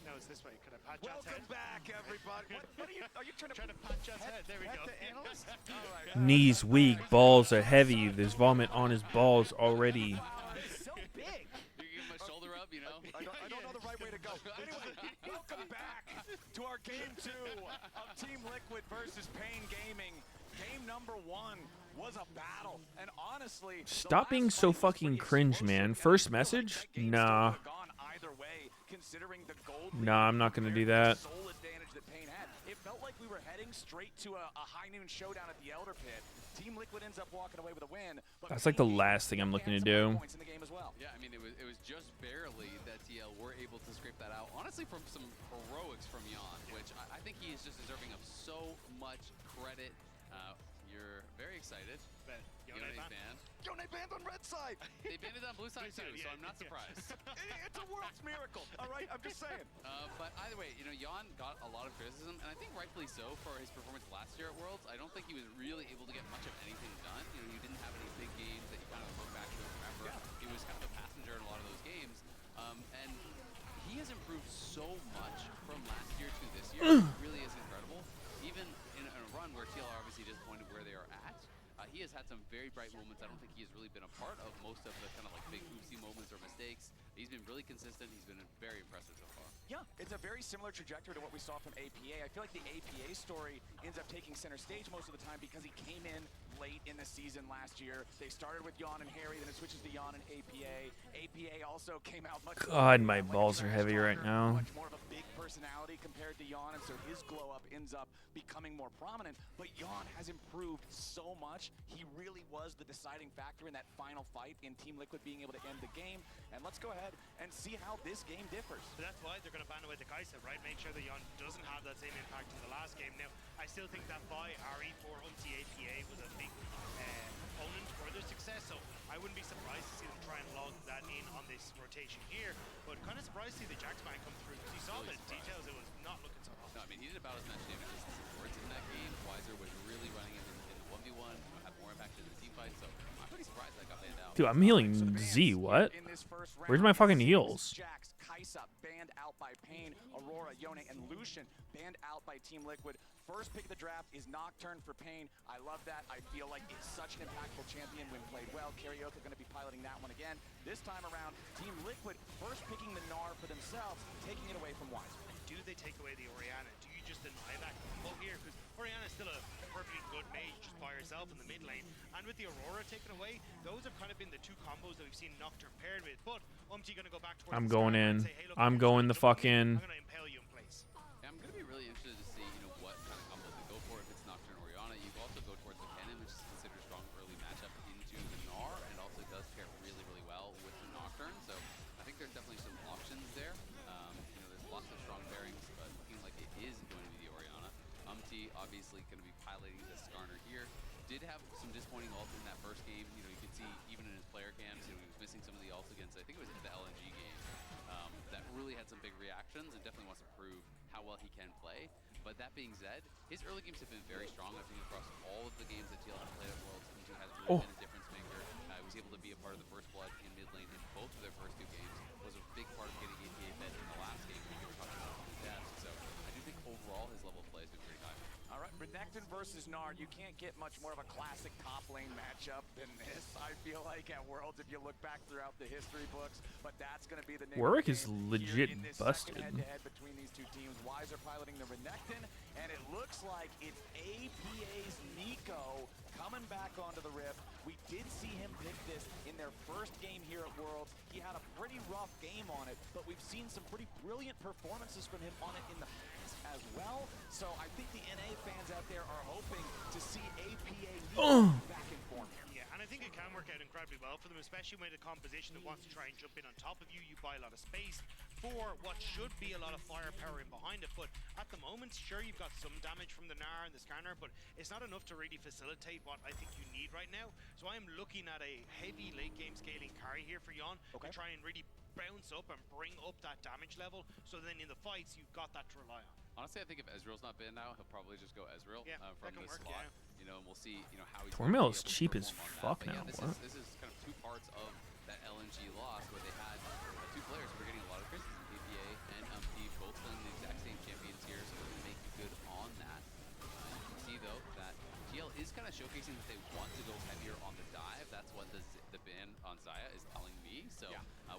No, it's this way. Could I patch Welcome back, everybody. What are you trying to patch Jat's head? There we go. Knees weak, balls are heavy. There's vomit on his balls already. So big. You give him a shoulder rub, you know? I don't know the right way to go. Anyway, welcome back to our game 2 of Team Liquid versus Pain Gaming. Game number 1 was a battle, and honestly, stop being so fucking cringe, man. First message? Nah. Nah, I'm not gonna do that. It felt like we were heading straight to a high noon showdown at the Elder Pit. Team Liquid ends up walking away with a win. That's like the last thing I'm looking to do. Yeah, I mean, it was just barely that TL were able to scrape that out. Honestly, from some heroics from Yon, which I think he is just deserving of so much credit. You're very excited. Yone banned. Yone banned on red side. They banned it on blue side too, so I'm not surprised. It's a world's miracle, all right? I'm just saying. But either way, you know, Yon got a lot of criticism, and I think rightfully so for his performance last year at Worlds. I don't think he was really able to get much of anything done. You know, he didn't have any big games that you kind of look back to and remember. He was kind of a passenger in a lot of those games. And he has improved so much from last year to this year. It really is incredible. Even in a run where TL are obviously disappointed where they are at, he has had some very bright moments. I don't think he has really been a part of most of the kind of like big oopsie moments or mistakes. He's been really consistent. He's been very impressive so far. Yeah, it's a very similar trajectory to what we saw from APA. I feel like the APA story ends up taking center stage most of the time because he came in late in the season last year. They started with Yon and Harry, then it switches to Yon and APA. APA also came out much God, my balls are heavy right now. much more of a big personality compared to Yon, and so his glow up ends up becoming more prominent. But Yon has improved so much. He really was the deciding factor in that final fight in Team Liquid being able to end the game. And let's go ahead and see how this game differs. So that's why they're going to ban away the Kaisa, right? Make sure that Yon doesn't have that same impact in the last game. Now, I still think that buy Ari for APA was a big opponent for their success, so I wouldn't be surprised to see them try and log that in on this rotation here, but kind of surprised to see the Jax ban come through, because you saw the details, it was not looking so hot. No, I mean, he did about as much damage as the supports in that game. Weiser was really running in the 1v1, had more impact in the team fight, so I'm pretty surprised that got banned out. Dude, I'm healing Z. What? Where's my fucking heals? Jax, Kaisa banned out by Pain, Aurora, Yone, and Lucian banned out by Team Liquid. First pick of the draft is Nocturne for Pain. I love that. I feel like it's such an impactful champion when played well. Karaoke going to be piloting that one again. This time around, Team Liquid first picking the Gnar for themselves, taking it away from Weiser. Do they take away the Orianna? Do you just deny that combo here? Because Orianna's still a perfectly good mage just by herself in the mid lane. And with the Aurora taken away, those have kind of been the two combos that we've seen Nocturne paired with. But Umti going to go back towards I'm going in. I'm going the fuck in. I'm going to impale you in place. Yeah, I'm going to be really interested to see, you know, what kind of combo they go for. If it's Nocturne or Orianna, you also go towards the Cannon, which is considered a strong early matchup into the Gnar, and also does pair really, really well with the Nocturne. So I think there's definitely some options there. You know, there's lots of strong pairings, but looking like it is going to be the Orianna. Umti obviously going to be piloting the Skarner here. Did have some disappointing ults in that first game. You know, you could see even in his player cams, you know, he was missing some of the ults against, I think it was the LNG game, that really had some big reactions and definitely wants to prove how well he can play. But that being said, his early games have been very strong. I think across all of the games that TL have played at Worlds, he has really been a difference maker. He was able to be a part of the first blood in mid lane in both of their first two games. Was a big part of getting APA fed in the last game when we were talking about the death. So I do think overall his level of play has been pretty high. All right, Renekton versus Gnar. You can't get much more of a classic top lane matchup than this, I feel like, at Worlds if you look back throughout the history books. But that's going to be the name Warwick is legit busted. Head-to-head between these two teams. Weiser piloting the Renekton, and it looks like it's APA's Nico coming back onto the Rift. We did see him pick this in their first game here at Worlds. He had a pretty rough game on it, but we've seen some pretty brilliant performances from him on it in the past as well. So I think the NA fans out there are hoping to see APA Nico back in form here. Yeah, and I think it can work out incredibly well for them, especially when the composition that wants to try and jump in on top of you. You buy a lot of space for what should be a lot of firepower in behind it. But at the moment, sure, you've got some damage from the Gnar and the Skarner, but it's not enough to really facilitate what I think you need right now. So I am looking at a heavy late game scaling carry here for Yon to try and really bounce up and bring up that damage level, so then in the fights you've got that to rely on. Honestly, I think if Ezreal's not banned now, he'll probably just go Ezreal from this work, spot. You know, and we'll see, you know, how he's Tormel is cheap as fuck now. This is kind of two parts of that LNG loss where they had two players who were getting a lot of criticism, APA and Umti, both playing the exact same champions here, so we're going to make good on that. You can see, though, that TL is kind of showcasing that they want to go heavier on the dive. That's what the ban on Xayah is telling me. So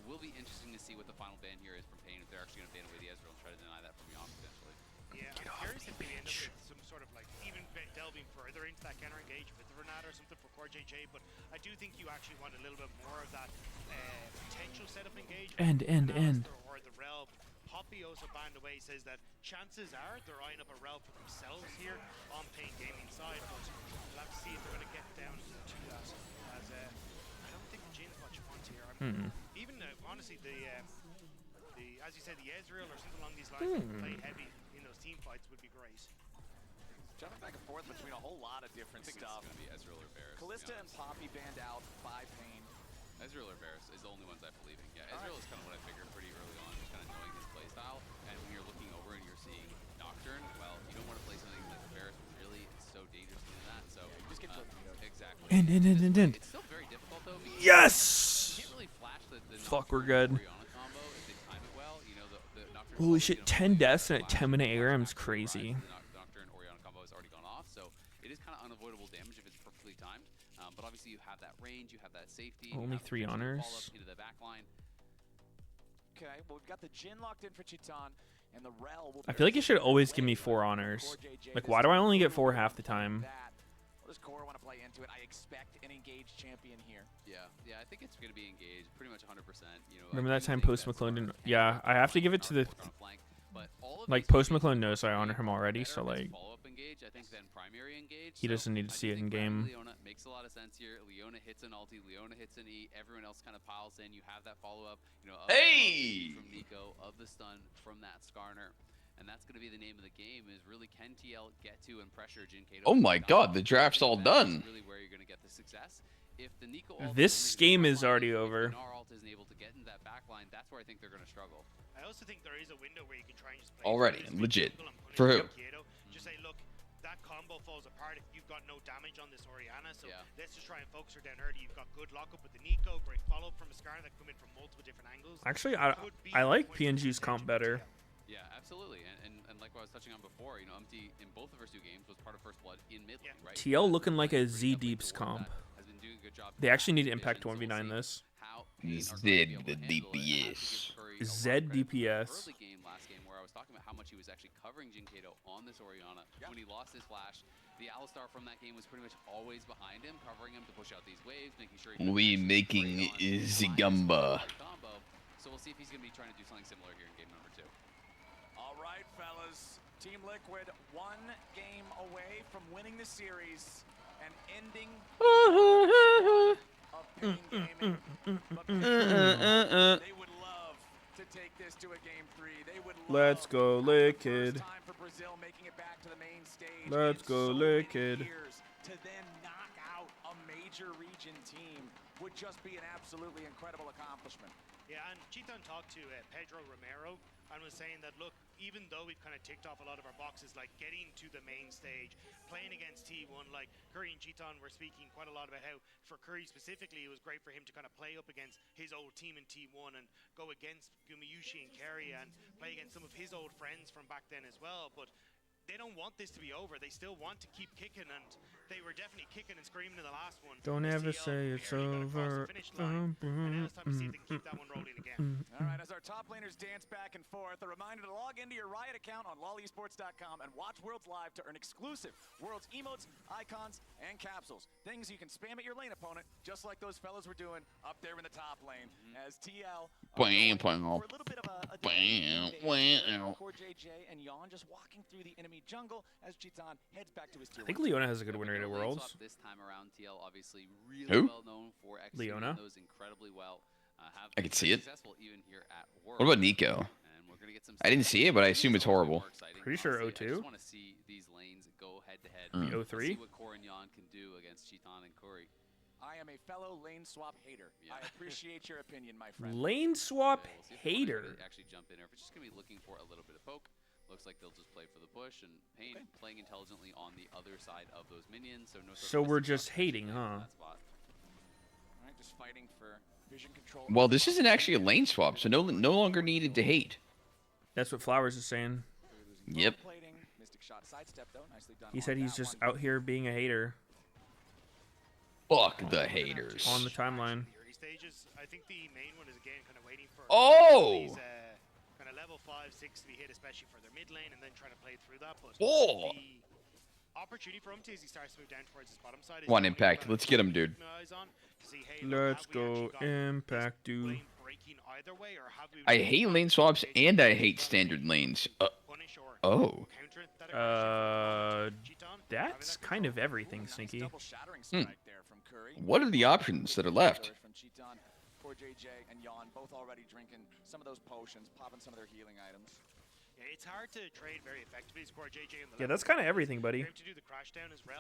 will be interesting to see what the final ban here is from Pain, if they're actually going to ban away the Ezreal and try to deny that from Yon potentially. Yeah, I'm curious if they end up with some sort of like even delving further into that counter engage with the Renata or something for Core JJ, but I do think you actually want a little bit more of that potential setup engagement. End. Or the Rel. Poppy also banned away, says that chances are they're eyeing up a Rel for themselves here on Pain Gaming side, but we'll have to see if they're going to get down to that, as I don't think the Jin's much fun here. Even honestly, as you said, the Ezreal or something along these lines, play heavy in those team fights would be great. Jumping back and forth between a whole lot of different stuff. It's going to be Ezreal or Varus. Kalista and Poppy banned out by Pain. Ezreal or Varus is the only ones I believe in. Yeah, Ezreal is kind of what I figured pretty early on, just kind of knowing his playstyle. And when you're looking over and you're seeing Nocturne, well, you don't want to play something like Varus really is so dangerous in that. So just get exactly. End. It's still very difficult though. Yes. You can't really flash the Fuck, we're good. combo if they time it well. You know, the Nocturne. Holy shit, 10 deaths in a 10-minute ARM is crazy. Nocturne Orianna combo has already gone off, so it is kind of unavoidable damage if it's perfectly timed. But obviously you have that range, you have that safety. Only 3 honors. Into the back line. Okay, well we've got the Jin locked in for Chitan, and the Rel will I feel like it should always give me 4 honors. Like, why do I only get 4 half the time? does Core want to play into it? I expect an engaged champion here. Yeah, I think it's going to be engaged pretty much 100%. You know, Remember that time Post McClone didn't? Yeah, I have to give it to the. Like Post McClone knows I honor him already, so like. Engage, I think, than primary engage. He doesn't need to see it in game. Leona makes a lot of sense here. Leona hits an ulti, Leona hits an E, everyone else kind of piles in. You have that follow-up, you know, from Nico, of the stun from that Skarner. And that's going to be the name of the game, is really can TL get to and pressure Jinkato. Oh my god, the draft's all done. Really where you're going to get the success. If the Nico this game is already over. If the ult isn't able to get into that backline, that's where I think they're going to struggle. I also think there is a window where you can try and just play already legit. For who? Just say, look, that combo falls apart if you've got no damage on this Orianna, so let's just try and focus her down early. You've got good lockup with the Nico, great follow-up from a Skarner that come in from multiple different angles. Actually, I like PNG's comp better. Yeah, absolutely. And like what I was touching on before, you know, Umti in both the first two games was part of First Blood in mid lane, right? TL looking like a Z Deeps comp. They actually need to impact 1v9 this. Z the DPS. Z DPS. Early game last game where I was talking about how much he was actually covering Jinkato on this Orianna. When he lost his flash, the Alistar from that game was pretty much always behind him, covering him to push out these waves, making sure we making Zigamba. So we'll see if he's going to be trying to do something similar here in game number 2. All right, fellas. Team Liquid 1 game away from winning the series and ending of Pain Gaming. But they would love to take this to a game 3. They would love Let's go Liquid. time for Brazil making it back to the main stage. Let's go Liquid. To then knock out a major region team would just be an absolutely incredible accomplishment. Yeah, and Cheeton talked to Pedro Romero and was saying that, look, even though we've kind of ticked off a lot of our boxes, like getting to the main stage, playing against T1, like Curry and Cheeton were speaking quite a lot about how, for Curry specifically, it was great for him to kind of play up against his old team in T1 and go against Gumayushi and Kerry and play against some of his old friends from back then as well. But they don't want this to be over. They still want to keep kicking, and they were definitely kicking and screaming in the last one. Don't ever say it's over. And now it's time to see if they can keep that one rolling again. All right, as our top laners dance back and forth, a reminder to log into your Riot account on lolesports.com and watch Worlds live to earn exclusive Worlds emotes, icons, and capsules. Things you can spam at your lane opponent, just like those fellas were doing up there in the top lane. As TL for a little bit of a Core JJ and Yon just walking through the enemy jungle as Cheeton heads back to his tier. I think Leona has a good win rate at Worlds. This time around, TL obviously really well known for executing Leona? those incredibly well. I could see it. Even here at Worlds. What about Nico? I didn't see it, but I assume it's horrible. Pretty sure O2. I just want to see these lanes go head to head. O3. See what Core and Yon can do against Cheeton and Curry. I am a fellow lane swap hater. I appreciate your opinion, my friend. Lane swap hater. Actually jump in, or if it's just gonna be looking for a little bit of poke. Looks like they'll just play for the push, and Pain playing intelligently on the other side of those minions. So no. So we're just hating, huh? All right, just fighting for vision control. Well, this isn't actually a lane swap, so no longer needed to hate. That's what Flowers is saying. Yep. He said he's just out here being a hater. Fuck the haters. On the timeline. Stages, I think the main one is again kind of waiting for these kind of level 5, 6 to be hit, especially for their mid lane, and then trying to play through that. But the opportunity for Umti as he starts to move down towards his bottom side. One impact. Let's get him, dude. Let's go impact, dude. I hate lane swaps and I hate standard lanes. That's kind of everything, Sneaky. What are the options that are left? Core JJ and Yon both already drinking some of those potions, popping some of their healing items. Yeah, it's hard to trade very effectively. Core JJ Yeah, that's kind of everything, buddy.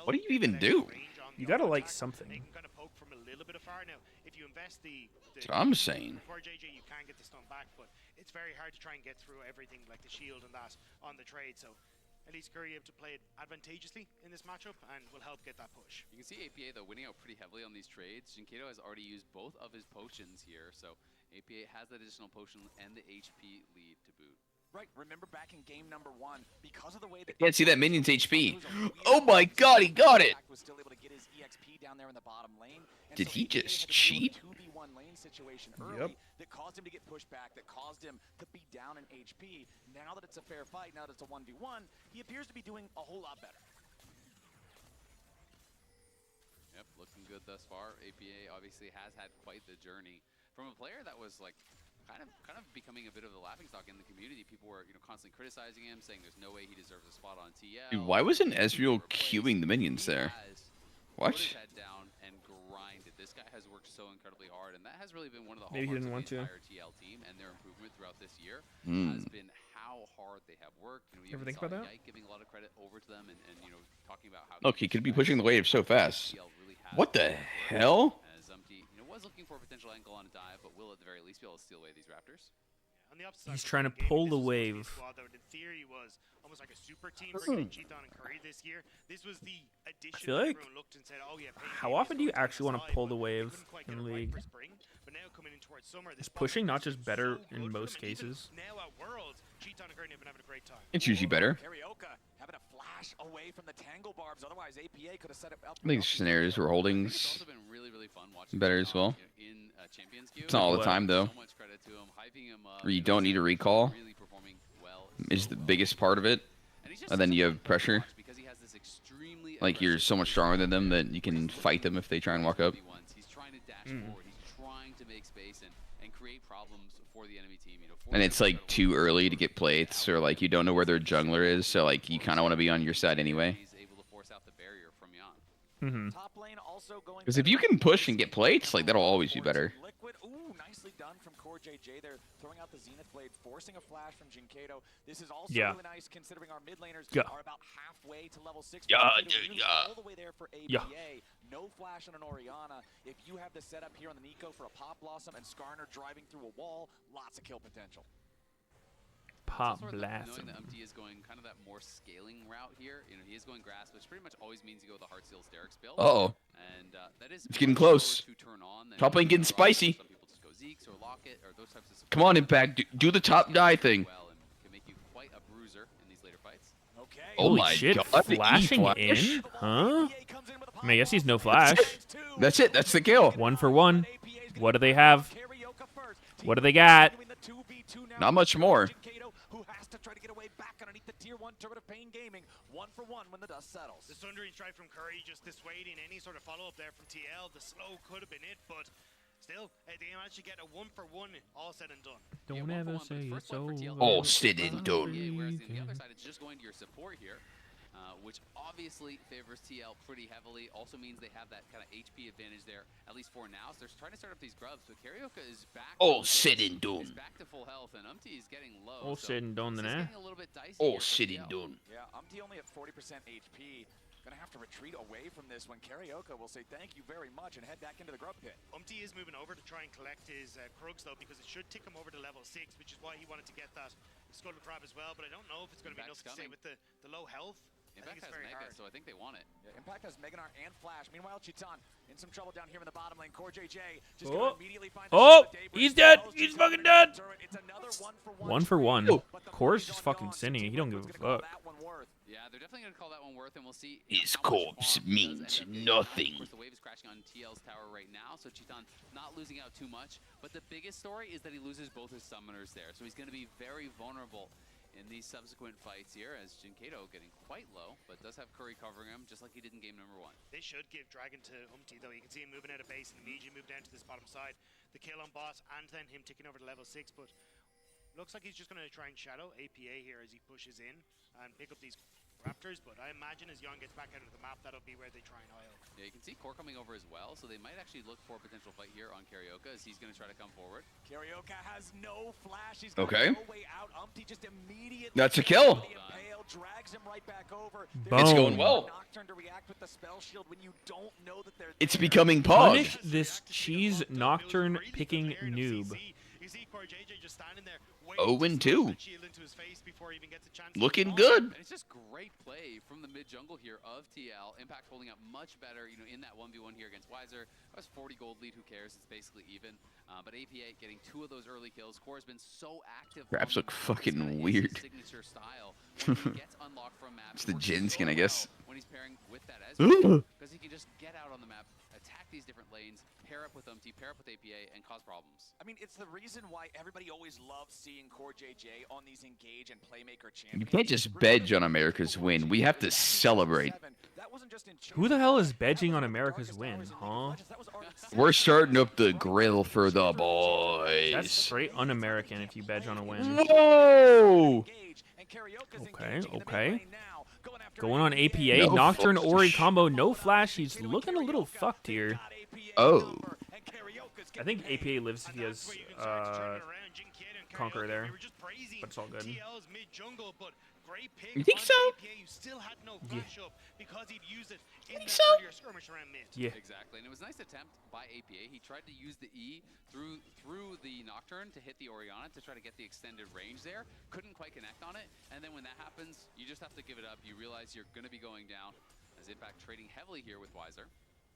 What do you even do? You gotta like something. They can kind of poke from a little bit of far. Now, if you invest that's what I'm saying. Core JJ, you can get the stun back, but it's very hard to try and get through everything like the shield and that on the trade. So at least Curry able to play it advantageously in this matchup and will help get that push. You can see APA though winning out pretty heavily on these trades. Jinkato has already used both of his potions here, so APA has that additional potion and the HP lead to boot. Right, remember back in game number 1, because of the way that can't see that minion's HP. Oh my god, he got it! Was still able to get his EXP down there in the bottom lane. Did he just cheat? 2v1 lane situation early that caused him to get pushed back, that caused him to be down in HP. Now that it's a fair fight, now that it's a 1v1, he appears to be doing a whole lot better. Yep, looking good thus far. APA obviously has had quite the journey from a player that was like kind of becoming a bit of a laughingstock in the community. People were, you know, constantly criticizing him, saying there's no way he deserves a spot on TL. Dude, why wasn't Ezreal queuing the minions there? What? Put his head down and grinded. This guy has worked so incredibly hard, and that has really been one of the Maybe he hallmarks didn't of want the entire TL team and their improvement throughout this year Hmm. has been how hard they have worked. You know, we Ever even think saw about that? Yike giving a lot of credit over to them, and you know, talking about how Look, he could be pushing the wave so fast. What the hell? as you know, was looking for a potential angle on a dive, but will at the very least be able to steal away these Raptors. On the opposite He's side trying to of the game, pull this the was supposed to be a wave. squad that in theory was almost like a super team for Cheaton and Curry this year. This was the addition I feel that like everyone looked and said, oh yeah, how often do you actually want to pull the wave in the league? But now coming in towards summer, Is pushing not just better in most cases? now at Worlds, Cheaton and Curry have been having a great time. It's usually better. Carioca having a flash away from the tangle barbs. Otherwise, APA could have set it up. I think scenarios where holdings better as well. It's not all the time though. Where you don't need a recall is the biggest part of it, and then you have pressure. Like you're so much stronger than them that you can fight them if they try and walk up. He's trying to dash forward. He's trying to make space and create problems for the enemy team. You know, And it's like too early to get plates, or like you don't know where their jungler is, so like you kind of want to be on your side anyway. He's able to force out the barrier from Jan. Top lane also going Because if you can push and get plates, like that'll always be better. Liquid. Ooh, nicely done from Core JJ there, throwing out the Zenith Blade, forcing a flash from Jinkato. This is also really nice considering our mid laners are about halfway to level 6. All the way there for APA. No flash on an Orianna. If you have the setup here on the Nico for a Pop Blossom and Skarner driving through a wall, lots of kill potential. Pop blast. blast. Knowing that is going kind of that more scaling route here. You know, he is going grass, which pretty much always means you go with the Heartsteel Sterak's build. Uh-oh. And that is It's getting close. Top lane getting spicy. Some people just go Zeke's or Locket or those types of Come on, Impact, do the top die thing. can make you quite a bruiser in these later fights. Okay. Oh Holy my shit, god, the flashing E-flash. in? Huh? I mean, I guess he's no flash. That's it, that's the kill. 1 for 1. What do they have? What do they got? Not much more. Who has to try to get away back underneath the tier 1 turret of Pain Gaming. 1 for 1 when the dust settles. The Sundering strike from Curry just dissuading any sort of follow-up there from TL. The slow could have been it, but still, they managed to get a 1 for 1 all said and done. Don't ever say it's over. All said and done. Whereas on the other side, it's just going to your support here. Which obviously favors TL pretty heavily. Also means they have that kind of HP advantage there, at least for now. So they're trying to start up these grubs, but Carioca is back. All said and done. Is back to full health, and Umti is getting low. All said and done, then, eh? All said and done. Yeah, Umti only at 40% HP. Gonna have to retreat away from this when Carioca will say thank you very much and head back into the grub pit. Umti is moving over to try and collect his Krugs though, because it should tick him over to level 6, which is why he wanted to get that Scuttle Crab as well. But I don't know if it's going to be enough to stay with the low health. Impact has Mega, so I think they want it. Yeah, Impact has Meganar and Flash. Meanwhile, Cheaton in some trouble down here in the bottom lane. Core JJ just gonna immediately find he's dead. He's fucking dead. It's another 1 for 1. Core's just fucking sinning. He don't give a fuck. Yeah, they're definitely going to call that one worth, and we'll see. His corpse means nothing. Of course, the wave is crashing on TL's tower right now, so Cheaton not losing out too much. But the biggest story is that he loses both his summoners there, so he's going to be very vulnerable in these subsequent fights here, as Jinkato getting quite low, but does have Curry covering him, just like he did in game number 1. They should give Dragon to Umti, though. You can see him moving out of base and immediately move down to this bottom side. The kill on bot, and then him ticking over to level 6, but looks like he's just going to try and shadow APA here as he pushes in and pick up these Raptors, but I imagine as Yon gets back out of the map, that'll be where they try and IO. Yeah, you can see Core coming over as well, so they might actually look for a potential fight here on Carioca as he's going to try to come forward. Carioca has no flash. He's okay. No way out. Umti just immediately that's a kill. Drags him right back over. It's going well. Nocturne to react with the spell shield when you don't know that they're it's becoming Pog. Punish this cheese Nocturne picking noob. 0-2. Looking good. And it's just great play from the mid jungle here of TL. Impact holding up much better, you know, in that 1v1 here against Weiser. That was 40 gold lead, who cares? It's basically even. But APA getting 2 of those early kills. Core's been so active. Raps look fucking weird. Signature style. When he gets unlocked from map, it's the Jin skin, I guess. When he's pairing with that Ezreal, because he can just get out on the map attack these different lanes, pair up with UMT, pair up with APA, and cause problems. I mean, it's the reason why everybody always loves seeing Core JJ on these engage and playmaker You champions. can't just bedge on America's win. We have to celebrate. Who the hell is bedging on America's win, huh? We're starting up the grill for the boys. That's straight un-American if you bedge on a win. Whoa! Okay, okay. Going on APA, No Nocturne fucks. Ori combo, no flash. He's looking a little fucked here. Oh. I think APA lives if he has Conqueror there, but it's all good. You think so? Yeah. So? Yeah. Exactly, and it was a nice attempt by APA. He tried to use the E through the Nocturne to hit the Orianna to try to get the extended range there. Couldn't quite connect on it, and then when that happens, you just have to give it up. You realize you're going to be going down, as Impact trading heavily here with Weiser.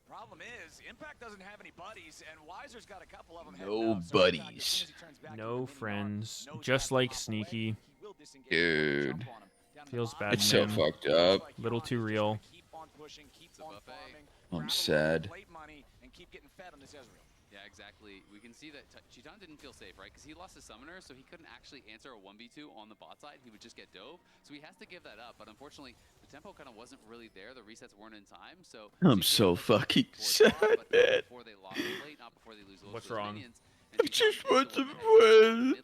Problem is, Impact doesn't have any buddies, and Weiser's got a couple of them. No buddies. No friends. Just like Sneaky. Dude. Feels bad, It's so man. fucked up. Little too real. I'm sad. Yeah, exactly. We can see that Chitan didn't feel safe, right? Because he lost his summoner, so he couldn't actually answer a 1v2 on the bot side. He would just get dove. So he has to give that up. But unfortunately, the tempo kind of wasn't really there. The resets weren't in time. So I'm so fucking sad, man. before they lost the plate, not before they lose the What's wrong? I just want to win.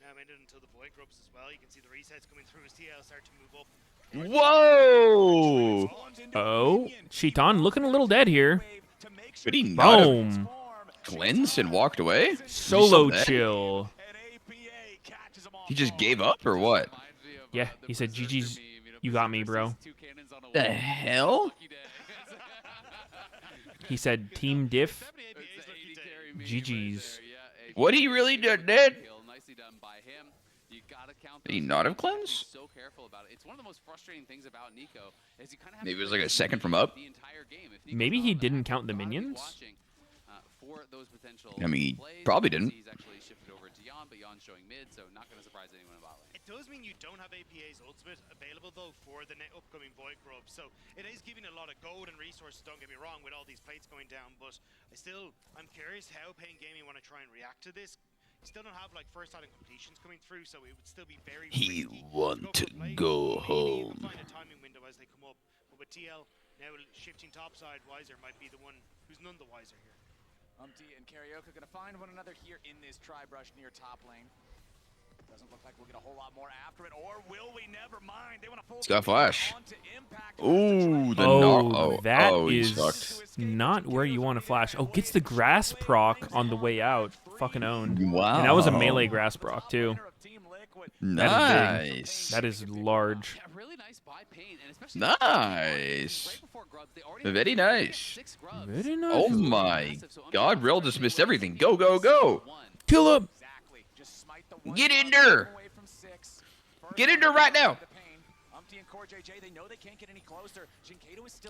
Now made it until the boy grubs as well. You can see the resets coming through as TL start to move up. Whoa! Oh, Chitan looking a little dead here. Could he not have Boom. cleansed and walked away? Solo He saw that? chill. He just gave up or what? Yeah, he said, GG's, you got me, bro. The hell? He said, team diff, GG's. What he really did? Nicely done by him. You gotta count Did he those not have outs. cleansed? Be so careful about it. It's one of the most frustrating things about Nico is you kind of have Maybe it to was like a play second from up. the entire game. If Nico's Maybe not he on that, didn't count the you gotta be minions. watching, for those potential I mean, he plays. probably You can didn't. see He's actually shifted over to Yon, but Yon's showing mid, so not going to surprise anyone in bot lane. It does mean you don't have APA's ultimate available though for the upcoming Void Grub, so it is giving a lot of gold and resources, don't get me wrong, with all these plates going down, but I'm curious how Pain Gaming want to try and react to this. You still don't have like first item completions coming through, so it would still be very He risky want to for a play. go Maybe you home. can find a timing window as they come up, but with TL now shifting topside, Weiser might be the one who's none the wiser here. UMT and Karaoke gonna find one another here in this tri-brush near top lane. Doesn't look like we'll get a whole lot more after it, or will we? Never mind. They want to He's got flash. Ooh, the Oh, that he's is fucked. not where you want to flash. Oh, gets the grass proc on the way out. Fucking owned. Wow. And that was a melee grass proc, too. That is big. Nice. That is large. really nice by Pain, and especially Nice. Very nice. Very nice. Oh my god, Rel just missed everything. Go, go, go. Kill him. Get in there. Get in there right now.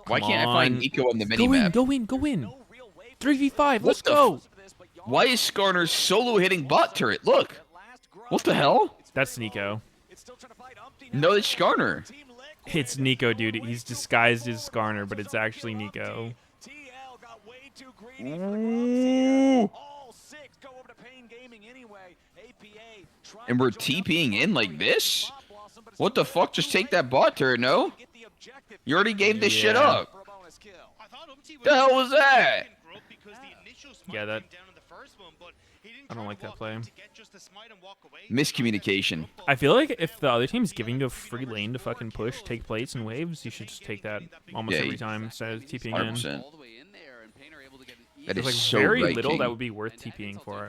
Why can't I find Nico on the minimap? Go in. 3v5, let's go. Why is Skarner solo hitting bot turret? Look. What the hell? That's Nico. No, it's Skarner. It's Nico, dude. He's disguised as Skarner, but it's actually Nico. Ooh. And we're TPing in like this? What the fuck? Just take that bot turret, no? You already gave this shit up. The hell was that? Yeah, that... I don't like that play. Miscommunication. I feel like if the other team's giving you a free lane to fucking push, take plates and waves, you should just take that almost every time instead of TPing in. 100%. That There's is like so very right, little King. that would be worth TPing for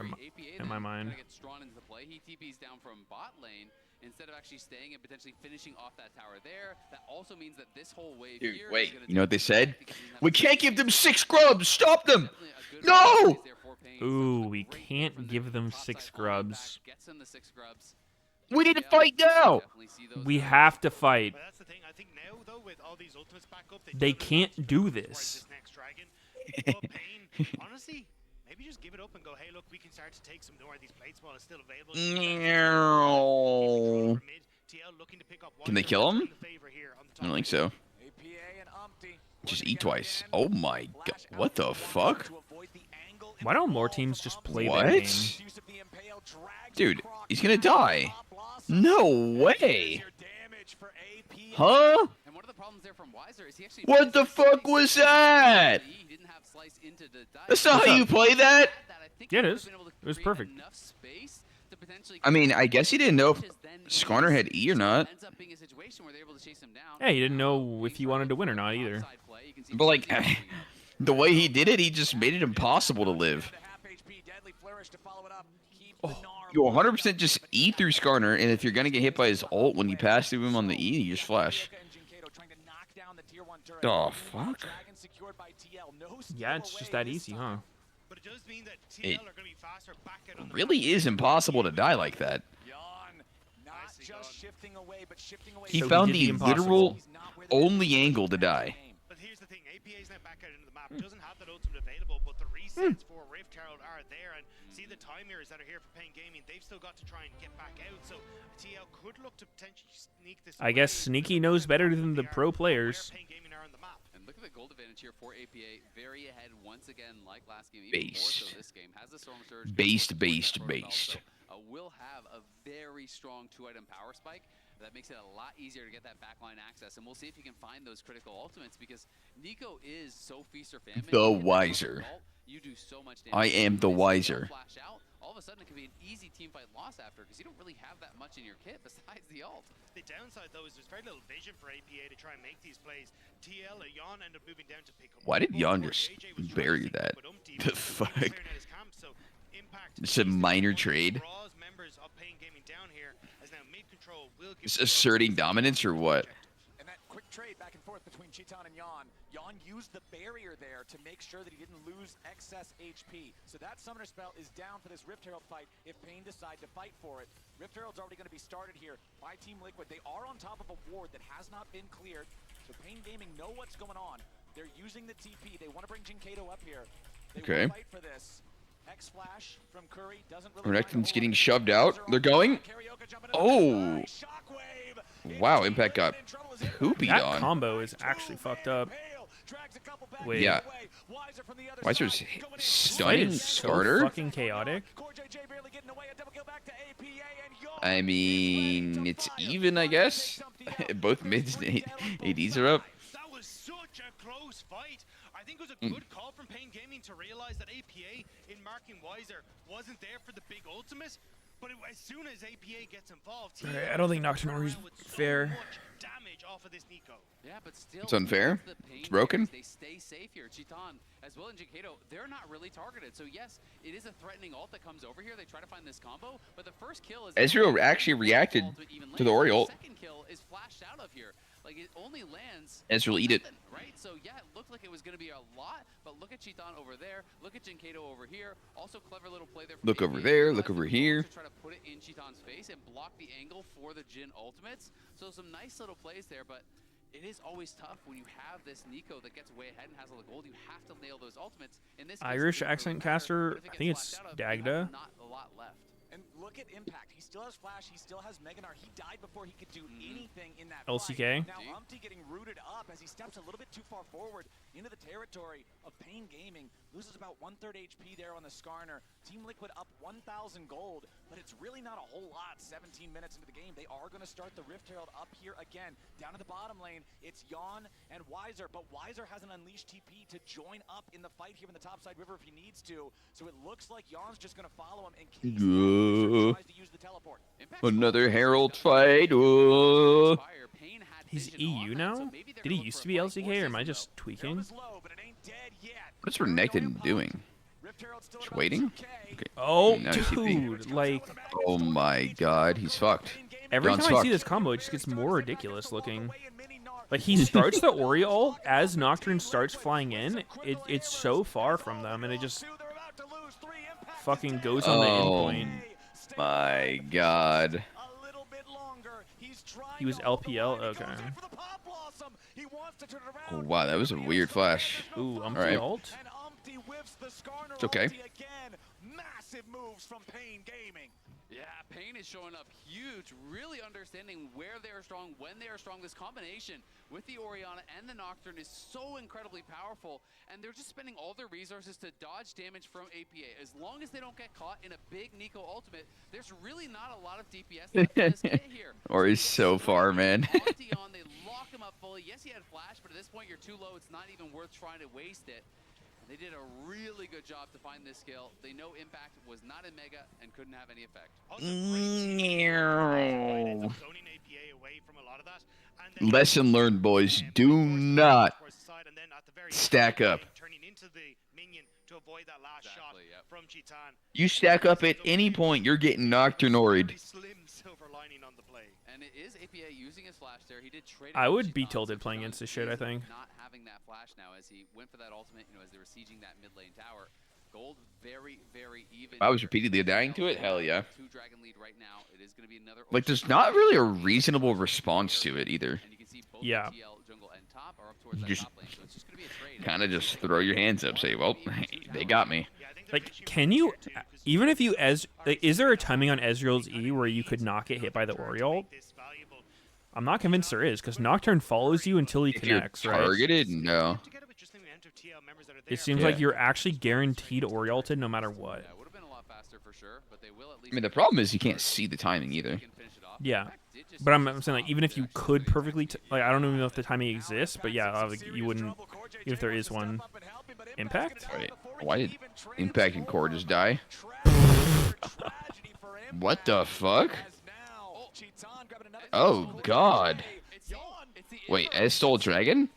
in my mind. He TPs down from bot lane instead of actually staying and potentially finishing off that tower there. That also means that this whole wave Dude, here wait. You know what they said? We can't give them 6 grubs. Stop them. No! Ooh, we can't give them 6 grubs. We need to fight now. We have to fight. They can't do this. Honestly, maybe just give it up and go, hey, look, we can start to take some more of these plates while it's still available. Can they kill him? I don't think so. Just eat twice. Oh my god. What the fuck? Why don't more teams just play What? that game? Dude, he's gonna die. No way. Huh? What the fuck was that? That's not how you play that? Yeah, it is. It was perfect. I mean, I guess he didn't know if Skarner had E or not. Yeah, he didn't know if he wanted to win or not either. But, like, the way he did it, he just made it impossible to live. You 100% just E through Skarner, and if you're going to get hit by his ult when you pass through him on the E, you just flash. Oh, fuck. Yeah, it's just that easy, huh? It really is impossible to die like that. He found the literal only angle to die. But here's the thing, APA is now back out into the map. Doesn't have that ultimate available, but the resets for Rift Herald are there, and see the timers that are here for Pain Gaming. They've still got to try and get back out, so TL could look to potentially sneak this. I guess Sneaky knows better than the pro players. And look at the gold advantage here for APA. Very ahead once again, like last game. Based. Even more so this game. Has the Storm Surge. Based. So, will have a very strong 2-item power spike. That makes it a lot easier to get that backline access, and we'll see if he can find those critical ultimates, because Nico is so feast or famine. The wiser. You do so much damage. I am the wiser. Flash out, all of a sudden it can be an easy team fight loss after, because you don't really have that much in your kit besides the ult. The downside, though, is there's very little vision for APA to try and make these plays. TL, Yon ended up moving down to pick up. Why did Yon just bury that? The fuck? It's a minor trade. It's asserting dominance or what? And that quick trade back and forth between Chiton and Yon. Yon used the barrier there to make sure that he didn't lose excess HP. So that Summoner Spell is down for this Rift Herald fight if Pain decide to fight for it. Rift Herald's already going to be started here by Team Liquid. They are on top of a ward that has not been cleared. So Pain Gaming know what's going on. They're using the TP. They want to bring Jinkato up here. They Okay. will fight for this. X-Flash from Curry doesn't really Renekton's getting shoved out. They're going. Oh. Wow, Impact got poopied That on. combo is actually fucked up. Wait. Yeah. Wiser's stunning so Skarner. fucking chaotic. I mean, it's even, I guess. Both mids and ADs are up. That was such a close fight. I think it was a good call from Pain Gaming to realize that APA in marking Wiser wasn't there for the big ultimate. But as soon as APA gets involved, Alright, I don't think Nocturne is fair. damage off of this Nico. Yeah, but still, It's unfair. It's broken. They stay safe here. Chiton, as well as Jinkato, they're not really targeted. So yes, it is a threatening ult that comes over here. They try to find this combo, but the first kill is Ezreal actually reacted to the Ori ult. The second kill is flashed out of here. Like, it only lands. Ezreal eat it. Right? So yeah, it looked like it was going to be a lot, but look at Chiton over there. Look at Jinkato over here. Also, clever little play there. Look over there. Look over here. To try to put it in Chiton's face and block the angle for the Jhin ultimates. So some nice little plays there, but it is always tough when you have this Nico that gets way ahead and has all the gold. You have to nail those ultimates. In this case, Irish accent caster, I think it's Dagda. Not a lot left. And look at Impact. He still has Flash. He still has Meganar. He died before he could do anything in that LCK. fight. Now Umpty getting rooted up as he steps a little bit too far forward into the territory of Pain Gaming. Loses about 1/3 HP there on the Skarner. Team Liquid up 1,000 gold, but it's really not a whole lot. 17 minutes into the game, they are going to start the Rift Herald up here again. Down to the bottom lane, it's Yon and Wiser, but Wiser has an unleashed TP to join up in the fight here in the topside river if he needs to. So it looks like Yon's just going to follow him in case he tries to use the teleport. Another Herald fight. He's EU now? Did he used to be LCK, or am I just tweaking? What's Renekton doing? Just waiting? Okay. Oh, Now he's TP. dude, like... Oh my god, he's fucked. Every John's time I see fucked. this combo, it just gets more ridiculous looking. Like, he starts the Ori ult as Nocturne starts flying in. It's so far from them, and it just fucking goes on the endpoint. My god. He was LPL? Okay. Oh, wow, that was a weird flash. Ooh, All right. ult? It's okay. massive moves from Pain Gaming. Yeah, Pain is showing up huge, really understanding where they are strong, when they are strong. This combination with the Orianna and the Nocturne is so incredibly powerful, and they're just spending all their resources to dodge damage from APA. As long as they don't get caught in a big Nico ultimate, there's really not a lot of DPS left in this kit here. Or he's so far, man. On Dion, they lock him up fully. Yes, he had flash, but at this point, you're too low. It's not even worth trying to waste it. They did a really good job to find this skill. They know Impact was not in Mega and couldn't have any effect. Lesson learned, boys. Do not stack up. You stack up at any point, you're getting Nocturnoried. And it is APA using his flash there. He did trade. I would be tilted playing against this shit, I think. Not having that flash now as he went for that ultimate, as they were sieging that mid lane tower. Gold very, very even. If I was repeatedly dying to it, hell yeah. 2 dragon lead right now. It is going to be another. Like, there's not really a reasonable response to it either. Yeah. You just kind of just throw your hands up, say, well, they got me. Like, can you, even if you, like, is there a timing on Ezreal's E where you could not get hit by the Oriole? I'm not convinced there is, because Nocturne follows you until he connects, right? Targeted? No. It seems like you're actually guaranteed Oriolted no matter what. I mean, the problem is you can't see the timing either. Yeah. But I'm saying, like, even if you could perfectly, like, I don't even know if the timing exists, but yeah, like, you wouldn't, even if there is one. Impact? Wait, why did Impact and Core just die? What the fuck? Oh, God. Wait, Ez stole Dragon?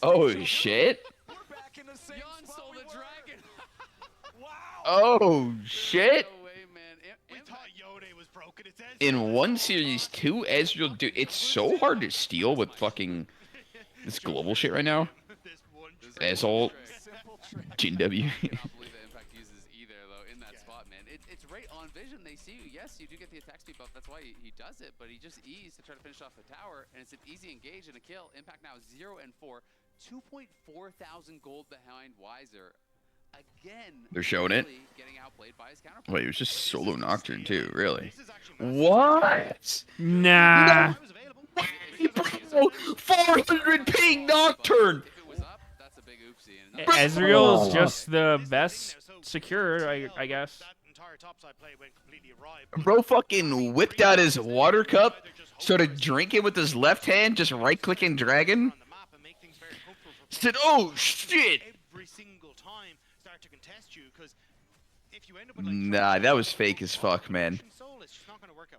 Oh, shit. Oh, shit. In one series, 2 Ezreal, dude, it's so hard to steal with fucking this global shit right now. Ezreal, Jin W. I cannot believe that Impact uses either, though, in that spot, man. It's right on vision. They see you. Yes, you do get the attack speed buff. That's why he does it, but he just E's to try to finish off the tower, and it's an easy engage and a kill. Impact now 0 and 4, 2.4 thousand gold behind Wiser. Again, they're showing it. Getting outplayed by his counterpart. Wait, it was just solo Nocturne too, really? What? Nah. Bro, 400 ping Nocturne. Ezreal's just the best secure, I guess. Bro fucking whipped out his water cup, started drinking with his left hand, just right-clicking Dragon. Said, oh, shit. Nah, that was fake as fuck, man.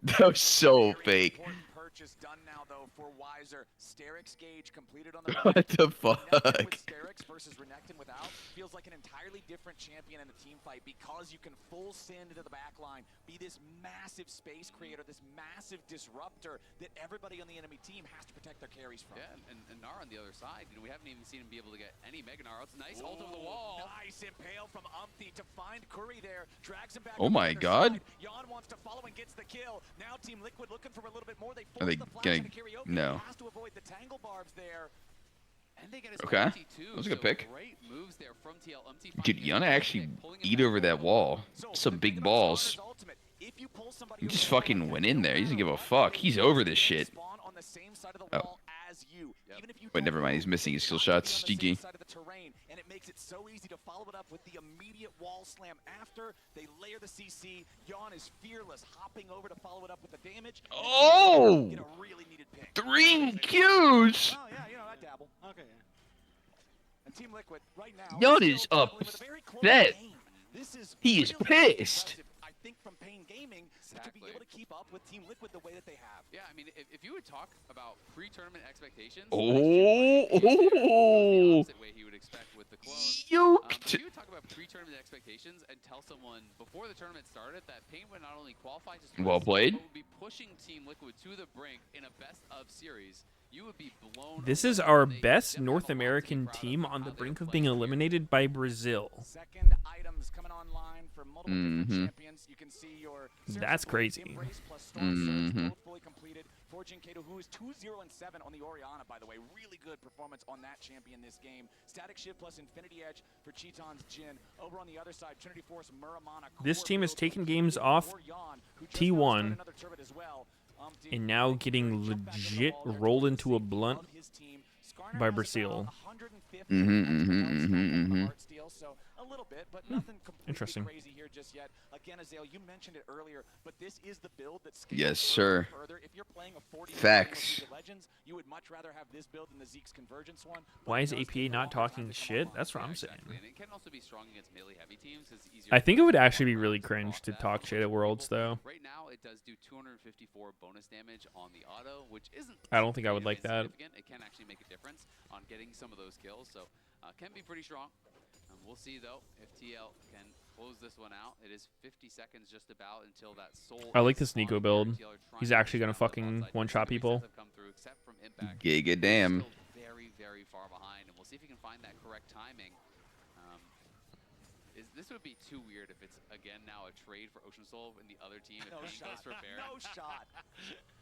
That was so fake. Purchase done now though for Wiser. Sterix gauge completed on the What the fuck? Sterix versus Renekton without feels like an entirely different champion in a team fight because you can full send into the back line, be this massive space creator, this massive disruptor that everybody on the enemy team has to protect their carries from. Yeah, and Gnar on the other side, we haven't even seen him be able to get any Mega Gnar. It's a nice ult over the wall. Nice impale from Umpty to find Curry there. Drags him back. Oh my god. Jan wants to follow and gets the kill. Now Team Liquid looking for a little bit more. They Are they gonna... No. Has to avoid the tangle barbs there. And they get Okay, that was a good pick. Great moves there from TL. Dude, Yana actually eat over that wall. Some big balls. He just fucking went in there. He doesn't give a fuck. He's over this shit. Oh. Wait, never mind. He's missing his skill shots. GG. And it makes it so easy to follow it up with the immediate wall slam after they layer the CC. Yawn is fearless, hopping over to follow it up with the damage. Oh! Get a really needed pick. 3 Qs! Oh yeah, I dabble. Okay, yeah. And Team Liquid right now. Yawn is upset. He is pissed. I think from Pain Gaming to be able to keep up with Team Liquid the way that they have. Yeah, I mean, if you would talk about pre-tournament expectations, oh, the opposite way he would expect with the clone. If you would talk about pre-tournament expectations and tell someone before the tournament started that Pain would not only qualify, just well played, but would be pushing Team Liquid to the brink in a best of series, This is our best North American team on the brink of being eliminated by Brazil. Second items coming online for multiple different champions. You can see your That's crazy. both fully completed for Jinkato, who is 2-0-7 on the Orianna, by the way. Really good performance on that champion this game. Static Shift plus Infinity Edge for Cheaton's Jin. Over on the other side, Trinity Force, Muramana. This team has taken games off T1 and now getting legit rolled into a blunt by Brazil. So a little bit, but nothing completely Interesting. crazy here just yet. Again, Azale, you mentioned it earlier, but this is the build that scales Yes, sir. further. If you're playing a 40 Facts. Legends, you would much rather have this build than the Zeke's Convergence one. Why is APA not talking shit? That's what I'm saying. And it can also be strong against melee heavy teams. It's easier I think it would actually be really cringe to talk shit at Worlds, though. Right now, it does do 254 bonus damage on the auto, which isn't. I don't think I would like that. It can actually make a difference on getting some of those kills, so can be pretty strong. We'll see though if TL can close this one out. It is 50 seconds just about until that soul. I like this Nico build. He's actually gonna fucking one-shot people. Giga damn. Very, very far behind, and we'll see if he can find that correct timing. This would be too weird if it's again now a trade for Ocean Soul and the other team if Pain goes for Baron. No shot.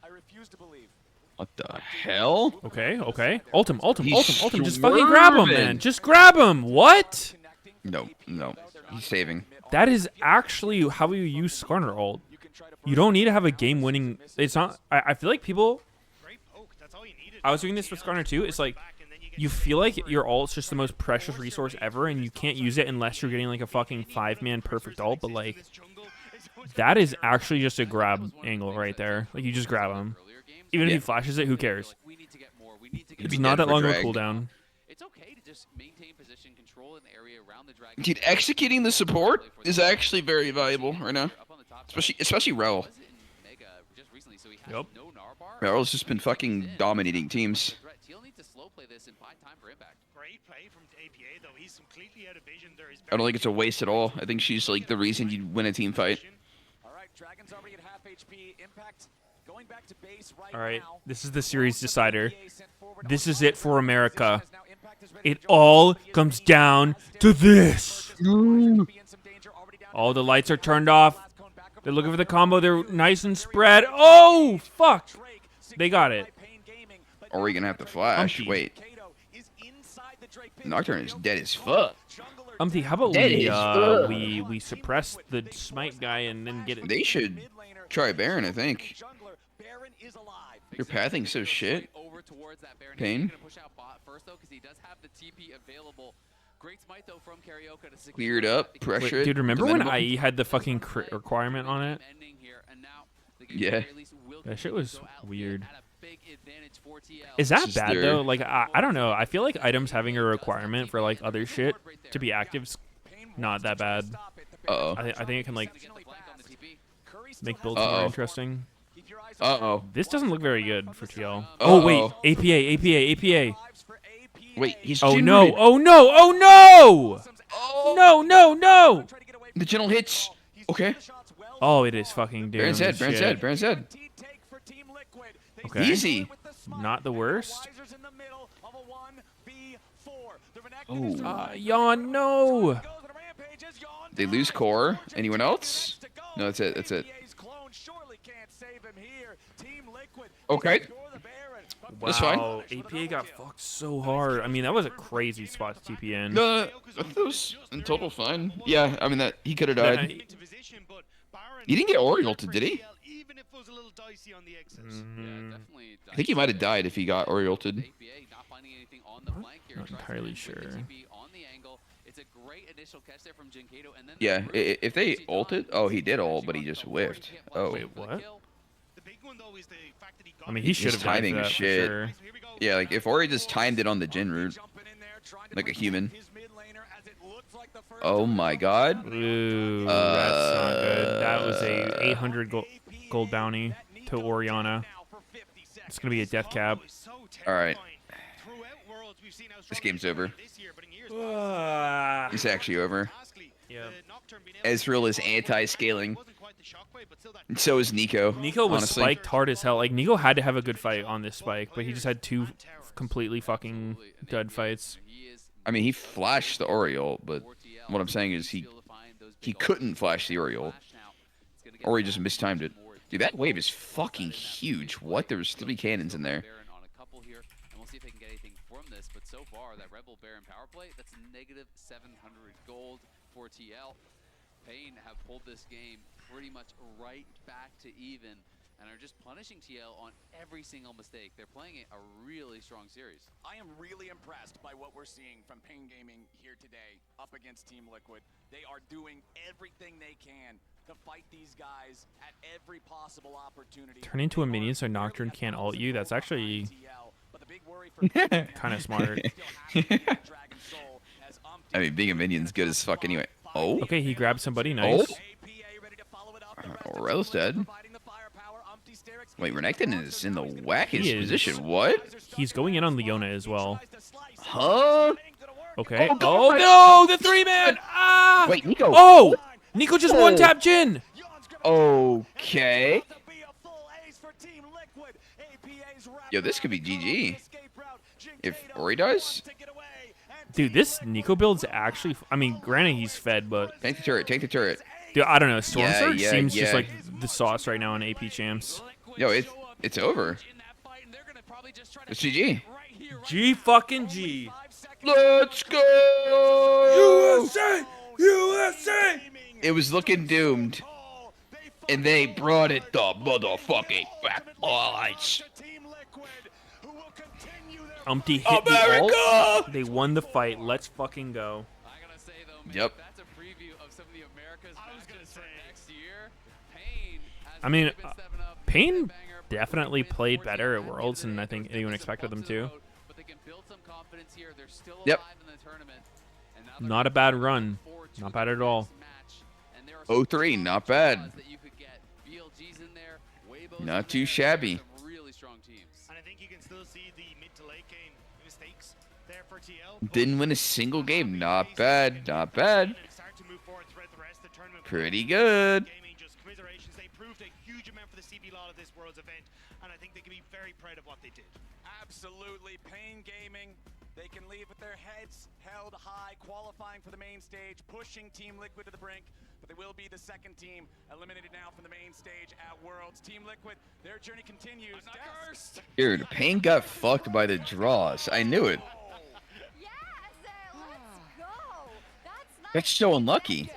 I refuse to believe. What the hell? Okay. Ultim. He's Just fucking grab him, man. Just grab him. What? No. He's saving. That is actually how you use Skarner ult. You don't need to have a game-winning. It's not. I feel like people. I was doing this with Skarner too. It's like you feel like your ult's just the most precious resource ever, and you can't use it unless you're getting like a fucking 5-man perfect ult. But like, that is actually just a grab angle right there. Like you just grab him. Even if he flashes it, who cares? It's not that long of a cooldown. It's okay to just maintain position control in the area around the dragon. Dude, executing the support is actually very valuable right now. Especially Rel. Yep. Rel's just been fucking dominating teams. I don't think it's a waste at all. I think she's like the reason you win a team fight. All right, Dragon's already at half HP. Impact going back to base right All right, now. this is the series decider. This is it for America. It all comes down to this. All the lights are turned off. They're looking for the combo. They're nice and spread. Oh, fuck. They got it. Or are we going to have to flash? Wait. Nocturne is dead as fuck. How about we suppress the smite guy and then get it? They should try Baron, I think. Your pathing's so shit. Pain. Cleared up, pressure. Wait, dude, remember when IE had the fucking crit requirement on it? Yeah. That shit was weird. Is that bad though? Like I don't know. I feel like items having a requirement for like other shit to be active's not that bad. I think it can like make builds more interesting. This doesn't look very good for TL. Oh wait, APA. Wait, he's Oh no! No! The gentle hits. Okay. Oh, it is fucking doing Baron's dead. Okay. Easy. Not the worst. Oh. Yawn, no. They lose core. Anyone else? No, that's it. Okay. That's fine. Wow, APA got fucked so hard. I mean, that was a crazy spot to TPN. No, that was in total fine. Yeah, I mean that he could have died. He didn't get Oriole, did he? I think he might have died if he got Oriolted. Not entirely sure. Yeah, if they ulted, oh, he did ult, but he just whiffed. Oh, wait, what? I mean, he should have timing that shit. for sure. Yeah, like if Ori just timed it on the Jin route, like a human. Oh my god. Ooh, that's not good. That was a 800 gold bounty to Orianna. It's gonna be a death cap. All right. This game's over. It's actually over. Yeah. Ezreal is anti-scaling. So is Nico. Nico was honestly. spiked hard as hell. Like, Nico had to have a good fight on this spike, but he just had two completely fucking dud fights. I mean, he flashed the Oriole, but what I'm saying is he couldn't flash the Oriole. Or he just mistimed it. Dude, that wave is fucking huge. What? There was 3 cannons in there. See if they can get anything from this, but so far that Red Bull Baron power play, that's negative 700 gold for TL. Pain have pulled this game pretty much right back to even and are just punishing TL on every single mistake. They're playing a really strong series. I am really impressed by what we're seeing from Pain Gaming here today up against Team Liquid. They are doing everything they can to fight these guys at every possible opportunity. Turn into a minion so Nocturne can't ult you. That's actually kind of smart. I mean, being a minion's good as fuck anyway. Oh. Okay, he grabbed somebody. Nice. Rel's dead. Wait, Renekton is in the wackest position. What? He's going in on Leona as well. Huh? Okay. Oh, no! The 3-man! Ah! Wait, Nico. Oh! Nico just one-tapped Jin! Okay. Yo, this could be GG. If Ori does? Dude, this Nico build's actually... I mean, granted, he's fed, but... Take the turret, take the turret. Dude, I don't know. Storm Surge seems yeah. just like the sauce right now on AP champs. Yo, it's over. It's GG. G fucking G. Let's go! USA! USA! It was looking doomed. And they brought it the motherfucking back lights. Umpty hit the ult. They won the fight. Let's fucking go. Yep. I mean, Pain definitely played better at Worlds than I think anyone expected them to. Yep. Not a bad run. Not bad at all. 0-3, not bad. Not too shabby. And I think you can still see the mid to late game mistakes there for TL. Didn't win a single game. Not bad. Not bad. Pretty good. They proved a huge amount for the CB lot of this Worlds event, and I think they can be very proud of what they did. Absolutely. Pain Gaming, they can leave with their heads held high, qualifying for the main stage, pushing Team Liquid to the brink, but they will be the second team eliminated now from the main stage at Worlds. Team Liquid, their journey continues. I'm not cursed. Dude, Pain got fucked by the draws. I knew it. That's so unlucky.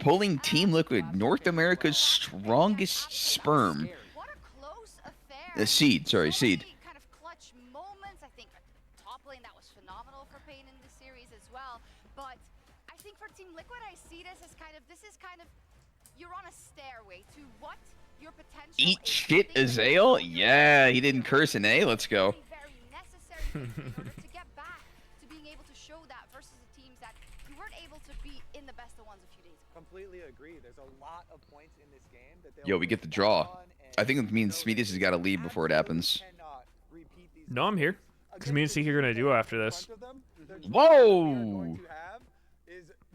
Pulling Team Liquid, North America's strongest sperm. The seed, sorry, seed. Kind of clutch moments. I think top lane that was phenomenal for Pain in this series as well. But I think for Team Liquid, I see this as kind of you're on a stairway to what your potential. Eat shit, Azael? Yeah, he didn't curse an A. Let's go. Very necessary in order to get back to being able to show that versus the teams that you weren't able to beat in the best of ones a few days ago. Completely agree. There's a lot of points in this game that Yo, we get the draw. I think it means Meteos has got to leave before it happens. No, I'm here. Because me and Seeker are going to duo after this. Whoa!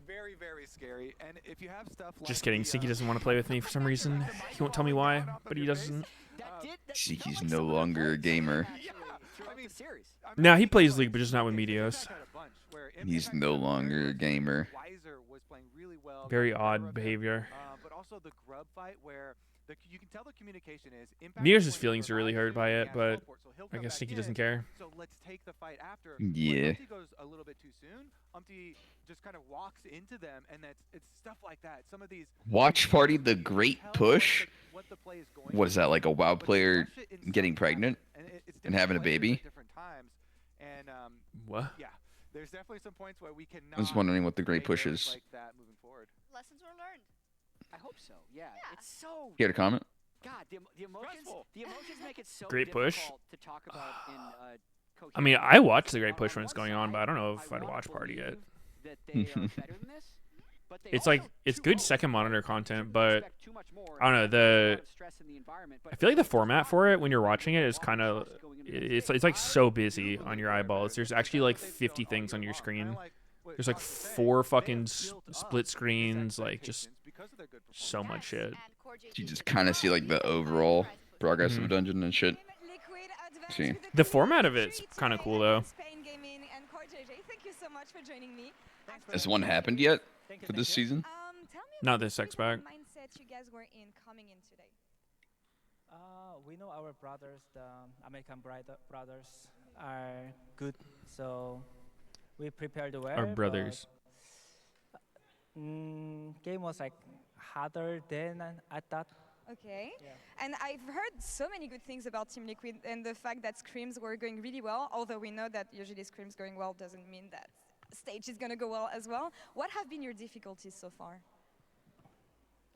Very, very scary. And if you have stuff like Just kidding. Seeky doesn't want to play with me for some reason. He won't tell me why, but he doesn't. Seeky's no longer a gamer. Nah, he plays League, but just not with Meteos. He's no longer a gamer. Very odd behavior. But also the grub fight where you can tell the communication is Meteos' feelings are really hurt by it, but I guess Seeky doesn't care. So let's take the fight after. Yeah. Umpty goes a little bit too soon. Umpty just kind of walks into them, and it's stuff like that. Some of these Watch Party the Great Push. What is that, like a WoW player getting pregnant and having a baby? What? Yeah, there's definitely some points where we can. I was wondering what the Great Push is. Like that moving forward. Lessons were learned. I hope so. Yeah, it's so. Here to comment. God, the emotions make it so Great Push. difficult to talk about in I mean, I watch the Great Push when it's going on, but I don't know if I'd watch Party yet. That they are better than this, but they It's like it's good second monitor content, but I don't know I feel like the format for it when you're watching it is kind of it's like so busy on your eyeballs. There's actually like 50 things on your screen. There's like 4 fucking split screens, like just so much shit. You just kind of see like the overall progress of a dungeon and shit. See. The format of it's kind of cool though. Thank you so much for joining me. Has one happened yet for this season? Not this X-Pack. Mindset you guys were in coming in today. We know our brothers, the American brothers, are good, so we prepared well. Our brothers. Game was like harder than I thought. Okay. Yeah. And I've heard so many good things about Team Liquid and the fact that scrims were going really well, although we know that usually scrims going well doesn't mean that stage is going to go well as well. What have been your difficulties so far?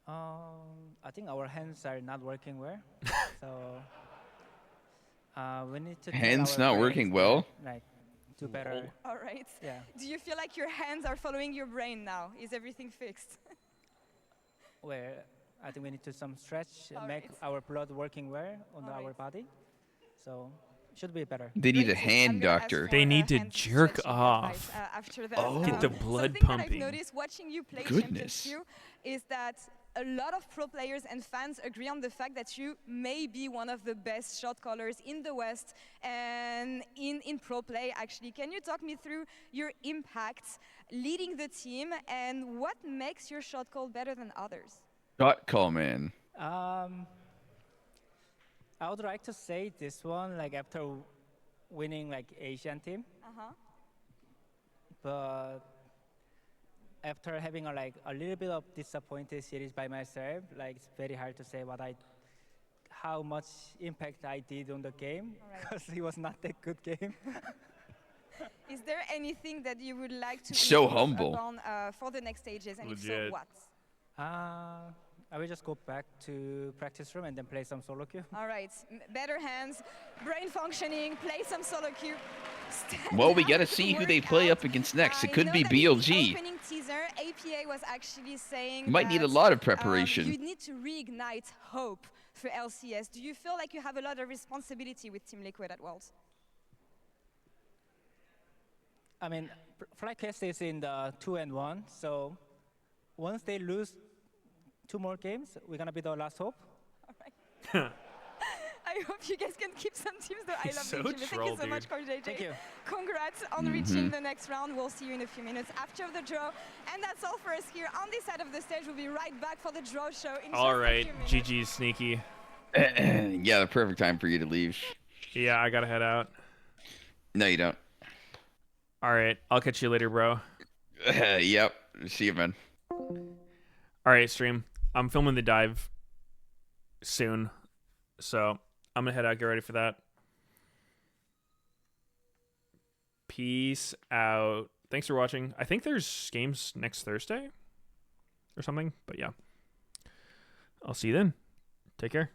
I think our hands are not working well, so we need to. Hands not working well? Like, do better. All right. Yeah. Do you feel like your hands are following your brain now? Is everything fixed? Well, I think we need to some stretch, make our blood working well on our body, so should be better. They need a hand doctor. They need to jerk off. Get the blood pumping. I've noticed watching you play Goodness. Champions 2 is that a lot of pro players and fans agree on the fact that you may be one of the best shot callers in the West and in pro play, actually. Can you talk me through your impact leading the team and what makes your shot call better than others? Shot call, man. I would like to say this one, like after winning like Asian team, but after having a little bit of disappointed series by myself, like it's very hard to say how much impact I did on the game, because it was not that good game. Is there anything that you would like to So improve humble. upon for the next stages, and if so, Legit. what? I will just go back to practice room and then play some solo queue. All right, better hands, brain functioning, play some solo queue. Well, we gotta see who they play up against next. It could be BLG. Opening teaser, APA was actually saying You might need a lot of preparation. You need to reignite hope for LCS. Do you feel like you have a lot of responsibility with Team Liquid at Worlds? I mean, FlyQuest is in the 2-1, so once they lose 2 more games, we're gonna be the last hope. All right. I hope you guys can keep some teams, though. I love so the Thank you so much, Coach JJ. Thank you. Congrats on reaching the next round. We'll see you in a few minutes after the draw. And that's all for us here on this side of the stage. We'll be right back for the draw show in All just right, a few minutes. GG's sneaky. Yeah, the perfect time for you to leave. Yeah, I gotta head out. No, you don't. All right, I'll catch you later, bro. Yep. See you, man. All right, stream. I'm filming the dive soon, so I'm gonna head out. Get ready for that. Peace out. Thanks for watching. I think there's games next Thursday or something, but yeah. I'll see you then. Take care.